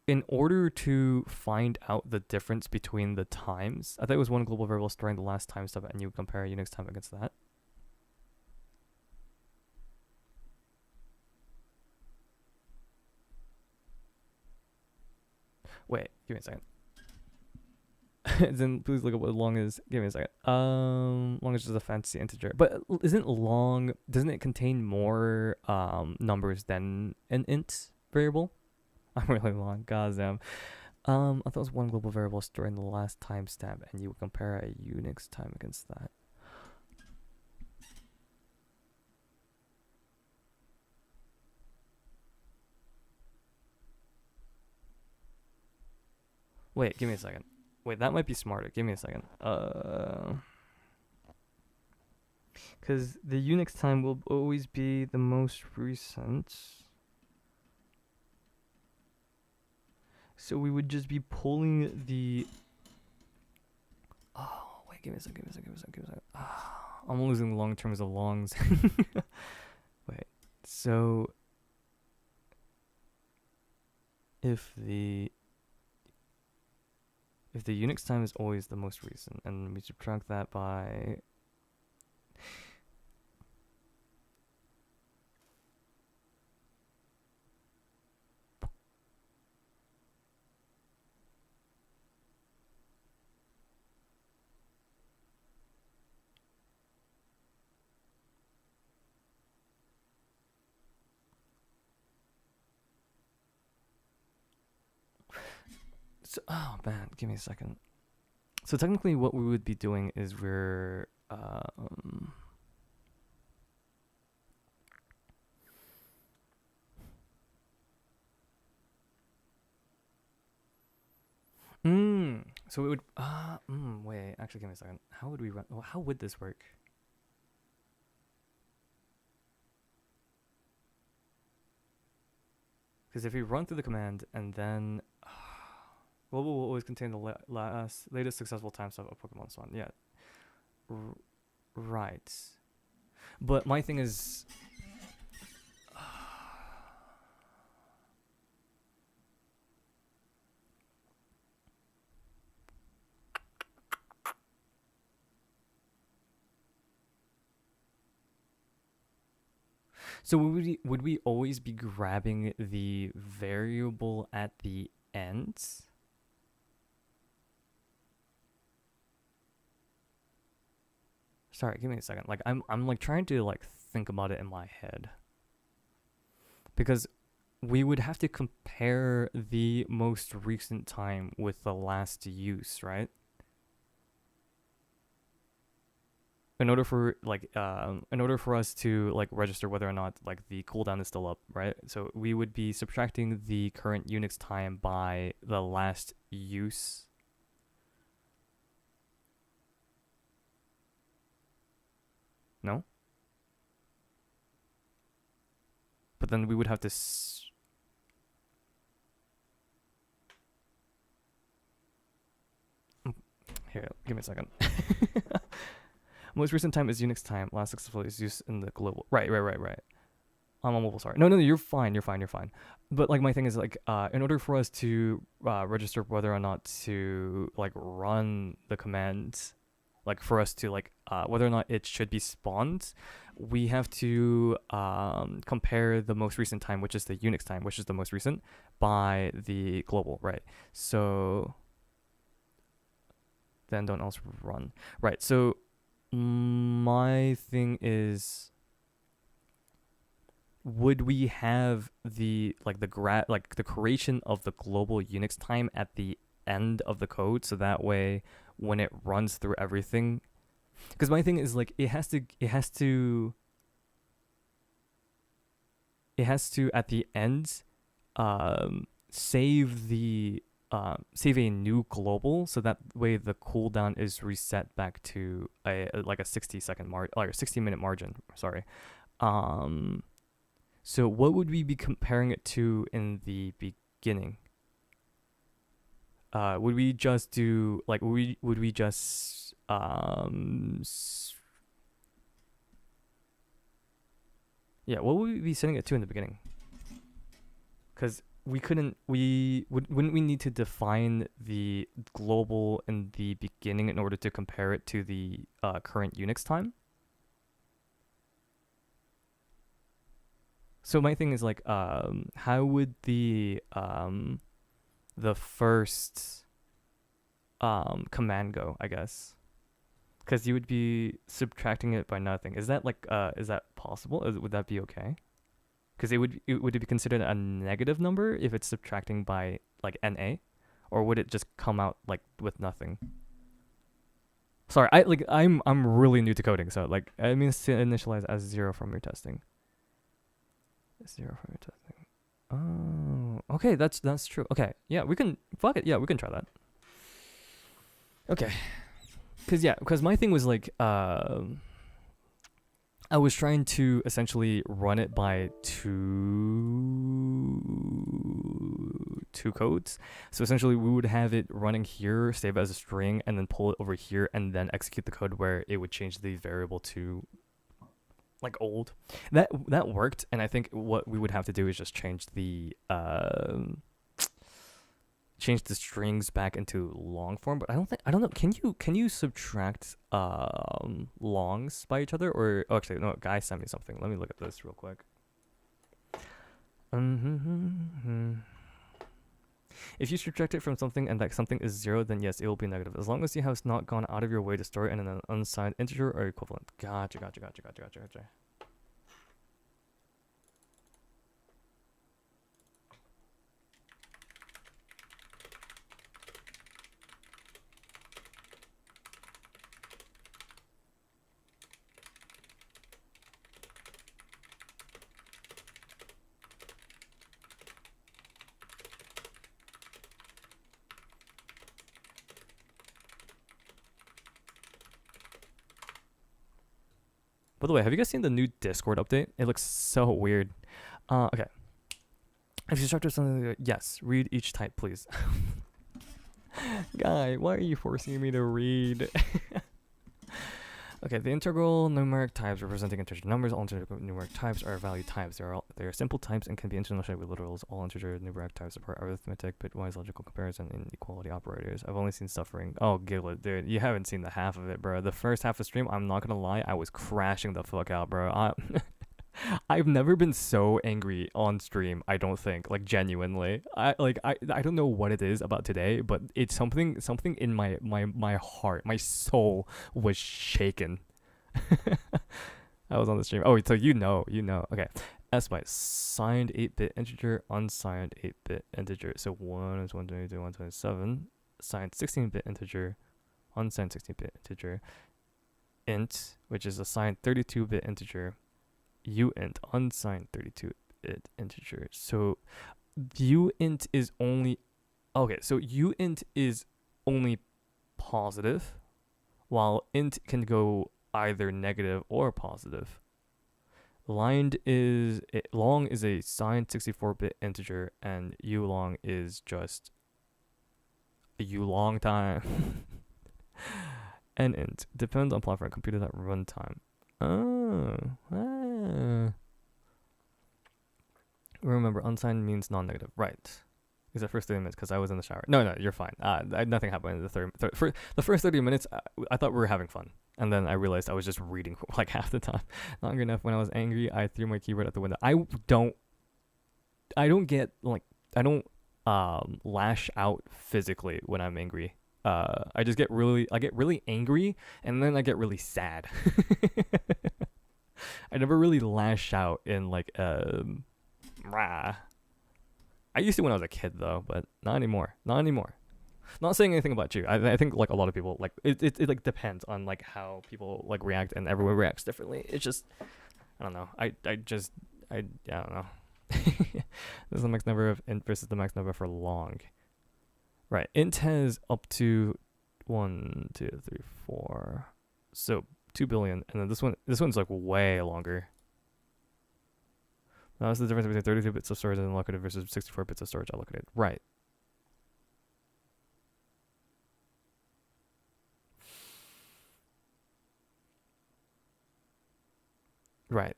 in order to find out the difference between the times, I thought it was one global variable storing the last time step, and you compare Unix time against that. Wait, give me a second. Then please look at what long is. Give me a second. Long is just a fancy integer, but doesn't it contain more numbers than an int variable? I'm really long. Goddamn. I thought it was one global variable storing the last timestamp, and you would compare a Unix time against that. Wait, give me a second. Wait, that might be smarter. Give me a second. Because the Unix time will always be the most recent. So we would just be pulling the. Oh, wait, give me a second. I'm losing long terms of longs. Wait, so if the Unix time is always the most recent, and we subtract that by so, oh man, give me a second. So technically what we would be doing is we're so it would wait, actually give me a second. How would we run how would this work? Because if we run through the command and then what will always contain the latest successful timestamp of Pokemon Swan? Yeah. Right. But my thing is So would we always be grabbing the variable at the end? Sorry, give me a second. Like I'm like trying to like think about it in my head. Because we would have to compare the most recent time with the last use, right? In order for us to like register whether or not like the cooldown is still up, right? So we would be subtracting the current Unix time by the last use. No? But then we would have to here, give me a second. Most recent time is Unix time. Last successful is used in the global. Right. I'm on mobile. Sorry. No, you're fine. But like my thing is like, in order for us to register whether or not to like run the command, like for us to like whether or not it should be spawned, we have to compare the most recent time, which is the Unix time, which is the most recent, by the global, right? So then don't also run, right? So my thing is, would we have the like the creation of the global Unix time at the end of the code, so that way when it runs through everything, because my thing is like it has to at the end save a new global, so that way the cooldown is reset back to a 60-second margin, or 60-minute margin. Sorry. So what would we be comparing it to in the beginning? Would we just do like would we just yeah, what would we be setting it to in the beginning? Because wouldn't we need to define the global in the beginning in order to compare it to the current Unix time? So my thing is like, how would the first command go, I guess? Because you would be subtracting it by nothing. Is that like is that possible? Would that be okay? Because would it be considered a negative number if it's subtracting by like NA, or would it just come out like with nothing? Sorry, I'm really new to coding, so like it means to initialize as 0 from your testing. 0 from your testing. Oh, okay, that's true. Okay, yeah, we can fuck it. Yeah, we can try that. Okay, because my thing was like I was trying to essentially run it by two codes. So essentially we would have it running here, save as a string, and then pull it over here, and then execute the code where it would change the variable to like old. That worked, and I think what we would have to do is just change the strings back into long form. But I don't know. Can you subtract longs by each other? Or actually no, guy sent me something. Let me look at this real quick. If you subtract it from something and that something is 0, then yes, it will be negative, as long as you have not gone out of your way to store it in an unsigned integer or equivalent. Gotcha. By the way, have you guys seen the new Discord update? It looks so weird. Okay. If you start with something, yes, read each type, please. Guy, why are you forcing me to read? Okay, the integral numeric types representing integer numbers. All integer numeric types are value types. They are simple types and can be interchangeable with literals. All integer numeric types support arithmetic, bitwise logical comparison, and equality operators. I've only seen suffering. Oh, Giglet, dude, you haven't seen the half of it, bro. The first half of the stream, I'm not gonna lie, I was crashing the fuck out, bro. I've never been so angry on stream, I don't think, like genuinely. I don't know what it is about today, but it's something in my heart, my soul was shaken. I was on the stream. Oh, so you know. Okay. S byte, signed 8-bit integer, unsigned 8-bit integer. So 1 is 122, 127. Signed 16-bit integer, unsigned 16-bit integer. Int, which is a signed 32-bit integer. Uint, unsigned 32-bit integer. So uint is only okay. So uint is only positive, while int can go either negative or positive. Long is a signed 64-bit integer, and ulong is just a long time. And int depends on platform computed at runtime. Remember, unsigned means non-negative, right? Except first 30 minutes, because I was in the shower. No, you're fine. Nothing happened in the the first 30 minutes. I thought we were having fun, and then I realized I was just reading like half the time. Not good enough. When I was angry, I threw my keyboard out the window. I don't get like I don't lash out physically when I'm angry. I just get really angry, and then I get really sad. I never really lash out in like rah. I used to when I was a kid though, but not anymore. Not saying anything about you. I think like a lot of people like it like depends on like how people like react, and everyone reacts differently. It's just I don't know. I don't know. This is the max number of int versus the max number for long. Right. Int has up to 1, 2, 3, 4. So 2 billion, and then this one's like way longer. Now that's the difference between 32 bits of storage unallocated versus 64 bits of storage allocated. Right. Right.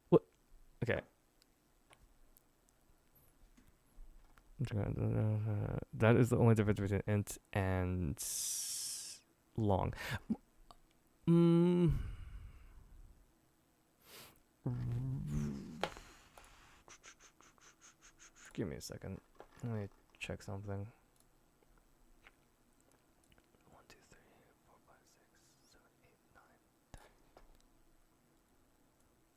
What? Okay. That is the only difference between int and long. Give me a second. Let me check something. 1, 2, 3, 4, 5, 6, 7, 8, 9.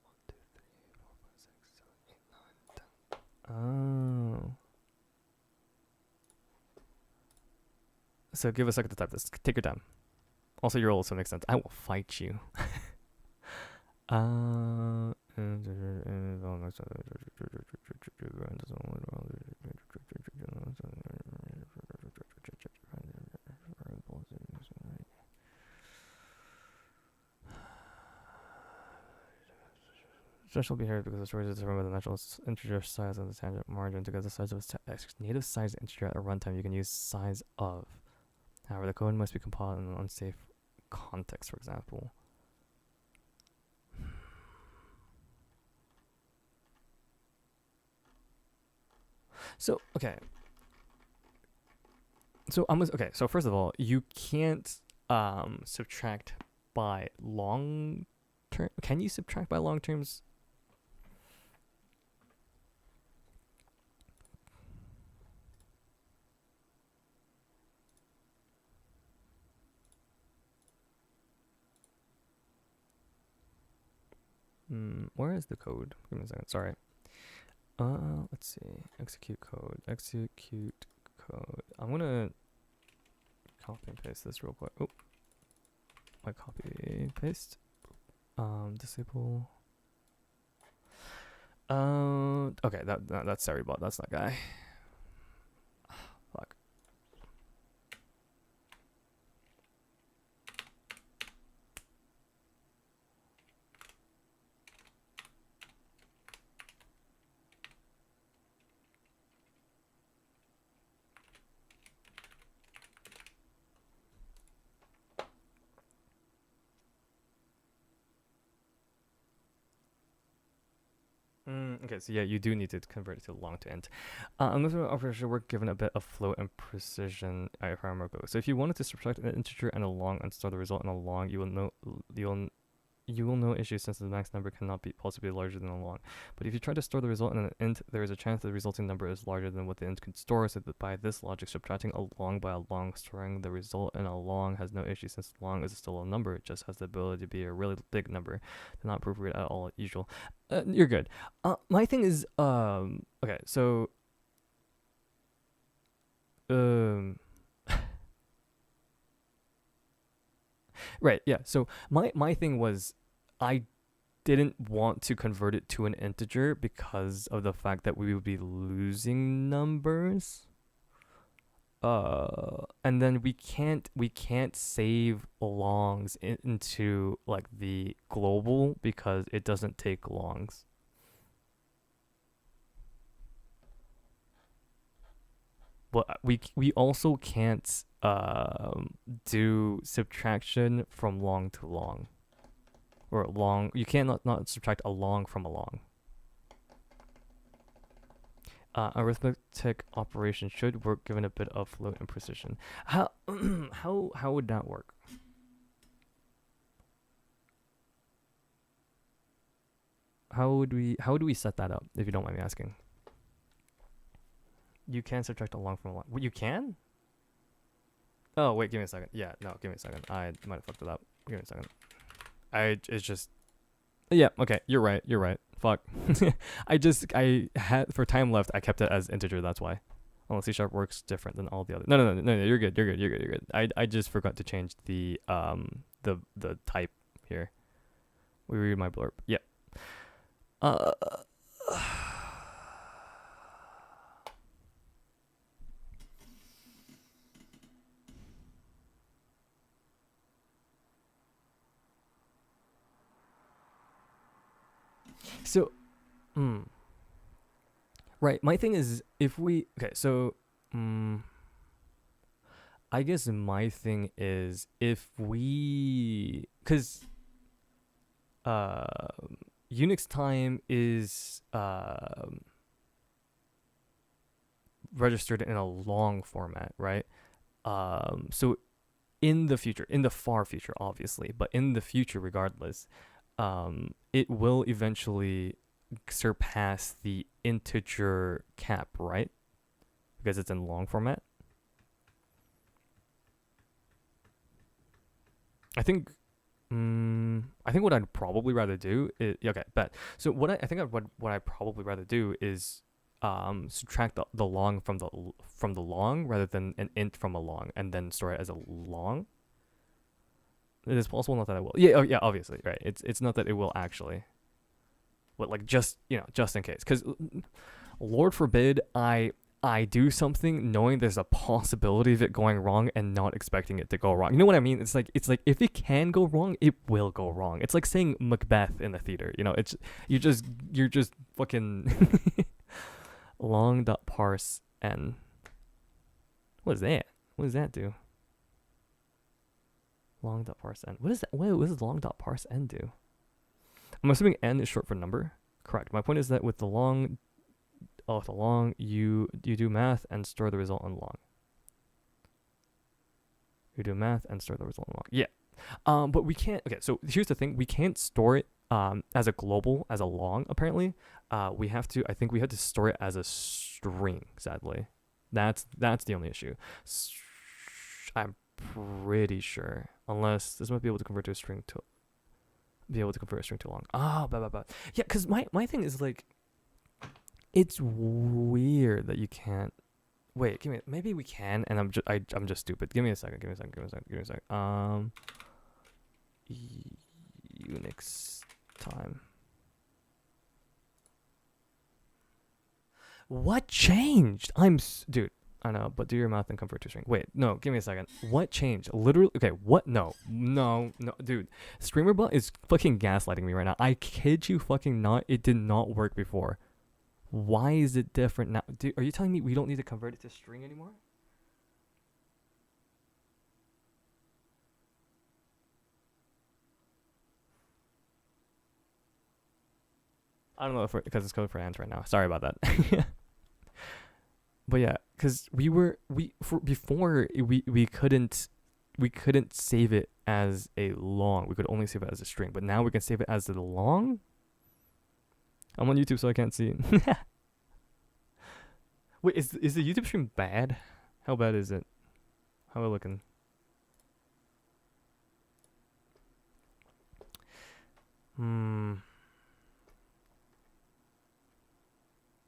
1, 2, 3, 4, 5, 6, 7, 8, 9, 10. Oh. So give a second to type this. Take your time. Also, you're old, so it makes sense. I will fight you. Special behavior because the storage is determined by the natural integer size of the tangent margin. To get the size of its native size integer at a runtime, you can use size of. However, the code must be compiled in an unsafe context, for example. So, okay. So so first of all, you can't subtract by long term. Can you subtract by long terms? Where is the code? Give me a second. Sorry. Let's see. Execute code. I'm gonna copy and paste this real quick. Oh, I copy paste. Disable. Okay, that's Seribot. That's that guy. Fuck. Okay, so yeah, you do need to convert it to long to int. Unless the operation work given a bit of float and precision, if I remember. So if you wanted to subtract an integer and a long and store the result in a long, you will you will no issue since the max number cannot be possibly larger than a long. But if you try to store the result in an int, there is a chance that the resulting number is larger than what the int can store. So that by this logic, subtracting a long by a long, storing the result in a long has no issue since long is still a number. It just has the ability to be a really big number. Not appropriate at all usual. You're good. My thing is okay, so right, yeah. So my thing was I didn't want to convert it to an integer because of the fact that we would be losing numbers. And then we can't save longs into like the global because it doesn't take longs. But we also can't do subtraction from long to long, or long. You cannot not subtract a long from a long. Arithmetic operation should work given a bit of float and precision. How how would that work? How do we set that up, if you don't mind me asking? You can subtract a long from a long. You can? Oh wait, give me a second. Yeah, no, give me a second. I might have fucked it up. Give me a second. It's just. Yeah, okay, you're right. Fuck. I had, for time left, I kept it as integer, that's why. Unless C# works different than all the other. No, you're good. I just forgot to change the type here. We read my blurb. Yeah. So, right. My thing is, if we so, I guess my thing is if we, cause, Unix time is registered in a long format, right? So in the future, in the far future, obviously, but in the future, regardless. It will eventually surpass the integer cap, right? Because it's in long format. I think what I'd probably rather do is okay, bet. So what I'd probably rather do is subtract the long from the long rather than an int from a long and then store it as a long. It is possible, not that I will. Yeah, oh, yeah, obviously, right. It's not that it will actually, but like just in case, because Lord forbid I do something knowing there's a possibility of it going wrong and not expecting it to go wrong. You know what I mean? It's like if it can go wrong, it will go wrong. It's like saying Macbeth in the theater. You know, it's you're just fucking long.parse n. What is that? What does that do? Long.parseN. What is that? What does long.parseN do? I'm assuming n is short for number. Correct. My point is that with the long, you do math and store the result on long. You do math and store the result on long. Yeah. But we can't. Okay. So here's the thing. We can't store it as a global, as a long. Apparently, we have to. I think we had to store it as a string. Sadly, that's the only issue. I'm pretty sure, unless this might be able to convert to a string to long. But yeah, because my thing is like, it's weird that you can't. Wait, give me. Maybe we can, and I'm just stupid. Give me a second. Unix time. What changed? Dude. I know, but do your math and convert to string. Wait, no, give me a second. What changed? Literally, okay, what? No, dude. Streamerbot is fucking gaslighting me right now. I kid you fucking not. It did not work before. Why is it different now? Dude, are you telling me we don't need to convert it to string anymore? I don't know if because it's code for ants right now. Sorry about that. But yeah, because we couldn't we couldn't save it as a long. We could only save it as a string, but now we can save it as a long. I'm on YouTube, so I can't see it. Wait, is the YouTube stream bad? How bad is it? How are we looking?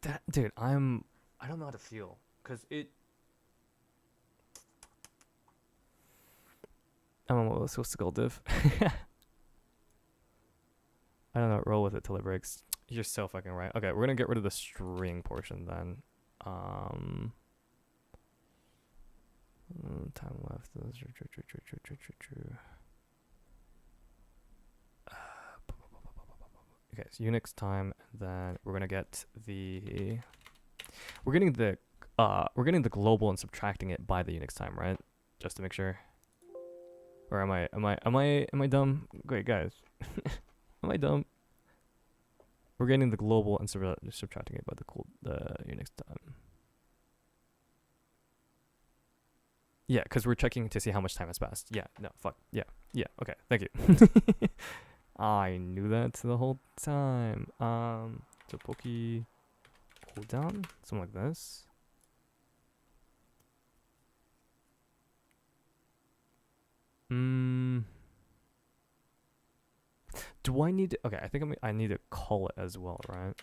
That dude, I don't know how to feel, cause it. I don't know what's supposed to go div. I don't know. Roll with it till it breaks. You're so fucking right. Okay, we're gonna get rid of the string portion then. Time left. Okay, so Unix time. Then we're gonna get the. We're getting the global and subtracting it by the Unix time, right? Just to make sure. Or am I dumb? Wait, guys. Am I dumb? We're getting the global and subtracting it by the Unix time. Yeah, because we're checking to see how much time has passed. Yeah, no, fuck. Yeah, okay, thank you. I knew that the whole time. So pokey cooldown, something like this. Do I need to, okay, I think I need to call it as well, right?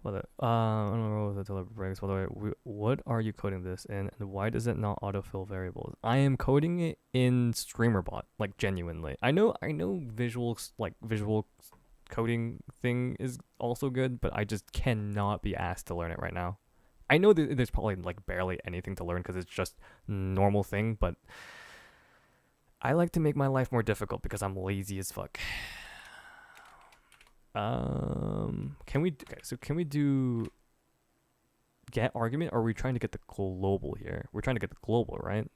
Well, I don't know what the breaks. By the way, what are you coding this in, and why does it not autofill variables? I am coding it in StreamerBot, like genuinely. I know visual coding thing is also good, but I just cannot be asked to learn it right now. I know there's probably like barely anything to learn because it's just normal thing, but I like to make my life more difficult because I'm lazy as fuck. Can we do get argument, or are we trying to get the global here? We're trying to get the global, right?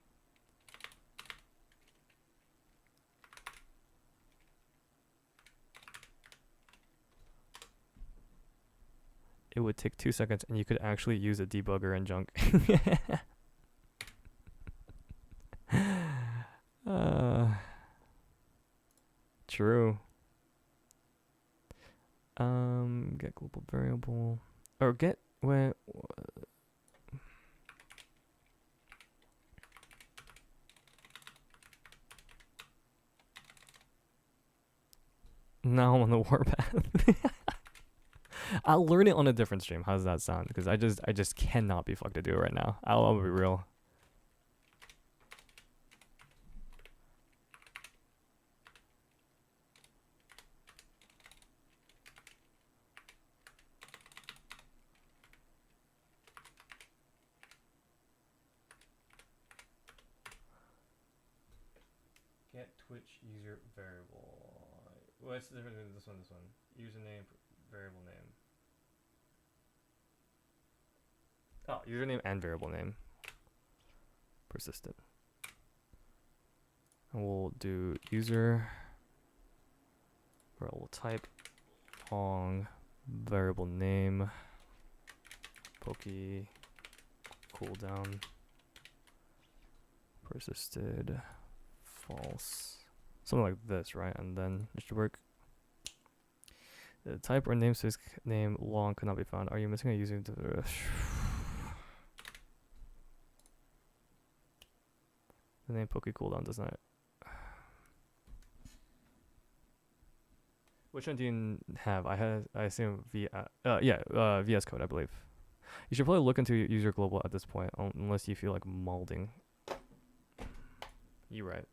It would take 2 seconds and you could actually use a debugger and junk. True. Get global variable, or get where. Now I'm on the warpath. I'll learn it on a different stream. How does that sound? Because I just cannot be fucked to do it right now. I'll be real. Get Twitch user variable. What's the difference between this one and this one? Username, variable name. Oh, username and variable name. Persistent. And we'll do user, where we'll type long variable name, pokey, cooldown, persisted, false, something like this, right? And then it should work. The type or namespace name long could not be found. Are you missing a user? The name pokey cooldown does not. Which one do you have? I assume VS Code, I believe. You should probably look into user global at this point, unless you feel like molding. You're right.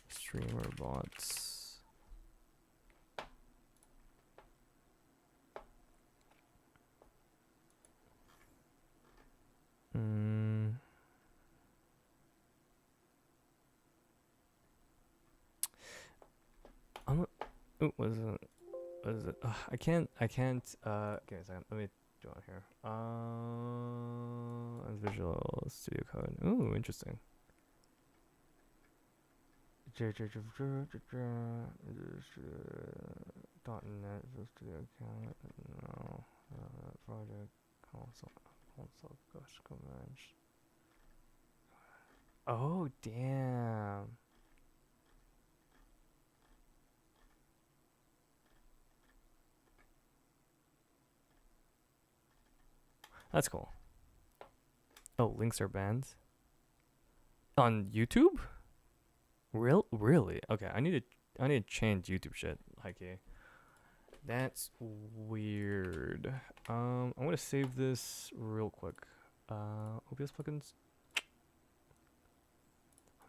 Streamer bots. What is it? I can't, give me a second. Let me do it here. Visual Studio Code. Ooh, interesting. .net studio account. No. Project console gosh commands. Oh damn. That's cool. Oh, links are banned on YouTube. Really? Okay, I need to change YouTube shit. Okay, that's weird. I'm gonna save this real quick. OBS plugins.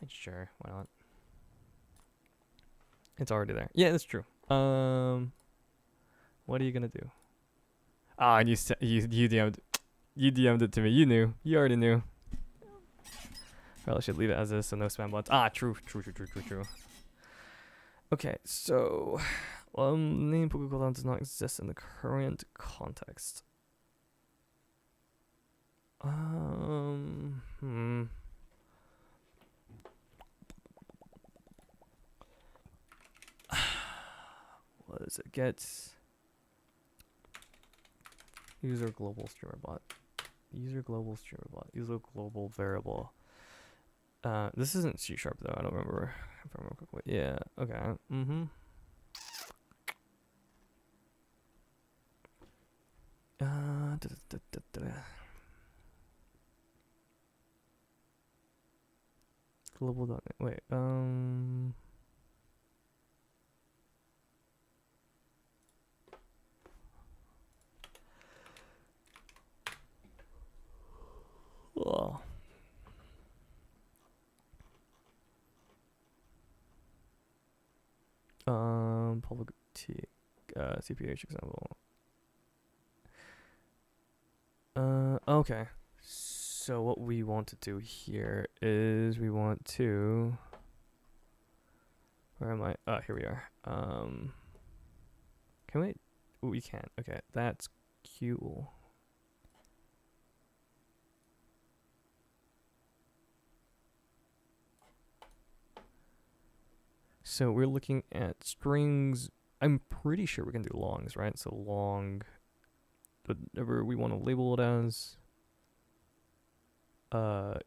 Sure, why not? It's already there. Yeah, that's true. What are you gonna do? Ah, and you DM'd it to me. You knew. You already knew. Probably should leave it as is, so no spam bots. Ah, true. Okay, so name Poké cooldown does not exist in the current context. What does it get? User global streamer bot. User global streamer bot. User global variable. This isn't C# though. I don't remember. If I remember quickly. Yeah. Okay. Global.net. Wait. Oh. Public CPH example. Okay. So what we want to do here is we want to. Where am I? Here we are. Can we? Ooh, we can't. Okay, that's cool. So we're looking at strings. I'm pretty sure we can do longs, right? So long, whatever we want to label it as,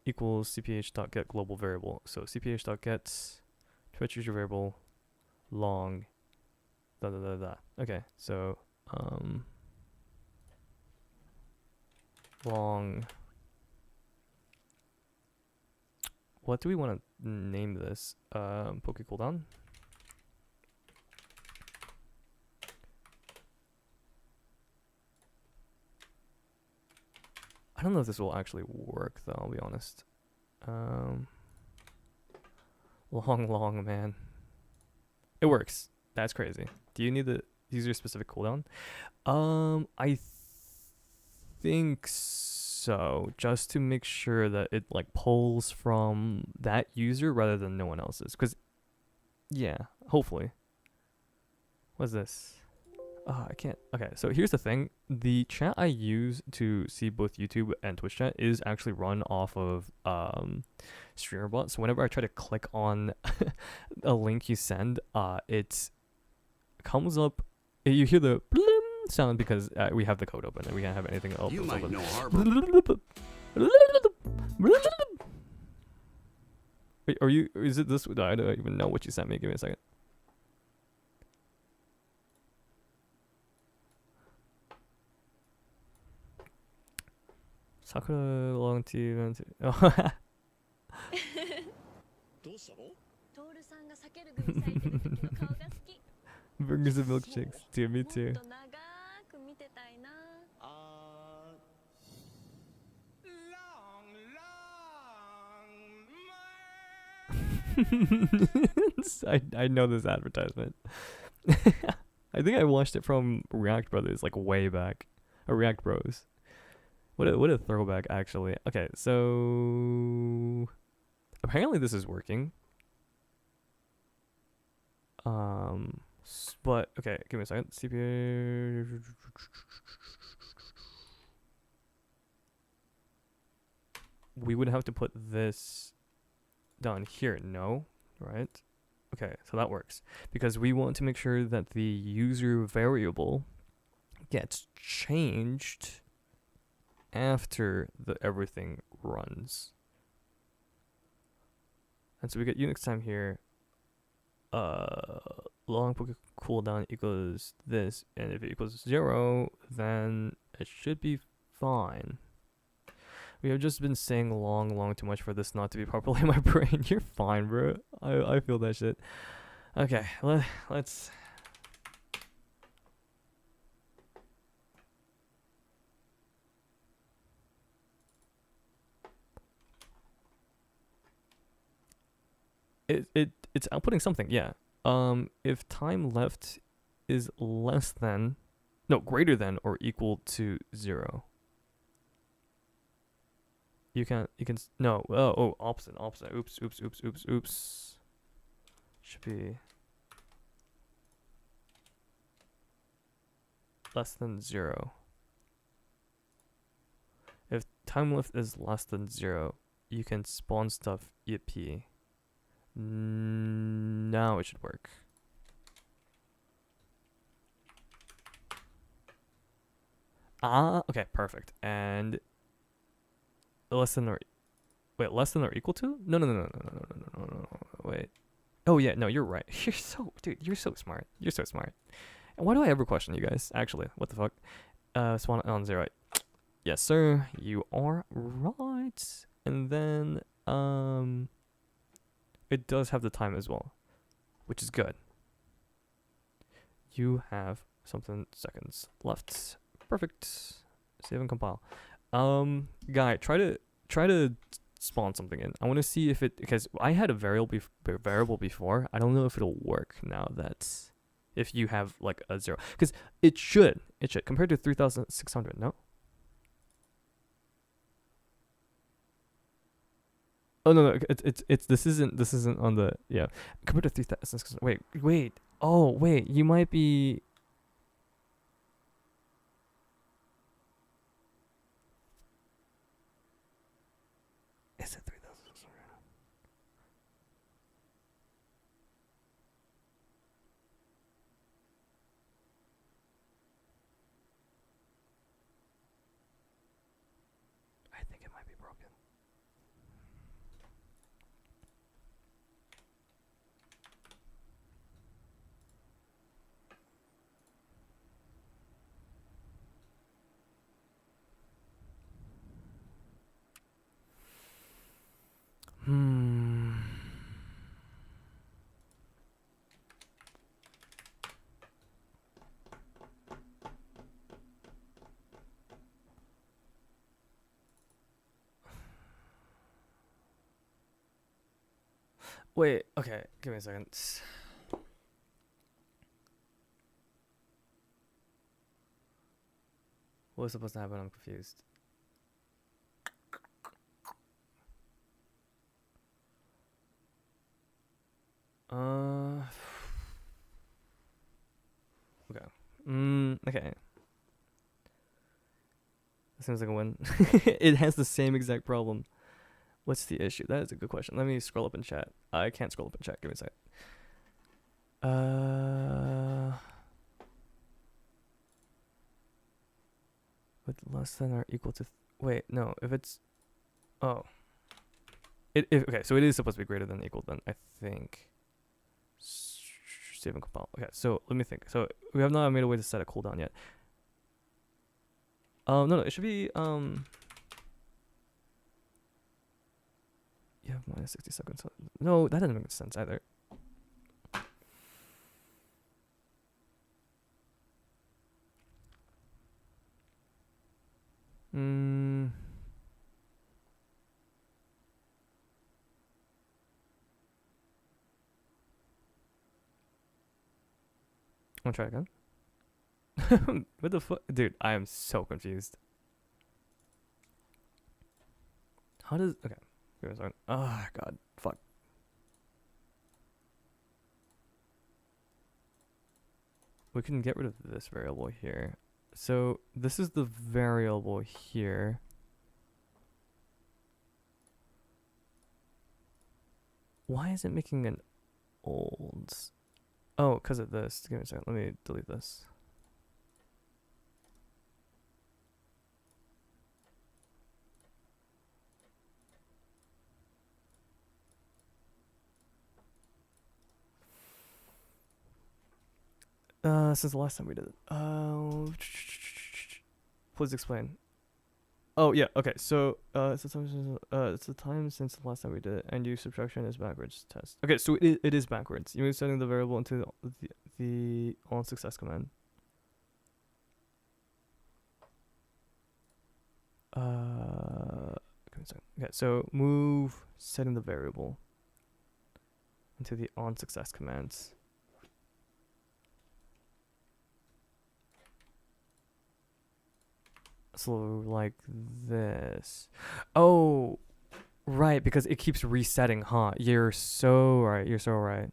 equals cph.get global variable. So cph.get Twitch user variable long, Okay, so long. What do we want to name this? Poké cooldown. I don't know if this will actually work though, I'll be honest. Long, man. It works. That's crazy. Do you need the user specific cooldown? I think so. Just to make sure that it like pulls from that user rather than no one else's. Cause yeah, hopefully. What's this? I can't. Okay, so here's the thing. The chat I use to see both YouTube and Twitch chat is actually run off of StreamerBot. So whenever I try to click on a link you send, it comes up. You hear the sound because we have the code open and we can't have anything else You might open. know Harbor. Wait, are you? Is it this? I don't even know what you sent me. Give me a second. Sakura long tea. Oh. どうしたの? Burgers and milkshakes. Dude, me too. I know this advertisement. I think I watched it from React Brothers like way back. Or React Bros. What a throwback actually. Okay, so apparently this is working. But okay, give me a second. CPA. We would have to put this down here, no, right? Okay, so that works because we want to make sure that the user variable gets changed after the everything runs. And so we get Unix time here. Long cooldown equals this, and if it equals 0, then it should be fine. We have just been saying long too much for this not to be properly in my brain. You're fine, bro. I feel that shit. Okay, let's. It's outputting something, yeah. If time left is less than, no, greater than or equal to 0. You can no, opposite. Oops. Should be less than 0. If time left is less than 0, you can spawn stuff EP. Now it should work. Okay, perfect. And less than or less than or equal to? No. Wait. Oh yeah, no, you're right. You're so smart. You're so smart. And why do I ever question you guys? Actually, what the fuck? Spawn on 0. Yes, sir. You are right. And then it does have the time as well, which is good. You have something seconds left. Perfect. Save and compile. Guy, try to spawn something in. I want to see if it, because I had a variable before. I don't know if it'll work now that if you have like a 0, because it should compared to 3,600. No. Oh no, it's this isn't on the, yeah, compared to 3,000. Wait. Oh wait, you might be. Is it 3,600? I think it might be broken. Wait, okay, give me a second. What was supposed to happen? I'm confused. Okay. Okay. That seems like a win. It has the same exact problem. What's the issue? That is a good question. Let me scroll up in chat. I can't scroll up in chat. Give me a second. With less than or equal to. Wait, no. If it's. Oh. Okay, so it is supposed to be greater than or equal then, I think. Save and compile. Okay, so let me think. So we have not made a way to set a cooldown yet. No, it should be you have minus 60 seconds. No, that doesn't make sense either. I'll try again. What the fuck? Dude, I am so confused. How does... Okay. Give me a second. Oh, God. Fuck. We can get rid of this variable here. So, this is the variable here. Why is it making an olds. Oh, because of this. Give me a second. Let me delete this. Since the last time we did it. Please explain. Oh yeah, okay. So it's the time since the last time we did it, and use subtraction is backwards test. Okay, so it is backwards. You move setting the variable into the on success command. Give me a second. Okay, so move setting the variable into the on success commands. So like this. Oh, right, because it keeps resetting, huh? You're so right. You're so right.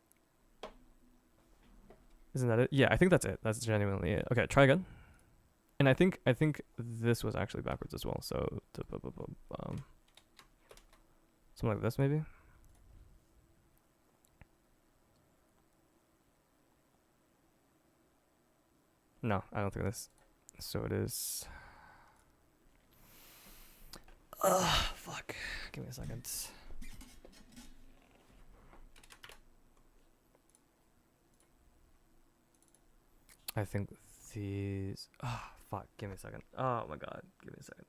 Isn't that it? Yeah, I think that's it. That's genuinely it. Okay, try again. And I think this was actually backwards as well. So something like this maybe. No, I don't think this. So it is. Fuck. Give me a second. I think these. Fuck. Give me a second. Oh my god. Give me a second.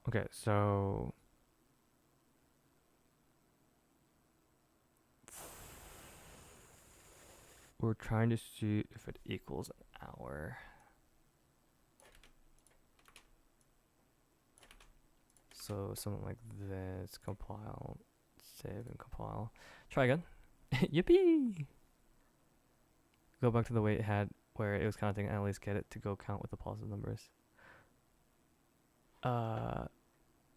Okay, so. We're trying to see if it equals an hour. So something like this. Compile, save, and compile. Try again. Yippee! Go back to the way it had, where it was counting, and at least get it to go count with the positive numbers.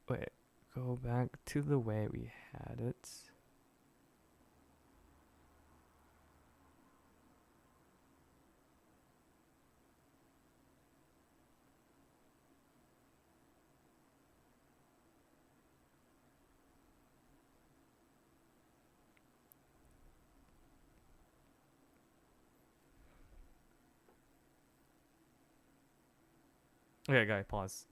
Wait. Go back to the way we had it. Okay, guy, pause.